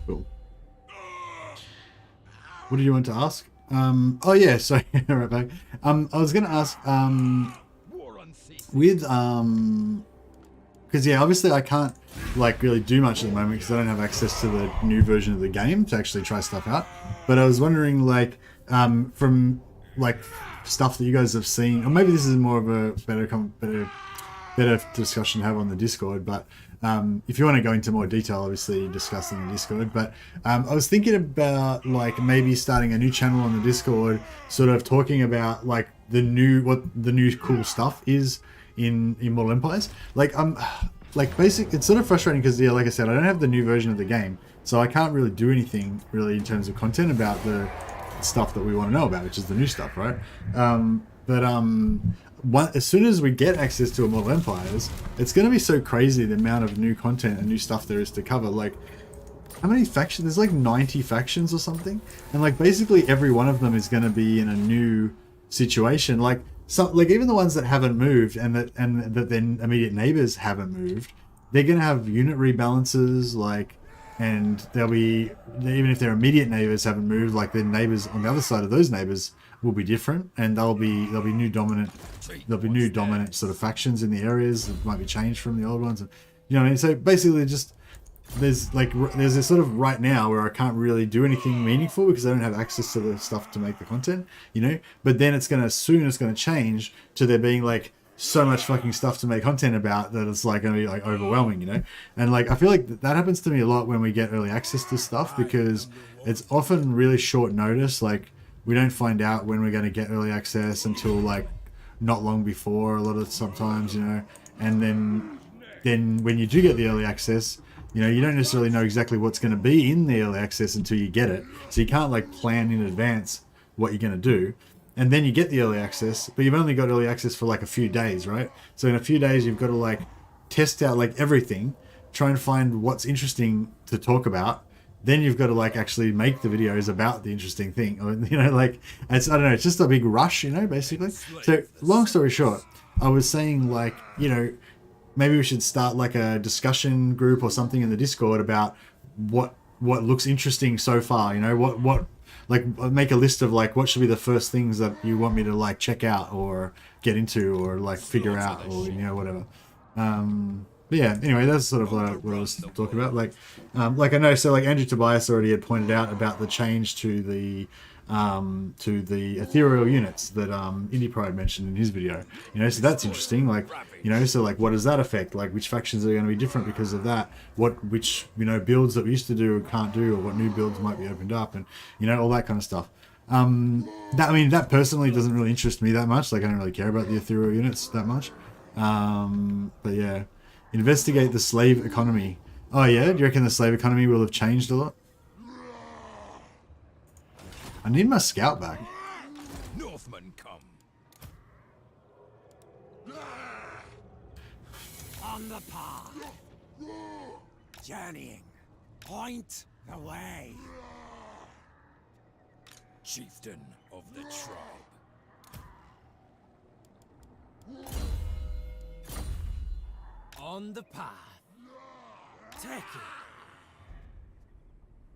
Cool. What did you want to ask? Oh yeah, sorry, right back. I was gonna ask, with because yeah, obviously I can't like really do much at the moment because I don't have access to the new version of the game to actually try stuff out. But I was wondering, like, from like stuff that you guys have seen, or maybe this is more of a better discussion to have on the Discord. But if you want to go into more detail, obviously discuss in the Discord. But I was thinking about like maybe starting a new channel on the Discord, sort of talking about like what the new cool stuff is in Immortal Empires. Like it's sort of frustrating because yeah, like I said, I don't have the new version of the game, so I can't really do anything really in terms of content about the stuff that we want to know about, which is the new stuff, right? As soon as we get access to Immortal Empires, it's going to be so crazy the amount of new content and new stuff there is to cover. Like, how many factions? There's like 90 factions or something, and like basically every one of them is going to be in a new situation. Like even the ones that haven't moved and that their immediate neighbors haven't moved, they're going to have unit rebalances, like, and they'll be, even if their immediate neighbors haven't moved, like their neighbors on the other side of those neighbors will be different, and there'll be new dominant sort of factions in the areas that might be changed from the old ones, and you know what I mean. So basically, just there's this sort of right now where I can't really do anything meaningful because I don't have access to the stuff to make the content, you know. But then it's gonna change to there being like so much fucking stuff to make content about that it's like gonna be like overwhelming, you know. And like I feel like that happens to me a lot when we get early access to stuff, because it's often really short notice. Like, we don't find out when we're going to get early access until like not long before, a lot of sometimes, you know. And then when you do get the early access, you know, you don't necessarily know exactly what's going to be in the early access until you get it. So you can't like plan in advance what you're going to do. And then you get the early access, but you've only got early access for like a few days, right? So in a few days, you've got to like test out like everything, try and find what's interesting to talk about. Then you've got to like actually make the videos about the interesting thing, or, you know, like I don't know, it's just a big rush, you know, basically. So long story short, I was saying, like, you know, maybe we should start like a discussion group or something in the Discord about what looks interesting so far, you know, what like make a list of like what should be the first things that you want me to like check out or get into or like figure out, or you know, whatever. But yeah, anyway, that's sort of what I was talking about. Like I know, so like Andrew Tobias already had pointed out about the change to the ethereal units that Indie Pride mentioned in his video. You know, so that's interesting. Like, you know, so like what does that affect? Like, which factions are going to be different because of that? Which you know, builds that we used to do can't do, or what new builds might be opened up, and you know, all that kind of stuff. That personally doesn't really interest me that much. Like, I don't really care about the ethereal units that much. But yeah. Investigate the slave economy. Oh yeah? Do you reckon the slave economy will have changed a lot? I need my scout back. Northmen come. On the path. Journeying. Point the way. Chieftain of the tribe. On the path. Take it.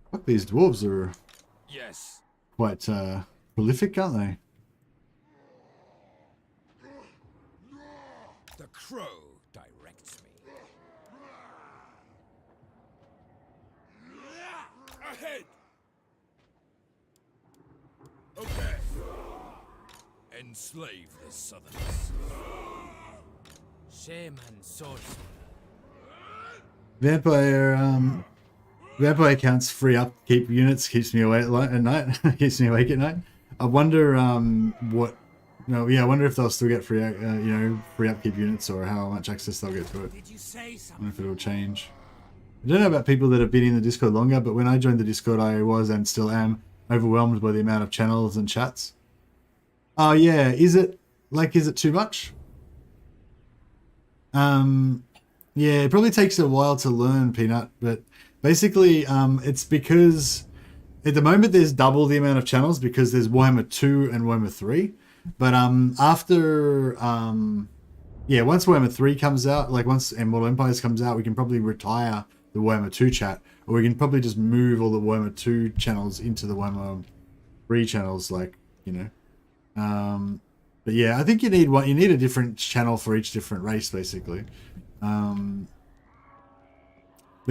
Fuck, these dwarves are Yes. quite prolific, aren't they? The crow directs me. Ahead. Okay. Enslave the Southerners. Shame and sorcery. Vampire counts free upkeep units, keeps me awake at night. Keeps me awake at night. I wonder I wonder if they'll still get free free upkeep units, or how much access they'll get to it. Did you say something? I wonder if it'll change. I don't know about people that have been in the Discord longer, but when I joined the Discord, I was and still am overwhelmed by the amount of channels and chats. Oh yeah, is it too much? Yeah, it probably takes a while to learn, Peanut, but basically it's because at the moment there's double the amount of channels because there's Warhammer 2 and Warhammer 3. But after once Warhammer 3 comes out, like once Immortal Empires comes out, we can probably retire the Warhammer 2 chat, or we can probably just move all the Warhammer 2 channels into the Warhammer 3 channels, like, you know. But yeah, I think you need one. You need a different channel for each different race, basically. But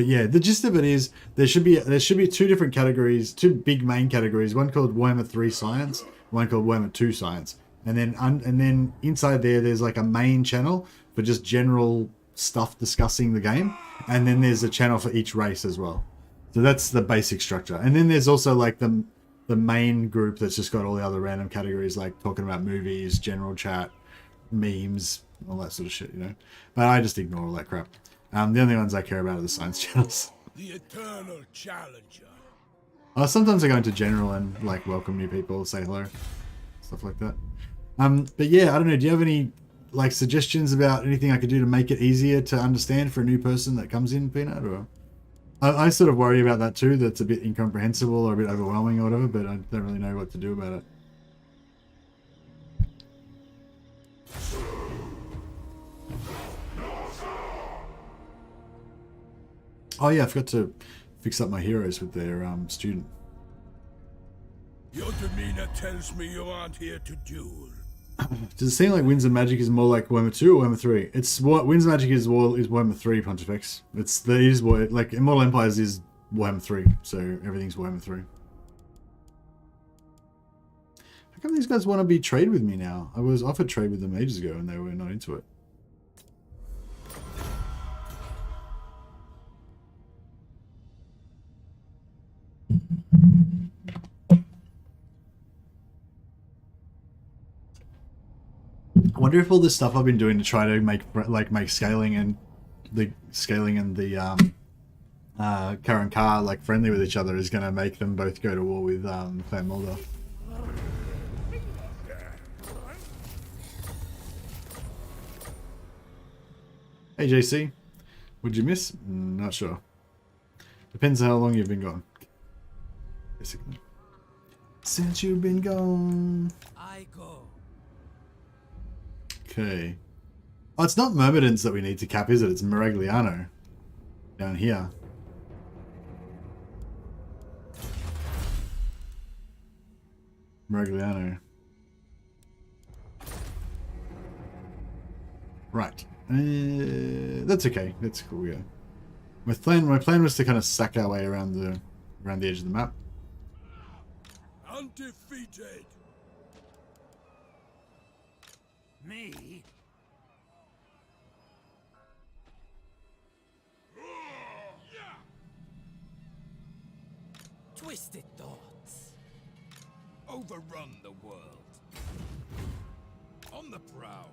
yeah, the gist of it is there should be two different categories, two big main categories. One called Warhammer 3 Science, one called Warhammer 2 Science, and then inside there's like a main channel for just general stuff discussing the game, and then there's a channel for each race as well. So that's the basic structure. And then there's also like the main group that's just got all the other random categories, like talking about movies, general chat, memes, all that sort of shit, you know. But I just ignore all that crap. The only ones I care about are the science channels. The eternal challenger. Sometimes I go into general and like welcome new people, say hello, stuff like that. But yeah, I don't know. Do you have any like suggestions about anything I could do to make it easier to understand for a new person that comes in, Peanut? Or I sort of worry about that too. That's a bit incomprehensible or a bit overwhelming or whatever. But I don't really know what to do about it. Oh yeah, I forgot to fix up my heroes with their student. Your demeanor tells me you aren't here to duel. Does it seem like Winds of Magic is more like Warhammer 2 or Warhammer 3? It's what Winds of Magic is Warhammer 3 Pontifex. It is what like Immortal Empires is Warhammer 3, so everything's Warhammer 3. How come these guys want to be trade with me now? I was offered trade with them ages ago and they were not into it. I wonder if all this stuff I've been doing to try to make scaling and the Karen Carr like friendly with each other is going to make them both go to war with Clan Mulder. Hey JC, what'd you miss? Not sure. Depends on how long you've been gone. Basically. Since you've been gone. I go. Okay. Oh, it's not Myrmidons that we need to cap, is it? It's Miragliano. Down here. Miragliano. Right. That's okay. That's cool, yeah. My plan was to kind of sack our way around the edge of the map. Undefeated. Me? Twisted thoughts. Overrun the world. On the prowl.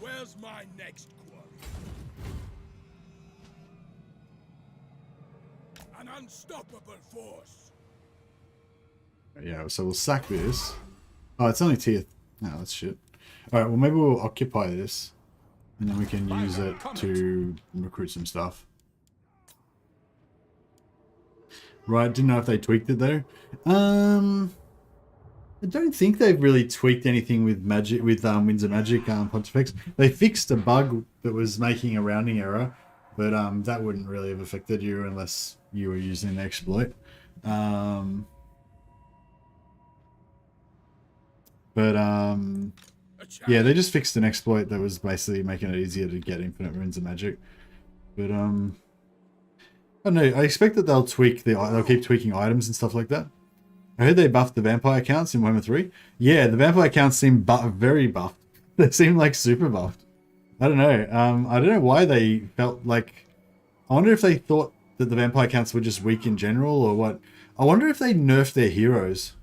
Where's my next quarry? An unstoppable force. Yeah, so we'll sack this. Oh, it's only tier. No, that's shit. Alright, well maybe we'll occupy this. And then we can use it to recruit some stuff. Right, didn't know if they tweaked it though. I don't think they've really tweaked anything with magic with Winds of Magic Pontifex. They fixed a bug that was making a rounding error, but that wouldn't really have affected you unless you were using an exploit. Yeah, they just fixed an exploit that was basically making it easier to get infinite Winds of Magic. But I don't know. I expect that they'll keep tweaking items and stuff like that. I heard they buffed the vampire counts in Warhammer 3. Yeah, the vampire counts seem very buffed. They seem like super buffed. I don't know. I don't know why they felt like... I wonder if they thought that the vampire counts were just weak in general or what. I wonder if they nerfed their heroes.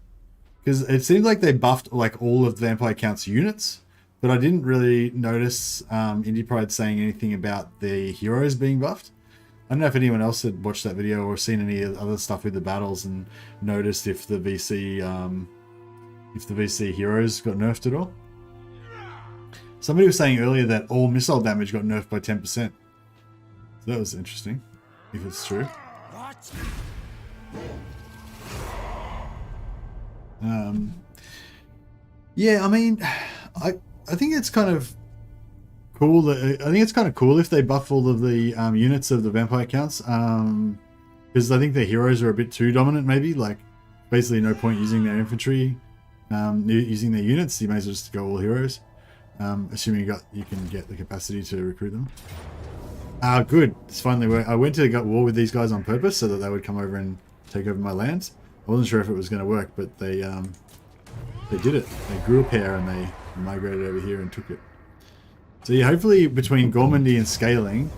Because it seemed like they buffed like all of the vampire counts units. But I didn't really notice Indie Pride saying anything about the heroes being buffed. I don't know if anyone else had watched that video or seen any other stuff with the battles and noticed if the VC heroes got nerfed at all. Somebody was saying earlier that all missile damage got nerfed by 10%. So that was interesting, if it's true. What? Yeah, I mean, I think it's kind of cool. I think it's kind of cool if they buff all of the units of the vampire counts. Because I think their heroes are a bit too dominant, maybe. Like, basically no point using their infantry, using their units. You may as well just go all heroes. Assuming you can get the capacity to recruit them. Good. It's finally worked. I went to war with these guys on purpose so that they would come over and take over my lands. I wasn't sure if it was going to work, but they did it. They grew a pair and they migrated over here and took it. So yeah, hopefully between Gormandy and Scaling,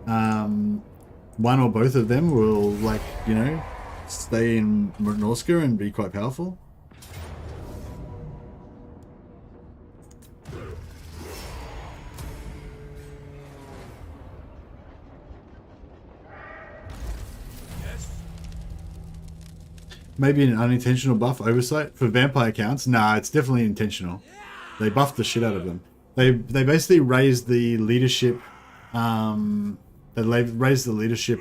one or both of them will, like, you know, stay in Norsca and be quite powerful. Maybe an unintentional buff oversight for vampire counts. Nah, it's definitely intentional. They buffed the shit out of them. They basically raised the leadership. They raised the leadership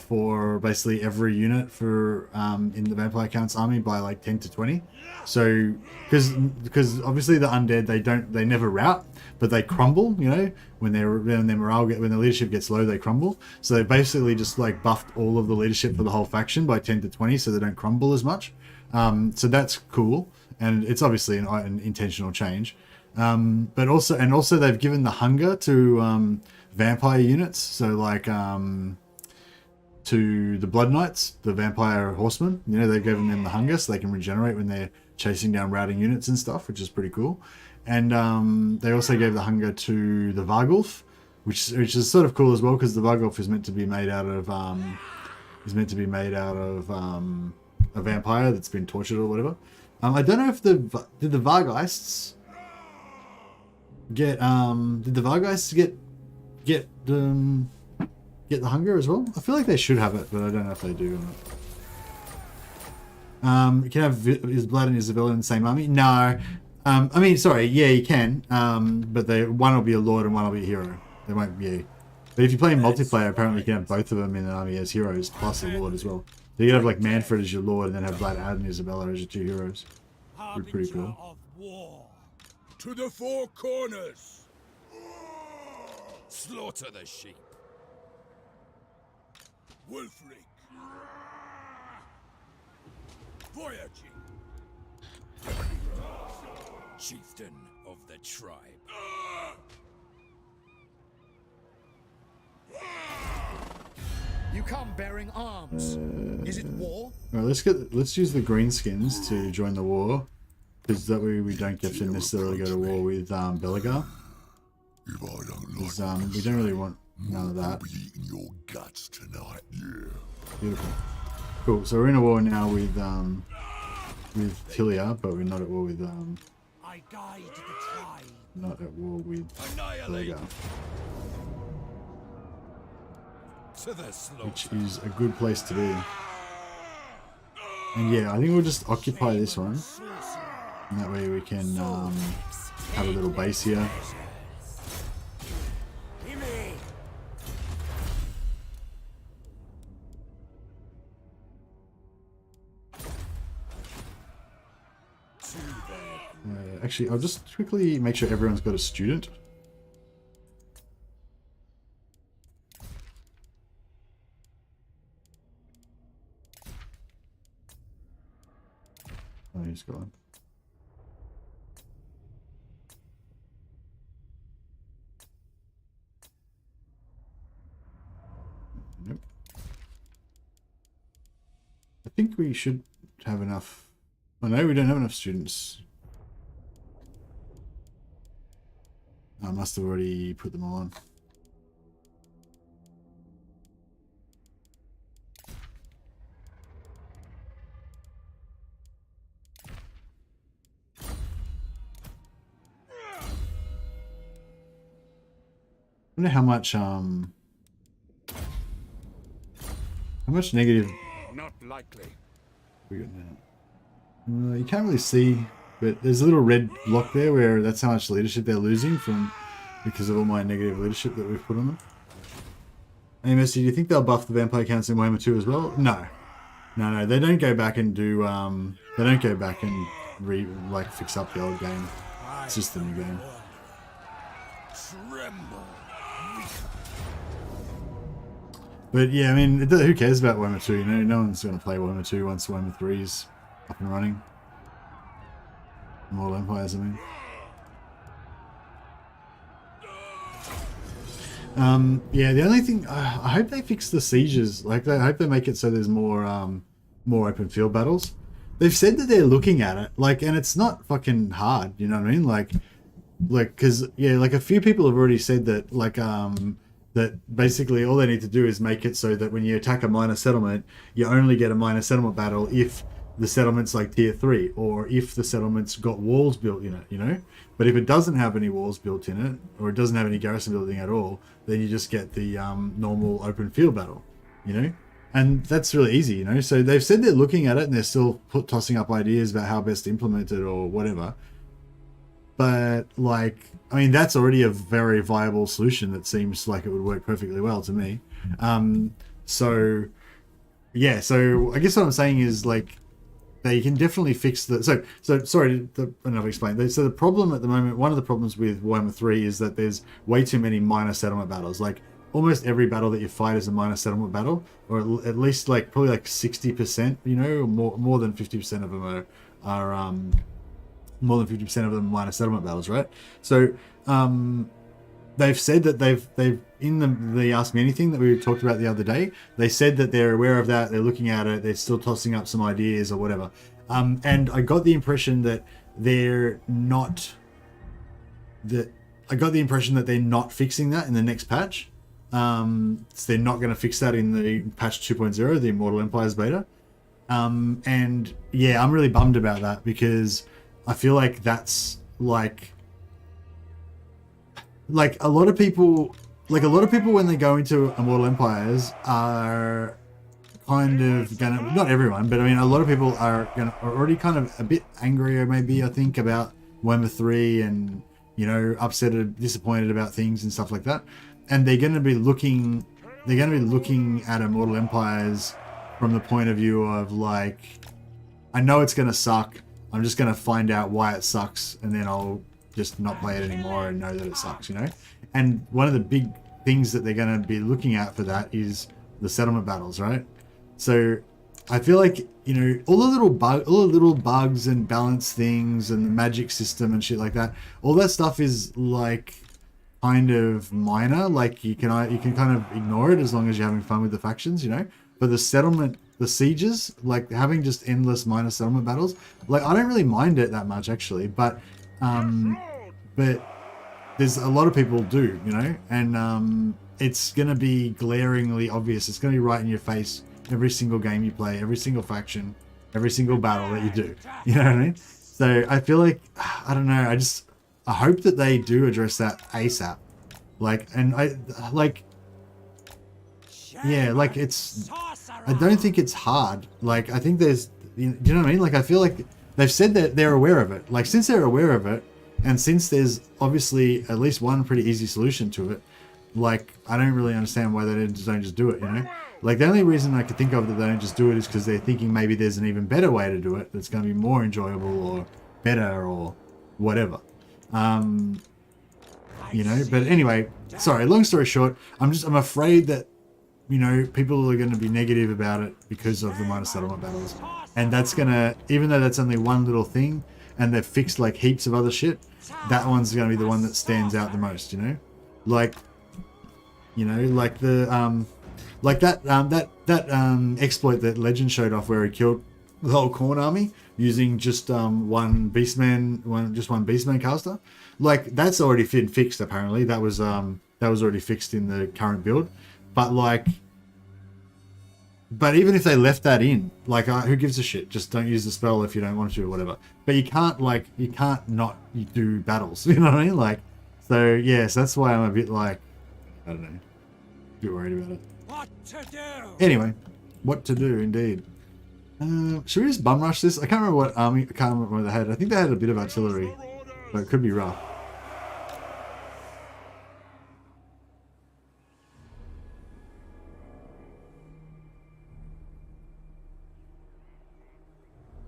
for basically every unit for in the vampire counts army by like 10 to 20. So because obviously the undead they never rout, but they crumble. You know, when their leadership gets low, they crumble. So they basically just like buffed all of the leadership for the whole faction by 10 to 20, so they don't crumble as much. So that's cool, and it's obviously an intentional change. But also they've given the hunger to vampire units. So like to the Blood Knights, the vampire horsemen, you know, they've given them the hunger so they can regenerate when they're chasing down routing units and stuff, which is pretty cool. And they also gave the hunger to the Vargulf, which is sort of cool as well, because the Vargulf is meant to be made out of a vampire that's been tortured or whatever. I don't know if did the Vargeists get the hunger as well? I feel like they should have it, but I don't know if they do or not. You can have Isabella and Isabella in the same army? No. I mean, sorry, yeah, you can. But one will be a lord and one will be a hero. They won't be. But if you play in multiplayer, apparently you can have both of them in an army as heroes, plus a lord as well. So you can have like Manfred as your lord, and then have Vlad and Isabella as your two heroes. Pretty cool. Of war. To the four corners. Slaughter the sheep. Wulfric. Voyaging. Chieftain of the tribe. You come bearing arms. Is it war? All right, let's use the greenskins to join the war, because that way we don't get to necessarily go to war with Belagar. If I don't Because we don't really want none of that. be eating your guts tonight, yeah. Beautiful. Cool. So we're in a war now with Tilia, but we're not at war with I guide the tribe. not at war with Belagar, To the slaughter. which is a good place to be. And yeah, I think we'll just occupy this one, and that way we can have a little base here. Actually, I'll just quickly make sure everyone's got a student. Oh, he's gone. Nope. I think we should have enough. Oh no, we don't have enough students. I must have already put them all on. I wonder how much negative Not likely. we got now. You can't really see, but there's a little red block there where that's how much leadership they're losing because of all my negative leadership that we've put on them. AMS, do you think they'll buff the vampire counts in Warhammer 2 as well? No. No, they don't go back and do they don't go back and fix up the old game. It's just the new game. Tremble. But yeah, I mean, who cares about Warhammer 2? You know, no one's going to play Warhammer 2 once Warhammer 3 is up and running. Mortal Empires, I mean. Yeah, the only thing I hope they fix the sieges. Like, I hope they make it so there's more more open field battles. They've said that they're looking at it, like, and it's not fucking hard. You know what I mean? Like, because yeah, like a few people have already said that, like, that basically all they need to do is make it so that when you attack a minor settlement, you only get a minor settlement battle if the settlement's like tier 3, or if the settlement's got walls built in it, you know? But if it doesn't have any walls built in it, or it doesn't have any garrison building at all, then you just get the normal open field battle, you know? And that's really easy, you know? So they've said they're looking at it, and they're still tossing up ideas about how best to implement it or whatever. But, like, I mean, that's already a very viable solution that seems like it would work perfectly well to me. So, yeah, so I guess what I'm saying is, like, they can definitely fix the... So sorry, enough explained. So the problem at the moment, one of the problems with Warhammer 3 is that there's way too many minor settlement battles. Like, almost every battle that you fight is a minor settlement battle, or at least, like, probably like 60%, you know, or more than 50% of them are more than 50% of them are minor settlement battles, right? So, they've said that they've in the Ask Me Anything that we talked about the other day, they said that they're aware of that, they're looking at it, they're still tossing up some ideas or whatever. And I got the impression that they're not fixing that in the next patch. So they're not going to fix that in the patch 2.0, the Immortal Empires beta. And yeah, I'm really bummed about that, because I feel like that's like a lot of people when they go into Immortal Empires are kind of gonna, not everyone, but I mean a lot of people are already kind of a bit angry, or maybe, I think, about Warhammer 3, and, you know, upset or disappointed about things and stuff like that. And they're gonna be looking at Immortal Empires from the point of view of, like, I know it's gonna suck, I'm just gonna find out why it sucks, and then I'll just not play it anymore and know that it sucks, you know? And one of the big things that they're going to be looking at for that is the settlement battles, right? So I feel like, you know, all the little bugs and balance things and the magic system and shit like that, all that stuff is, like, kind of minor. Like, you can kind of ignore it as long as you're having fun with the factions, you know? But the sieges, like, having just endless minor settlement battles, like, I don't really mind it that much, actually, but there's a lot of people do, you know, and it's gonna be glaringly obvious. It's gonna be right in your face every single game you play, every single faction, every single battle that you do, you know what I mean? So I feel like, I don't know, I hope that they do address that ASAP. Like, and yeah, like, I don't think it's hard. Like, I think there's, you know what I mean? Like, I feel like they've said that they're aware of it. Like, since they're aware of it, and since there's obviously at least one pretty easy solution to it, like, I don't really understand why they don't just do it, you know? Like, the only reason I could think of that they don't just do it is because they're thinking maybe there's an even better way to do it that's going to be more enjoyable or better or whatever. You know, but anyway, sorry, long story short, I'm afraid that, you know, people are going to be negative about it because of the minor settlement battles. And that's going to, even though that's only one little thing, and they've fixed, like, heaps of other shit, that one's going to be the one that stands out the most, you know? Like, you know, like the, like that exploit that Legend showed off where he killed the whole Khorne army using just one Beastman caster. Like, that's already been fixed, apparently. That was already fixed in the current build. But, like, but even if they left that in, like, who gives a shit? Just don't use the spell if you don't want to or whatever. But you can't not do battles, you know what I mean? Like, so, yes, that's why I'm a bit, like, I don't know, a bit worried about it. What to do? Anyway, what to do, indeed. Should we just bum rush this? I can't remember what army, I can't remember what they had. I think they had a bit of artillery, but it could be rough.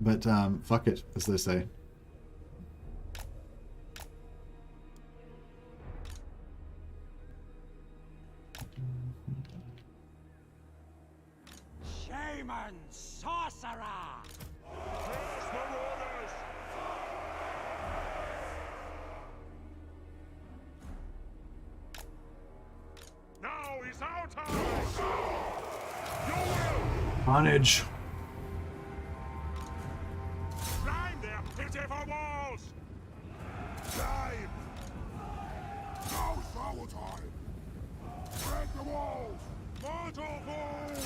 But fuck it, as they say. Shaman sorcerer! Chaos Marauders! Now is our time! Your will! Carnage. Climb their pitiful walls! Climb! Now's our time! Break the walls! Mortal fool!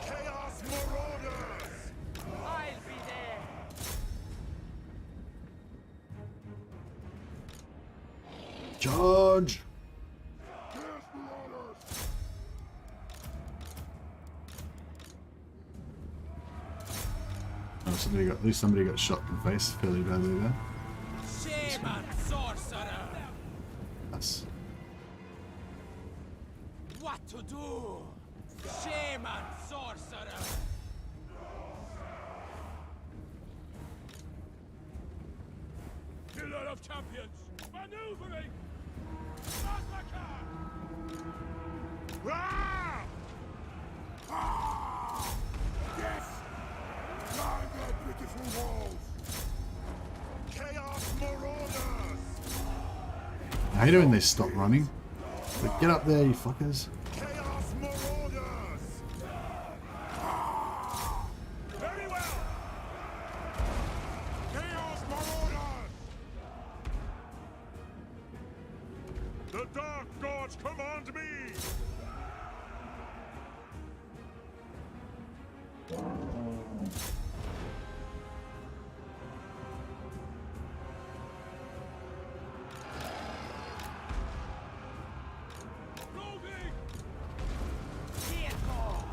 Chaos Marauders! I'll be there! Charge. Chaos Marauders! Oh, somebody got, at least somebody got shot in the face fairly badly there. Shaman sorcerer! That's What to do? Shaman sorcerer! Killer of champions! Maneuvering! Massacre! Ah! Ah! Yes! Climb their beautiful walls! Chaos Marauders! I hate it when they stop running. Like, get up there, you fuckers. Chaos Marauders! Ah! Very well! Chaos Marauders! The Dark Gods command me! Roving! Vehicle!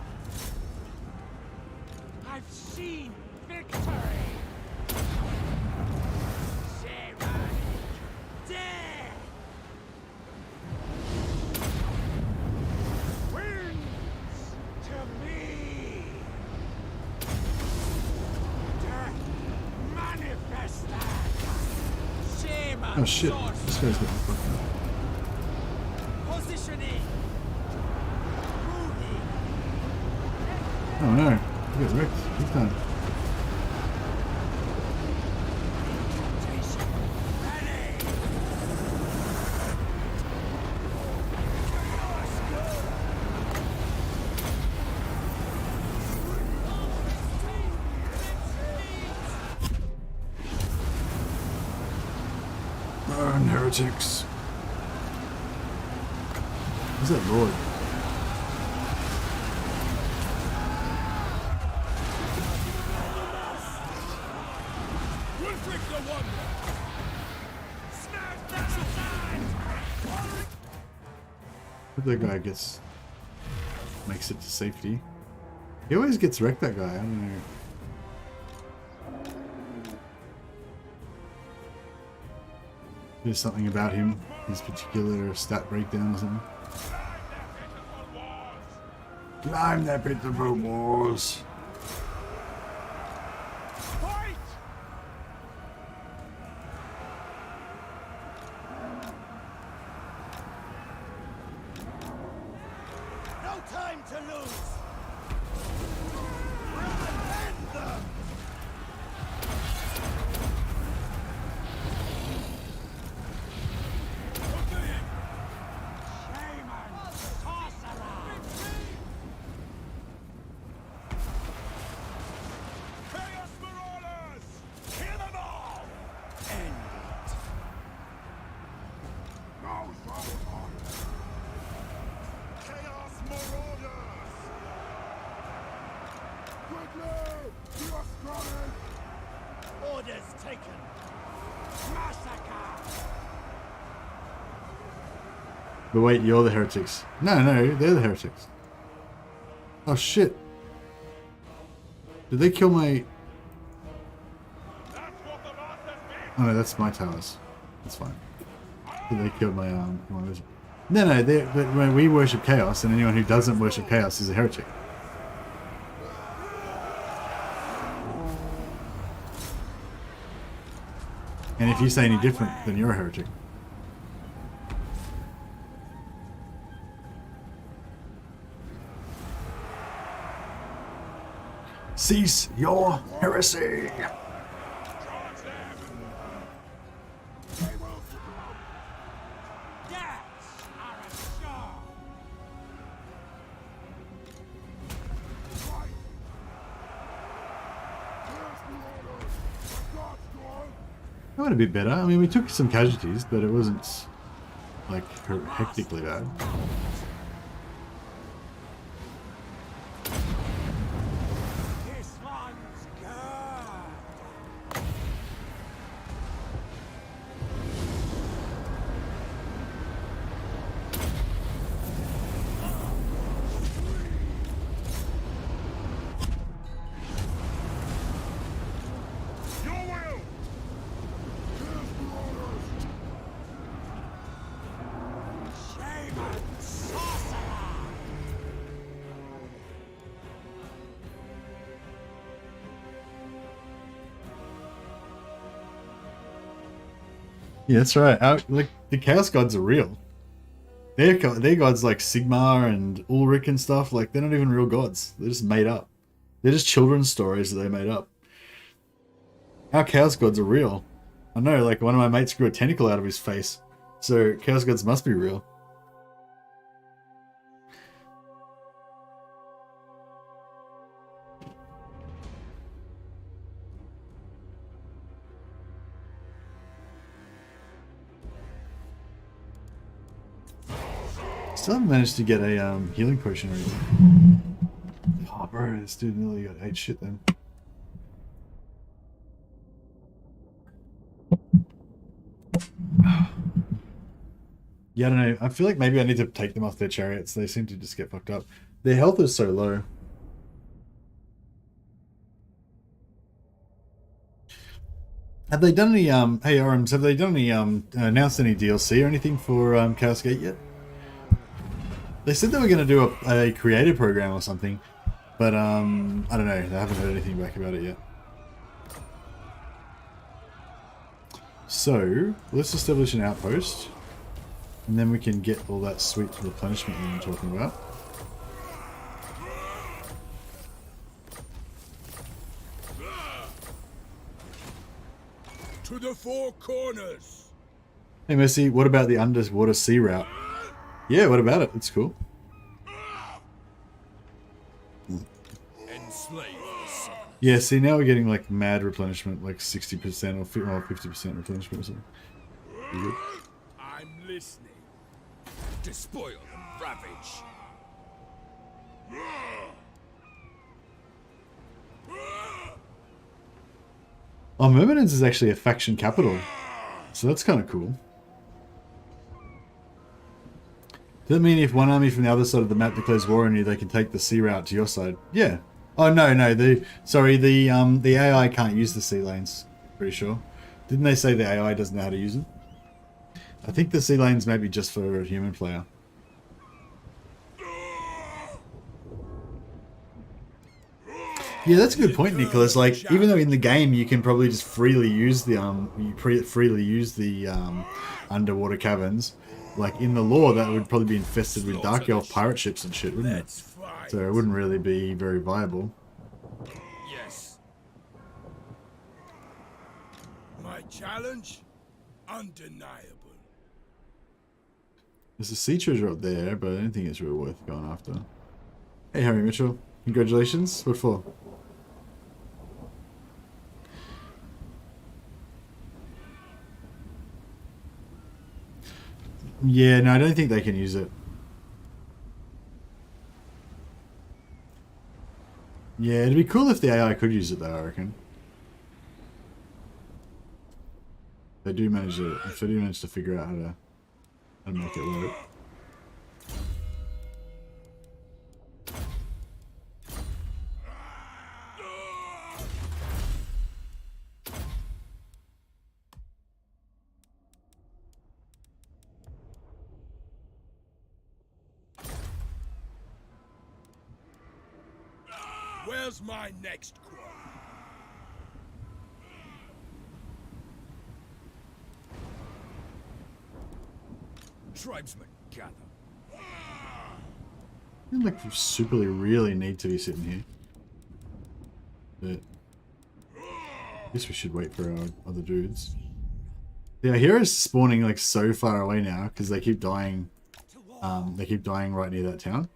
I've seen victory! Shaman! Dead! Wins to me! Death manifested! Shaman Oh shit, sorcerer! this guy's getting fucked up. Positioning! Moving! Oh no, he got wrecked big time. Station ready! Burn heretics. Who's that lord? Wulfric the Wonder! Smash that aside! Hope that guy makes it to safety. He always gets wrecked, that guy. I don't know. There's something about him, his particular stat breakdown or something. Climb that pitiful walls. Fight! No time to lose! Run them! Shaman sorcerer! Chaos Marauders! Kill them all! End it. Now's our time! Chaos Marauders! Quickly! You are coming! Orders taken. Massacre! But wait, you're the heretics. No, no, they're the heretics. Oh shit. Did they kill my... That's what the masters mean! Oh no, that's my towers. That's fine. Did they kill my my wizard? No, no, but when we worship chaos, and anyone who doesn't worship chaos is a heretic. And if you say any different, then you're a heretic. Cease your heresy. That would have been better. I mean, we took some casualties, but it wasn't like hectically bad. This one's good. Your will! Shaman sorcerer. Yeah, that's right. Like the Chaos Gods are real. Their gods like Sigmar and Ulrich and stuff. Like they're not even real gods. They're just made up. They're just children's stories that they made up. Our Chaos Gods are real. I know. Like one of my mates grew a tentacle out of his face, so Chaos Gods must be real. Still haven't managed to get a healing potion or anything. Oh, bro, this dude nearly got 8 shit then. Yeah, I don't know. I feel like maybe I need to take them off their chariots. They seem to just get fucked up. Their health is so low. Have they done any, hey Orams, have they done any, announced any DLC or anything for Chaos Gate yet? They said they were going to do a creator program or something, but I don't know. I haven't heard anything back about it yet. So let's establish an outpost, and then we can get all that sweet replenishment that I'm talking about. To the four corners! Hey Mercy, what about the underwater sea route? Yeah, what about it? It's cool. Yeah, see, now we're getting like mad replenishment, like 60% or 50% replenishment or something. I'm listening. Despoil and ravage. Oh, Myrmidons is actually a faction capital, so that's kind of cool. Does that mean if one army from the other side of the map declares war on you, they can take the sea route to your side? Yeah. Oh no, the AI can't use the sea lanes. Pretty sure. Didn't they say the AI doesn't know how to use them? I think the sea lanes may be just for a human player. Yeah, that's a good point, Nicholas. Like, even though in the game you can probably just freely use the underwater caverns, like in the lore that would probably be infested with Dark Elf pirate ships and shit, wouldn't it? So it wouldn't really be very viable. Yes. My challenge? Undeniable. There's a sea treasure up there, but I don't think it's really worth going after. Hey, Harry Mitchell. Congratulations. What for? Yeah, no, I don't think they can use it. Yeah, it'd be cool if the AI could use it though, I reckon. If they do manage to figure out how to make it work. Where's my next quote? Tribesmen, gather. I like superly really need to be sitting here. But I guess we should wait for our other dudes. Yeah, heroes spawning like so far away now because they keep dying. They keep dying right near that town.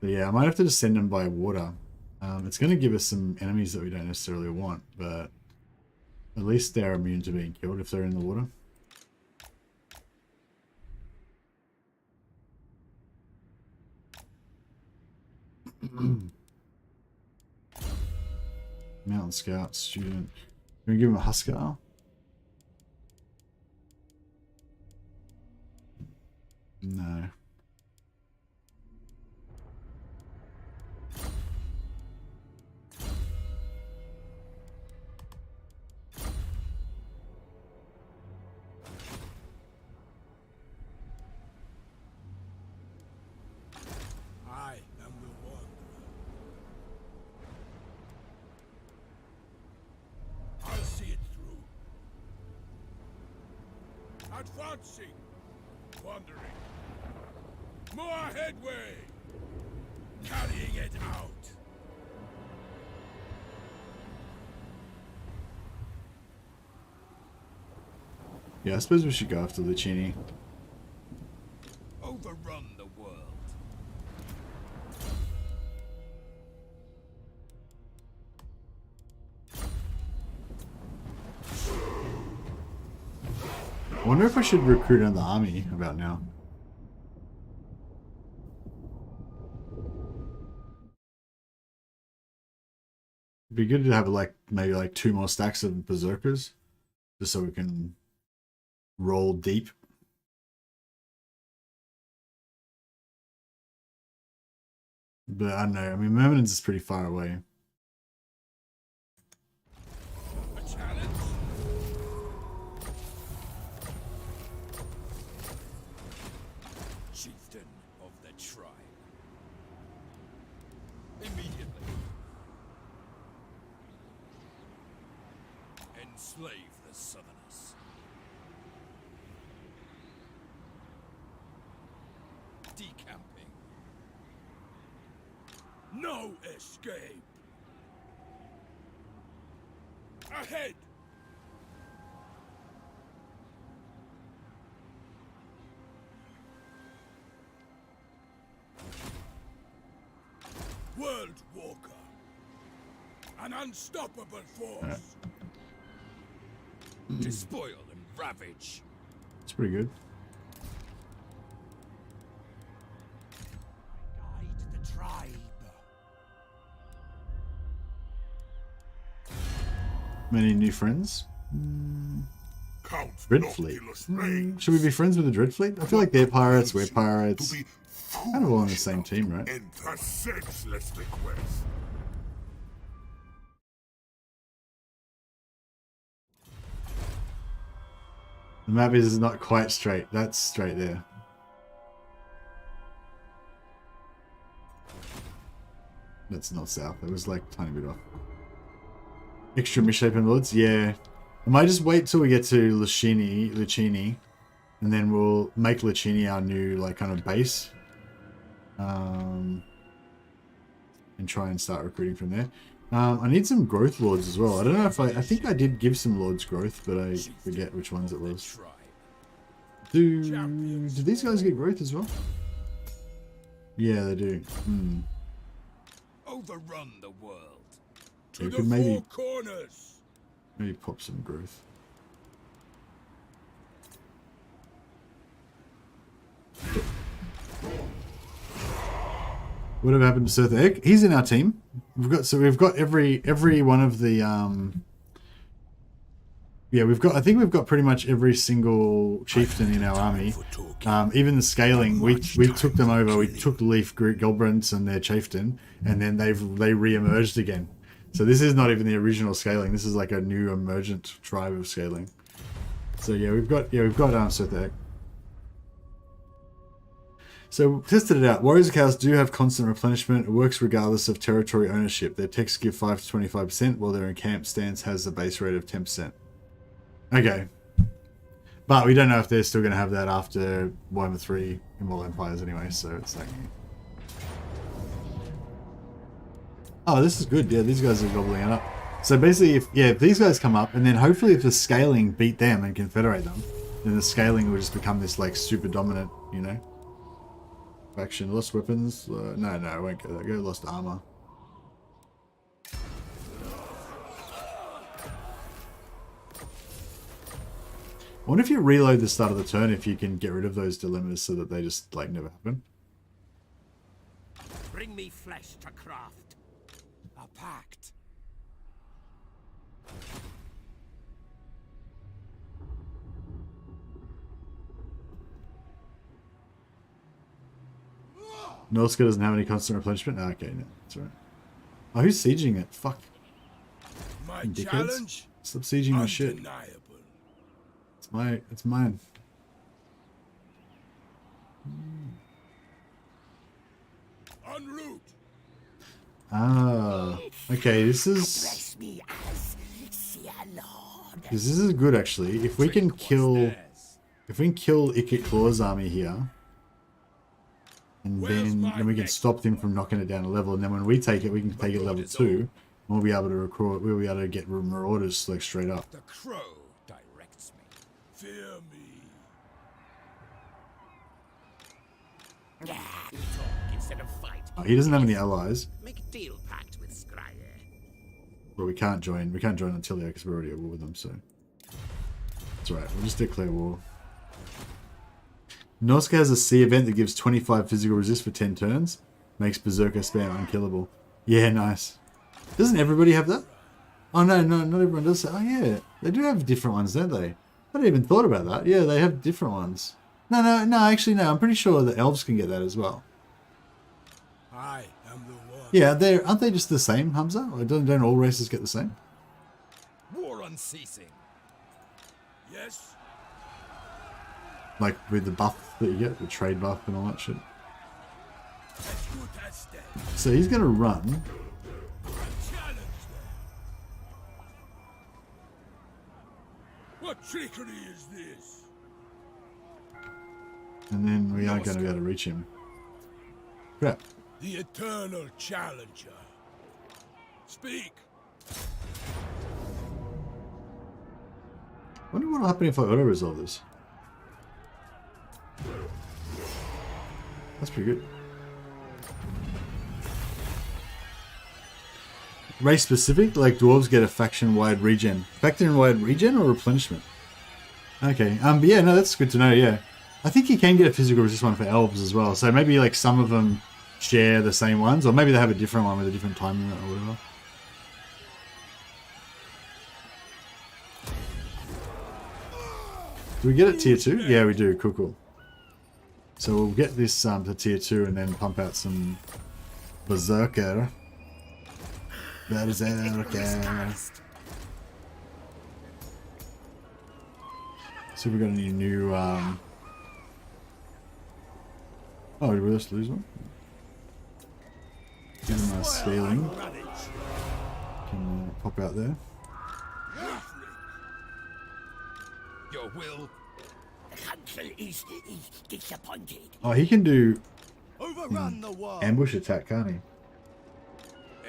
But yeah, I might have to just send them by water. It's going to give us some enemies that we don't necessarily want, but at least they're immune to being killed if they're in the water. Mountain Scout, student. Can we give him a Huskar? No. I am the one. I'll see it through. Advancing. Wandering. More headway. Carrying it out. Yeah, I suppose we should go after Lucchini. Overrun the world. I wonder if I should recruit another army about now. It'd be good to have like maybe like 2 more stacks of berserkers, just so we can roll deep. But I don't know. I mean, Myrmidons is pretty far away. A challenge? Chieftain of the tribe. Immediately. Enslave the Southerners. Decamping. No escape. Ahead. World Walker. An unstoppable force. Despoil and ravage. It's pretty good. Guide the tribe. Many new friends. Count Dreadfleet. Should we be friends with the Dreadfleet? I feel like they're pirates, we're pirates. Kind of all on the same team, right? A senseless request. The map is not quite straight. That's straight there. That's not south. It was like a tiny bit off. Extra misshapen lords? Yeah. I might just wait till we get to Lucchini, and then we'll make Lucchini our new like kind of base. And try and start recruiting from there. I need some growth lords as well. I don't know if I think I did give some lords growth, but I forget which ones it was. Do these guys get growth as well? Yeah, they do. Overrun the world. Yeah, we To could the maybe four corners. pop some growth. Whatever happened to Sir Egg? He's in our team. We've got every one of the yeah, I think we've got pretty much every single chieftain in our army. Even the scaling, we took them over. We took Leaf Goblins and their chieftain, and then they re-emerged again. So this is not even the original scaling. This is like a new emergent tribe of scaling. So yeah, we've got Sir Egg. So tested it out. Warriors of Chaos do have constant replenishment. It works regardless of territory ownership. Their techs give 5 to 25%, while their encamped stance has a base rate of 10%. Okay. But we don't know if they're still going to have that after Warhammer 3 Immortal Empires anyway, so it's like... Oh, this is good. Yeah, these guys are gobbling it up. So basically, if these guys come up, and then hopefully if the scaling beat them and confederate them, then the scaling will just become this like super dominant, you know? Faction, lost weapons. No, I won't go there. Go lost armor. I wonder if you reload the start of the turn, if you can get rid of those dilemmas so that they just like never happen. Bring me flesh to craft. A pact. Norsca doesn't have any constant replenishment? Oh, okay, no, that's right. Oh, who's sieging it? Fuck. My Dickheads. challenge? Stop sieging my shit. Undeniable. It's mine. En route. Ah, okay, this is good actually. If we can kill Ikit Claw's army here, and then we can stop them from knocking it down a level, and then when we take it, we can take it level 2, and we'll be able to record. We'll be able to get marauders like straight up. The crow directs me. Fear me. Instead of fight. Oh, he doesn't have any allies. Make deal pact with Scryer. But we can't join Antilia because we're already at war with them, so it's alright, we'll just declare war. Norsca has a C event that gives 25 physical resist for 10 turns. Makes Berserker spam unkillable. Yeah, nice. Doesn't everybody have that? Oh no, not everyone does that. Oh yeah, they do have different ones, don't they? I hadn't even thought about that. Yeah, they have different ones. No, actually no, I'm pretty sure the elves can get that as well. I am the one. Yeah, aren't they just the same, Hamza? Or don't all races get the same? War unceasing. Yes. Like with the buff that you get, the trade buff and all that shit. As good as dead. So he's gonna run. Challenge them. What trickery is this? And then we aren't gonna be able to reach him. Crap. The eternal challenger. Speak. Wonder what'll happen if I auto-resolve this. That's pretty good. Race specific, like dwarves get a faction-wide regen. Faction-wide regen or replenishment? Okay, but yeah, no, that's good to know, yeah. I think you can get a physical resist one for elves as well, so maybe like some of them share the same ones, or maybe they have a different one with a different time limit or whatever. Do we get it tier 2? Yeah, we do. Cool. So we'll get this to tier 2 and then pump out some Berserker. Berserker. See if we got any new... Oh, did we just lose one? Get my scaling. Can pop out there. Your will. The council is disappointed. Oh, he can do Overrun the world. ambush attack, can't he?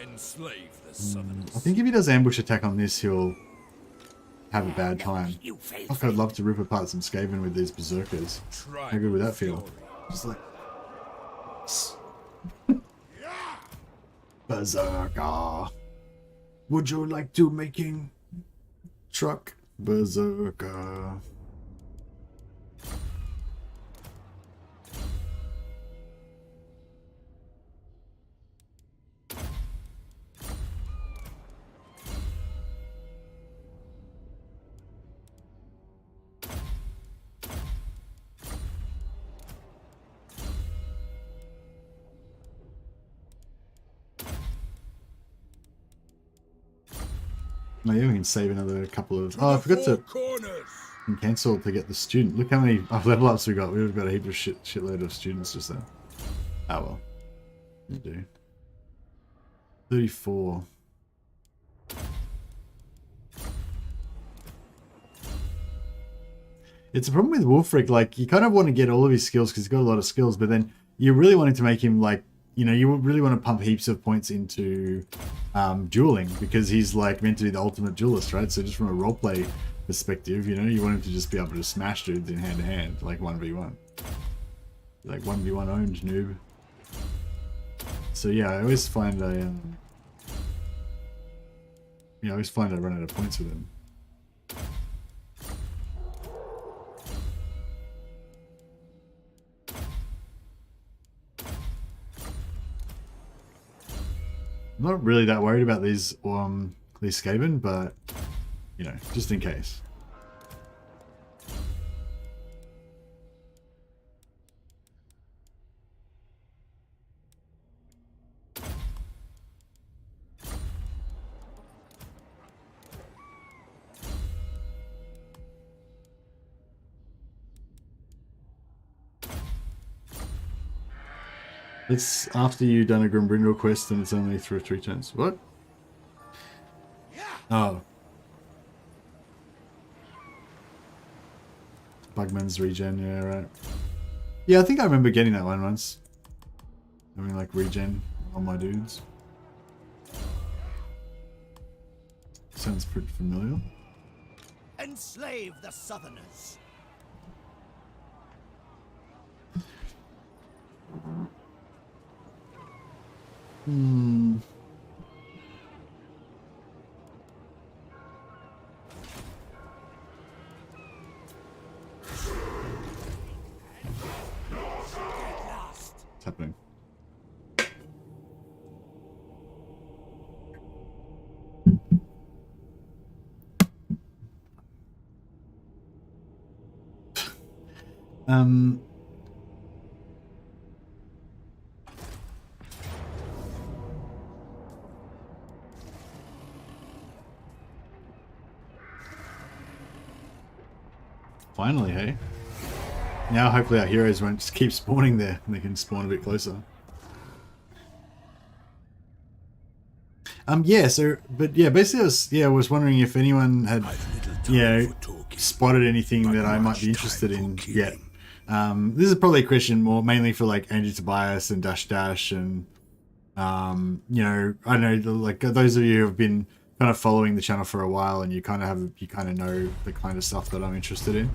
Enslave the southerners. I think if he does ambush attack on this, he'll have a bad time. You fail. Fuck, I'd love to rip apart some Skaven with these berserkers. Try How good would that feel? Just like... Berserker. Would you like to making truck Berserker? No, you can save another couple of... Oh, I forgot to cancel to get the student. Look how many level ups we got. We've got a heap of shitload of students just there. Oh well. You do. 34. It's a problem with Wulfric. Like, you kind of want to get all of his skills because he's got a lot of skills, but then you're really wanting to make him, like, you know, you really want to pump heaps of points into dueling, because he's like meant to be the ultimate duelist, right? So just from a roleplay perspective, you know, you want him to just be able to smash dudes in hand to hand, like 1v1. Like 1v1 owned noob. So yeah, I always find I run out of points with him. I'm not really that worried about these Skaven, but you know, just in case. It's after you've done a Grimbrindle quest and it's only through 3 turns. What? Oh. Bugman's regen, yeah, right. Yeah, I think I remember getting that one once. Having like regen on my dudes. Sounds pretty familiar. Enslave the Southerners. Hmm. What's happening? Finally, hey? Now hopefully our heroes won't just keep spawning there and they can spawn a bit closer. Yeah, so, but yeah, basically I was wondering if anyone had, you know, spotted anything that I might be interested in yet. This is probably a question mainly for like Andrew Tobias and Dash Dash and, you know, I don't know, like those of you who have been kind of following the channel for a while and you kind of know the kind of stuff that I'm interested in.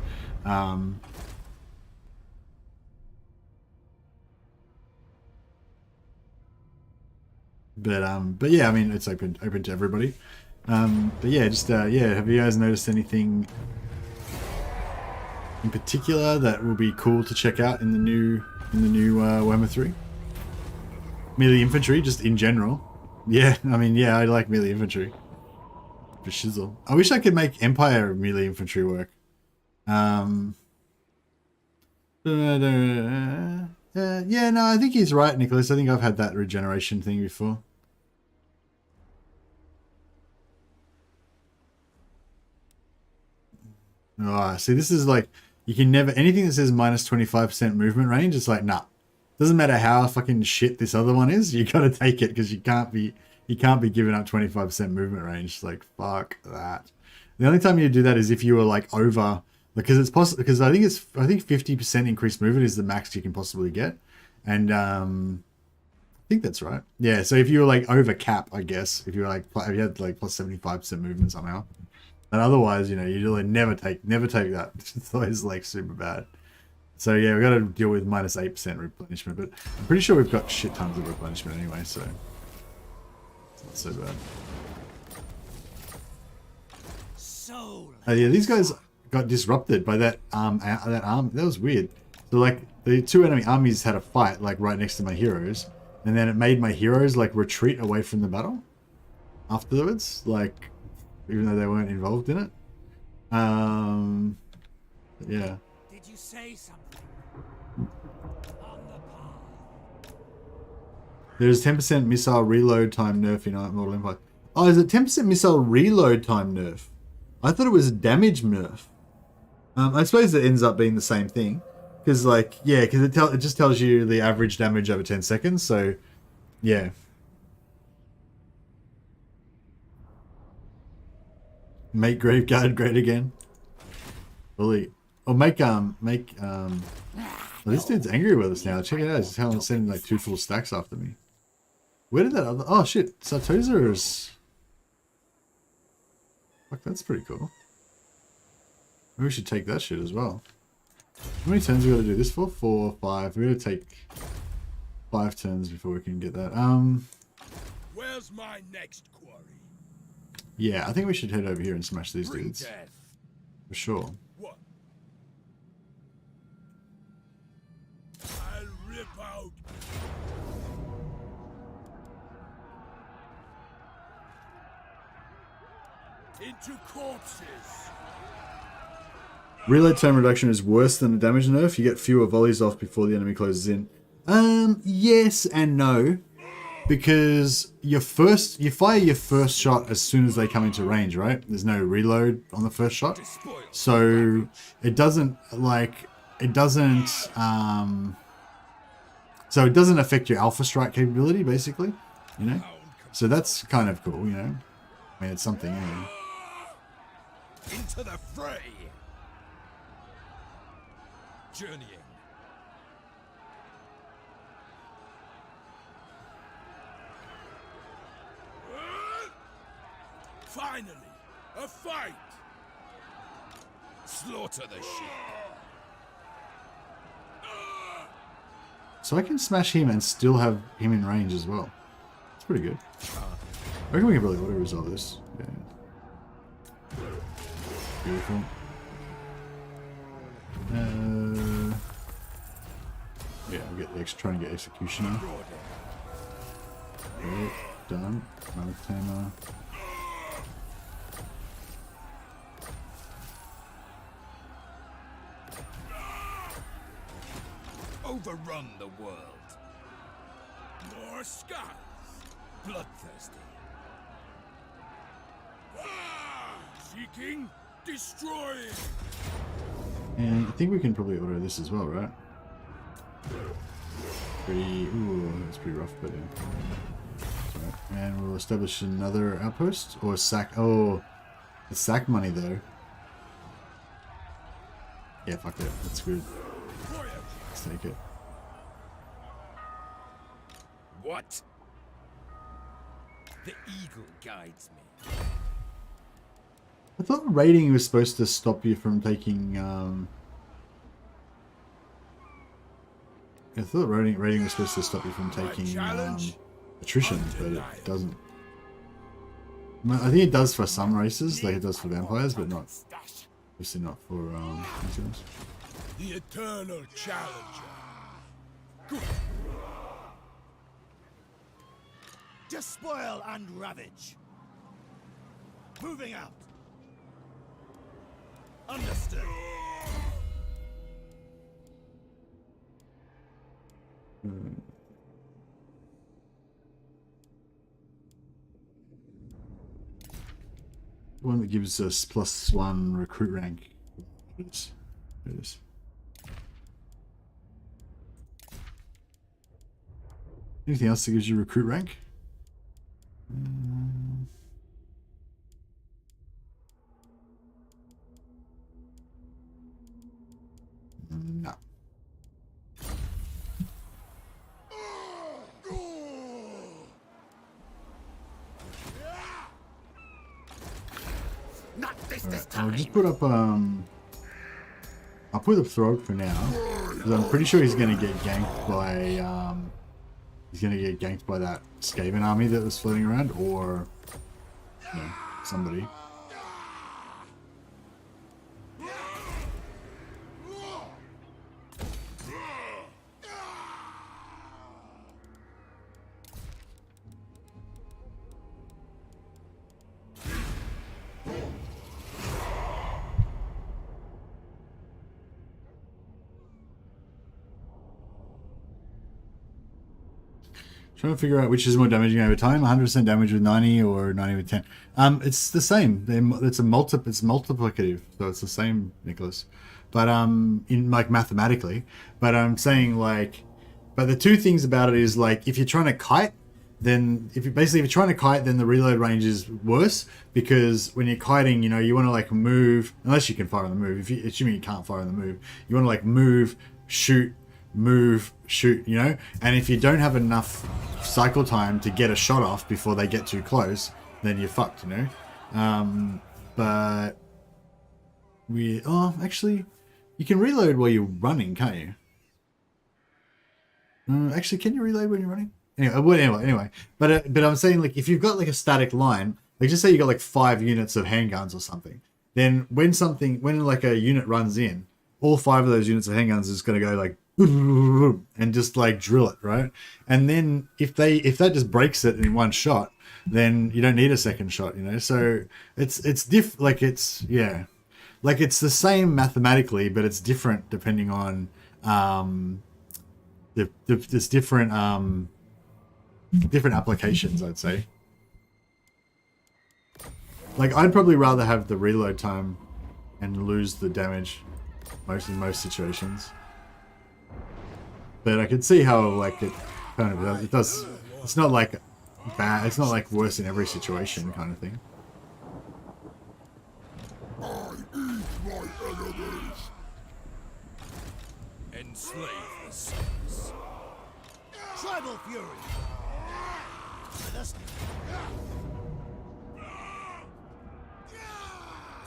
But yeah, I mean, it's open to everybody. But yeah, just yeah, have you guys noticed anything in particular that will be cool to check out in the new Warhammer 3? Melee infantry, just in general. Yeah, I mean, yeah, I like melee infantry. For shizzle. I wish I could make Empire melee infantry work. Yeah, no, I think he's right, Nicholas. I think I've had that regeneration thing before. Oh, see, this is like, you can never, anything that says minus 25% movement range, it's like, nah. Doesn't matter how fucking shit this other one is, you gotta take it, because you can't be giving up 25% movement range. Like, fuck that. The only time you do that is if you were like over, because it's possible, because I think 50% increased movement is the max you can possibly get. And I think that's right. Yeah, so if you were like over cap, I guess, if you were like, if you had like plus 75% movement somehow. And otherwise, you know, you really never take that. It's always like super bad. So yeah, we got to deal with minus 8% replenishment, but I'm pretty sure we've got shit tons of replenishment anyway, so it's not so bad. Oh yeah, these guys got disrupted by that arm. That was weird. So like the two enemy armies had a fight like right next to my heroes, and then it made my heroes like retreat away from the battle afterwards, like even though they weren't involved in it. Yeah. Did you say something? There's 10% missile reload time nerf in Mortal Empire. Oh, is it 10% missile reload time nerf? I thought it was a damage nerf. I suppose it ends up being the same thing. Because, like, yeah, because it just tells you the average damage over 10 seconds, so, yeah. Make Graveguard great again. Bully. Or make Well, this dude's angry with us now. Check it out. He's sending like 2 full stacks after me. Where did that other... Oh, shit. Sartosa's... Fuck, that's pretty cool. Maybe we should take that shit as well. How many turns we gotta do this for? 4, 5. We gotta take 5 turns before we can get that. Where's my next quarry? Yeah, I think we should head over here and smash these Bring dudes. death. For sure. What? I'll rip out. Into corpses. Reload time reduction is worse than the damage nerf. You get fewer volleys off before the enemy closes in. Yes and no. Because you fire your first shot as soon as they come into range, right? There's no reload on the first shot. So it doesn't affect your alpha strike capability, basically. You know? So that's kind of cool, you know? I mean, it's something, anyway. Into the fray. Journeying. Finally, a fight. Slaughter the sheep. So I can smash him and still have him in range as well. It's pretty good. I reckon we can probably auto-resolve this. Yeah. Beautiful. Yeah, we'll get the try and get executioner. Right, done. Another tamer. Overrun the world. Norsca. Bloodthirsty. Seeking, destroying. And I think we can probably auto this as well, right? Ooh, that's pretty rough, but yeah. Right. And we'll establish another outpost or sack. Oh, it's sack money though. Yeah, fuck that. That's good. Let's take it. What? The eagle guides me. I thought raiding was supposed to stop you from taking. I thought raiding was supposed to stop you from taking attrition, but it doesn't. I think it does for some races, like it does for vampires, but not. Obviously not for humans. The eternal challenger. Despoil and ravage. Moving out. Understood. One that gives us +1 recruit rank. There it is. Anything else that gives you recruit rank? No. Not this Right, time. I'll just put up I'll put up Throgg for now, because I'm pretty sure he's gonna get ganked by that Skaven army that was floating around, or you know, somebody. Trying to figure out which is more damaging over time, 100% damage with 90 or 90 with 10. It's the same. It's multiplicative, so it's the same, Nicholas. But in like mathematically. But I'm saying like, but the two things about it is like if you're trying to kite, then if you're trying to kite, then the reload range is worse, because when you're kiting, you know, you want to like move, unless you can fire on the move. Assuming you can't fire on the move, you want to like move, shoot, move, shoot, you know? And if you don't have enough cycle time to get a shot off before they get too close, then you're fucked, you know? But actually, you can reload while you're running, can't you? Actually, can you reload when you're running? Anyway. But I'm saying, like, if you've got like a static line, like just say you got like 5 units of handguns or something, then when like a unit runs in, all 5 of those units of handguns is going to go like and just like drill it, right? And then if that just breaks it in one shot, then you don't need a second shot, you know. So it's like it's the same mathematically, but it's different depending on there's different applications, I'd say. Like, I'd probably rather have the reload time and lose the damage in most situations. But I could see how, like, it kind of it does. It's not like bad. It's not like worse in every situation, kind of thing. I eat my enemies. Enslave the sons. Tribal fury. With us.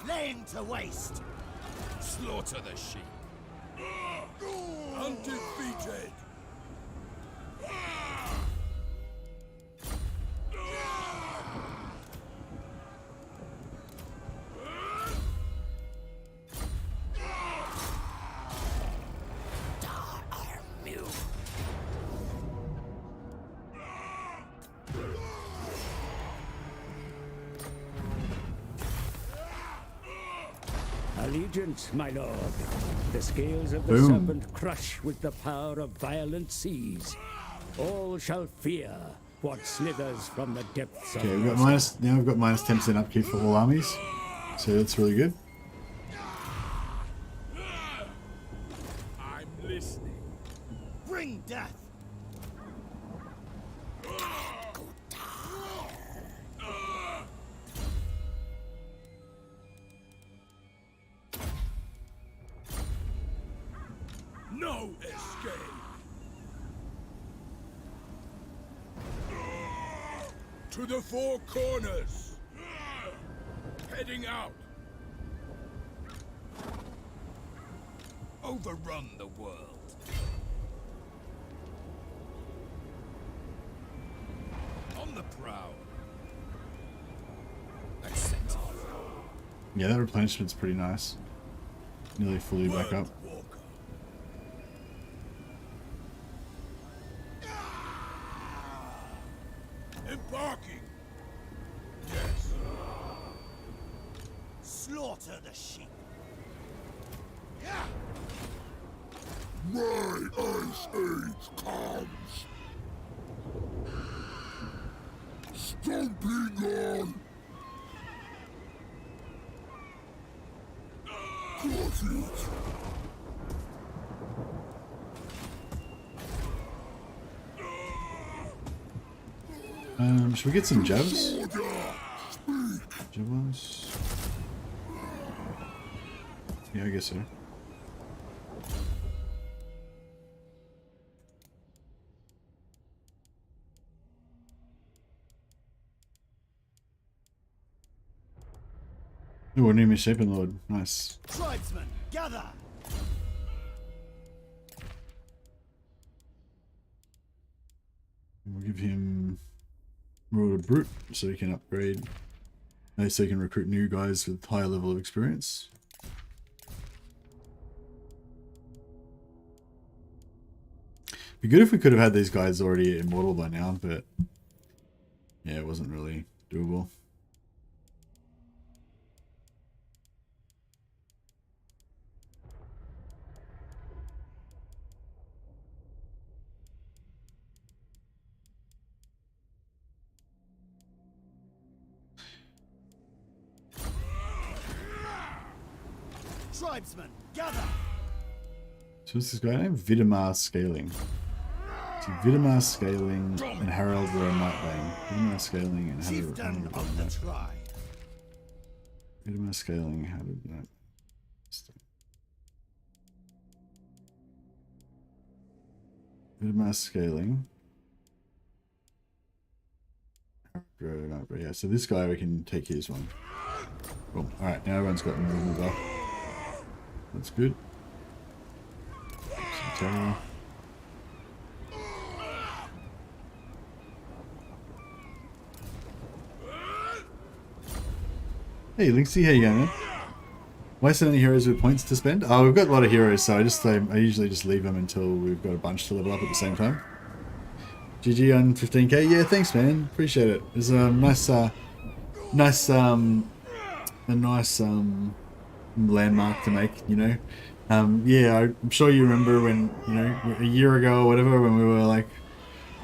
Laying to waste. Slaughter the sheep. Undefeated. Allegiance, my lord. The scales of the Boom. serpent crush with the power of violent seas. All shall fear what slithers from the depths of Okay, we've got minus 10% upkeep for all armies, so that's really good. I'm listening. Bring death. No escape. To the 4 corners. Heading out. Overrun the world. On the prowl. Accept. Yeah, that replenishment's pretty nice. Nearly fully back up. Embarking. Yes. Slaughter the sheep. My ice age comes. Stomping on. Got it. Should we get some jabs? Javelins? Yeah, I guess so. Oh, we're near Shaping Lord. Nice. Tribesmen, gather. We'll give him Royal Brute so he can upgrade. So he can recruit new guys with higher level of experience. Be good if we could have had these guys already immortal by now, but yeah, it wasn't really doable. Tribesmen, gather. So what's this guy name? Vidamar Scaling. So Vidamar Scaling and Harold were a Nightbane. Vidamar Scaling and Harold Chieftain were a of the Nightbane. tribe. Vidamar Scaling, how did that? Bit of mass scaling. Yeah, so this guy we can take his one. Cool. Alright, now everyone's got movement buff. That's good. Some terror. Hey Lynxie, how you going, man? Why so many heroes with points to spend? Oh, we've got a lot of heroes, so I usually just leave them until we've got a bunch to level up at the same time. GG on 15k. Yeah, thanks, man. Appreciate it. It's a nice, landmark to make. You know. Yeah, I'm sure you remember when a year ago or whatever when we were like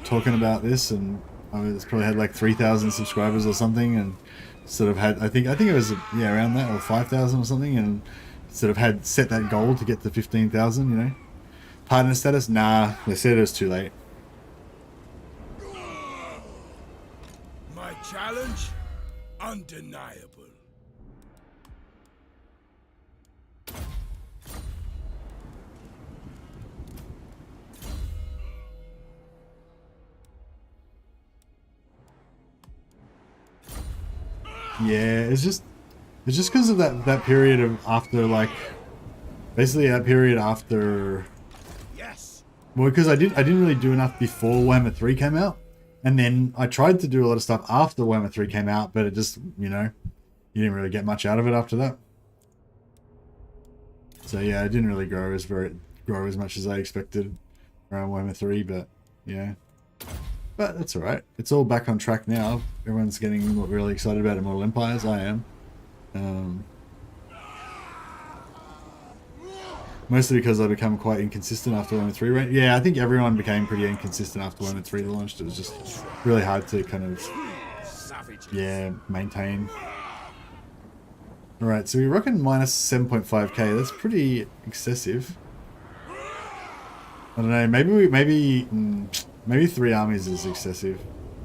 talking about this, and I was probably had like 3,000 subscribers or something, and sort of had I think it was around that, or 5,000 or something, and sort of had set that goal to get to 15,000. You know, partner status. Nah, they said it was too late. My challenge? Undeniable. Yeah, it's just because of that period of after, like, basically that period after. Yes. Well, because I didn't really do enough before Warhammer 3 came out, and then I tried to do a lot of stuff after Warhammer 3 came out, but it just you didn't really get much out of it after that. So yeah, I didn't really grow as much as I expected around Warhammer 3, but yeah. But that's alright. It's all back on track now. Everyone's getting really excited about Immortal Empires. I am. Mostly because I become quite inconsistent after Warhammer 3. Yeah, I think everyone became pretty inconsistent after Warhammer 3 launched. It was just really hard to kind of, maintain. Alright, so we're rocking minus 7.5k. That's pretty excessive. I don't know, maybe 3 armies is excessive.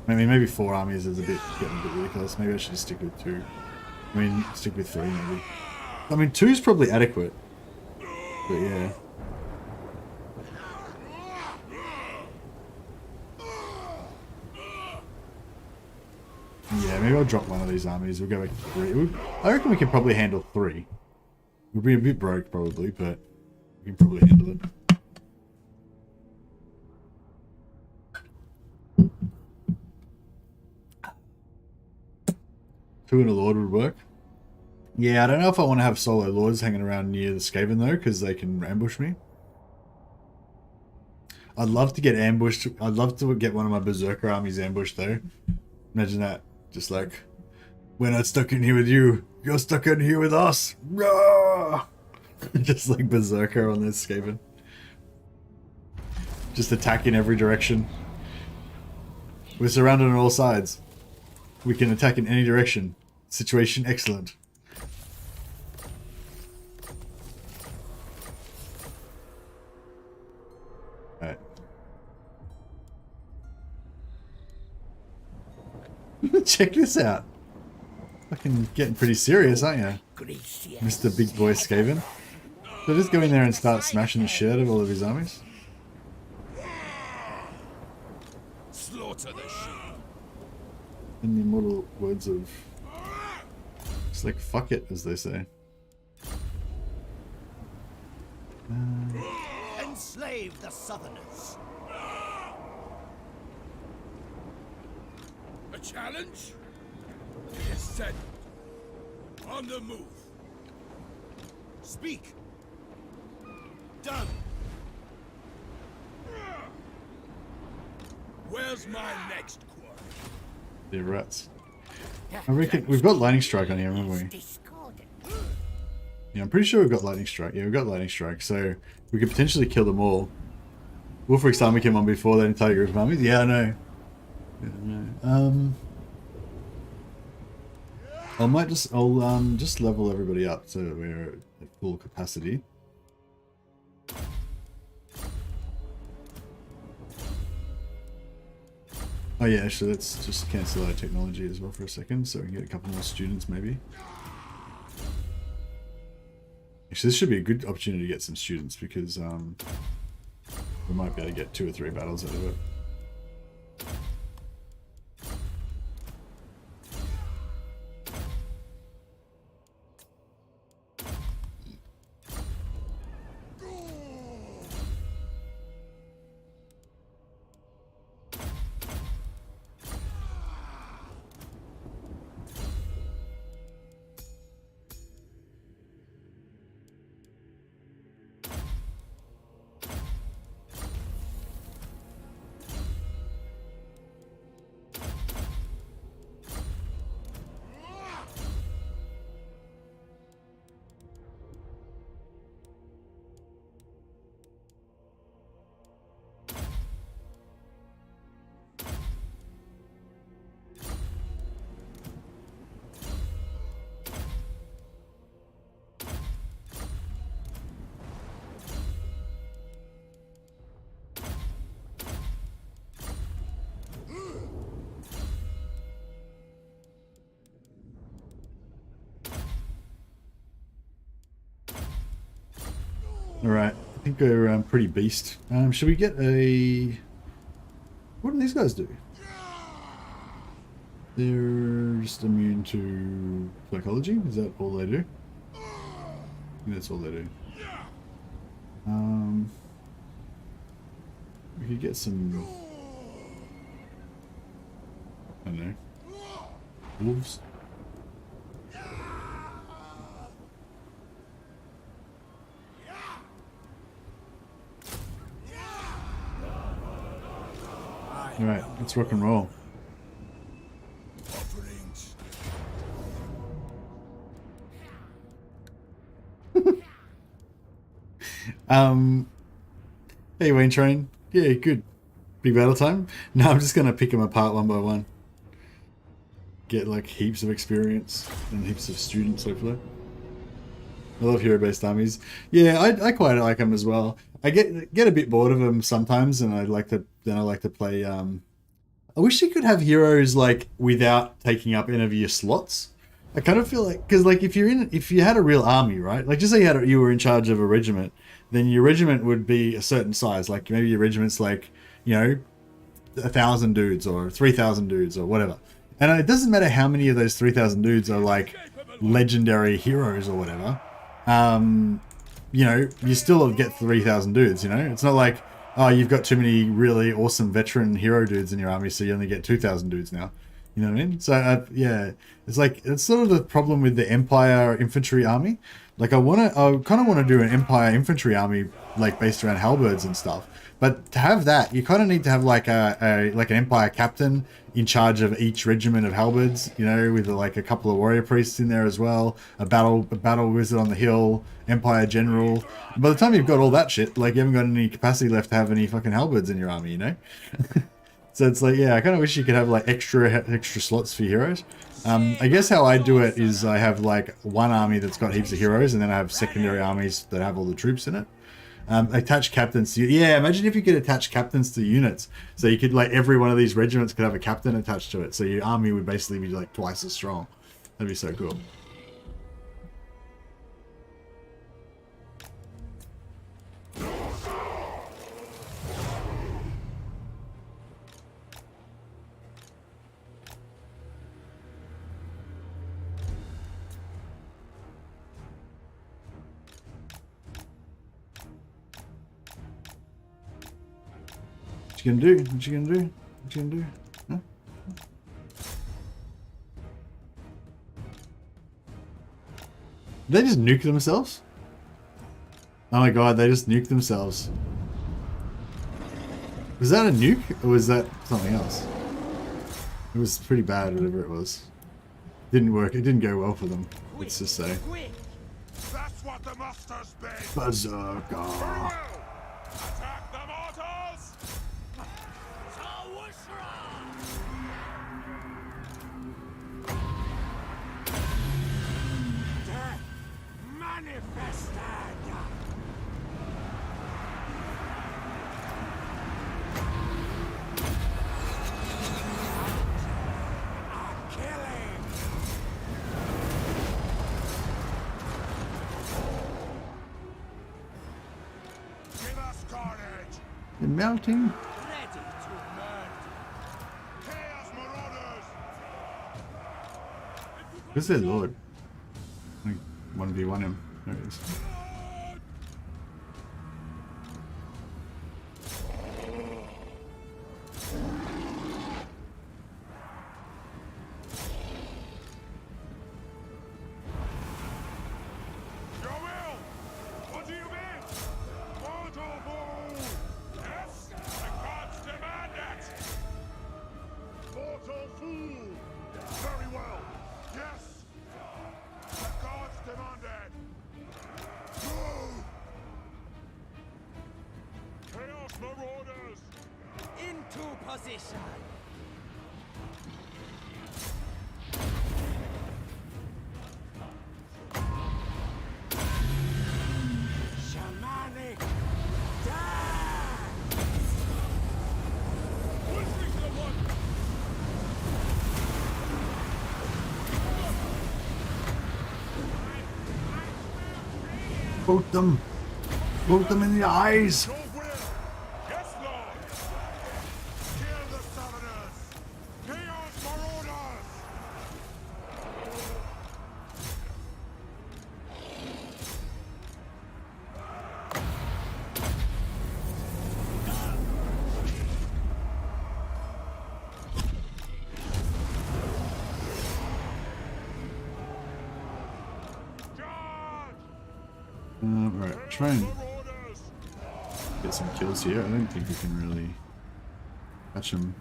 Maybe 4 armies is getting a bit ridiculous. Maybe I should just stick with 2. Stick with 3 maybe. 2 is probably adequate. But yeah. Yeah, maybe I'll drop one of these armies. We'll go back to 3. I reckon we can probably handle 3. We'll be a bit broke probably, but we can probably handle it. Two and a Lord would work. Yeah, I don't know if I want to have solo Lords hanging around near the Skaven though, because they can ambush me. I'd love to get ambushed. I'd love to get one of my Berserker armies ambushed though. Imagine that. Just like, we're not stuck in here with you. You're stuck in here with us. Just like Berserker on this Skaven. Just attack in every direction. We're surrounded on all sides. We can attack in any direction. Situation excellent. Alright. Check this out. Fucking getting pretty serious, aren't you? Mr. Big Boy Skaven. So just go in there and start smashing the shit out of all of his armies. Slaughter the sheep. In the immortal words of... It's like, fuck it, as they say. Enslave the Southerners. A challenge? Yes, sent. On the move. Speak. Done. Where's my next quarry? They're rats. I reckon we've got Lightning Strike on here, haven't we? Yeah, I'm pretty sure we've got Lightning Strike. Yeah, we've got Lightning Strike, so we could potentially kill them all. Wulfric's army came on before that entire group of armies. Yeah, I know. I'll just level everybody up so that we're at full capacity. Oh yeah, actually let's just cancel our technology as well for a second so we can get a couple more students maybe. Actually this should be a good opportunity to get some students because We might be able to get 2 or 3 battles out of it. Alright, I think we're pretty beast. Should we get a... What do these guys do? They're just immune to psychology? Is that all they do? I think that's all they do. We could get some... I don't know. Wolves? Alright, let's rock and roll. Hey Wayne Train. Yeah, good. Big battle time? No, I'm just gonna pick them apart one by one. Get like heaps of experience and heaps of students hopefully. I love hero-based armies. Yeah, I quite like them as well. I get a bit bored of them sometimes, and I like to play. I wish you could have heroes like without taking up any of your slots. I kind of feel like, because like if you had a real army, right? Like just say you were in charge of a regiment, then your regiment would be a certain size. Like maybe your regiment's like 1,000 dudes or 3,000 dudes or whatever. And it doesn't matter how many of those 3,000 dudes are like legendary heroes or whatever. You still get 3,000 dudes, It's not like, oh, you've got too many really awesome veteran hero dudes in your army, so you only get 2,000 dudes now. You know what I mean? So, yeah, it's sort of the problem with the Empire infantry army. Like, I kind of want to do an Empire infantry army, like, based around halberds and stuff. But to have that, you kind of need to have, like, an Empire captain in charge of each regiment of halberds, with, like, a couple of warrior priests in there as well, a battle wizard on the hill, Empire general. By the time you've got all that shit, like, you haven't got any capacity left to have any fucking halberds in your army, So it's like, yeah, I kind of wish you could have, like, extra slots for heroes. I guess how I do it is I have, like, one army that's got heaps of heroes, and then I have secondary armies that have all the troops in it. Attach captains to... Yeah, imagine if you could attach captains to units. So you could, like, every one of these regiments could have a captain attached to it. So your army would basically be, like, twice as strong. That'd be so cool. What you gonna do? What you gonna do? What you gonna do? Huh? Did they just nuke themselves? Oh my god, they just nuked themselves. Was that a nuke? Or was that something else? It was pretty bad, whatever it was. Didn't work. It didn't go well for them. Let's just say. That's what the master's been. Berserker. Attack the mortals! Death manifested! A killing! Give us carnage! They're melting. Ready to murder. Chaos Marauders! Where's their lord? Like 1v1 him. There he is. Your will! What do you mean? Mortal fool! Yes? The gods demand it! Mortal fool! Very well. Yes! The gods demand it! Go! Chaos Marauders! Into position. Shamanic dance! Wulfric the one! Both them. Both them in the eyes. Your will! Yes, Lord! Kill the summoners! Chaos Marauders! Charge! Alright, try and Marauders! get some kills here. I don't think we can really catch them.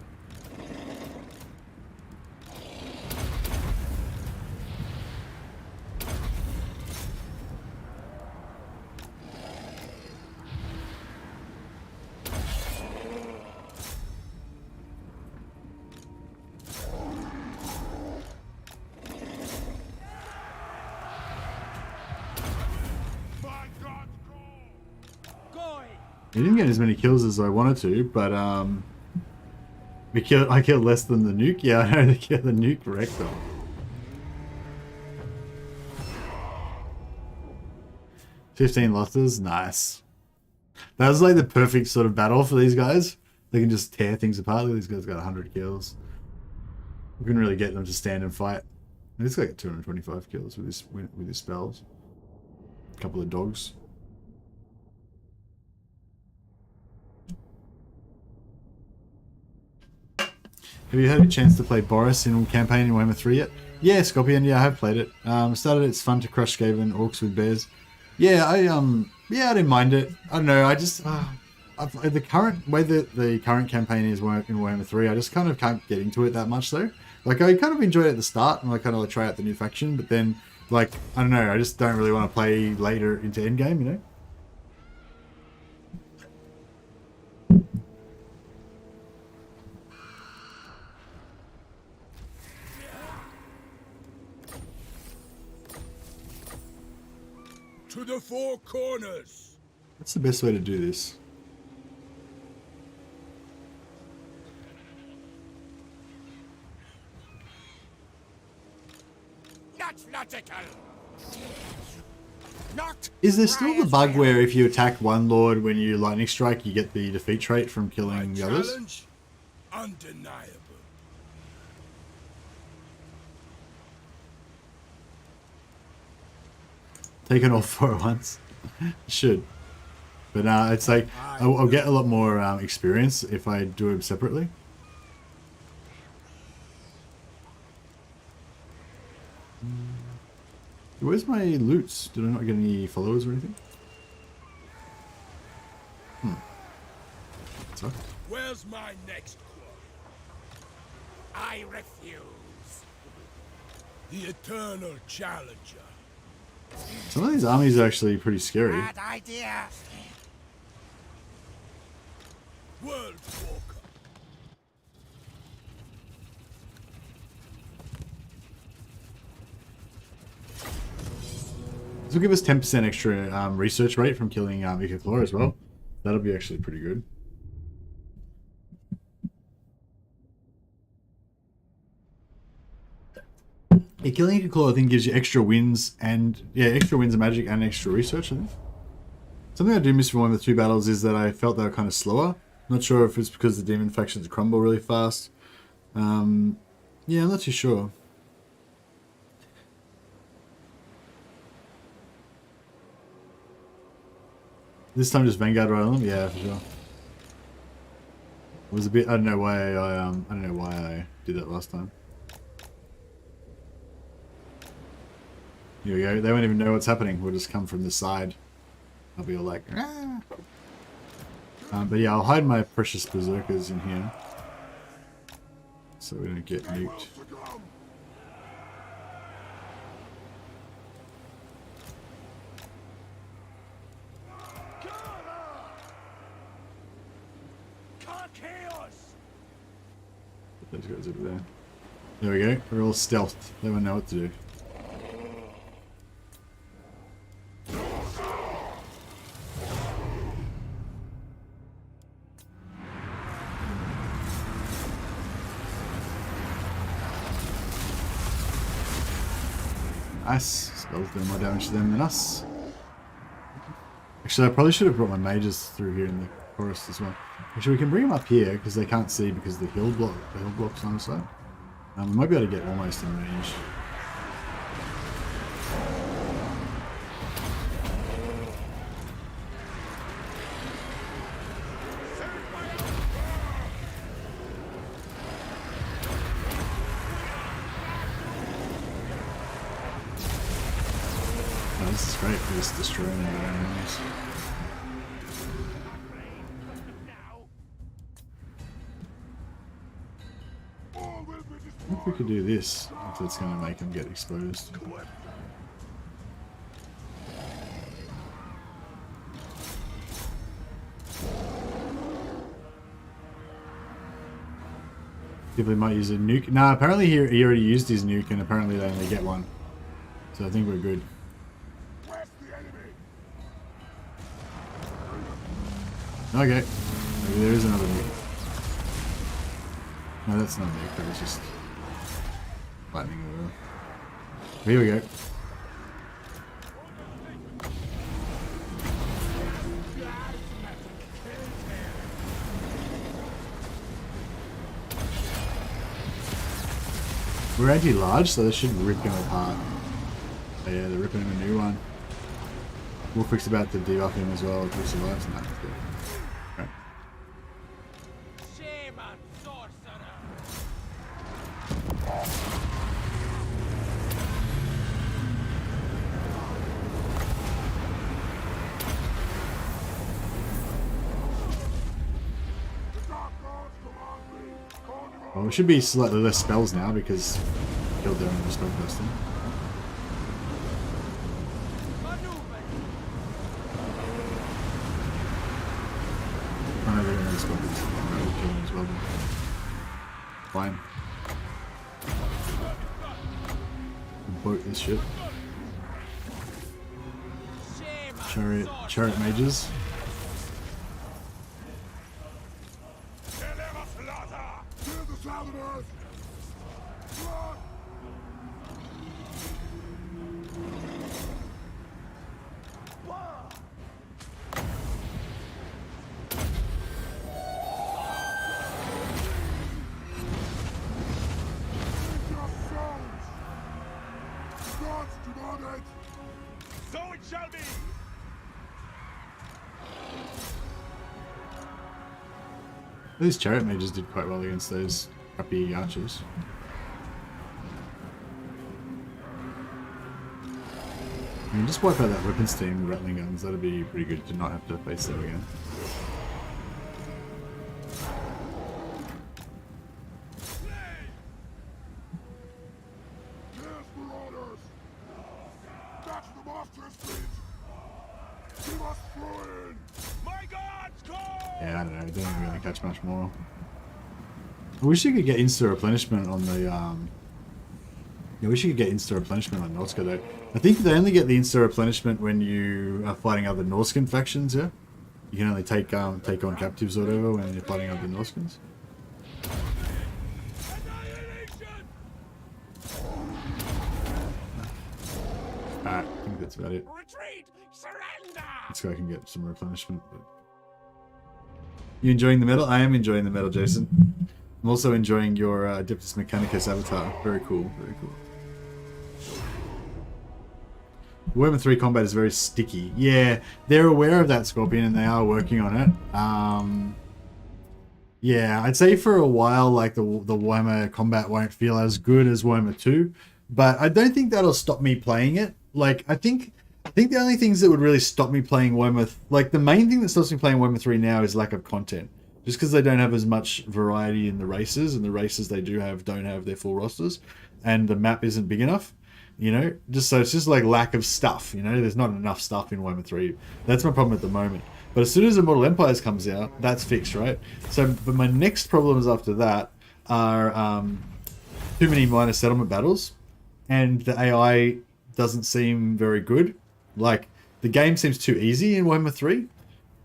By God's call! Going. He didn't get as many kills as I wanted to, but I killed less than the nuke. Yeah, I know the nuke wrecked them. $15 losses, nice. That was like the perfect sort of battle for these guys. They can just tear things apart. These guys got 100 kills. We couldn't really get them to stand and fight. This guy got 225 kills with his spells. A couple of dogs. Have you had a chance to play Boris in campaign in Warhammer 3 yet? Yeah, Scorpion. Yeah, I have played it. Started. It's fun to crush Skaven orcs with bears. Yeah, I didn't mind it. I don't know. I just the current way that the current campaign is in Warhammer 3, I just kind of can't get into it that much though. Like I kind of enjoy it at the start, and I kind of like try out the new faction, but then like I don't know. I just don't really want to play later into endgame, you know. To the four corners! What's the best way to do this? Not logical! Not Is there still the bug where if you attack one lord when you lightning strike, you get the defeat rate from killing the others? challenge? Undeniable. Taking all four at once. Should. But it's like, I'll get a lot more experience if I do them separately. Where's my loots? Did I not get any followers or anything? Sorry. Where's my next quote? I refuse. The eternal challenger. Some of these armies are actually pretty scary. Bad idea. World Walker. This will give us 10% extra research rate from killing Ikaclaw as well. That'll be actually pretty good. Yeah, killing Ikaclaw I think gives you extra wins and extra wins of magic and extra research. I think something I do miss from one of the two battles is that I felt they were kind of slower. Not sure if it's because the demon factions crumble really fast. Yeah, I'm not too sure. This time just Vanguard right on them? Yeah, for sure. It was a bit, I don't know why I did that last time. Here we go. They won't even know what's happening. We'll just come from the side. I'll be all like, ah. But yeah, I'll hide my precious berserkers in here, so we don't get nuked. Put those guys over there. There we go. We're all stealthed. They won't know what to do. Nice. Spells doing more damage to them than us. Actually, I probably should have brought my mages through here in the forest as well. Actually, we can bring them up here because they can't see because the hill blocks on the side. We might be able to get almost in range. Oh, this is great for just destroying all our enemies. I wonder if we could do this, if it's going to make them get exposed. People might use a nuke. Nah, apparently he already used his nuke and apparently they only get one. So I think we're good. Okay, maybe there is another nuke. No, that's not a nuke, that was just lightning or whatever. Here we go. We're anti-large, so they should rip him apart. Oh yeah, they're ripping him a new one. Wulfric's about to debuff him as well if he survives. No, that's good. Okay. Shame on sorcerer. Well, we should be slightly less spells now because we killed their own spell person. I know they're going to spell person. We'll kill them as well. Fine. Boat this shit. Chariot mages. So it shall be. These chariot mages did quite well against those crappy archers. I mean, just wipe out that weapons team with rattling guns. That'd be pretty good to not have to face them again. Yeah, I don't know. They don't really catch much more. I wish you could get insta replenishment on the Yeah, I wish you could get insta replenishment on Norsca though. I think they only get the insta replenishment when you are fighting other Norscan factions. Yeah, you can only take on captives or whatever when you're fighting other Norscans. Alright, I think that's about it. Retreat! Surrender! This guy can get some replenishment. But You enjoying the medal? I am enjoying the medal, Jason. I'm also enjoying your Adeptus Mechanicus avatar. Very cool, very cool. Warhammer 3 combat is very sticky. Yeah, they're aware of that, Scorpion, and they are working on it. Yeah, I'd say for a while, like the Warhammer combat won't feel as good as Warhammer 2, but I don't think that'll stop me playing it. Like, I think the only things that would really stop me playing Warhammer, like the main thing that stops me playing Warhammer 3 now is lack of content. Just because they don't have as much variety in the races, and the races they do have don't have their full rosters, and the map isn't big enough. You know, just so it's just like lack of stuff. You know, there's not enough stuff in Warhammer 3. That's my problem at the moment. But as soon as Immortal Empires comes out, that's fixed, right? So, but my next problems after that are too many minor settlement battles, and the AI doesn't seem very good. Like, the game seems too easy in Warhammer 3.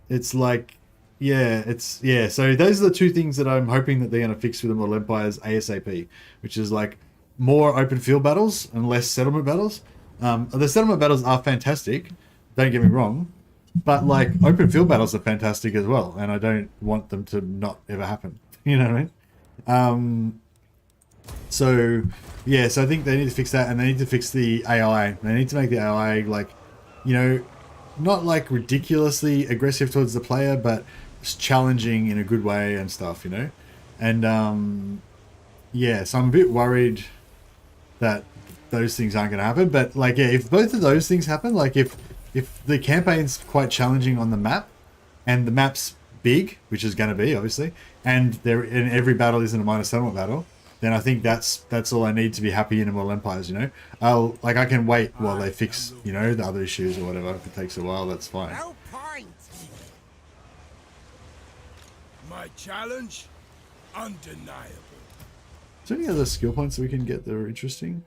It's like, so those are the two things that I'm hoping that they're going to fix with Immortal Empires ASAP, which is like more open field battles and less settlement battles. The settlement battles are fantastic, don't get me wrong, but like open field battles are fantastic as well, and I don't want them to not ever happen. You know what I mean? So I think they need to fix that, and they need to fix the AI. They need to make the AI like, you know, not like ridiculously aggressive towards the player, but challenging in a good way and stuff, you know? And so I'm a bit worried that those things aren't going to happen. But like, yeah, if both of those things happen, like if the campaign's quite challenging on the map, and the map's big, which is going to be obviously, and every battle isn't a minor settlement battle, then I think that's all I need to be happy in Immortal Empires. You know, I can wait while they fix, you know, the other issues or whatever. If it takes a while, that's fine. No point. My challenge, undeniable. Is there any other skill points that we can get that are interesting?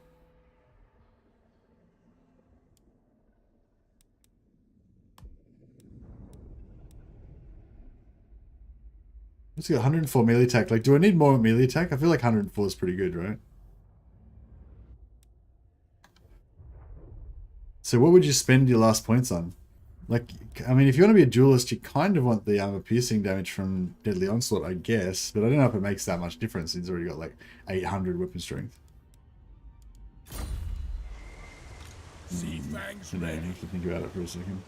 Let's get 104 melee attack. Like, do I need more melee attack? I feel like 104 is pretty good, right? So what would you spend your last points on? Like, I mean, if you want to be a duelist, you kind of want the armor piercing damage from Deadly Onslaught, I guess. But I don't know if it makes that much difference. He's already got like 800 weapon strength. I have to think about it for a second.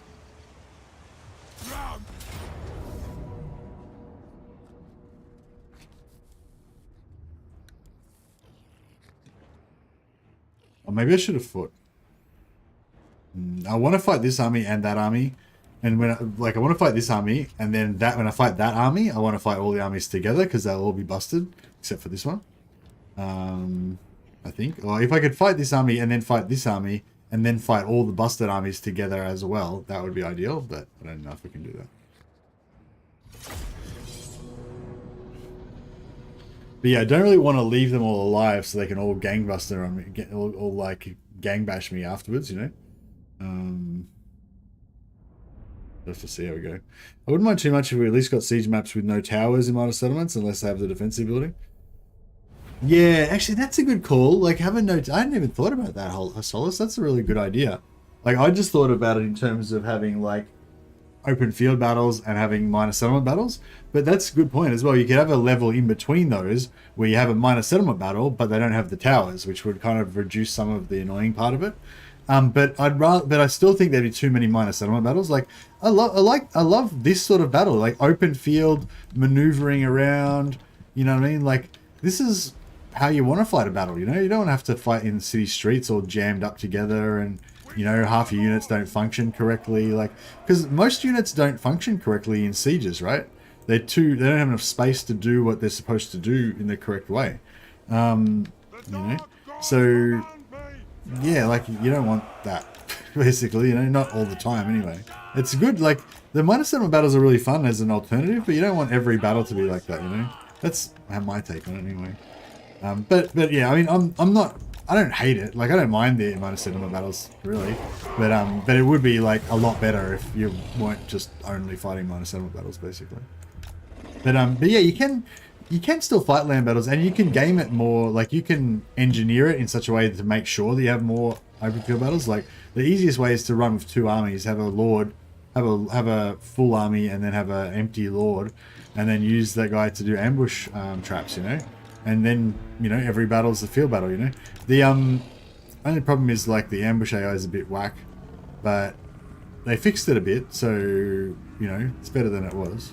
Or maybe I should have fought. I want to fight this army and that army, and when I want to fight this army, and then when I fight that army, I want to fight all the armies together because they'll all be busted except for this one. I think, or if I could fight this army and then fight this army and then fight all the busted armies together as well, that would be ideal. But I don't know if we can do that. But yeah, I don't really want to leave them all alive so they can all gangbuster on me, all like gang bash me afterwards, you know. Let's just see how we go. I wouldn't mind too much if we at least got siege maps with no towers in minor settlements, unless they have the defensive building. Yeah, actually, that's a good call. Like, having no... I hadn't even thought about that whole Solace. That's a really good idea. Like, I just thought about it in terms of having, like, open field battles and having minor settlement battles. But that's a good point as well. You could have a level in between those where you have a minor settlement battle, but they don't have the towers, which would kind of reduce some of the annoying part of it. But I still think there'd be too many minor settlement battles. Like, I love this sort of battle, like open field, maneuvering around. You know what I mean? Like, this is how you want to fight a battle. You know, you don't have to fight in city streets all jammed up together, and you know, half your units don't function correctly. Like, because most units don't function correctly in sieges, right? They don't have enough space to do what they're supposed to do in the correct way. You know, so. Yeah, like, you don't want that, basically, you know, not all the time anyway. It's good, like, the minor settlement battles are really fun as an alternative, but you don't want every battle to be like that, you know? That's my take on it anyway. But yeah, I mean, I don't hate it. Like, I don't mind the minor settlement battles, really. But it would be, like, a lot better if you weren't just only fighting minor settlement battles, basically. But yeah, you can still fight land battles, and you can game it more, like you can engineer it in such a way to make sure that you have more open field battles. Like, the easiest way is to run with two armies, have a lord have a full army and then have a empty lord, and then use that guy to do ambush traps, you know, and then, you know, every battle is a field battle, you know. The only problem is like the ambush AI is a bit whack, but they fixed it a bit, so, you know, it's better than it was.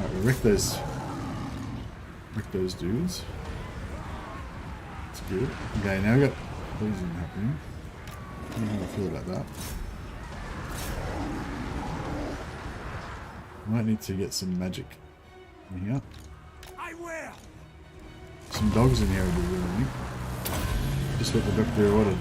Alright, we wreck those dudes. That's good. Okay, now we got poison happening. I don't know how I feel about that. Might need to get some magic in here. I will. Some dogs in here would be really neat. Just what the doctor ordered.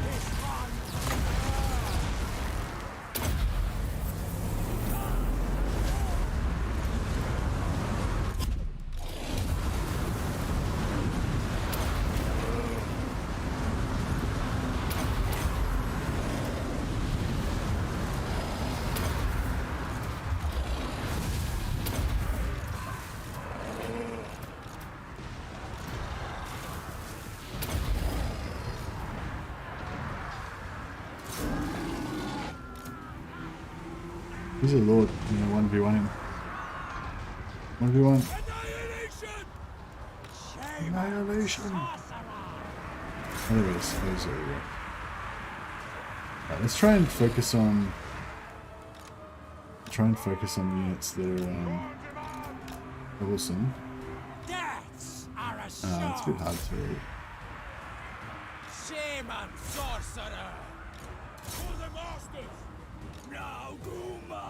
He's a lord, you know, 1v1 him. 1v1. Annihilation! Oh, there it is. There's where we go. Right, let's try and focus on... units that are, troublesome. Deaths are a It's a bit hard to read. Shame on sorcerer. For the masters. Now, Guma.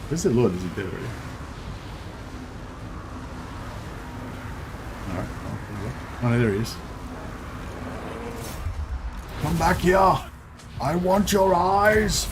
Where's the lord? Is he dead already? Alright. Oh, no, there he is. Come back here! I want your eyes!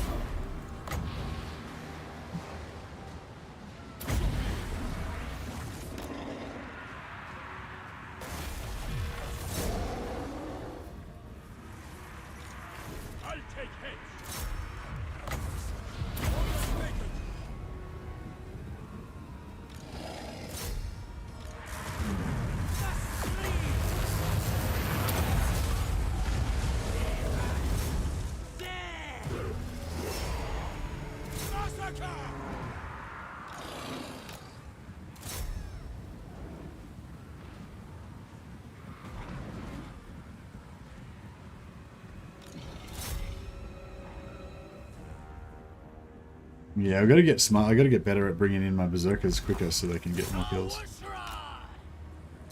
Yeah, I've got to get smart. I've got to get better at bringing in my berserkers quicker so they can get more kills.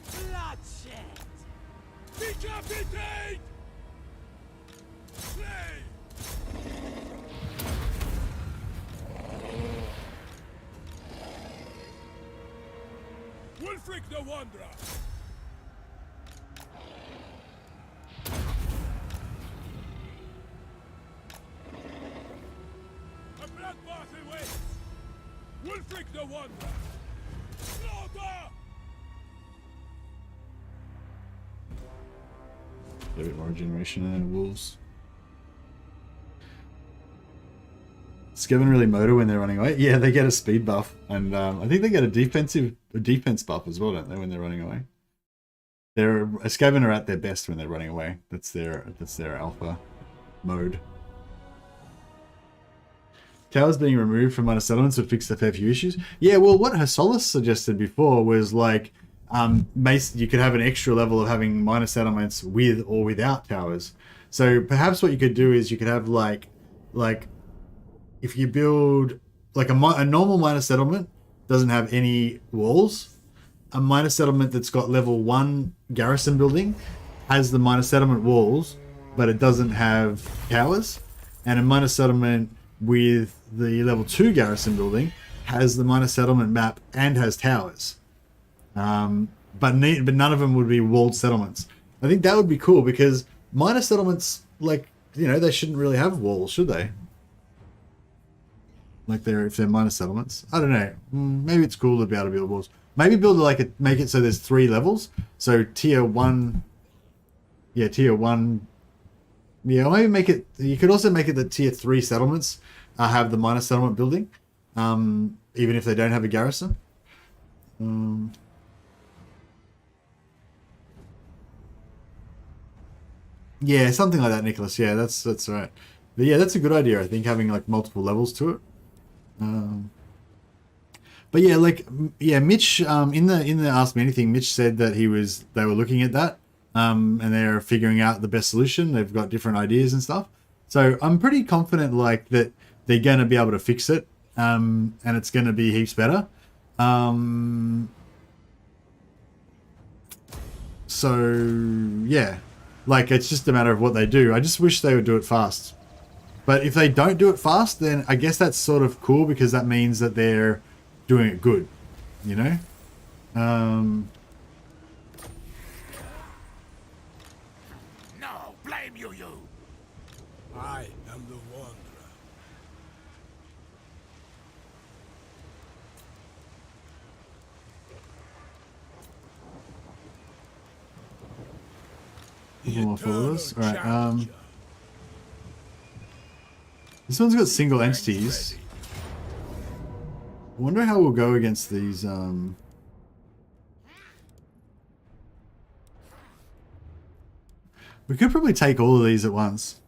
Bloodshed. Decapitate. Slay. Wulfric the Wanderer. Wulfric the Wanderer! Slaughter! A bit more regeneration and wolves. Skaven really motor when they're running away. Yeah, they get a speed buff, and I think they get a defense buff as well, don't they, when they're running away? A Skaven are at their best when they're running away. That's their alpha mode. Towers being removed from minor settlements would fix a fair few issues. Yeah, well, what Hasolis suggested before was like, you could have an extra level of having minor settlements with or without towers. So perhaps what you could do is you could have like if you build like a normal minor settlement doesn't have any walls. A minor settlement that's got level 1 garrison building has the minor settlement walls, but it doesn't have towers. And a minor settlement with the level 2 garrison building has the minor settlement map and has towers, but none of them would be walled settlements. I think that would be cool because minor settlements, like, you know, they shouldn't really have walls, should they? Like if they're minor settlements, I don't know. Maybe it's cool to be able to build walls. Maybe build make it so there's 3 levels. So tier 1. Yeah, tier 1. Yeah, or maybe make it. You could also make it that tier 3 settlements have the minor settlement building, even if they don't have a garrison. Yeah, something like that, Nicholas. Yeah, that's right. But yeah, that's a good idea. I think having like multiple levels to it. But yeah, Mitch in the Ask Me Anything, Mitch said that they were looking at that, and they're figuring out the best solution. They've got different ideas and stuff. So I'm pretty confident like that they're going to be able to fix it, and it's going to be heaps better. So yeah, like it's just a matter of what they do. I just wish they would do it fast. But if they don't do it fast, then I guess that's sort of cool because that means that they're doing it good, you know? No, blame you. I am the Wanderer. More followers. Alright, this one's got single entities. I wonder how we'll go against these, We could probably take all of these at once.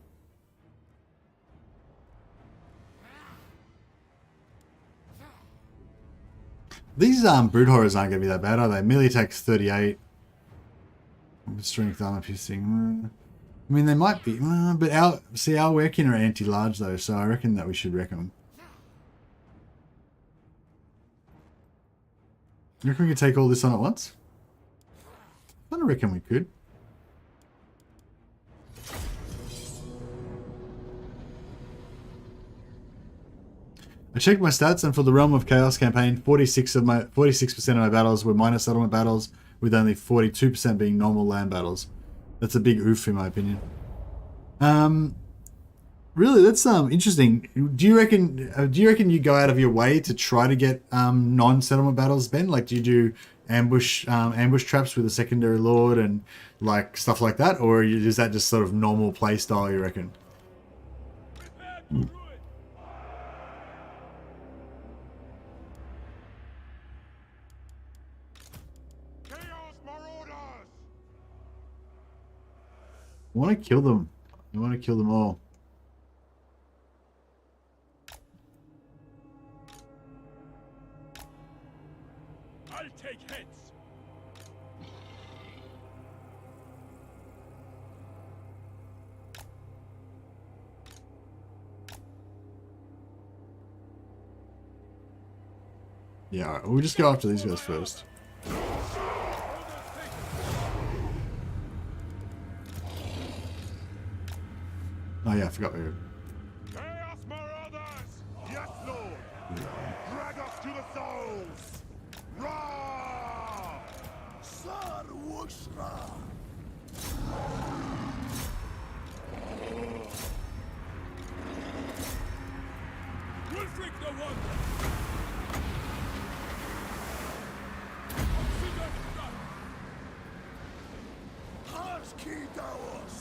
These brood horrors aren't going to be that bad, are they? Melee attack's 38. Strength armor piercing. I mean, they might be, but our Werkin are anti-large though, so I reckon that we should wreck them. You reckon we could take all this on at once? I don't reckon we could. I checked my stats, and for the Realm of Chaos campaign, 46% of my battles were minor settlement battles, with only 42% being normal land battles. That's a big oof, in my opinion. Really, that's interesting. Do you reckon you go out of your way to try to get non-settlement battles, Ben? Like, do you do ambush traps with a secondary lord and like stuff like that, or is that just sort of normal play style? You reckon? I want to kill them. I want to kill them all. I'll take heads. Yeah, alright, we'll just go after these guys first. Oh yeah, I forgot we were... Chaos Marauders! Yes, Lord! Drag us to the souls! Ra! Sar Wushra! Wulfric the Wonder! Harski Davos!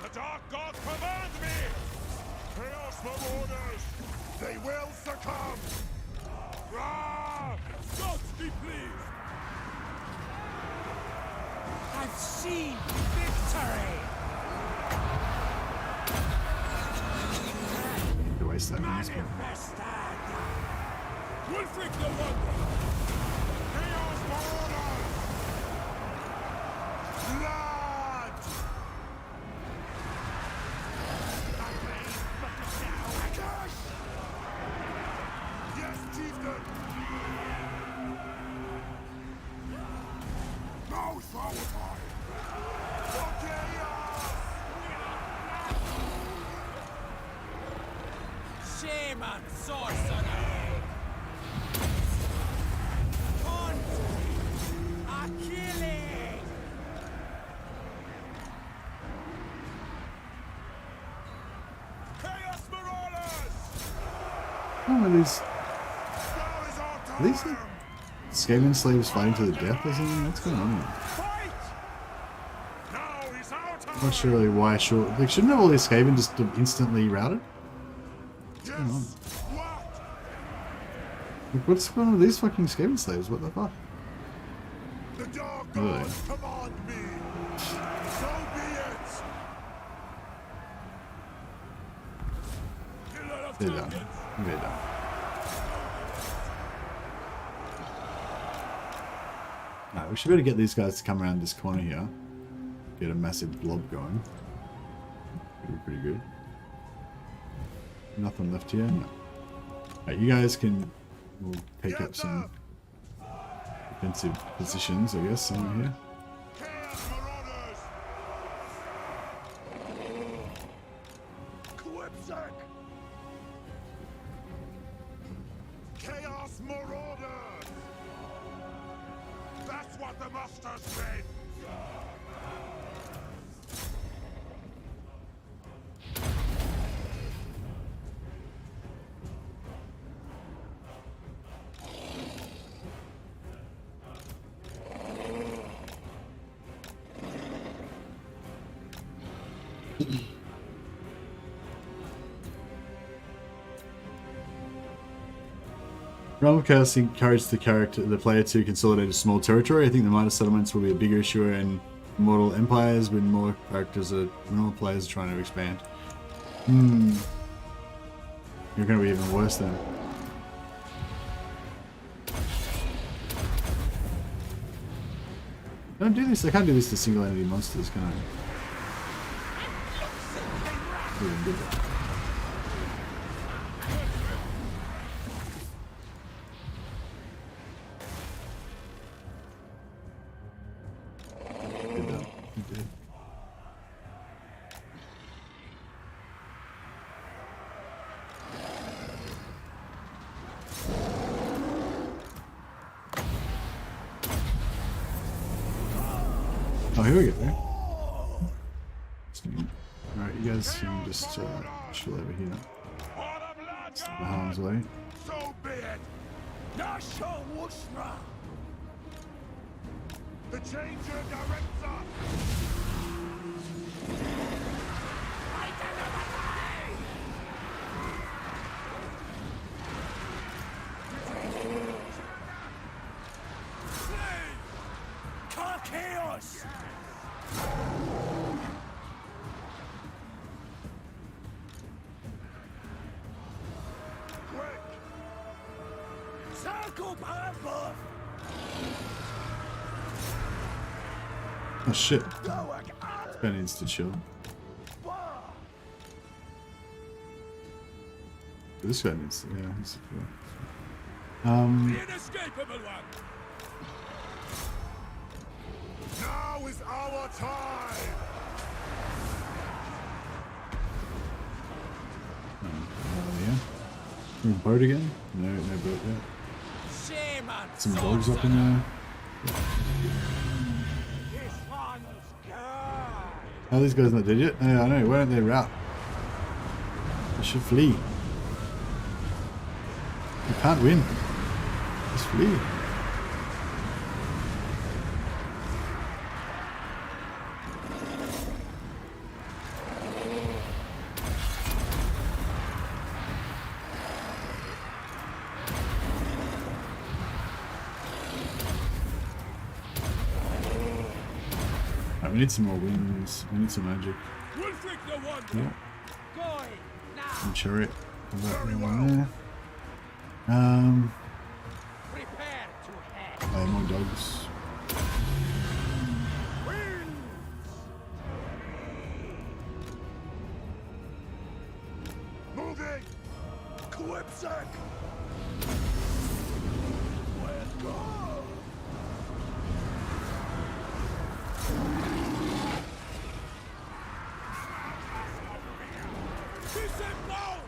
The Dark Gods command me! Chaos Marauders! They will succumb! Rah! Gods be pleased! I've seen victory! To waste that one. Manifested! Wulfric the Wonder! Chaos Marauders! Blood! Yes, chieftain! Now shall I! For chaos! Shame on sorcery! Hunt! A killing! Oh, are these Now is our time. these like Skaven slaves fighting to the death or something? What's going on here? Fight! Now is our time. I'm not sure really why. Sure, like shouldn't have all these Skaven just instantly routed? Yes. What? Like, what's going on with these fucking Skaven slaves? What the fuck? The dark Really? gods command me. So be it. Killer of They're done. dragons. They're done. Alright, we should be able to get these guys to come around this corner here. Get a massive blob going. That'd be pretty good. Nothing left here? No. Alright, you guys can... We'll take up some defensive positions, I guess, somewhere here. Chaos Marauders. Quipsack. Chaos Marauders. That's what the master said. Realm of Chaos encouraged the player to consolidate a small territory. I think the minor settlements will be a bigger issue in Mortal Empires when more players are trying to expand. You're going to be even worse then. Don't do this. I can't do this to single entity monsters, can I? Even bigger. Did that. It did. Oh, here we go. Alright, you guys can just chill over here. Step the harm's way. So be it. Nasha Wushra. The changer directs us. Chaos. Quick. Circle purple. Oh shit. Ben needs to chill. This guy needs to, yeah, he's The inescapable one. Now is our time. yeah. Boat again? No, no boat yet. Shame on Some dogs up in there. this one's gone. Oh, these guys not dead yet? Yeah, I know. Why don't they rout? They should flee. You can't win. Just flee. Right, we need some more wings. We need some magic. Wulfric the one. Yeah. Going now. Some chariot. Put that one there. Prepare to head. More dogs. Moving. Quipsack. Let's go. Disembowel.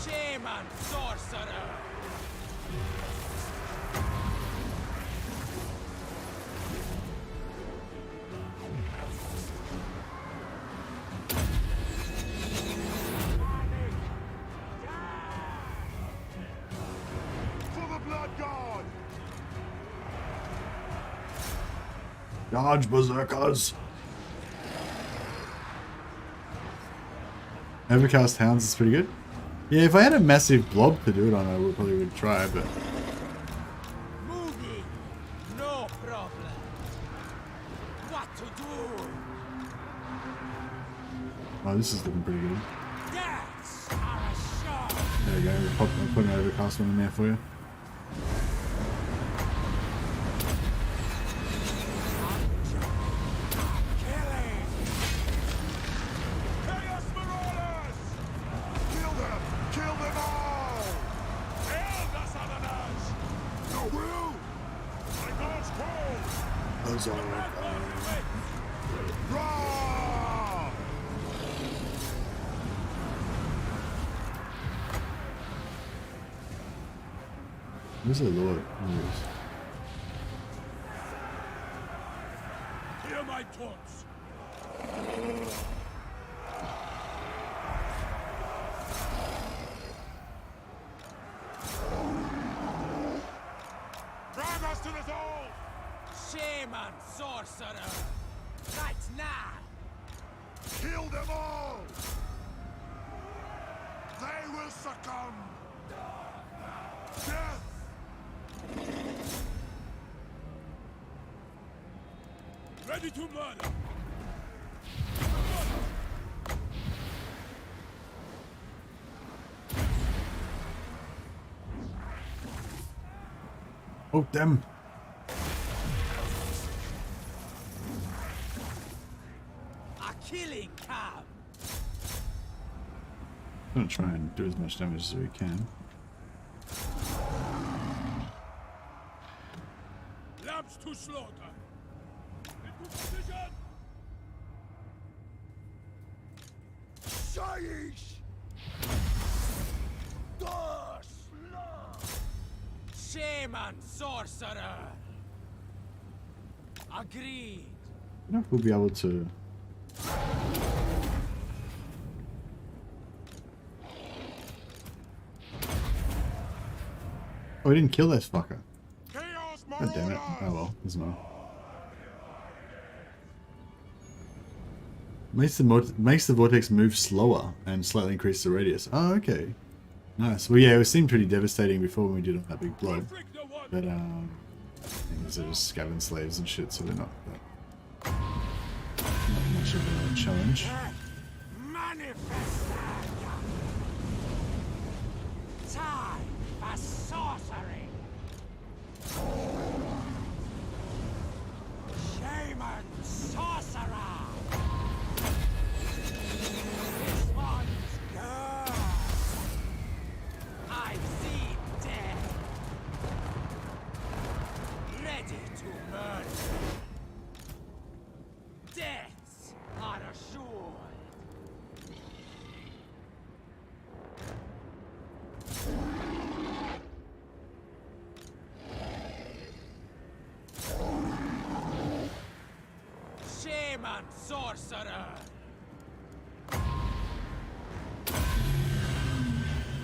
Shame on sorcerer. Charge, berserkers! Overcast Hounds is pretty good. Yeah, if I had a massive blob to do it on, I would probably try, but... Moving, no problem. What to do? Oh, this is looking pretty good. Deaths are assured. There we go, I'll put an overcast one in there for you. Killing. Chaos Marauders! Kill them! Kill them all! Kill the Southerners! No will! My God's call! Those are... Raw! Where's the Lord? Hear my taunts! Drag us to the soul! Shaman sorcerer. Right now. Kill them all! They will succumb! Death! Ready to murder! Oh, damn! A killing cab. I'm gonna try and do as much damage as we can. Lambs to slaughter! Into position! Shaiish! Shaman sorcerer. Agreed. I don't know if we'll be able to... Oh, we didn't kill this fucker. Chaos God damn it. Oh Marauders! well, doesn't matter. Makes the vortex move slower and slightly increase the radius. Oh, okay. Nice. Well, yeah, it seemed pretty devastating before when we did on that big blob. But, things are just scaven slaves and shit, so they're not much of a challenge. Manifested. Time for sorcery. Shaman sorcerer. This one's good. I see death. Ready to murder. Deaths are assured. Shaman sorcerer.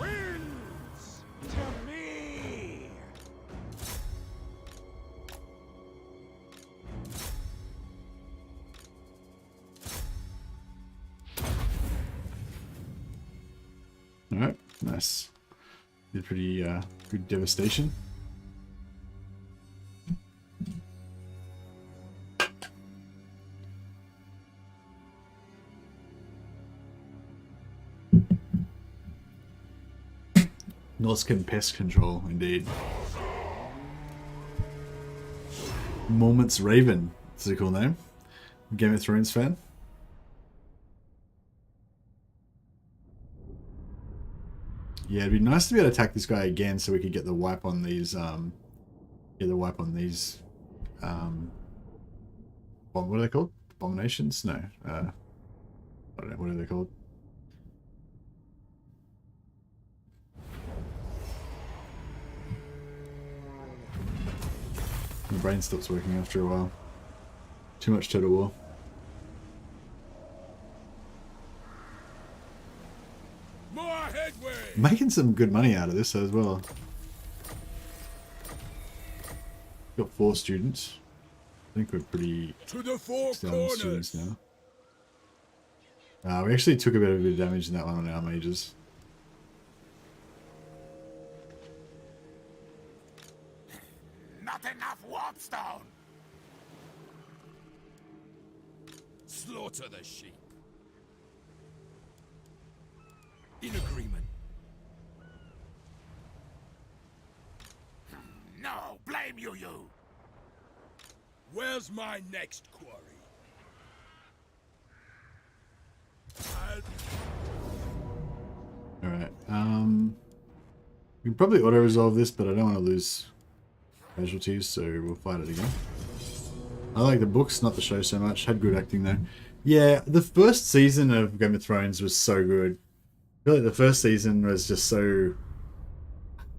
Wins to me. Alright, nice. Did pretty good devastation. Norscan pest control, indeed. Moments Raven. That's a cool name. Game of Thrones fan. Yeah, it'd be nice to be able to attack this guy again so we could get the wipe on these, what are they called? Abominations? No, I don't know, what are they called? My brain stops working after a while. Too much Total War. More headway! Making some good money out of this as well. Got 4 students. think we're pretty To the four down corners. students now. We actually took a bit of damage in that one on our mages. Not enough warpstone. Slaughter the sheep. In agreement. No, blame you. Where's my next quarry? Alright, we can probably auto-resolve this, but I don't want to lose casualties, so we'll fight it again. I like the books, not the show so much. Had good acting though. Yeah, the first season of Game of Thrones was so good. I feel like the first season was just so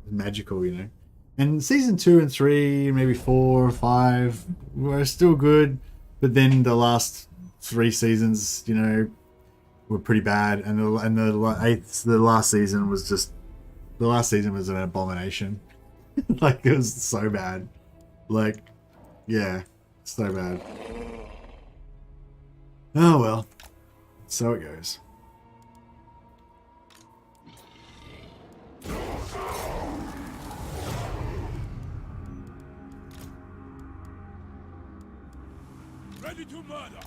magical, you know. And season 2 and 3, maybe 4 or 5 were still good, but then the last 3 seasons, you know, were pretty bad. And the last season was just an abomination. Like, it was so bad. Like, yeah, so bad. Oh well, so it goes. Ready to murder.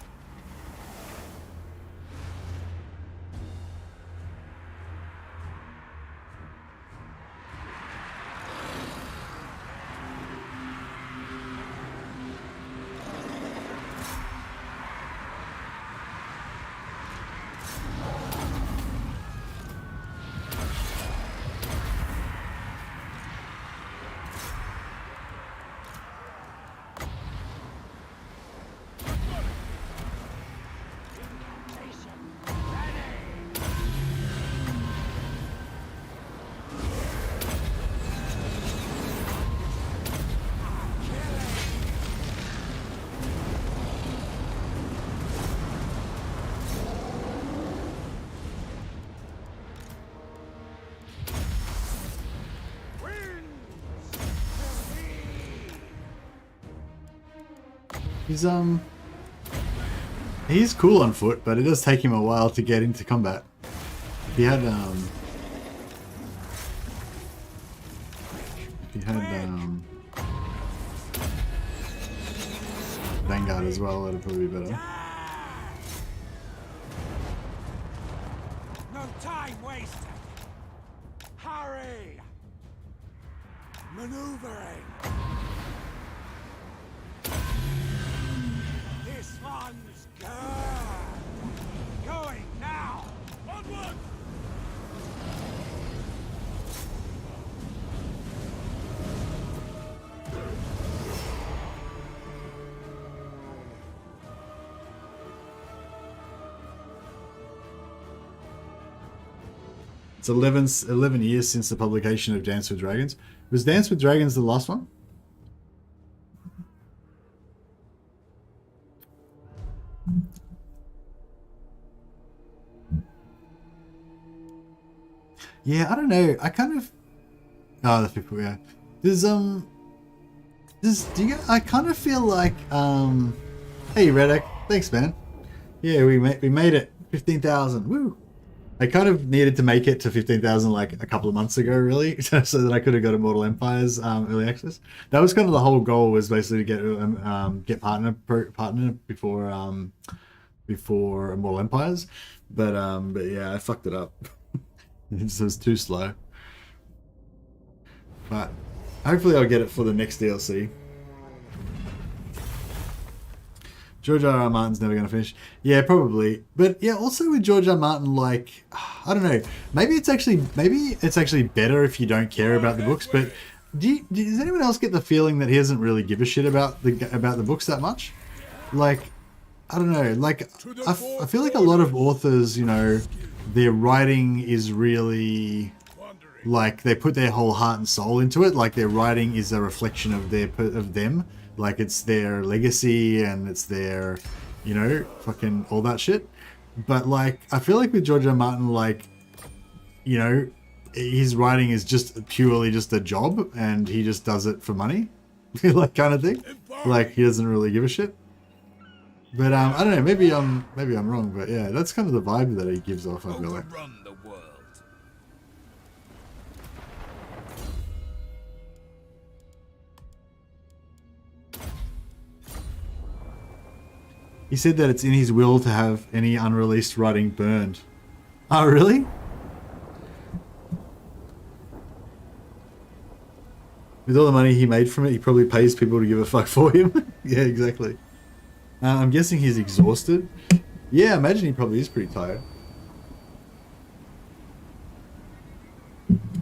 He's cool on foot, but it does take him a while to get into combat. He had Vanguard as well, that'd probably be better. No time wasted. Hurry. Maneuvering. This one's good. Going now. Onward. It's 11 years since the publication of Dance with Dragons. Was Dance with Dragons the last one? Yeah, I don't know. I kind of... Oh, the people, yeah. I kind of feel like, Hey, Reddick. Thanks, man. Yeah, we made it. 15,000. Woo! I kind of needed to make it to 15,000 like a couple of months ago, really, so that I could have got Immortal Empires early access. That was kind of the whole goal, was basically to get partner before Immortal Empires, but yeah, I fucked it up. It was too slow. But hopefully I'll get it for the next DLC. George R.R. Martin's never going to finish. Yeah, probably. But yeah, also with George R. Martin, like, I don't know. Maybe it's actually better if you don't care about the books. But does anyone else get the feeling that he doesn't really give a shit about the books that much? Like, I don't know. Like, I feel like a lot of authors, you know, their writing is really, like, they put their whole heart and soul into it. Like, their writing is a reflection of them. Like, it's their legacy and it's their, you know, fucking all that shit. But, like, I feel like with George R. Martin, like, you know, his writing is just purely just a job and he just does it for money. Like, kind of thing. Like he doesn't really give a shit. But I don't know. Maybe I'm wrong. But yeah, that's kind of the vibe that he gives off. I feel like. Overrun the world. He said that it's in his will to have any unreleased writing burned. Oh, really? With all the money he made from it, he probably pays people to give a fuck for him. Yeah, exactly. I'm guessing he's exhausted. Yeah, I imagine he probably is pretty tired.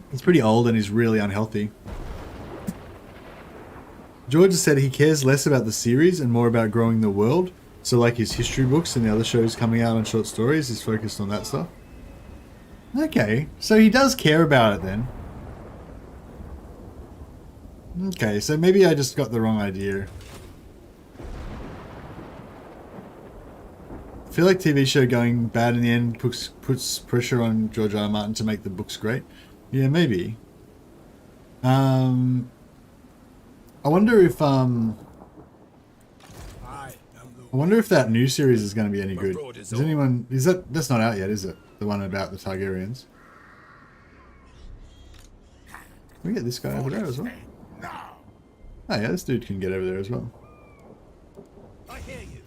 He's pretty old and he's really unhealthy. George said he cares less about the series and more about growing the world. So like his history books and the other shows coming out on short stories, he's focused on that stuff. Okay, so he does care about it then. Okay, so maybe I just got the wrong idea. I feel like TV show going bad in the end puts pressure on George R. R. Martin to make the books great. Yeah, maybe. I wonder if that new series is going to be any good. That's not out yet, is it? The one about the Targaryens. Can we get this guy over there as well? Oh yeah, this dude can get over there as well. I hear you.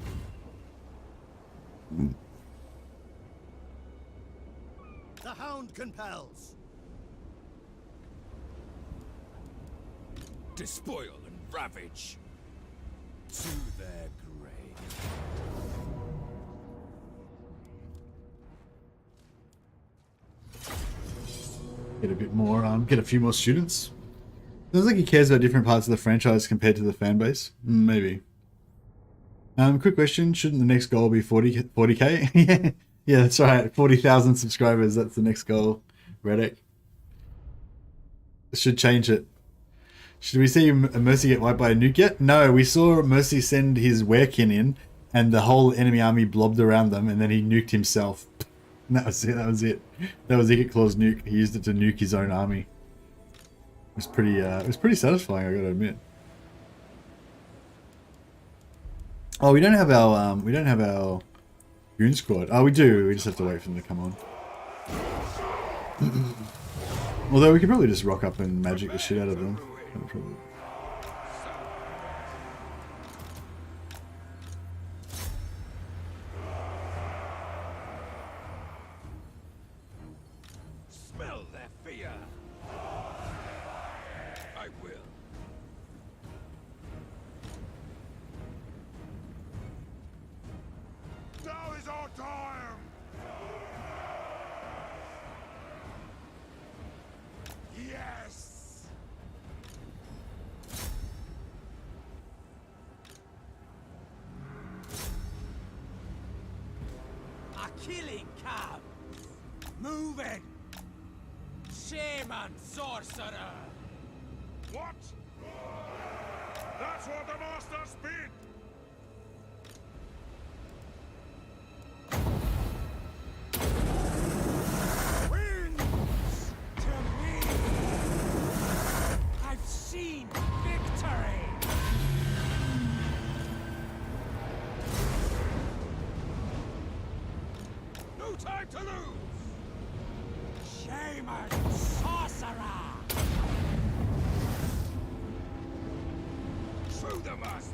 The hound compels. Despoil and ravage. To their grave. Get a bit more, get a few more students. Sounds like he cares about different parts of the franchise compared to the fan base. Maybe. Quick question, shouldn't the next goal be 40k? Yeah, that's right. 40,000 subscribers, that's the next goal, Reddick. Should change it. Should we see Mercy get wiped by a nuke yet? No, we saw Mercy send his werekin in, and the whole enemy army blobbed around them, and then he nuked himself. And that was it, that was it. That was Icket Claw's nuke. He used it to nuke his own army. It was pretty satisfying, I gotta admit. Oh, we don't have our goon squad. Oh, we do. We just have to wait for them to come on. Although we could probably just rock up and magic the shit out of them. No problem. Smell their fear. I will. Now is our time! Yes! A killing camp! Moving! Shaman sorcerer! What? That's what the masters bid! Wins to me! I've seen victory! No time to lose! Shaman sorcerer! Through the masters!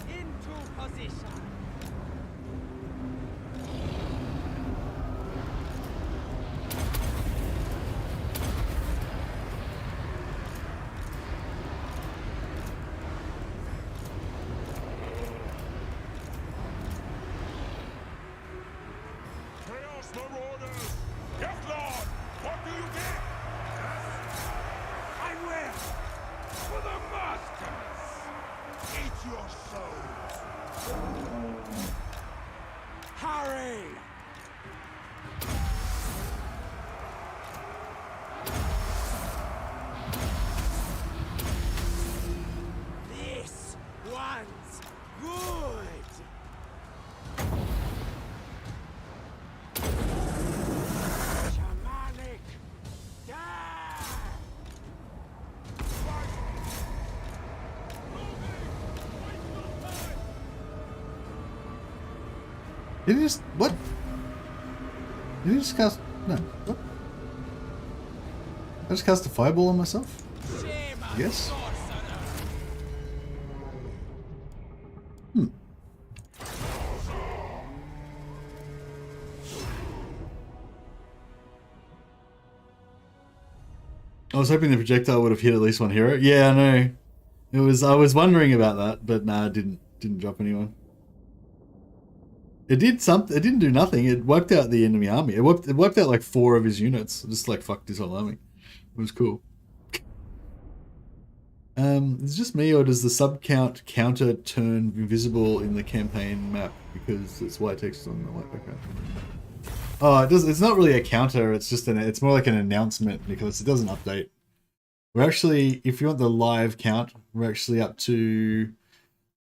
Into position! Chaos Marauders! Yes, Lord! What do you get? Did he just... What? Did he just cast... No. What? I just cast a fireball on myself? I guess. I was hoping the projectile would have hit at least one hero. Yeah, I know. It was. I was wondering about that, but nah, it didn't drop anyone. It did something. It didn't do nothing. It wiped out the enemy army. It wiped out like 4 of his units. Just like fucked his whole army. It was cool. Is it just me, or does the sub count counter turn invisible in the campaign map because it's white text on the white background? Oh, it does. It's not really a counter. It's just it's more like an announcement because it doesn't update. We're actually, if you want the live count, we're actually up to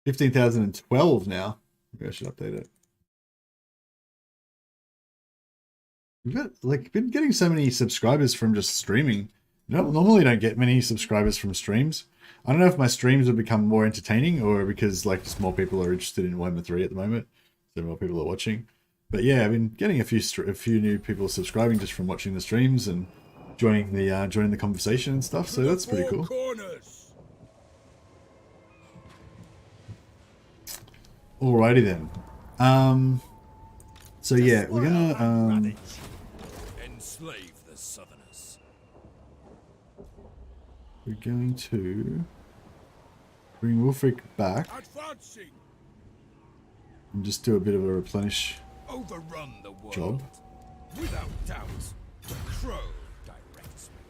15,012 now. Maybe I should update it. We've got like been getting so many subscribers from just streaming. Normally don't get many subscribers from streams. I don't know if my streams have become more entertaining or because like just more people are interested in Warhammer 3 at the moment, so more people are watching. But yeah, I've been getting a few new people subscribing just from watching the streams and joining the conversation and stuff. So that's pretty cool. Alrighty then. So yeah, we're gonna enslave the Southerners. We're going to bring Wulfric back and just do a bit of a replenish Overrun the world. job. Without doubt, the crow directs me.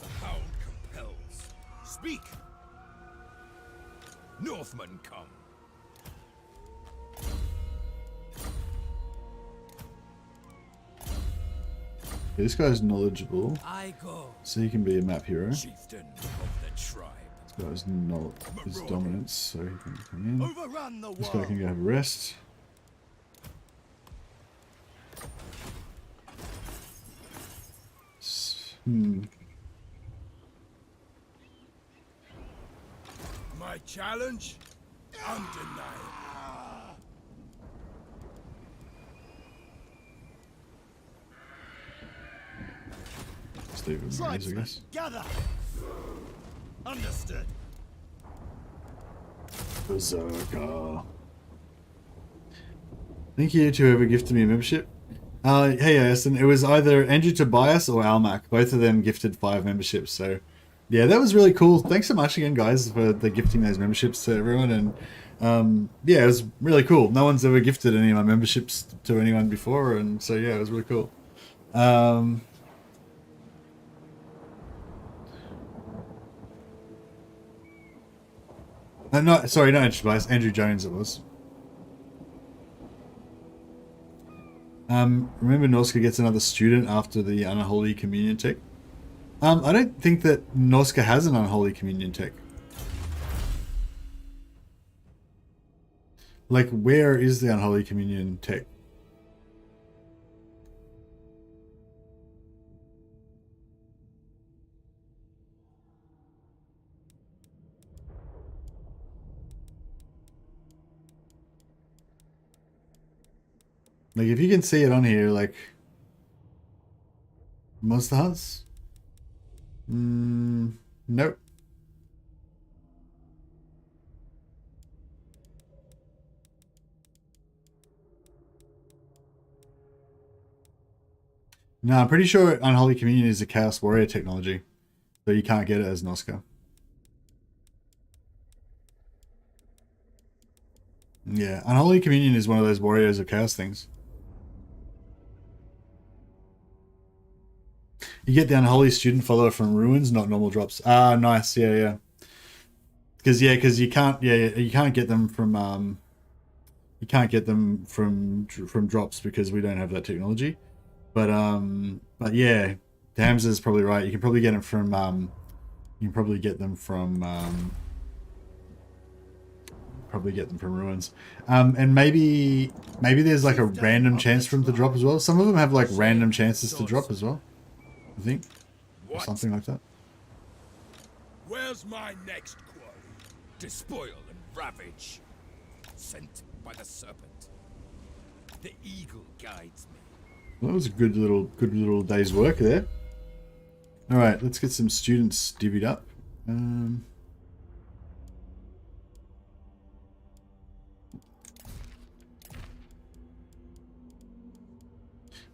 The hound compels. Speak! Northmen come. Yeah, this guy's knowledgeable, I go. so he can be a map hero. Chieftain of the tribe. This guy's his dominance, so he can come in. Overrun the This guy can go have a rest. My challenge? Undeniable. Let's leave him where he is, I guess. Gather. Understood. Berserker. Thank you to whoever gifted me a membership. Hey Aston, it was either Andrew Tobias or Almac. Both of them gifted 5 memberships, so yeah, that was really cool. Thanks so much again, guys, for the gifting those memberships to everyone. And yeah, it was really cool. No one's ever gifted any of my memberships to anyone before, and so yeah, it was really cool. No, sorry, not Andrew Tobias. Andrew Jones it was. Remember Norsca gets another student after the Unholy Communion tech? I don't think that Norsca has an Unholy Communion tech. Like, where is the Unholy Communion tech? Like, if you can see it on here, like, Monster Hunts? Nope. No, I'm pretty sure Unholy Communion is a Chaos Warrior technology, so you can't get it as Norsca. Yeah, Unholy Communion is one of those Warriors of Chaos things. You get the Unholy Student Follower from Ruins, not normal drops. Ah, nice. Yeah. Because you can't get them from from drops because we don't have that technology. But yeah, Hamza's probably right. You can probably get them from Ruins. And maybe there's like a random chance for them to drop as well. Some of them have like random chances to drop as well, I think. Or something like that. Where's my next quarry? Despoil and ravage. sent by the serpent. The eagle guides me. Well, that was a good little day's work there. All right, let's get some students divvied up.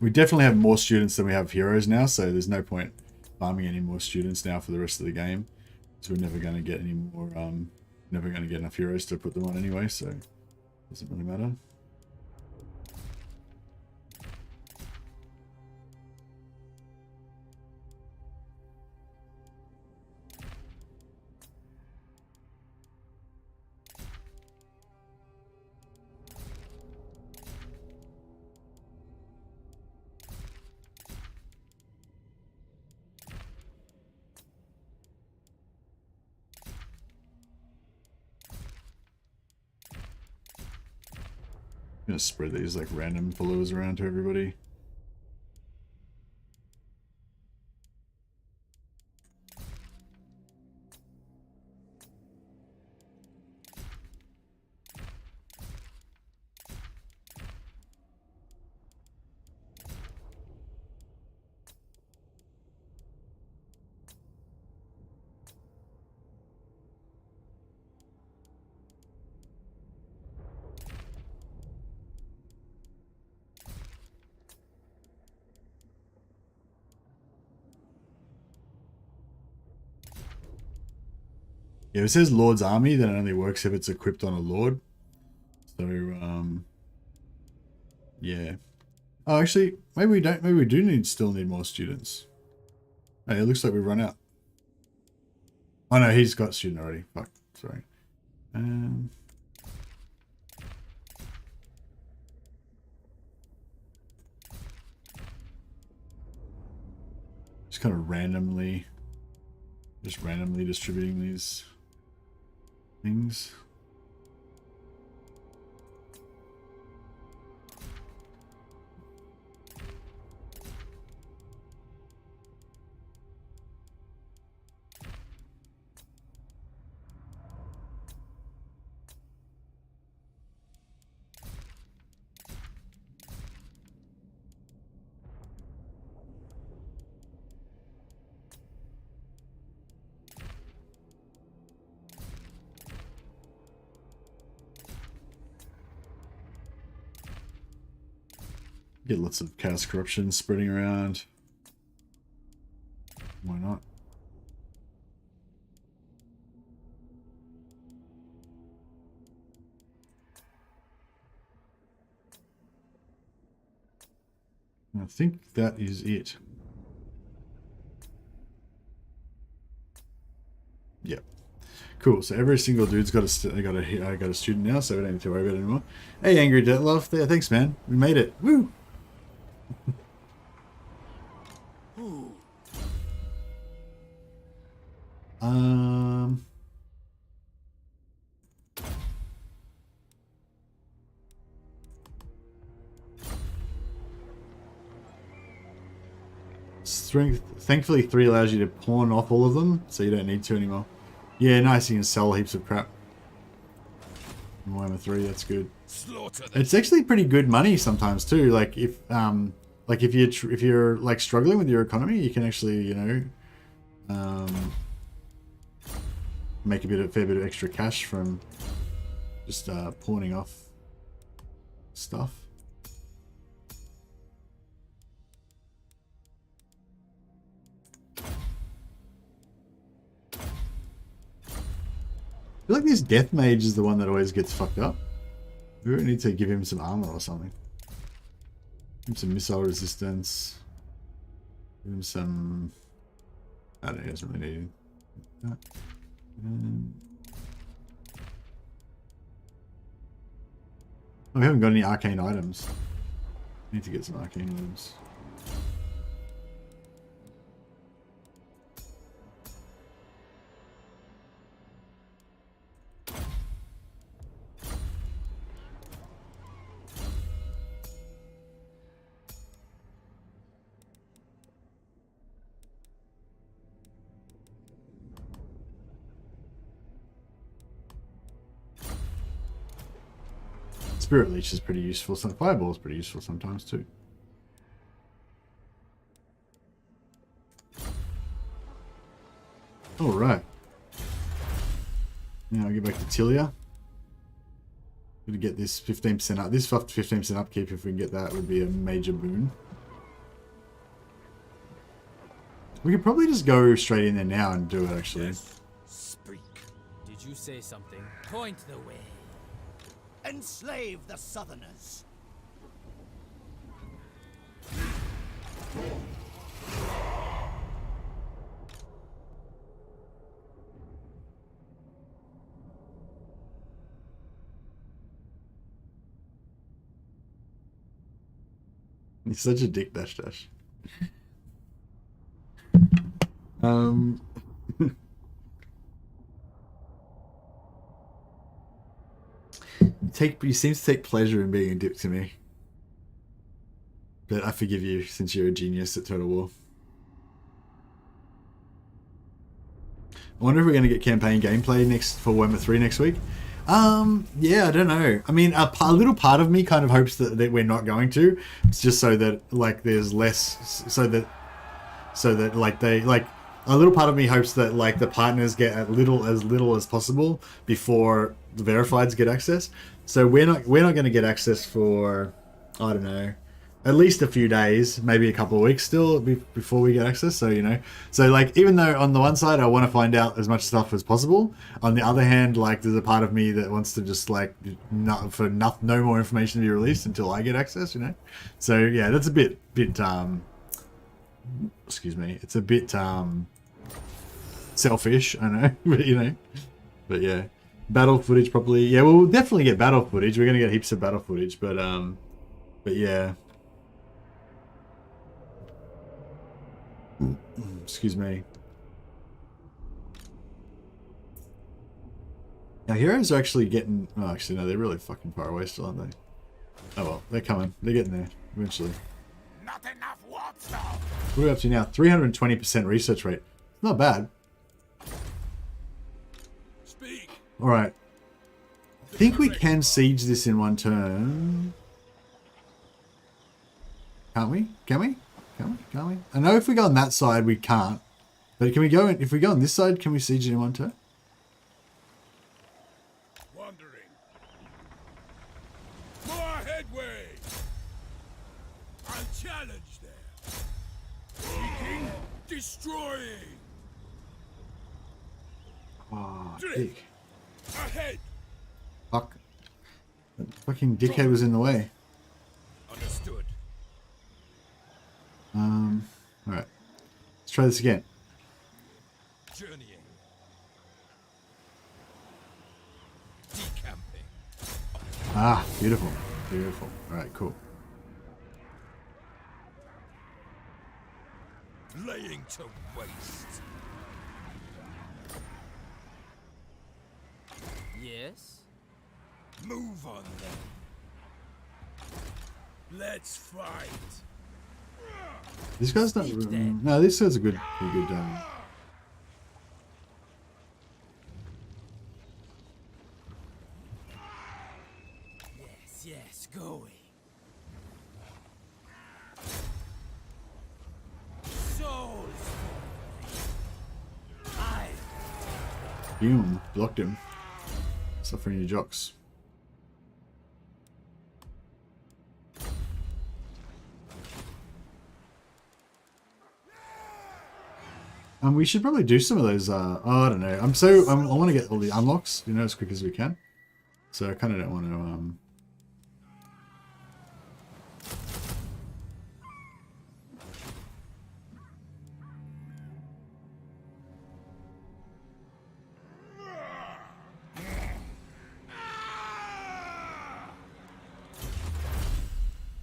We definitely have more students than we have heroes now, so there's no point farming any more students now for the rest of the game. So we're never going to get any more, never going to get enough heroes to put them on anyway, so it doesn't really matter. I'm gonna spread these like random followers around to everybody. Yeah, if it says Lord's Army, then it only works if it's equipped on a Lord. So, yeah. Oh, actually, maybe we don't. Maybe we do still need more students. Hey, it looks like we've run out. Oh no, he's got a student already. Fuck, sorry. Just kind of randomly distributing these things. Get lots of chaos corruption spreading around. Why not? I think that is it. Yep. Cool. So every single dude's got a student now, so we don't need to worry about it anymore. Hey, Angry Detlef. There, thanks, man. We made it. Woo! Strength. Thankfully, 3 allows you to pawn off all of them, so you don't need to anymore. Yeah, nice. You can sell heaps of crap. Warhammer 3, that's good. It's actually pretty good money sometimes too. Like if you're like struggling with your economy, you can actually, you know, make a fair bit of extra cash from just pawning off stuff. I feel like this Death Mage is the one that always gets fucked up. We really need to give him some armor or something. Give him some missile resistance. Give him some... I don't know, he doesn't really need that. Oh, we haven't got any arcane items. Need to get some arcane items. Spirit Leech is pretty useful. Some Fireball is pretty useful sometimes too. All right. Now I'll get back to Tilia. Gonna get this 15% up. This 15% upkeep, if we can get that, would be a major boon. We could probably just go straight in there now and do it, actually. Yes. Speak. Did you say something? Point the way. Enslave the Southerners. He's such a dick, Dash Dash. You seem to take pleasure in being a dick to me. But I forgive you since you're a genius at Total War. I wonder if we're going to get campaign gameplay for Warhammer 3 next week. Yeah, I don't know. I mean, a little part of me kind of hopes that we're not going to. It's just so that, like, there's less, so that like a little part of me hopes that, like, the partners get as little as possible before the verifieds get access. So we're not going to get access for, I don't know, at least a few days, maybe a couple of weeks still before we get access. So, you know, so like, even though on the one side I want to find out as much stuff as possible, on the other hand, like, there's a part of me that wants to just, like, no more information to be released until I get access, you know. So yeah, that's a bit excuse me, it's a bit selfish, I know, but you know, but yeah, battle footage probably, yeah, we'll definitely get battle footage. We're gonna get heaps of battle footage, but yeah. Excuse me. Now heroes are actually getting, oh actually no, they're really fucking far away still, aren't they? Oh well, they're coming. They're getting there eventually. Not enough what stuff. What are we up to now? 320% research rate. Not bad. Speak. Alright. I think we can siege this in one turn. Can't we? Can we? Can't we? I know if we go on that side we can't. But can we go, if we go on this side, can we siege it in one turn? Wandering. More headway. I'll challenge there. Seeking, destroying. Oh, dick. Ahead. Fuck. That fucking dickhead was in the way. Understood. Alright. Let's try this again. Journeying. Decamping. Ah, beautiful. Beautiful. Alright, cool. Laying to waste. Yes? Move on then. Let's fight. This guy's not. No, this guy's a good. Yes, going. Souls. Boom, blocked him. Suffering your jocks. We should probably do some of those, oh, I don't know. I want to get all the unlocks, you know, as quick as we can. So I kind of don't want to,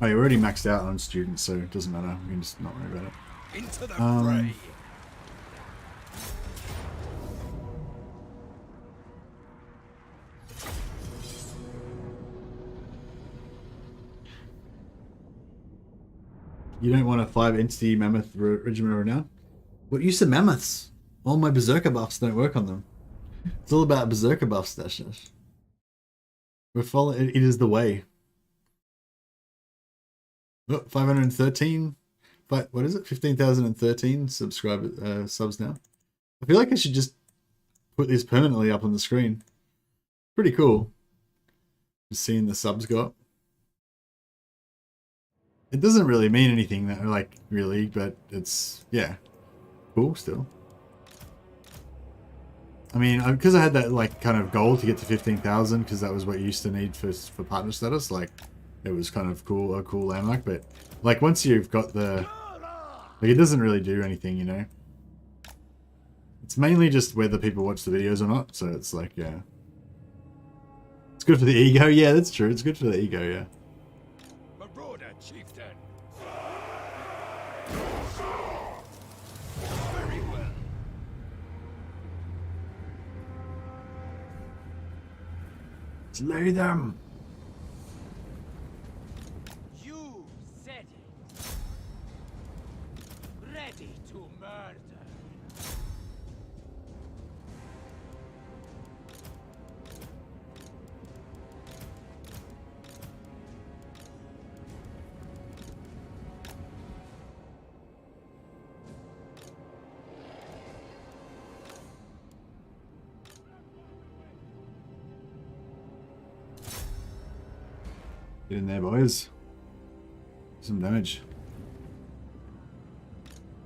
Oh, you're already maxed out on students, so it doesn't matter. We can just not worry about it. Into the fray. You don't want a 5-entity mammoth regiment of renown? What use of mammoths? All my berserker buffs don't work on them. It's all about berserker buffs, Dash Dash. We're following. It is the way. Oh, 513. But what is it? 15,013 subs now. I feel like I should just put this permanently up on the screen. Pretty cool. Just seeing the subs go up. It doesn't really mean anything, that, like, really, but it's, yeah, cool still. I mean, because I had that, like, kind of goal to get to 15,000, because that was what you used to need for partner status, like, it was kind of cool, a cool landmark, but, like, once you've got the, like, it doesn't really do anything, you know? It's mainly just whether people watch the videos or not, so it's like, yeah. It's good for the ego, yeah, that's true, it's good for the ego, yeah. Marauder, chieftain. Very well. Slay them! You said it. Ready to murder. Get in there, boys. Some damage.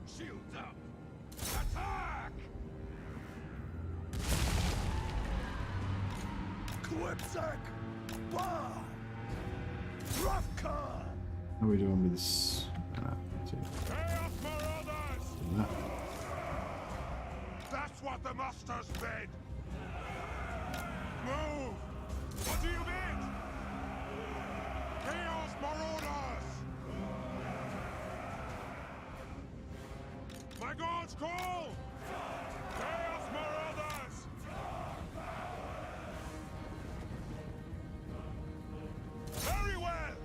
Shields up. Attack! Quipsack! Bah! Rough car! How are we doing with this? Chaos Marauders! That. That's what the masters bid! Move! What do you bid? Chaos Marauders! My gods call! Chaos Marauders! Very well!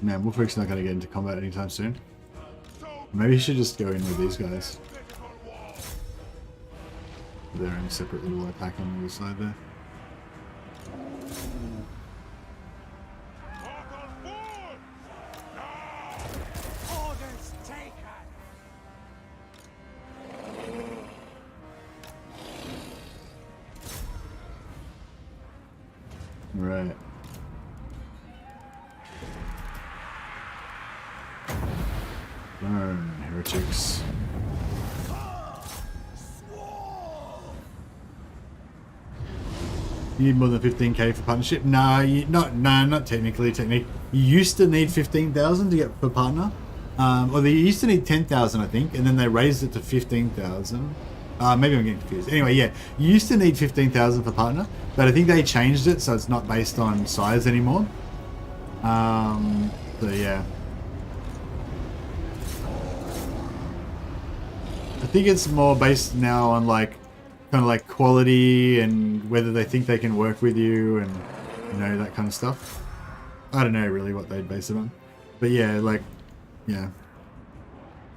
Man, Wulfric's not going to get into combat anytime soon. Maybe he should just go in with these guys. They're in a separate little attack on the other side there. Orders taken. Right. Burn, heretics. You need more than 15k for partnership? Nah, not technically. You used to need 15,000 to get for partner. Or they used to need 10,000, I think, and then they raised it to 15,000. Maybe I'm getting confused. Anyway, yeah, you used to need 15,000 for partner, but I think they changed it so it's not based on size anymore. So yeah. I think it's more based now on like kind of like quality and whether they think they can work with you and you know that kind of stuff. I don't know really what they'd base it on, but yeah, like yeah,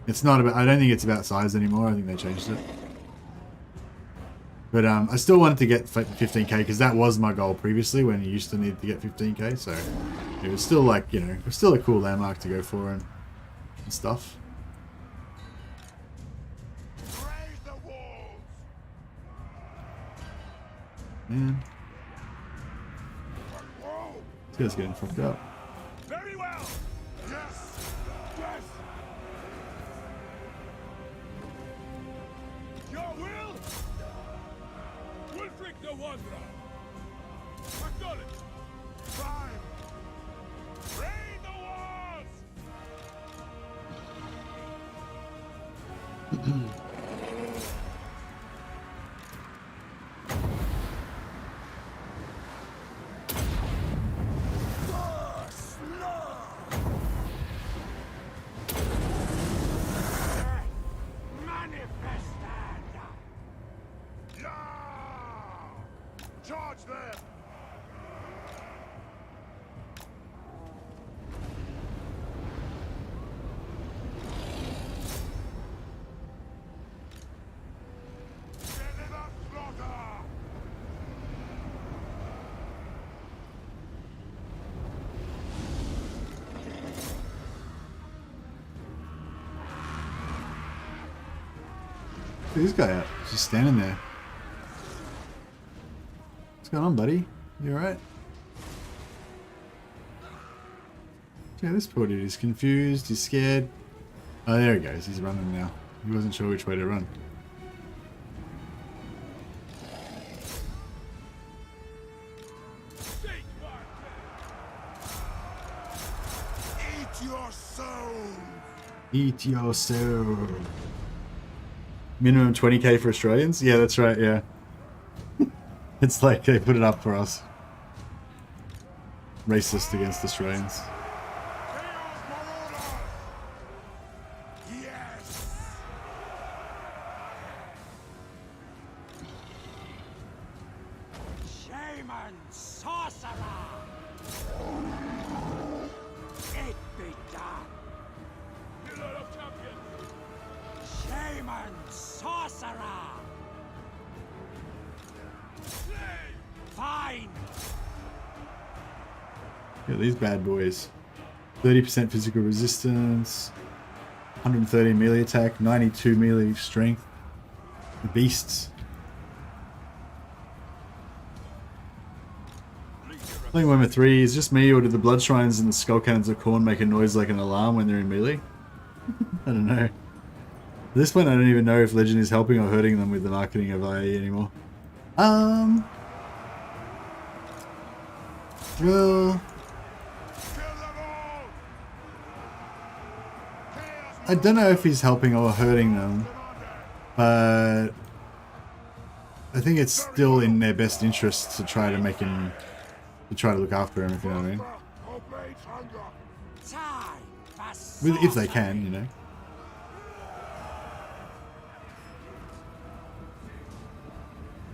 it's not about. I don't think it's about size anymore. I think they changed it. But I still wanted to get 15k because that was my goal previously when you used to need to get 15k. So it was still like, you know, it was still a cool landmark to go for and stuff. Man, this guy's getting fucked up. Very well. Yes. Yes. Your will. Wulfric the Wanderer. Acknowledge. Fine. Raid the walls. Charge them! Look this guy out. Just standing there. What's going on, buddy? You alright? Yeah, this poor dude is confused. He's scared. Oh, there he goes. He's running now. He wasn't sure which way to run. Eat your soul! Eat your soul. Minimum 20k for Australians? Yeah, that's right, yeah. It's like they put it up for us. Racist against Australians. Yes! Shaman sorcerer! It be done! Pillar of champions! Shaman sorcerer! Fine! Yeah, these bad boys. 30% physical resistance, 130 melee attack, 92 melee strength. Beasts. Playing Warhammer 3, is just me, or do the blood shrines and the skull cannons of Khorne make a noise like an alarm when they're in melee? I don't know. At this point I don't even know if Legend is helping or hurting them with the marketing of IE anymore. Well, I don't know if he's helping or hurting them, but I think it's still in their best interest to try to make him, to try to look after him, if you know what I mean. If they can, you know.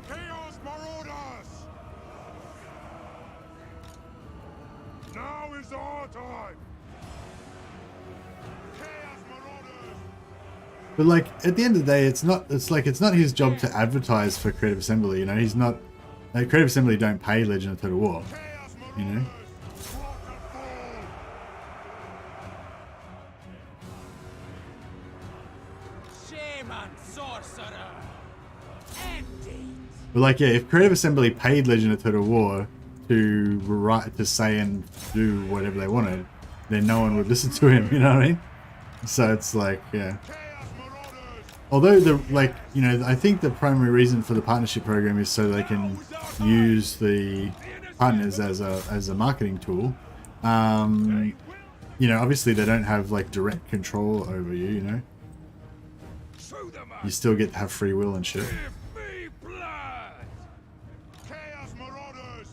Chaos Marauders! Now is our time! Chaos Marauders! But like at the end of the day, it's not his job to advertise for Creative Assembly, you know. He's not Creative Assembly don't pay Legend of Total War, you know. Shaman sorcerer! Indeed! But like, yeah, if Creative Assembly paid Legend of Total War to write, to say and do whatever they wanted, then no one would listen to him, you know what I mean? So it's like, yeah. Although the, like, you know, I think the primary reason for the partnership program is so they can use the partners as a marketing tool. You know, obviously they don't have like direct control over you, you know. You still get to have free will and shit. Be blood! Chaos Marauders!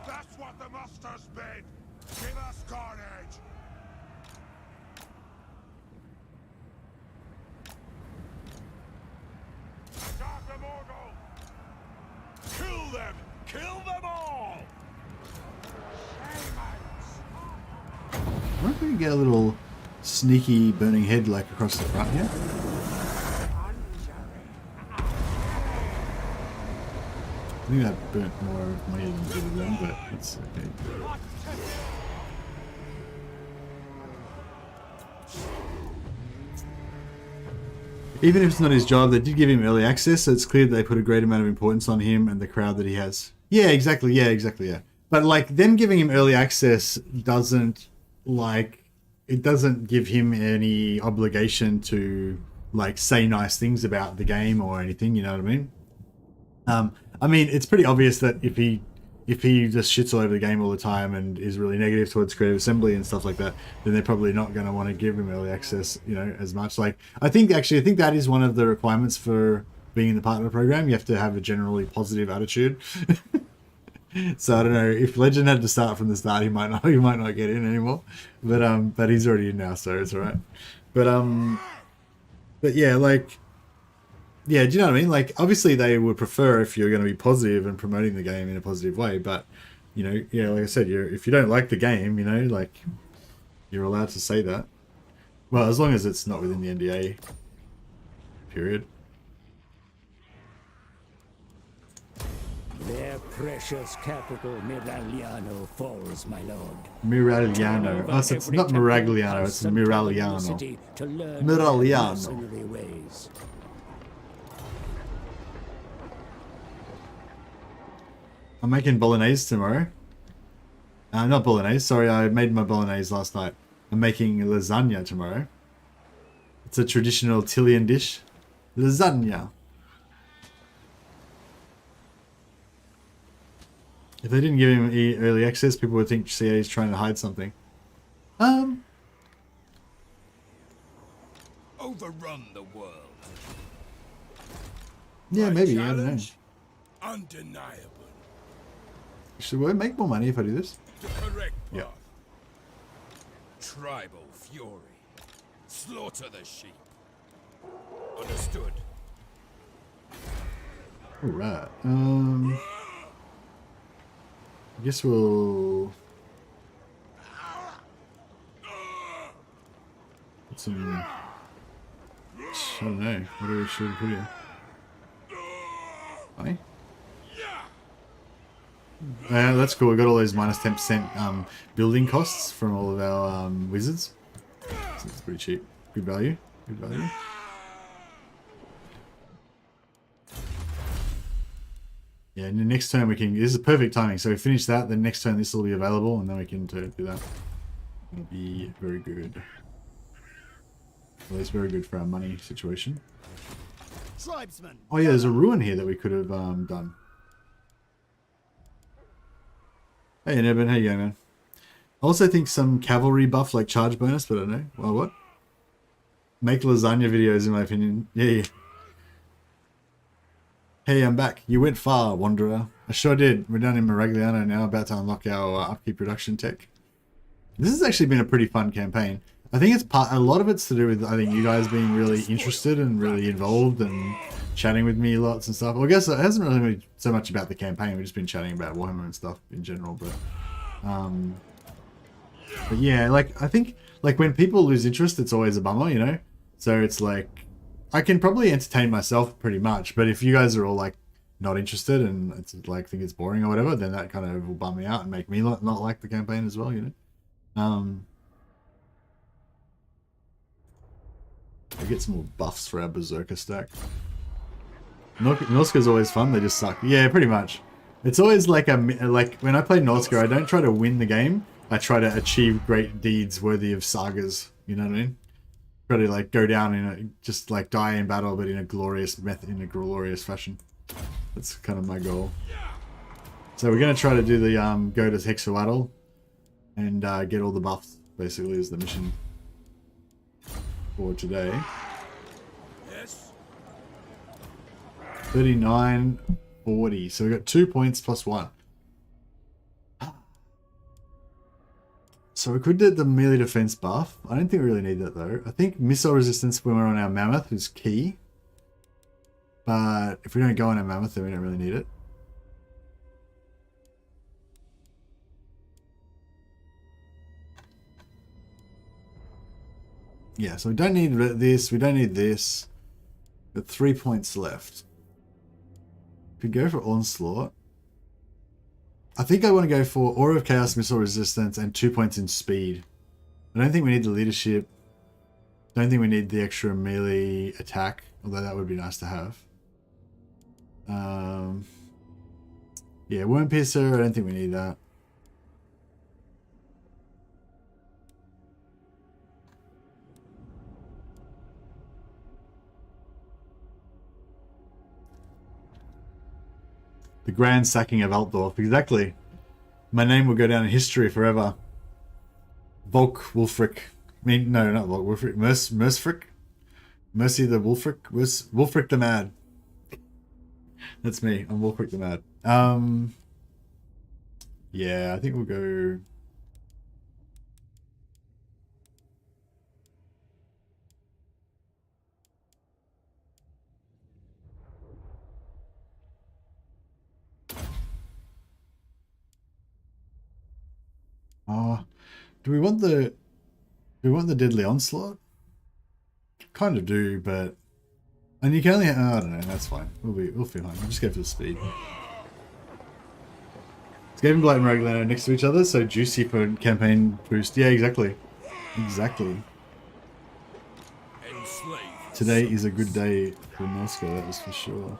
That's what the master's bid! Give us carnage! Attack them, Morgul! Kill them! Kill them all! I wonder if we can get a little sneaky burning head like across the front here. I think that burnt more of my head than it did them, but it's okay. Even if it's not his job, they did give him early access, so it's clear that they put a great amount of importance on him and the crowd that he has. Yeah, exactly. Yeah, exactly. Yeah. But like them giving him early access doesn't it doesn't give him any obligation to like say nice things about the game or anything. You know what I mean? I mean, it's pretty obvious that if he just shits all over the game all the time and is really negative towards Creative Assembly and stuff like that, then they're probably not going to want to give him early access, you know, as much. Like, I think that is one of the requirements for being in the partner program. You have to have a generally positive attitude. So I don't know, if Legend had to start from the start, he might not get in anymore. But he's already in now, so it's all right. But yeah, like, yeah, do you know what I mean? Like, obviously they would prefer if you're going to be positive and promoting the game in a positive way, but, you know, yeah, like I said, if you don't like the game, you know, like, you're allowed to say that. Well, as long as it's not within the NDA period. Their precious capital, Miragliano, falls, my lord. Miragliano. Oh, so it's not Miragliano, it's Miragliano. To learn Miragliano. mercenary ways. I'm making bolognese tomorrow. Not bolognese, sorry, I made my bolognese last night. I'm making lasagna tomorrow. It's a traditional Italian dish. Lasagna. If they didn't give him early access, people would think CA is trying to hide something. Overrun the world. Yeah, My maybe, I don't know. challenge? Undeniable. Should we make more money if I do this? The correct path. Yeah. Tribal fury. Slaughter the sheep. Understood. Alright, I guess we'll put some, I don't know, what do we should put here? Money? Yeah, that's cool. We got all those minus 10% building costs from all of our wizards. So it's pretty cheap. Good value. Good value. Yeah, and the next turn we can... This is perfect timing. So we finish that, then next turn this will be available, and then we can do that. It'll be very good. Well, it's very good for our money situation. Tribesmen. Oh yeah, there's a ruin here that we could have done. Hey, Nebin, how you going, man? I also think some cavalry buff, like charge bonus, but I don't know. Well, what? Make lasagna videos, in my opinion. Yeah. Hey, I'm back. You went far, Wanderer. I sure did. We're down in Maragliano now, about to unlock our upkeep production tech. This has actually been a pretty fun campaign. I think it's a lot of it's to do with, I think, you guys being really interested and really involved and chatting with me lots and stuff. Well, I guess it hasn't really been so much about the campaign. We've just been chatting about Warhammer and stuff in general. But yeah, like, I think, like, when people lose interest, it's always a bummer, you know? So it's like, I can probably entertain myself pretty much, but if you guys are all, like, not interested and it's like think it's boring or whatever, then that kind of will bum me out and make me not like the campaign as well, you know? I get some more buffs for our Berserker stack. Norsca's always fun, they just suck. Yeah, pretty much. It's always like when I play Norsca, I don't try to win the game. I try to achieve great deeds worthy of sagas. You know what I mean? Try to like go down in a, just like die in battle, but in a glorious fashion. That's kind of my goal. So we're gonna try to do the go to Hexawattle and get all the buffs. Basically, is the mission for today. Yes. 3940. So we got 2 points plus 1. So we could do the melee defense buff. I don't think we really need that though. I think missile resistance when we're on our mammoth is key. But if we don't go on our mammoth, then we don't really need it. Yeah, so we don't need this, we don't need this. Got 3 points left. Could go for Onslaught. I think I want to go for Aura of Chaos, Missile Resistance, and 2 points in speed. I don't think we need the leadership. Don't think we need the extra melee attack, although that would be nice to have. Yeah, Worm Piercer, I don't think we need that. The grand sacking of Altdorf, exactly. My name will go down in history forever. Wulfric. I mean, no, not Wulfric. Mercifric? Mercy the Wulfric? Wulfric the Mad. That's me. I'm Wulfric the Mad. Yeah, I think we'll go... Do we want the Deadly Onslaught? Kind of do, but and you can only I don't know, that's fine. We'll feel fine. We'll just go for the speed. It's Skaven Blight and Rogue next to each other, so juicy for campaign boost. Yeah, exactly. Exactly. Today is a good day for Norsca, that is for sure.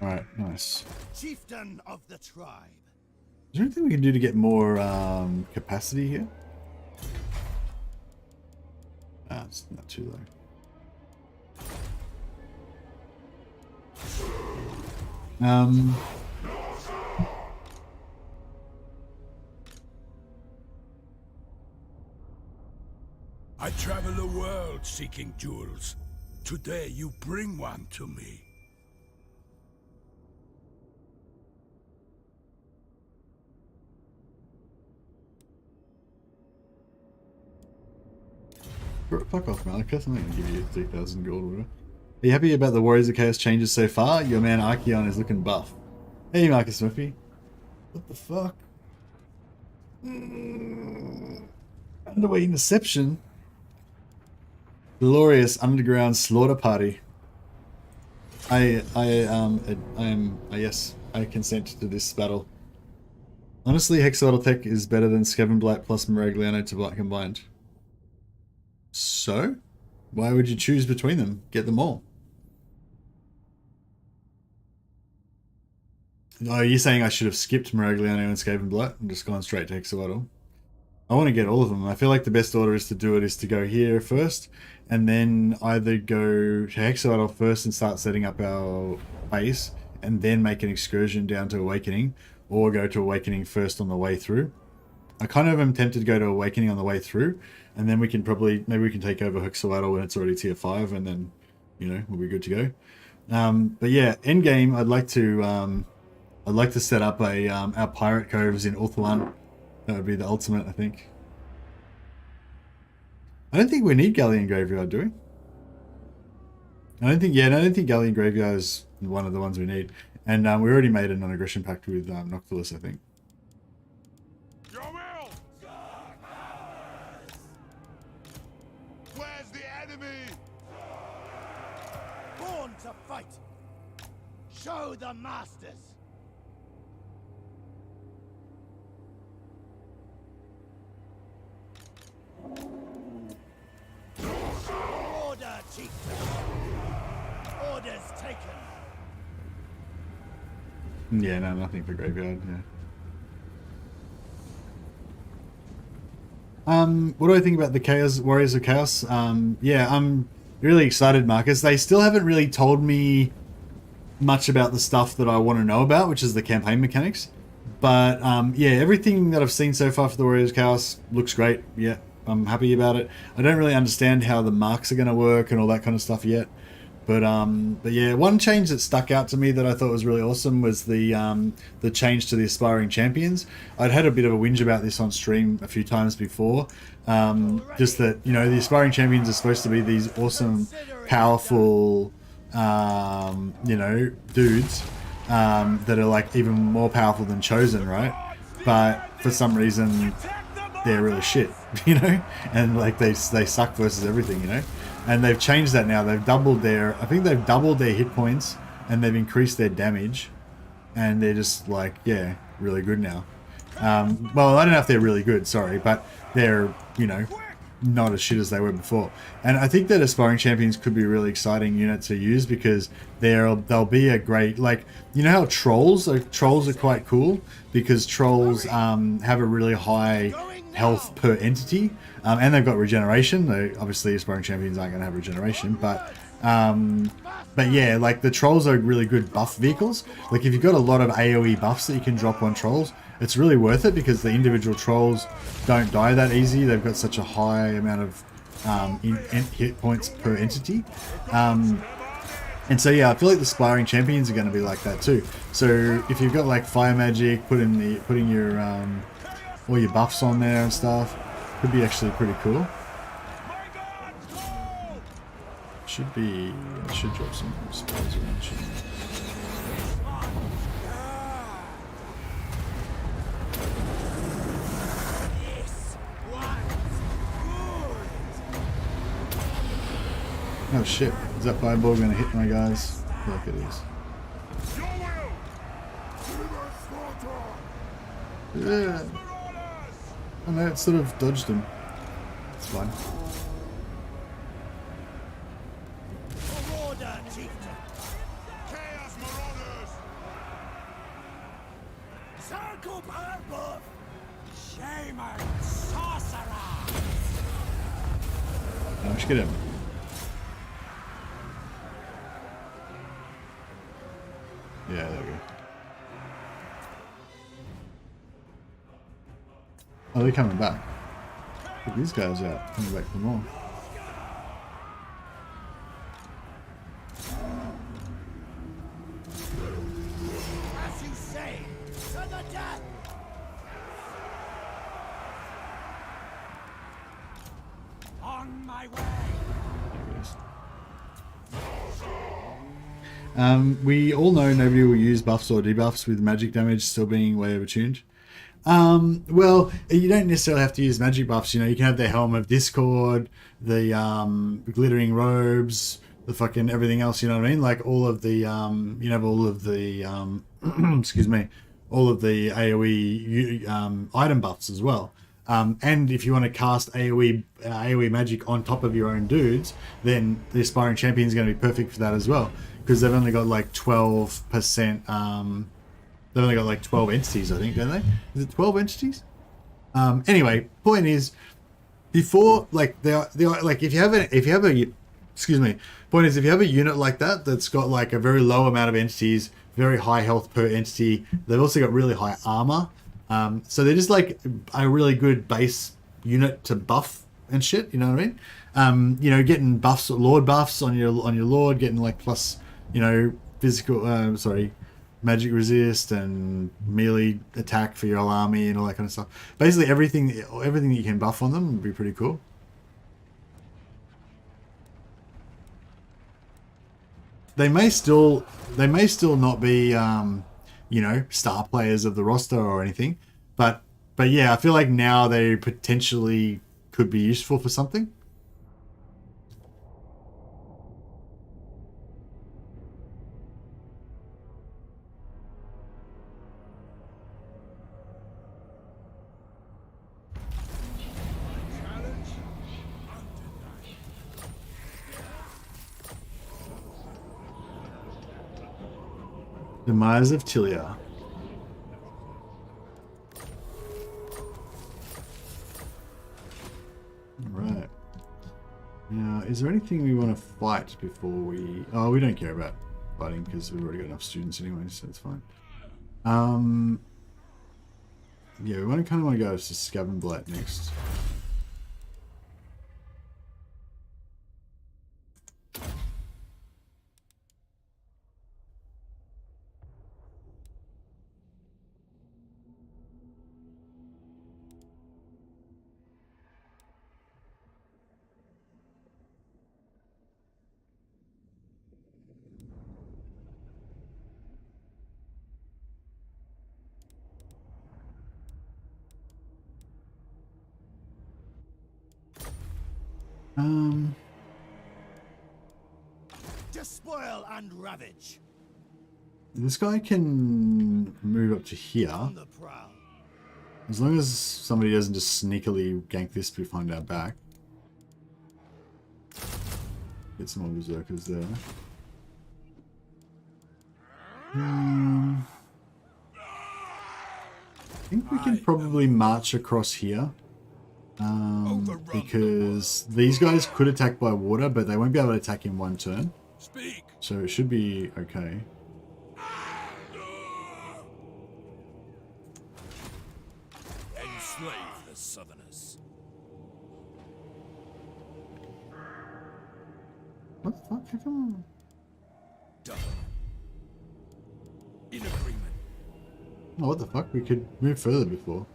Alright, nice. Chieftain of the tribe. Is there anything we can do to get more capacity here? Ah, it's not too low. I travel the world seeking jewels. Today you bring one to me. Fuck off, Malekith. I'm not gonna give you 3,000 gold or whatever. Are you happy about the Warriors of Chaos changes so far? Your man Archeon is looking buff. Hey, Marcus Murphy. What the fuck? Underway interception. Glorious underground slaughter party. Yes, I consent to this battle. Honestly, Hexawaddle Tech is better than Skavenblight plus Miragliano combined. So? Why would you choose between them? Get them all. Oh, you're saying I should have skipped Miragliano and Skavenblight and just gone straight to Hexawaddle? I want to get all of them. I feel like the best order is to go here first, and then either go to Hexawaddle first and start setting up our base, and then make an excursion down to Awakening, or go to Awakening first on the way through. I kind of am tempted to go to Awakening on the way through, and then we can maybe we can take over Hexawaddle when it's already tier 5, and then, you know, we'll be good to go. But yeah, endgame, I'd like to set up our pirate coves in Ulthuan. That would be the ultimate, I think. I don't think we need Galleon Graveyard, do we? I don't think Galleon Graveyard is one of the ones we need. And we already made a non-aggression pact with Noctilus, I think. Your will! Where's the enemy? Born to fight. Show the masters. Order, chieftain. Orders taken. Yeah, no, nothing for Graveyard, yeah. What do I think about the Warriors of Chaos? Yeah, I'm really excited, Marcus. They still haven't really told me much about the stuff that I want to know about, which is the campaign mechanics. But yeah, everything that I've seen so far for the Warriors of Chaos looks great. Yeah, I'm happy about it. I don't really understand how the marks are going to work and all that kind of stuff yet. But yeah, one change that stuck out to me that I thought was really awesome was the change to the aspiring champions. I'd had a bit of a whinge about this on stream a few times before. Just that, you know, the aspiring champions are supposed to be these awesome, powerful, you know, dudes that are like even more powerful than Chosen, right? But for some reason, they're really shit, you know, and like they suck versus everything, you know. And they've changed that now. They've doubled their, I think they've doubled their hit points, and they've increased their damage, and they're just like, yeah, really good now. Well, I don't know if they're really good, sorry, but they're, you know, not as shit as they were before. And I think that aspiring champions could be a really exciting unit to use, because they'll be a great, like, you know how trolls are quite cool, because trolls have a really high health per entity, and they've got regeneration. Obviously aspiring champions aren't going to have regeneration, but yeah, like the trolls are really good buff vehicles. Like if you've got a lot of AoE buffs that you can drop on trolls, it's really worth it, because the individual trolls don't die that easy. They've got such a high amount of hit points per entity. And so yeah, I feel like the aspiring champions are going to be like that too. So if you've got like fire magic, putting your all your buffs on there and stuff, could be actually pretty cool. Should drop some spells around. Oh shit, is that fireball going to hit my guys? I feel like it is. Yeah. Oh no, it sort of dodged him. It's fine. Chaos Marauders! Shame on sorcerer! Let's get him. Yeah, there we go. Oh, they're coming back. Look, these guys are coming back for more. As you say, to the death! On my way! We all know nobody will use buffs or debuffs with magic damage still being way overtuned. Well, you don't necessarily have to use magic buffs. You know, you can have the Helm of Discord, the glittering robes, the fucking everything else. You know what I mean? Like all of the, you know, all of the, excuse me, all of the AOE item buffs as well. And if you want to cast AOE magic on top of your own dudes, then the Aspiring Champion is going to be perfect for that as well, because they've only got like 12%. They've only got like 12 entities, I think, don't they? Is it 12 entities? Anyway, point is, before like they are like if you have a excuse me, point is if you have a unit like that that's got like a very low amount of entities, very high health per entity, they've also got really high armor. So they're just like a really good base unit to buff and shit. You know what I mean? You know, getting buffs, lord buffs on your lord, getting like plus, you know, physical, magic resist and melee attack for your army and all that kind of stuff. Basically, everything that you can buff on them would be pretty cool. They may still not be, you know, star players of the roster or anything, but yeah, I feel like now they potentially could be useful for something. Demise of Tilia. Right. Now, is there anything we want to fight before we... Oh, we don't care about fighting because we've already got enough students anyway, so it's fine. Yeah, we kind of want to go to Scaven Blight next. Despoil and ravage. This guy can move up to here. On the prowl. As long as somebody doesn't just sneakily gank this behind our back. Get some more berserkers there. I think we can probably march across here. Because these guys could attack by water, but they won't be able to attack in one turn. Speak. So it should be okay. Enslave the Southerners. What the fuck? How come? Done. In agreement. Oh, what the fuck? We could move further before.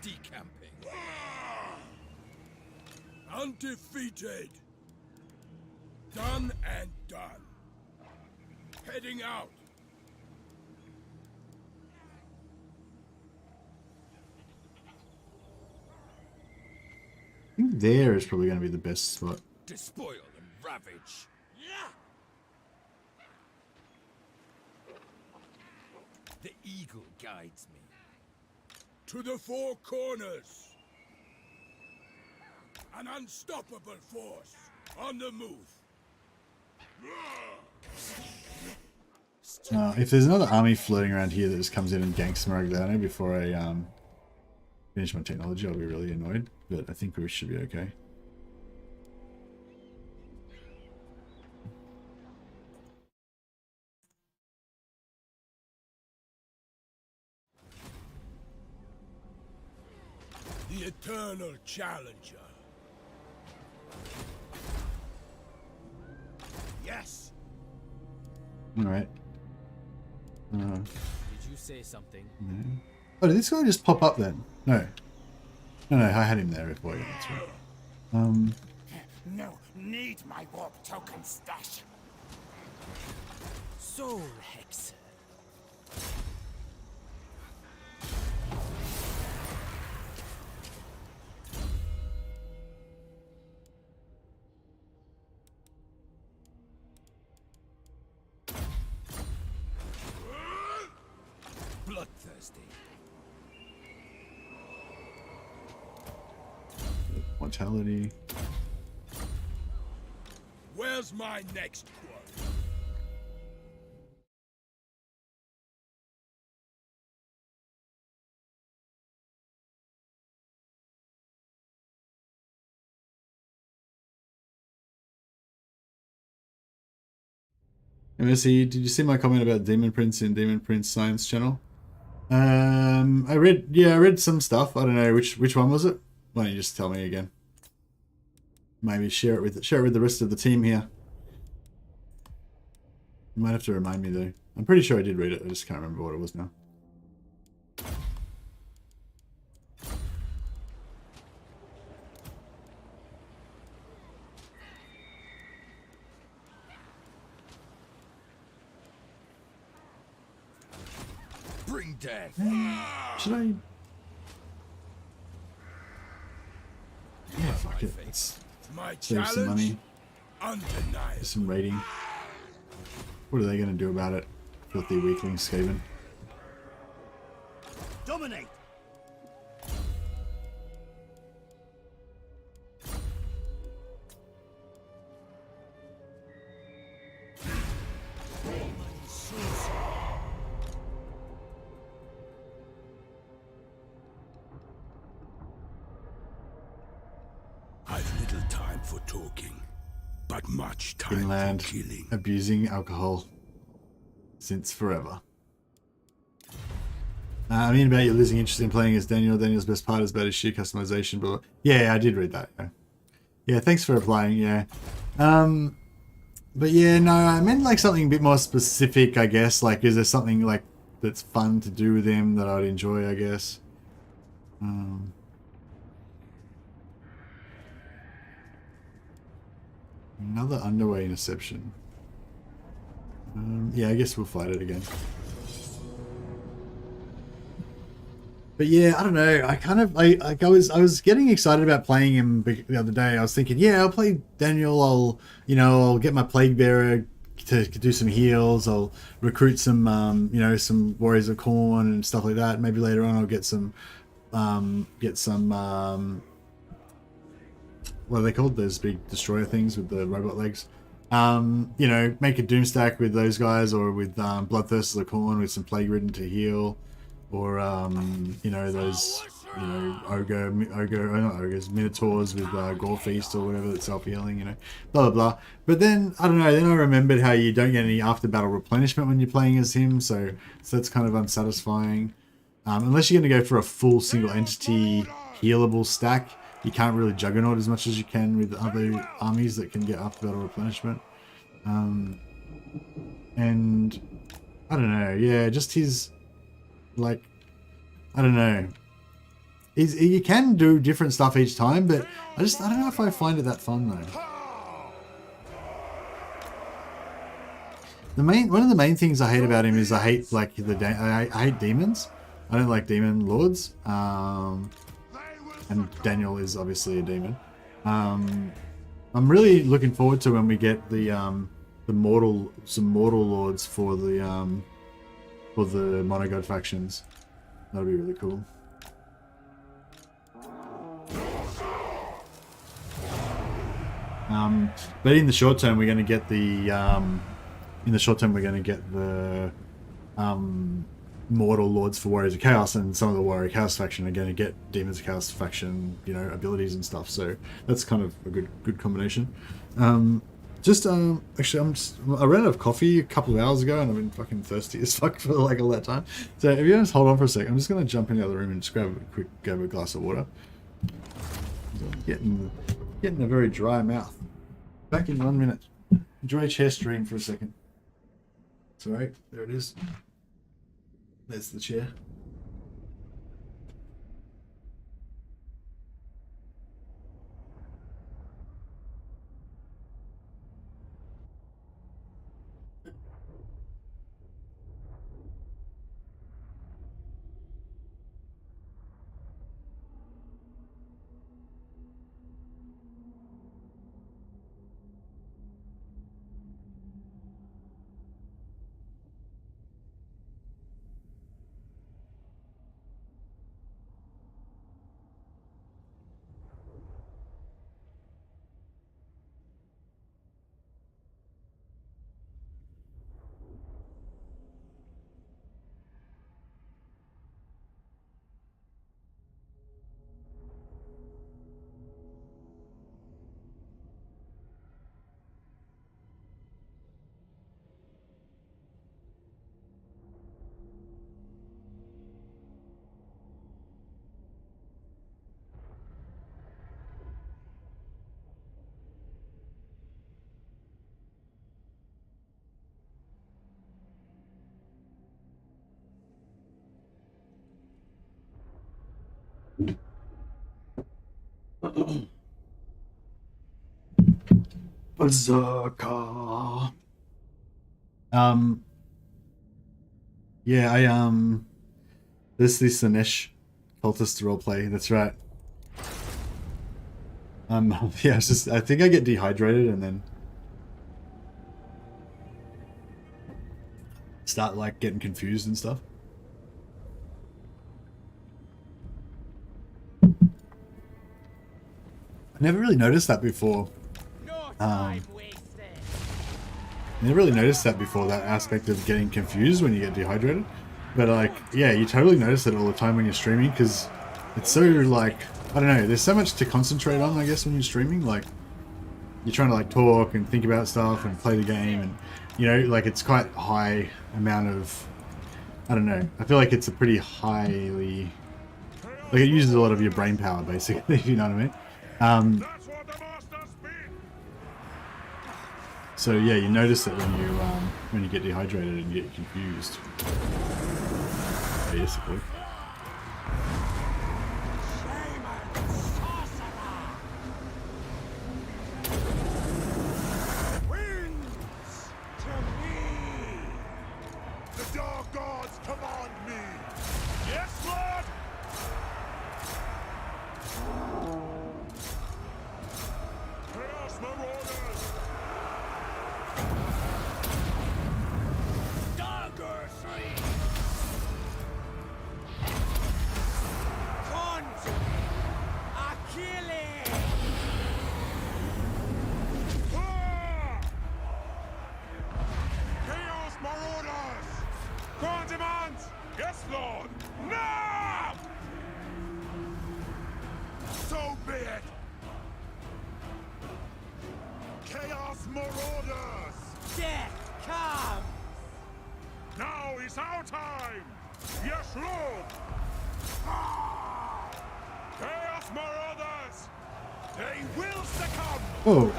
Decamping. Undefeated. Done and done. Heading out. I think there is probably going to be the best spot. Despoil and ravage. The eagle guides me. To the four corners. An unstoppable force on the move. If there's another army floating around here that just comes in and ganks Maragdano before I finish my technology, I'll be really annoyed. But I think we should be okay. The eternal challenger. Yes. All right. Did you say something? No. Oh, did this guy just pop up then? No. No, I had him there before. Yeah, that's right. No, need my warp token stash. Soul Hexer. Bloodthirsty. Mortality. Where's my next quote? MSC, did you see my comment about Demon Prince in Demon Prince Science channel? I read some stuff. I don't know which one was it. Why don't you just tell me again? Maybe share it with the rest of the team here. You might have to remind me though. I'm pretty sure I did read it. I just can't remember what it was now. Bring death. Should I? Yeah, fuck it. Let's My save some challenge. money, Undeniable. some rating. What are they going to do about it? Filthy weakling Skaven. Dominate! I've little time for talking, but much time Finland, for killing. abusing alcohol since forever. I mean, about you losing interest in playing as Daniel. Daniel's best part is about his sheer customization, but yeah, I did read that. Yeah, thanks for replying. Yeah, but yeah, no, I meant like something a bit more specific, I guess. Like, is there something like that's fun to do with him that I'd enjoy? I guess. Another underway interception. Yeah, I guess we'll fight it again. But yeah, I don't know. I was getting excited about playing him the other day. I was thinking, yeah, I'll play Daniel. I'll get my Plague Bearer to do some heals. I'll recruit some some Warriors of Khorne and stuff like that. Maybe later on I'll get some what are they called? Those big destroyer things with the robot legs. Make a Doom stack with those guys, or with Bloodthirsters of Khorne with some Plague Ridden to heal, or those not ogres, minotaurs with Gore Feast or whatever that's self-healing, blah blah blah. But then I don't know. Then I remembered how you don't get any after battle replenishment when you're playing as him, so that's kind of unsatisfying. Unless you're going to go for a full single entity healable stack. You can't really juggernaut as much as you can with other armies that can get after battle replenishment. And I don't know, yeah, just his, like, I don't know. You can do different stuff each time, but I don't know if I find it that fun though. One of the main things I hate about him is I hate demons. I don't like demon lords. And Daniel is obviously a demon. I'm really looking forward to when we get some mortal lords for the monogod factions. That'll be really cool. But in the short term, we're going to get the Mortal Lords for Warriors of Chaos, and some of the Warrior Chaos faction are going to get Demons of Chaos faction, you know, abilities and stuff. So that's kind of a good combination. Actually, I ran out of coffee a couple of hours ago, and I've been fucking thirsty as fuck for like all that time. So if you just hold on for a sec, I'm just going to jump in the other room and just grab a glass of water. I'm getting a very dry mouth. Back in 1 minute. Enjoy chair stream for a second. It's alright, there it is. There's the chair. Berserker. Yeah, this is the Niche cultist roleplay. That's right. Yeah, it's just, I think I get dehydrated and then start like getting confused and stuff. I never really noticed that before. Never really noticed that before, that aspect of getting confused when you get dehydrated. But like, yeah, you totally notice it all the time when you're streaming, because it's so like, I don't know, there's so much to concentrate on, I guess, when you're streaming. Like, you're trying to like talk and think about stuff and play the game, and you know, like it's quite high amount of, I don't know, I feel like it's a pretty highly, like it uses a lot of your brain power basically, if you know what I mean. So yeah, you notice it when you get dehydrated and get confused, basically. Oh,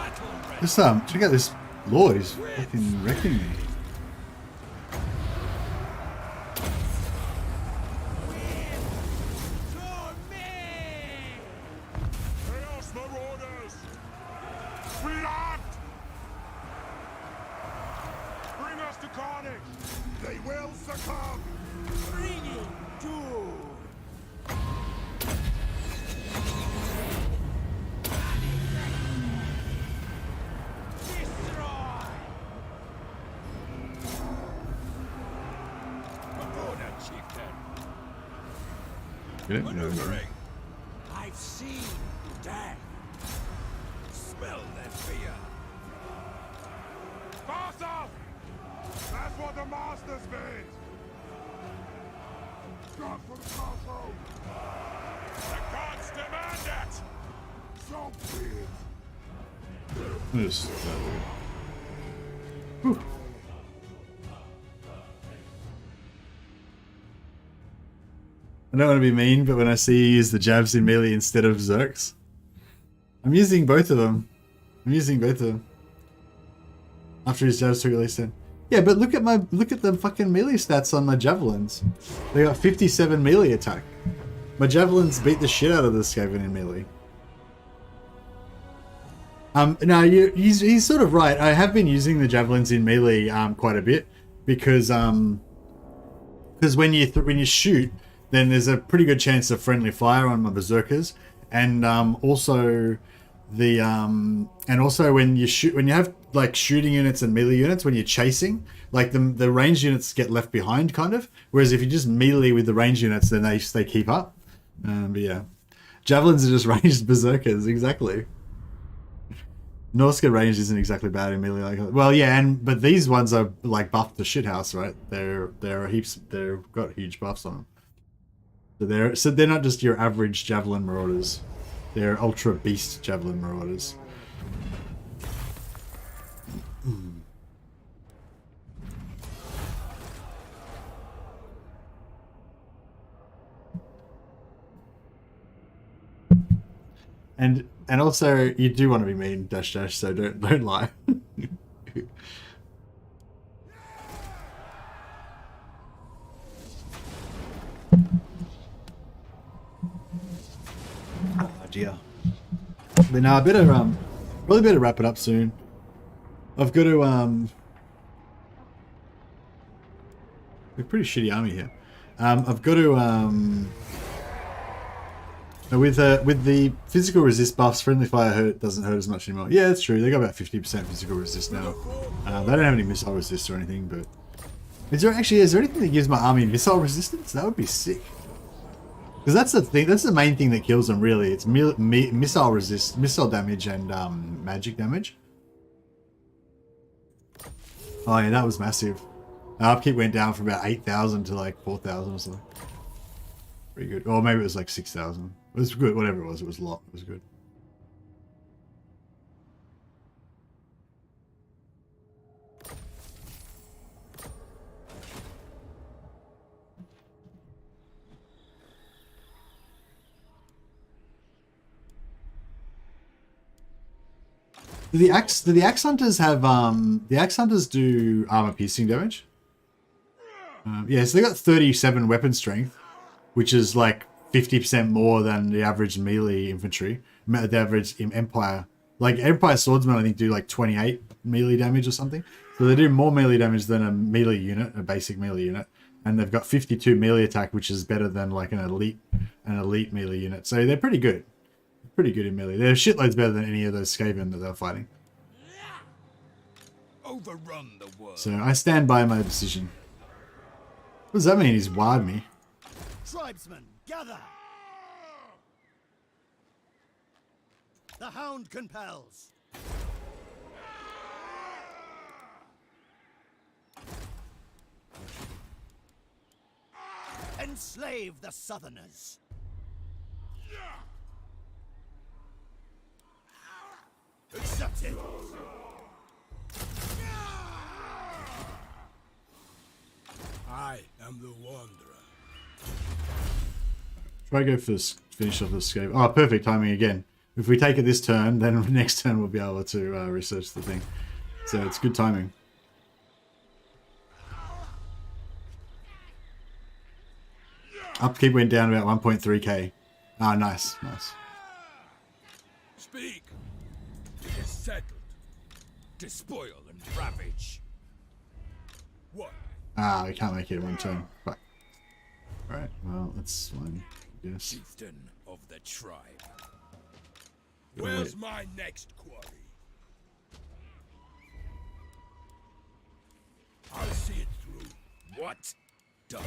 this check out this Lord, he's fucking wrecking me. I've seen death. Well then, fear. Faster! That's what the masters made! Stop for the castle! The gods demand it! So be it! Just, I don't want to be mean, but when I see you use the jabs in melee instead of Zerks, I'm using both of them. After his jabs took at least 10. Yeah, but look at the fucking melee stats on my javelins. They got 57 melee attack. My javelins beat the shit out of this Skaven in melee. No, he's sort of right. I have been using the javelins in melee quite a bit because when you shoot, then there's a pretty good chance of friendly fire on my berserkers, and also when you have like shooting units and melee units, when you're chasing, like the ranged units get left behind kind of, whereas if you just melee with the ranged units, then they keep up. But yeah, javelins are just ranged berserkers, exactly. Norsca range isn't exactly bad in melee. Well, yeah, but these ones are like buffed to shithouse, right? They've got huge buffs on them. So they're not just your average javelin marauders. They're ultra beast javelin marauders. And also you do want to be mean, dash, so don't lie. Oh dear. But now I better really better wrap it up soon. I've got to a pretty shitty army here. I've got to with the physical resist buffs, friendly fire doesn't hurt as much anymore. Yeah, that's true. They got about 50% physical resist now. They don't have any missile resist or anything, but is there anything that gives my army missile resistance? That would be sick. Because that's the thing. That's the main thing that kills them. Really, it's missile damage, and magic damage. Oh yeah, that was massive. Our upkeep went down from about 8,000 to like 4,000 or something. Pretty good. Or maybe it was like 6,000. It was good. Whatever it was a lot. It was good. Do the axe hunters have the axe hunters do armor piercing damage? Yeah, so they got 37 weapon strength, which is like 50% more than the average melee infantry. The average Empire, like Empire swordsmen, I think do like 28 melee damage or something. So they do more melee damage than a melee unit, a basic melee unit, and they've got 52 melee attack, which is better than like an elite melee unit. So they're pretty good. Pretty good in melee. They're shitloads better than any of those Skaven that they're fighting. Overrun the world. So I stand by my decision. What does that mean? He's wired me. Tribesmen, gather! The hound compels. Enslave the Southerners. Accept it. I am the Wanderer. Try to go for this, finish off the escape. Oh, perfect timing again. If we take it this turn, then next turn we'll be able to research the thing. So it's good timing. Upkeep went down about 1.3k. Ah, nice, nice. Speak. It is settled. Despoil and ravage. What? Ah, we can't make it in one turn. Fuck. Alright, well, that's fine, I guess. Chieftain of the tribe. Where's my next quarry? I'll see it through. What? Done.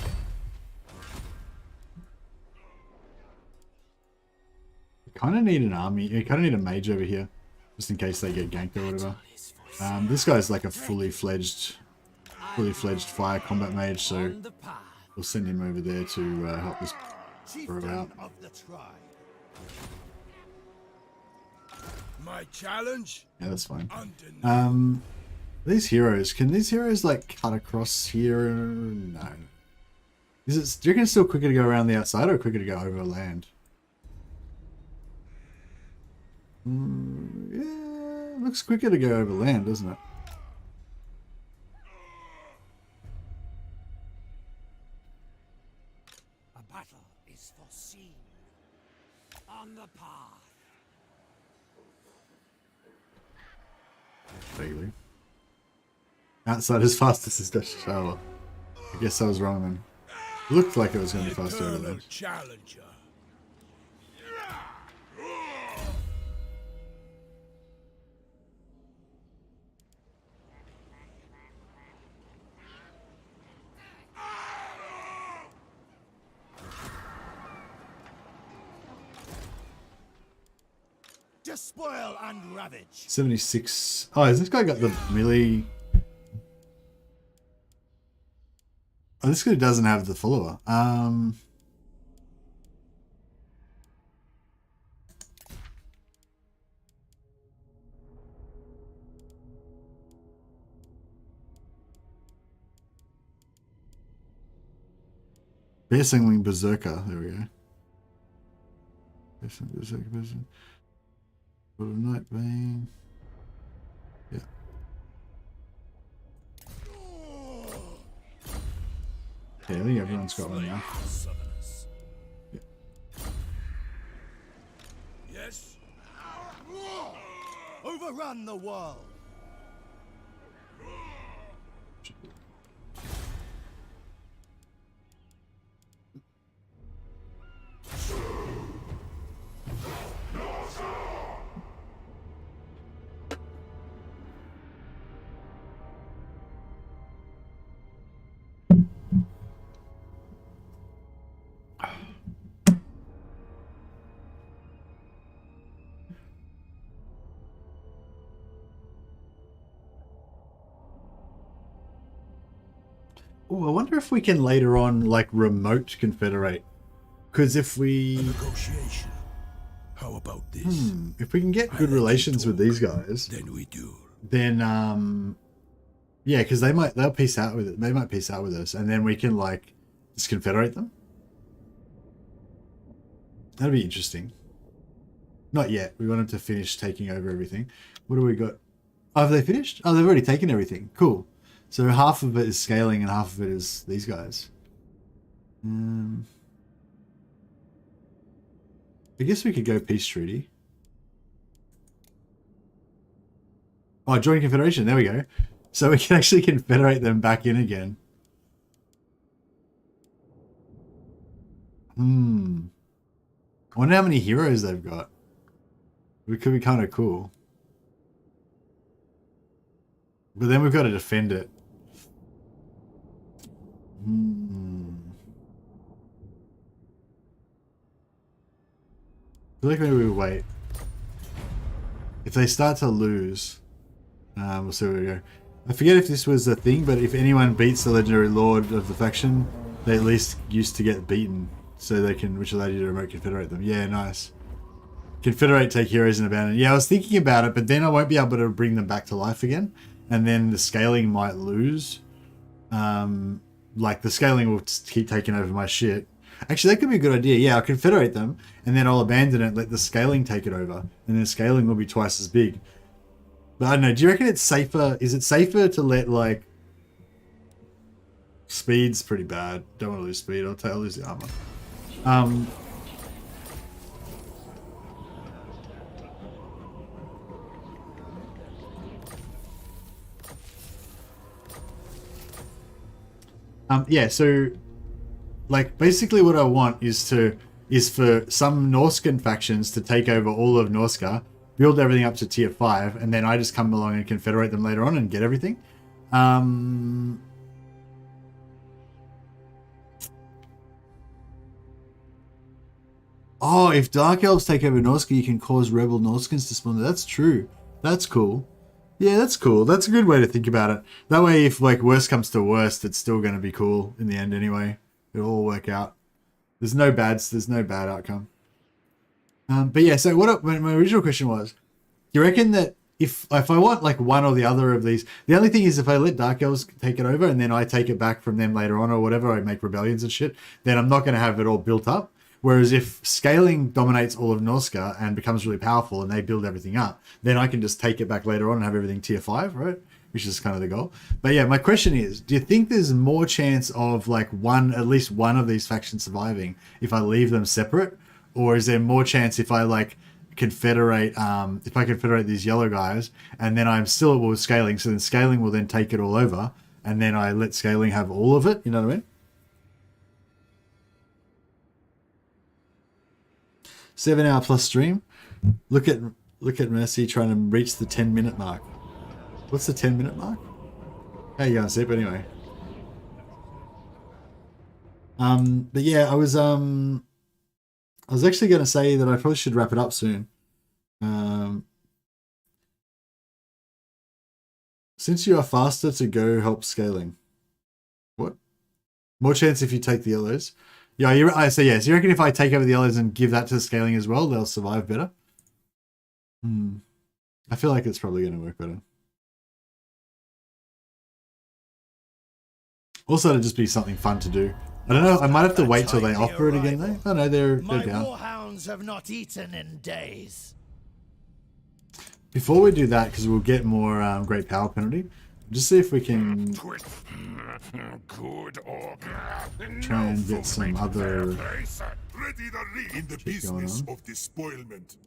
You kind of need an army. You kind of need a mage over here. just in case they get ganked or whatever. This guy's like a fully fledged fire combat mage, so we'll send him over there to help this bro out. Of the tribe. My challenge? Yeah, that's fine. Undeniable. These heroes, can these heroes like cut across here? No. Is it? Do you reckon it's still quicker to go around the outside or quicker to go over land? Yeah, looks quicker to go over land, doesn't it? A battle is foreseen on the path. Vaguely. Outside as fast as his dash shower. I guess I was wrong then. Looked like it was going to be faster over there. Challenger. Despoil and ravage. 76. Oh, has this guy got the melee? Oh, this guy doesn't have the follower. Bear-singling berserker. There we go. Bear-singling berserker person. Got a night bane. Yeah. Yeah, I think everyone's got one now. Yeah. Yes. Overrun the world. Oh, I wonder if we can later on like remote confederate. Because if we Negotiation. How about this? if we can get good relations with these guys, Then we do. then yeah, because they'll peace out with it. They might peace out with us, and then we can like just confederate them. That'd be interesting. Not yet. We want them to finish taking over everything. What do we got? Oh, have they finished? Oh, they've already taken everything. Cool. So half of it is scaling and half of it is these guys. I guess we could go peace treaty. Oh, join confederation. There we go. So we can actually confederate them back in again. I wonder how many heroes they've got. It could be kind of cool. But then we've got to defend it. I feel like maybe we wait. If they start to lose, we'll see where we go. I forget if this was a thing, but if anyone beats the legendary lord of the faction, they at least used to get beaten, so they can, which allowed you to remote confederate them. Yeah, nice. Confederate, take heroes and abandon. Yeah, I was thinking about it, but then I won't be able to bring them back to life again, and then the scaling might lose. Like the scaling will keep taking over my shit. Actually, that could be a good idea. Yeah, I'll confederate them, and then I'll abandon it, let the scaling take it over, and then scaling will be twice as big. But I don't know, do you reckon it's safer? Is it safer to let, like... Speed's pretty bad. Don't want to lose speed. I'll lose the armor. Yeah, so... Like, basically what I want is for some Norscan factions to take over all of Norsca, build everything up to tier 5, and then I just come along and confederate them later on and get everything. Oh, if Dark Elves take over Norsca, you can cause rebel Norscans to spawn there. That's true. That's cool. Yeah, that's cool. That's a good way to think about it. That way, if like worst comes to worst, it's still going to be cool in the end anyway. It'll all work out. There's no bad outcome. But yeah, so my original question was, do you reckon that if I want like one or the other of these, the only thing is if I let Dark Elves take it over and then I take it back from them later on or whatever, I make rebellions and shit, then I'm not going to have it all built up. Whereas if scaling dominates all of Norsca and becomes really powerful and they build everything up, then I can just take it back later on and have everything tier 5, right? Which is kind of the goal. But yeah, my question is, do you think there's more chance of like at least one of these factions surviving if I leave them separate? Or is there more chance if I like confederate these yellow guys and then I'm still with scaling, so then scaling will then take it all over and then I let scaling have all of it, you know what I mean? 7-hour plus stream. Look at Mercy trying to reach the 10-minute mark. What's the 10-minute mark? How you going, Sip? Anyway. But yeah, I was actually going to say that I probably should wrap it up soon. Since you are faster to go help scaling. What? More chance if you take the yellows. Yeah, I say yes. You reckon if I take over the yellows and give that to scaling as well, they'll survive better? I feel like it's probably going to work better. Also, to just be something fun to do. I don't know. I might have to wait till they offer it again, though. Oh no, they're down. My warhounds have not eaten in days. Before we do that, because we'll get more great power penalty, just see if we can try and get some other in the business of despoilment.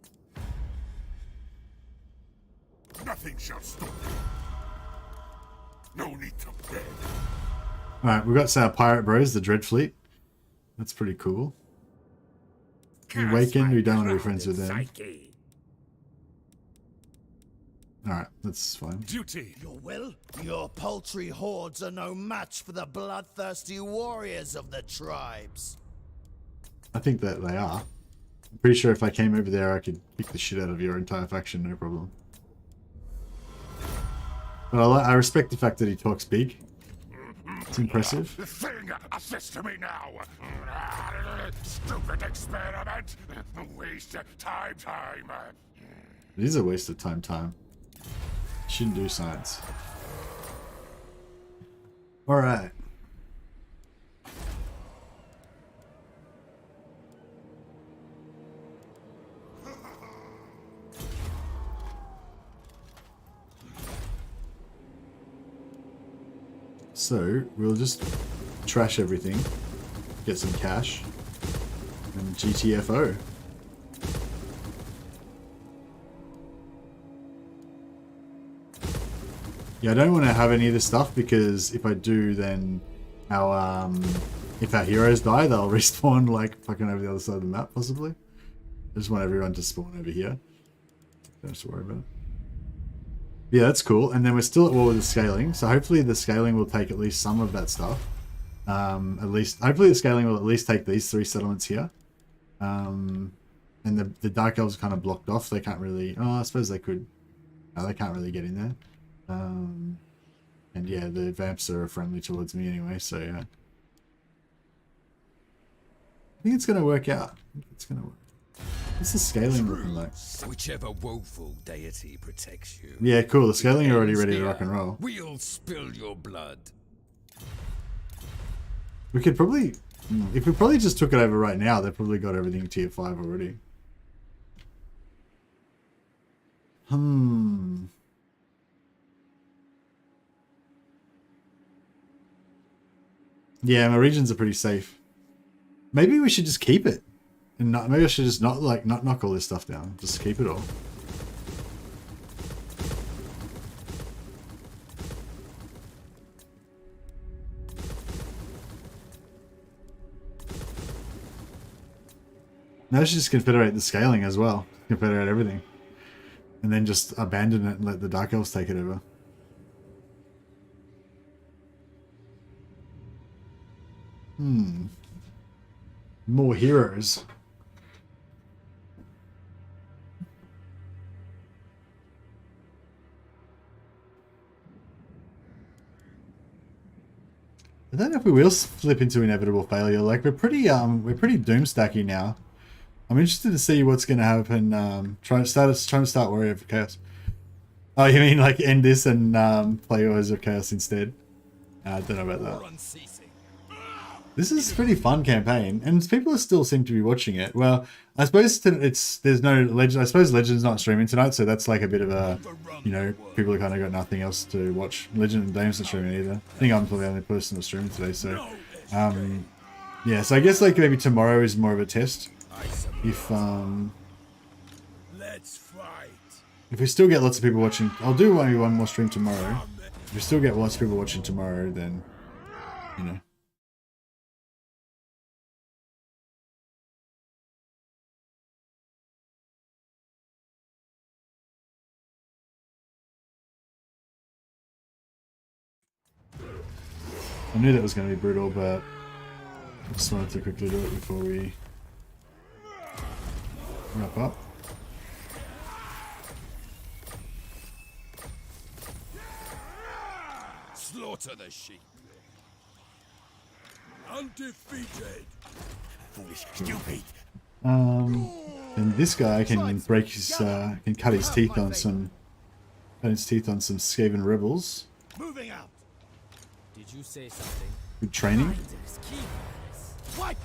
Nothing shall stop you. No need to beg. Alright, we've got our pirate bros, the Dread Fleet. That's pretty cool. Awakened, we don't want to be friends with them. Alright, that's fine. Duty. Your will? Your paltry hordes are no match for the bloodthirsty warriors of the tribes. I think that they are. I'm pretty sure if I came over there, I could kick the shit out of your entire faction, no problem. But I respect the fact that he talks big. It's impressive. Thing, assist me now. Stupid experiment. Waste time. It is a waste of time. Shouldn't do science. Alright. So, we'll just trash everything, get some cash, and GTFO. Yeah, I don't want to have any of this stuff because if I do, then our if our heroes die, they'll respawn like fucking over the other side of the map, possibly. I just want everyone to spawn over here. Don't have to worry about it. Yeah, that's cool. And then we're still at war with the scaling, so hopefully the scaling will take at least some of that stuff. Hopefully the scaling will at least take these 3 settlements here. And the Dark Elves are kind of blocked off. They can't really... Oh, I suppose they could... No, they can't really get in there. And yeah, the Vamps are friendly towards me anyway, so yeah. I think it's going to work out. It's going to work. What's the scaling looking like? Whichever woeful deity protects you. Yeah, cool. The scaling are already ready to rock and roll. We'll spill your blood. We could probably... If we probably just took it over right now, they've probably got everything tier 5 already. Yeah, my regions are pretty safe. Maybe we should just keep it. And not, maybe I should just not knock all this stuff down. Just keep it all. Now I should just confederate the scaling as well. Confederate everything. And then just abandon it and let the Dark Elves take it over. More heroes. don't know if we will flip into inevitable failure. Like we're pretty doomstacky now. I'm interested to see what's going to happen. Trying to start Warrior of Chaos. Oh, you mean like end this and play Warriors of Chaos instead? I don't know about that. This is a pretty fun campaign, and people still seem to be watching it. Well, I suppose there's no Legend. I suppose Legend's not streaming tonight, so that's like a bit of a, you know, people have kind of got nothing else to watch. Legend and Dame's not streaming either. I think I'm probably the only person that's streaming today. So, yeah. So I guess like maybe tomorrow is more of a test. If Let's fight. If we still get lots of people watching, I'll do maybe one more stream tomorrow. If we still get lots of people watching tomorrow, then, you know. I knew that was going to be brutal, but I just wanted to quickly do it before we wrap up. Slaughter the sheep. Undefeated. Foolish, stupid. And this guy can break his, can cut his teeth on some Skaven rebels. Moving out. Did you say something? Good training. What?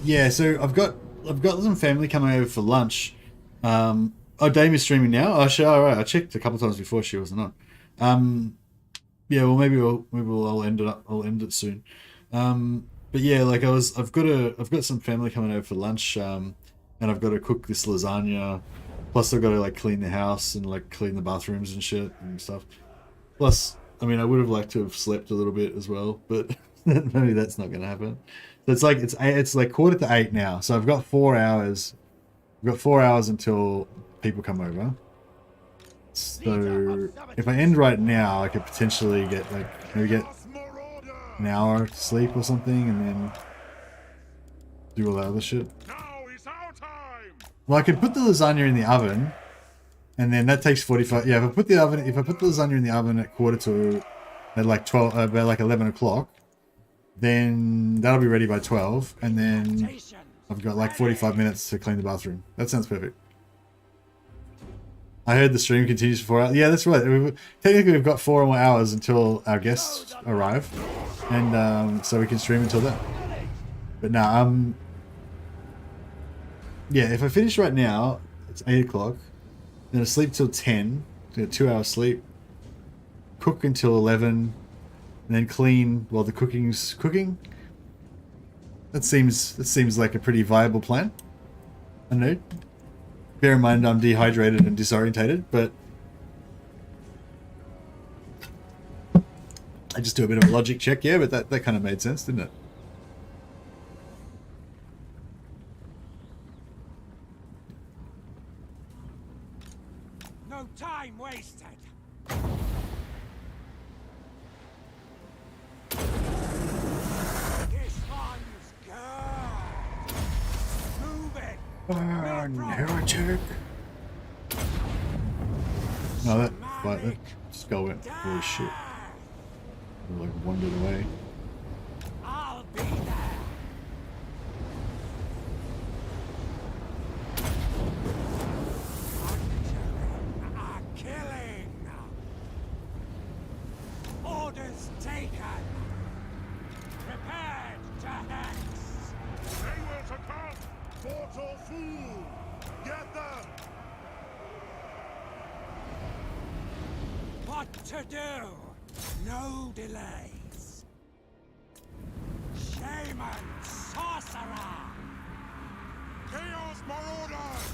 Yeah, so I've got some family coming over for lunch. Oh, Dame is streaming now. Oh, sure, all right. I checked a couple times before she wasn't on. Yeah, well, maybe I'll end it up. I'll end it soon. But yeah, like I've got some family coming over for lunch. And I've got to cook this lasagna. Plus, I've got to like clean the house and like clean the bathrooms and shit and stuff. Plus, I mean, I would have liked to have slept a little bit as well, but maybe that's not going to happen. So it's like it's like 7:45 now. So I've got 4 hours. I've got 4 hours until people come over. So if I end right now, I could potentially get like maybe get an hour to sleep or something, and then do all that other shit. Well, I could put the lasagna in the oven, and then that takes 45. Yeah, if I put the lasagna in the oven at like 11 o'clock, then that'll be ready by 12, and then I've got like 45 minutes to clean the bathroom. That sounds perfect. I heard the stream continues for 4 hours. Yeah, that's right. Technically, we've got 4 more hours until our guests arrive, and so we can stream until then. But now, yeah, if I finish right now, it's 8 o'clock. Then I sleep till 10, get 2 hours sleep. Cook until 11, and then clean while the cooking's cooking. That seems like a pretty viable plan. I know. Bear in mind I'm dehydrated and disorientated, but I just do a bit of a logic check, yeah, but that kind of made sense, didn't it? No time wasted. This one's good. Move it. Burn, heretic. No, that skull went really shit. It like wandered away. I'll be there. Killing. Orders taken. Prepared to hex. They will to come! Mortal fool! Get them! What to do? No delays. Shaman sorcerer. Chaos Marauders!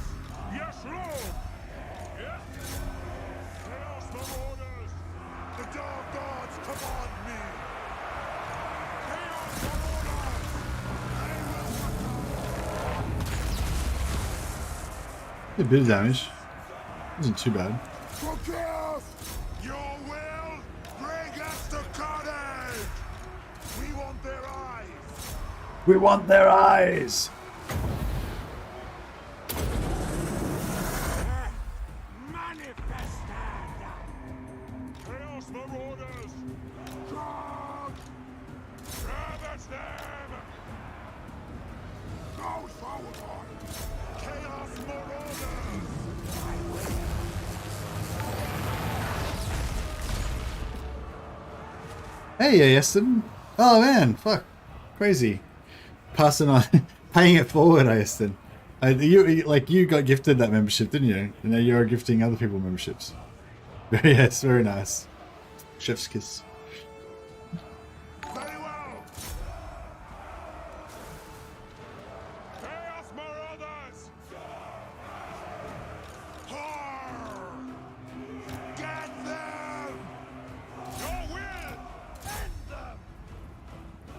Yes, Lord! Yes! Chaos Marauders! The Dark Gods command me! Chaos Marauders! A bit of damage. Wasn't too bad. For chaos! Your will bring us to carnage! We want their eyes! We want their eyes! Hey, Aston. Oh man, fuck, crazy. Passing on, paying it forward, Aston. You got gifted that membership, didn't you? And now you're gifting other people memberships. Yes, very nice. Chef's kiss. Very well. Chaos Marauders! Har! Get them! Your will! End them!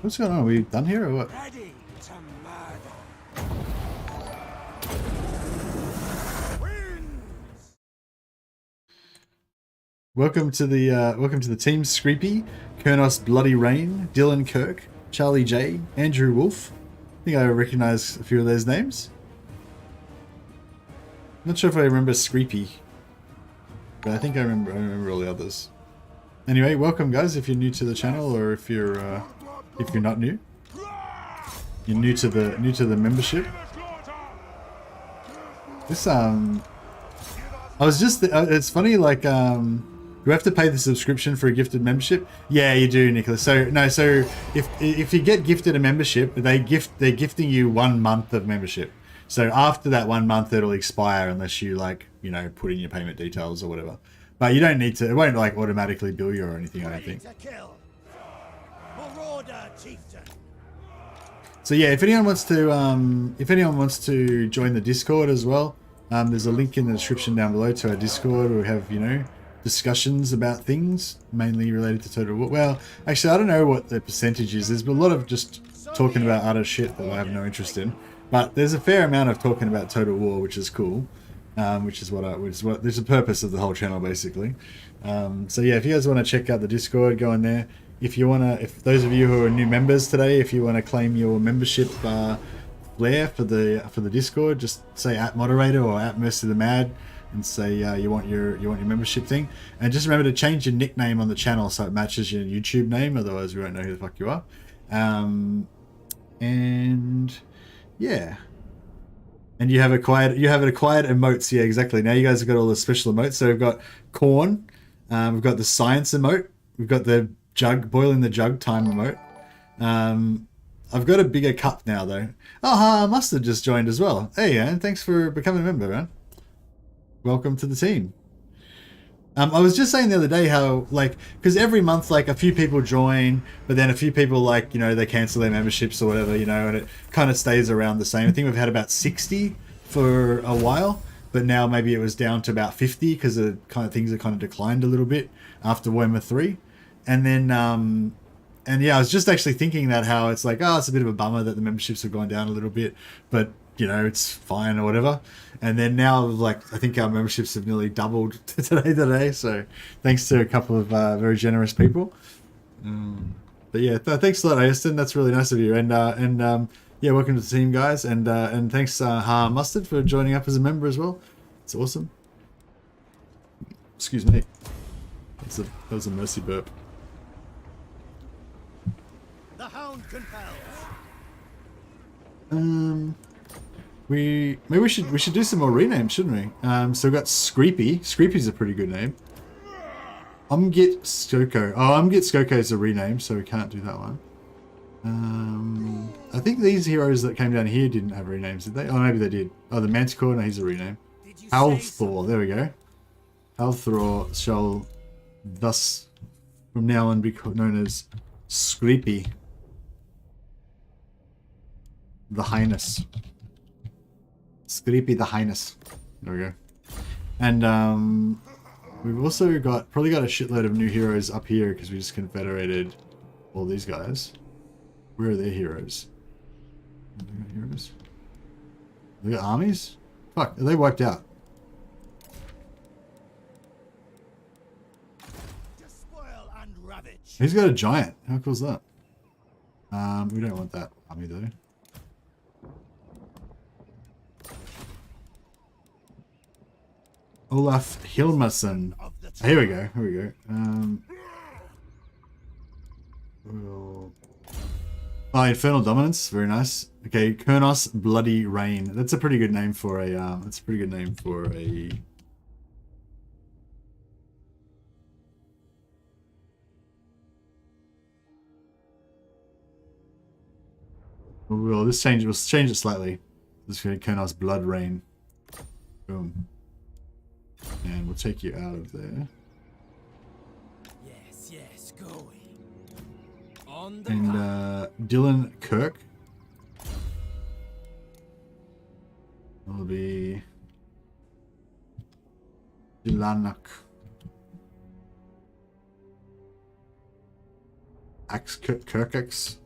What's going on? Are we done here or what? Ready to murder. Wins! Welcome to the team Screepy, Kernos Bloody Rain, Dylan Kirk, Charlie J, Andrew Wolf. I think I recognize a few of those names. Not sure if I remember Screepy, but I think I remember all the others. Anyway, welcome guys if you're new to the channel, or if you're not new. You're new to the membership. This I was just it's funny, like you have to pay the subscription for a gifted membership. Yeah, you do, Nicholas. So no, so if you get gifted a membership, they're gifting you 1 month of membership. So after that 1 month, it'll expire unless you put in your payment details or whatever. But you don't need to. It won't like automatically bill you or anything. I don't think. Marauder chieftain. So yeah, if anyone wants to join the Discord as well, there's a link in the description down below to our Discord. We have discussions about things mainly related to Total War. Well, actually, I don't know what the percentage is. There's a lot of just talking about other shit that I have no interest in, but there's a fair amount of talking about Total War, which is cool. Which is there's the purpose of the whole channel basically. So yeah, if you guys want to check out the Discord, go in there. If those of you who are new members today, if you want to claim your membership flair for the Discord, just say @moderator or @mercythemad and say you want your membership thing. And just remember to change your nickname on the channel so it matches your YouTube name, otherwise we won't know who the fuck you are. And yeah. And you have acquired emotes. Yeah, exactly. Now you guys have got all the special emotes. So we've got corn, we've got the science emote, we've got the boiling the jug time emote. I've got a bigger cup now though. Oh, Mustard just joined as well. Hey, man, thanks for becoming a member, man. Welcome to the team. I was just saying the other day how, because every month, a few people join, but then a few people, they cancel their memberships or whatever, and it kind of stays around the same. I think we've had about 60 for a while, but now maybe it was down to about 50 because things have kind of declined a little bit after Warhammer 3. And then, I was just actually thinking that how it's it's a bit of a bummer that the memberships have gone down a little bit, but it's fine or whatever. And then now, I think our memberships have nearly doubled today. So thanks to a couple of very generous people. But yeah, thanks a lot, Aston. That's really nice of you. And yeah, welcome to the team, guys. And thanks, Mustard, for joining up as a member as well. It's awesome. Excuse me. That was a mercy burp. The hound compels. Maybe we should do some more renames, shouldn't we? So we've got Screepy. Screepy's a pretty good name. Umgit Skoko. Oh, Umgit Skoko is a rename, so we can't do that one. I think these heroes that came down here didn't have renames, did they? Oh, maybe they did. Oh, the Manticore, no, he's a rename. Halthor, there we go. Halthor shall thus from now on be known as Screepy the Highness. Screepy the Highness. There we go. And we've also probably got a shitload of new heroes up here because we just confederated all these guys. Where are their heroes? Are they got heroes? They got armies? Fuck, are they wiped out? Despoil and ravage. He's got a giant. How cool is that? We don't want that army though. Olaf Hilmarsson. Here we go. Here we go. Oh, Infernal Dominance. Very nice. Okay, Kernos Bloody Rain. That's a pretty good name for a. That's a pretty good name for a. We'll change it slightly. This is going to Kurnoth's Blood Rain. Boom. And we'll take you out of there. Yes, yes, going. On the And Dylan Kirk. Will be Dylanak. Kirkax.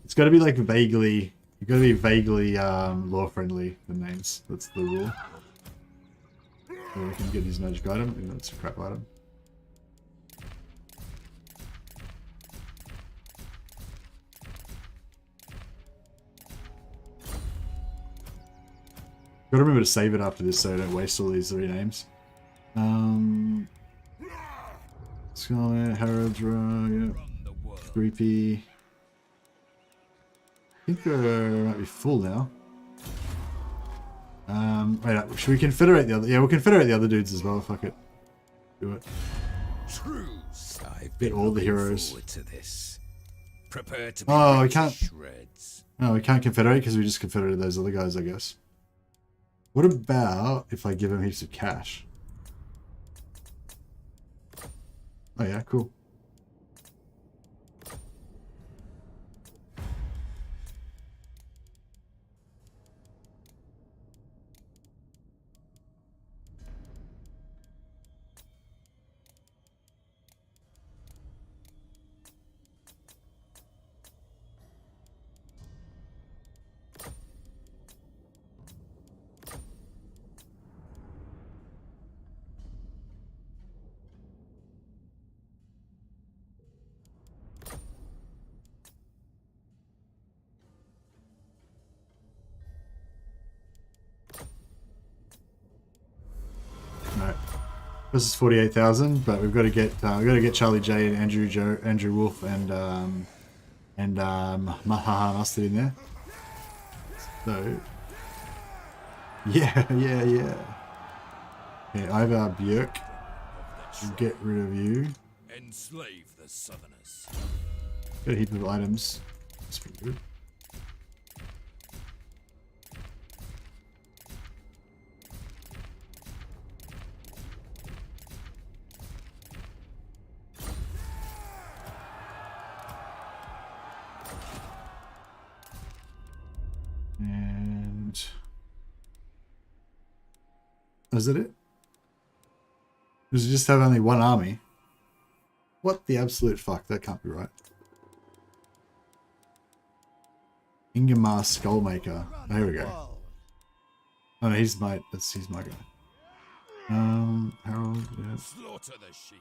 It's got to be like vaguely. You've got to be vaguely lore friendly. The names. That's the rule. So we can get his magic item, and that's a crap item. Got to remember to save it after this so I don't waste all these three names. Scarlet, Haradra, yeah. Creepy. I think we might be full now. Wait up. Should we confederate the other? Yeah, we'll confederate the other dudes as well. Fuck it. Do it. Truce. I've Get all the heroes. to this. Prepare to be Oh, we can't. shreds. No, we can't confederate because we just confederated those other guys, I guess. What about if I give him heaps of cash? Oh yeah, cool. This is 48,000, but we've got to get Charlie J and Andrew Wolf and Mahaha Mustard in there. So yeah. Okay, Ivar Björk. We'll get rid of you. Enslave the Southerners. Got a heap of items. That's pretty good. And is that it? Does it just have only one army? What the absolute fuck? That can't be right. Ingemar Skullmaker. Oh, here we go. Oh no, he's my guy. Harold, yeah. Slaughter the sheep.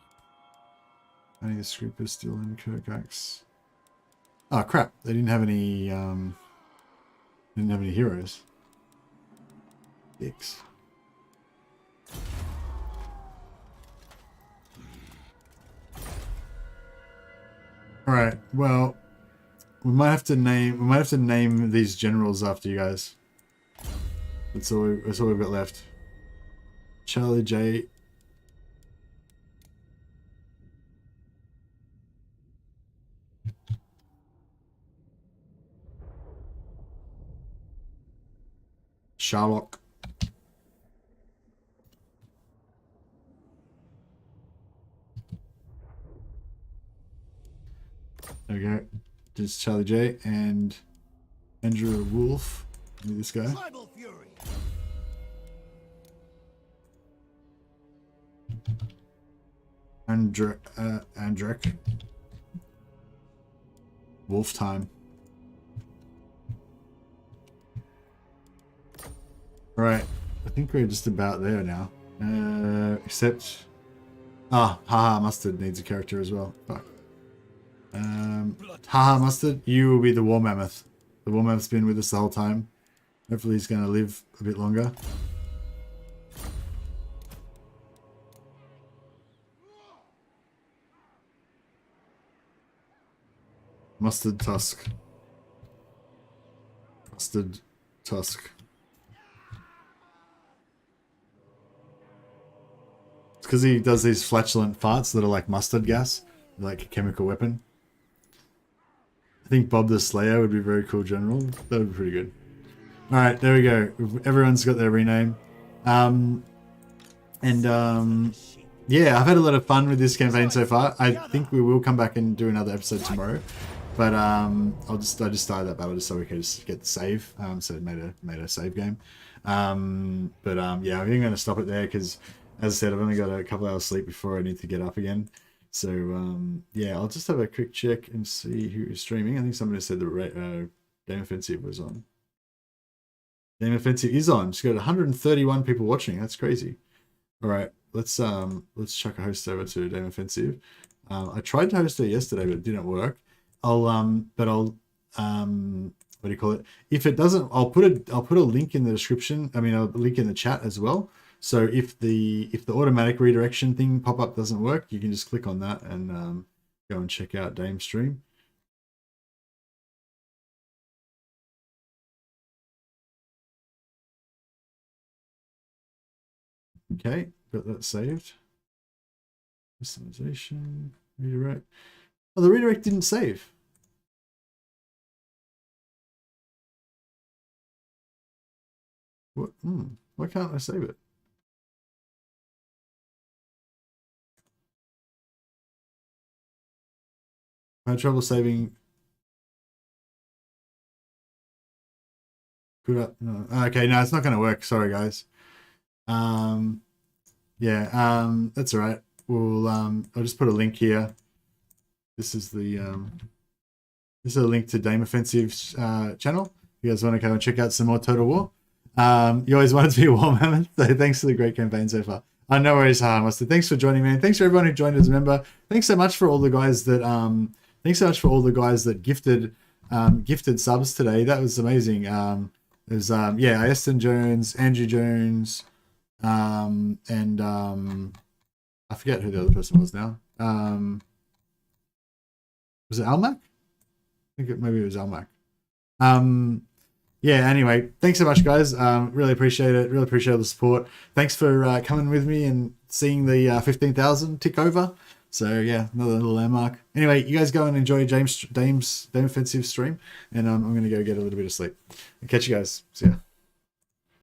I think the script is still in Kirkax. Oh crap! They didn't have any. Didn't have any heroes. Dicks. All right. Well, we might have to name these generals after you guys. That's all we've got left. Charlie J. Sherlock. There we go. Just Charlie J and Andrew Wolf. Maybe this guy. Tribal fury. Andrek. Wolf time. Right, I think we're just about there now. Except... Haha Mustard needs a character as well. Fuck. Haha Mustard, you will be the War Mammoth. The War Mammoth's been with us the whole time. Hopefully he's going to live a bit longer. Mustard Tusk. Mustard Tusk. It's because he does these flatulent farts that are like mustard gas, like a chemical weapon. I think Bob the Slayer would be a very cool general. That would be pretty good. Alright, there we go. Everyone's got their rename. Yeah, I've had a lot of fun with this campaign so far. I think we will come back and do another episode tomorrow. But I just started that battle just so we could just get the save. So it made a save game. Yeah, I'm going to stop it there because, as I said, I've only got a couple hours sleep before I need to get up again. So yeah, I'll just have a quick check and see who is streaming. I think somebody said the Game Offensive was on. Game Offensive is on. Just got 131 people watching. That's crazy. All right, let's chuck a host over to Game Offensive. I tried to host her yesterday, but it didn't work. What do you call it? If it doesn't, I'll put a link in the description. I mean, a link in the chat as well. So if the automatic redirection thing pop-up doesn't work, you can just click on that and go and check out Dame's stream. Okay, got that saved. Customization, redirect. Oh, the redirect didn't save. What? Why can't I save it? I had trouble saving. Good up. No. Okay, no, it's not going to work. Sorry, guys. Yeah, that's all right. We'll I'll just put a link here. This is the this is a link to Dame Offensive's channel. If you guys want to go and check out some more Total War. You always wanted to be a war mammoth, so thanks for the great campaign so far. No worries, Mustard. Thanks for joining me, and thanks for everyone who joined as a member. Thanks so much for all the guys that gifted subs today. That was amazing. There's yeah, Aston Jones, Andrew Jones, and I forget who the other person was now. Was it Almac? I think maybe it was Almac. Yeah, anyway, thanks so much, guys. Really appreciate it. Really appreciate the support. Thanks for coming with me and seeing the 15,000 tick over. So yeah, another little landmark. Anyway, you guys go and enjoy Dame's Offensive stream, and I'm going to go get a little bit of sleep. I'll catch you guys. See ya.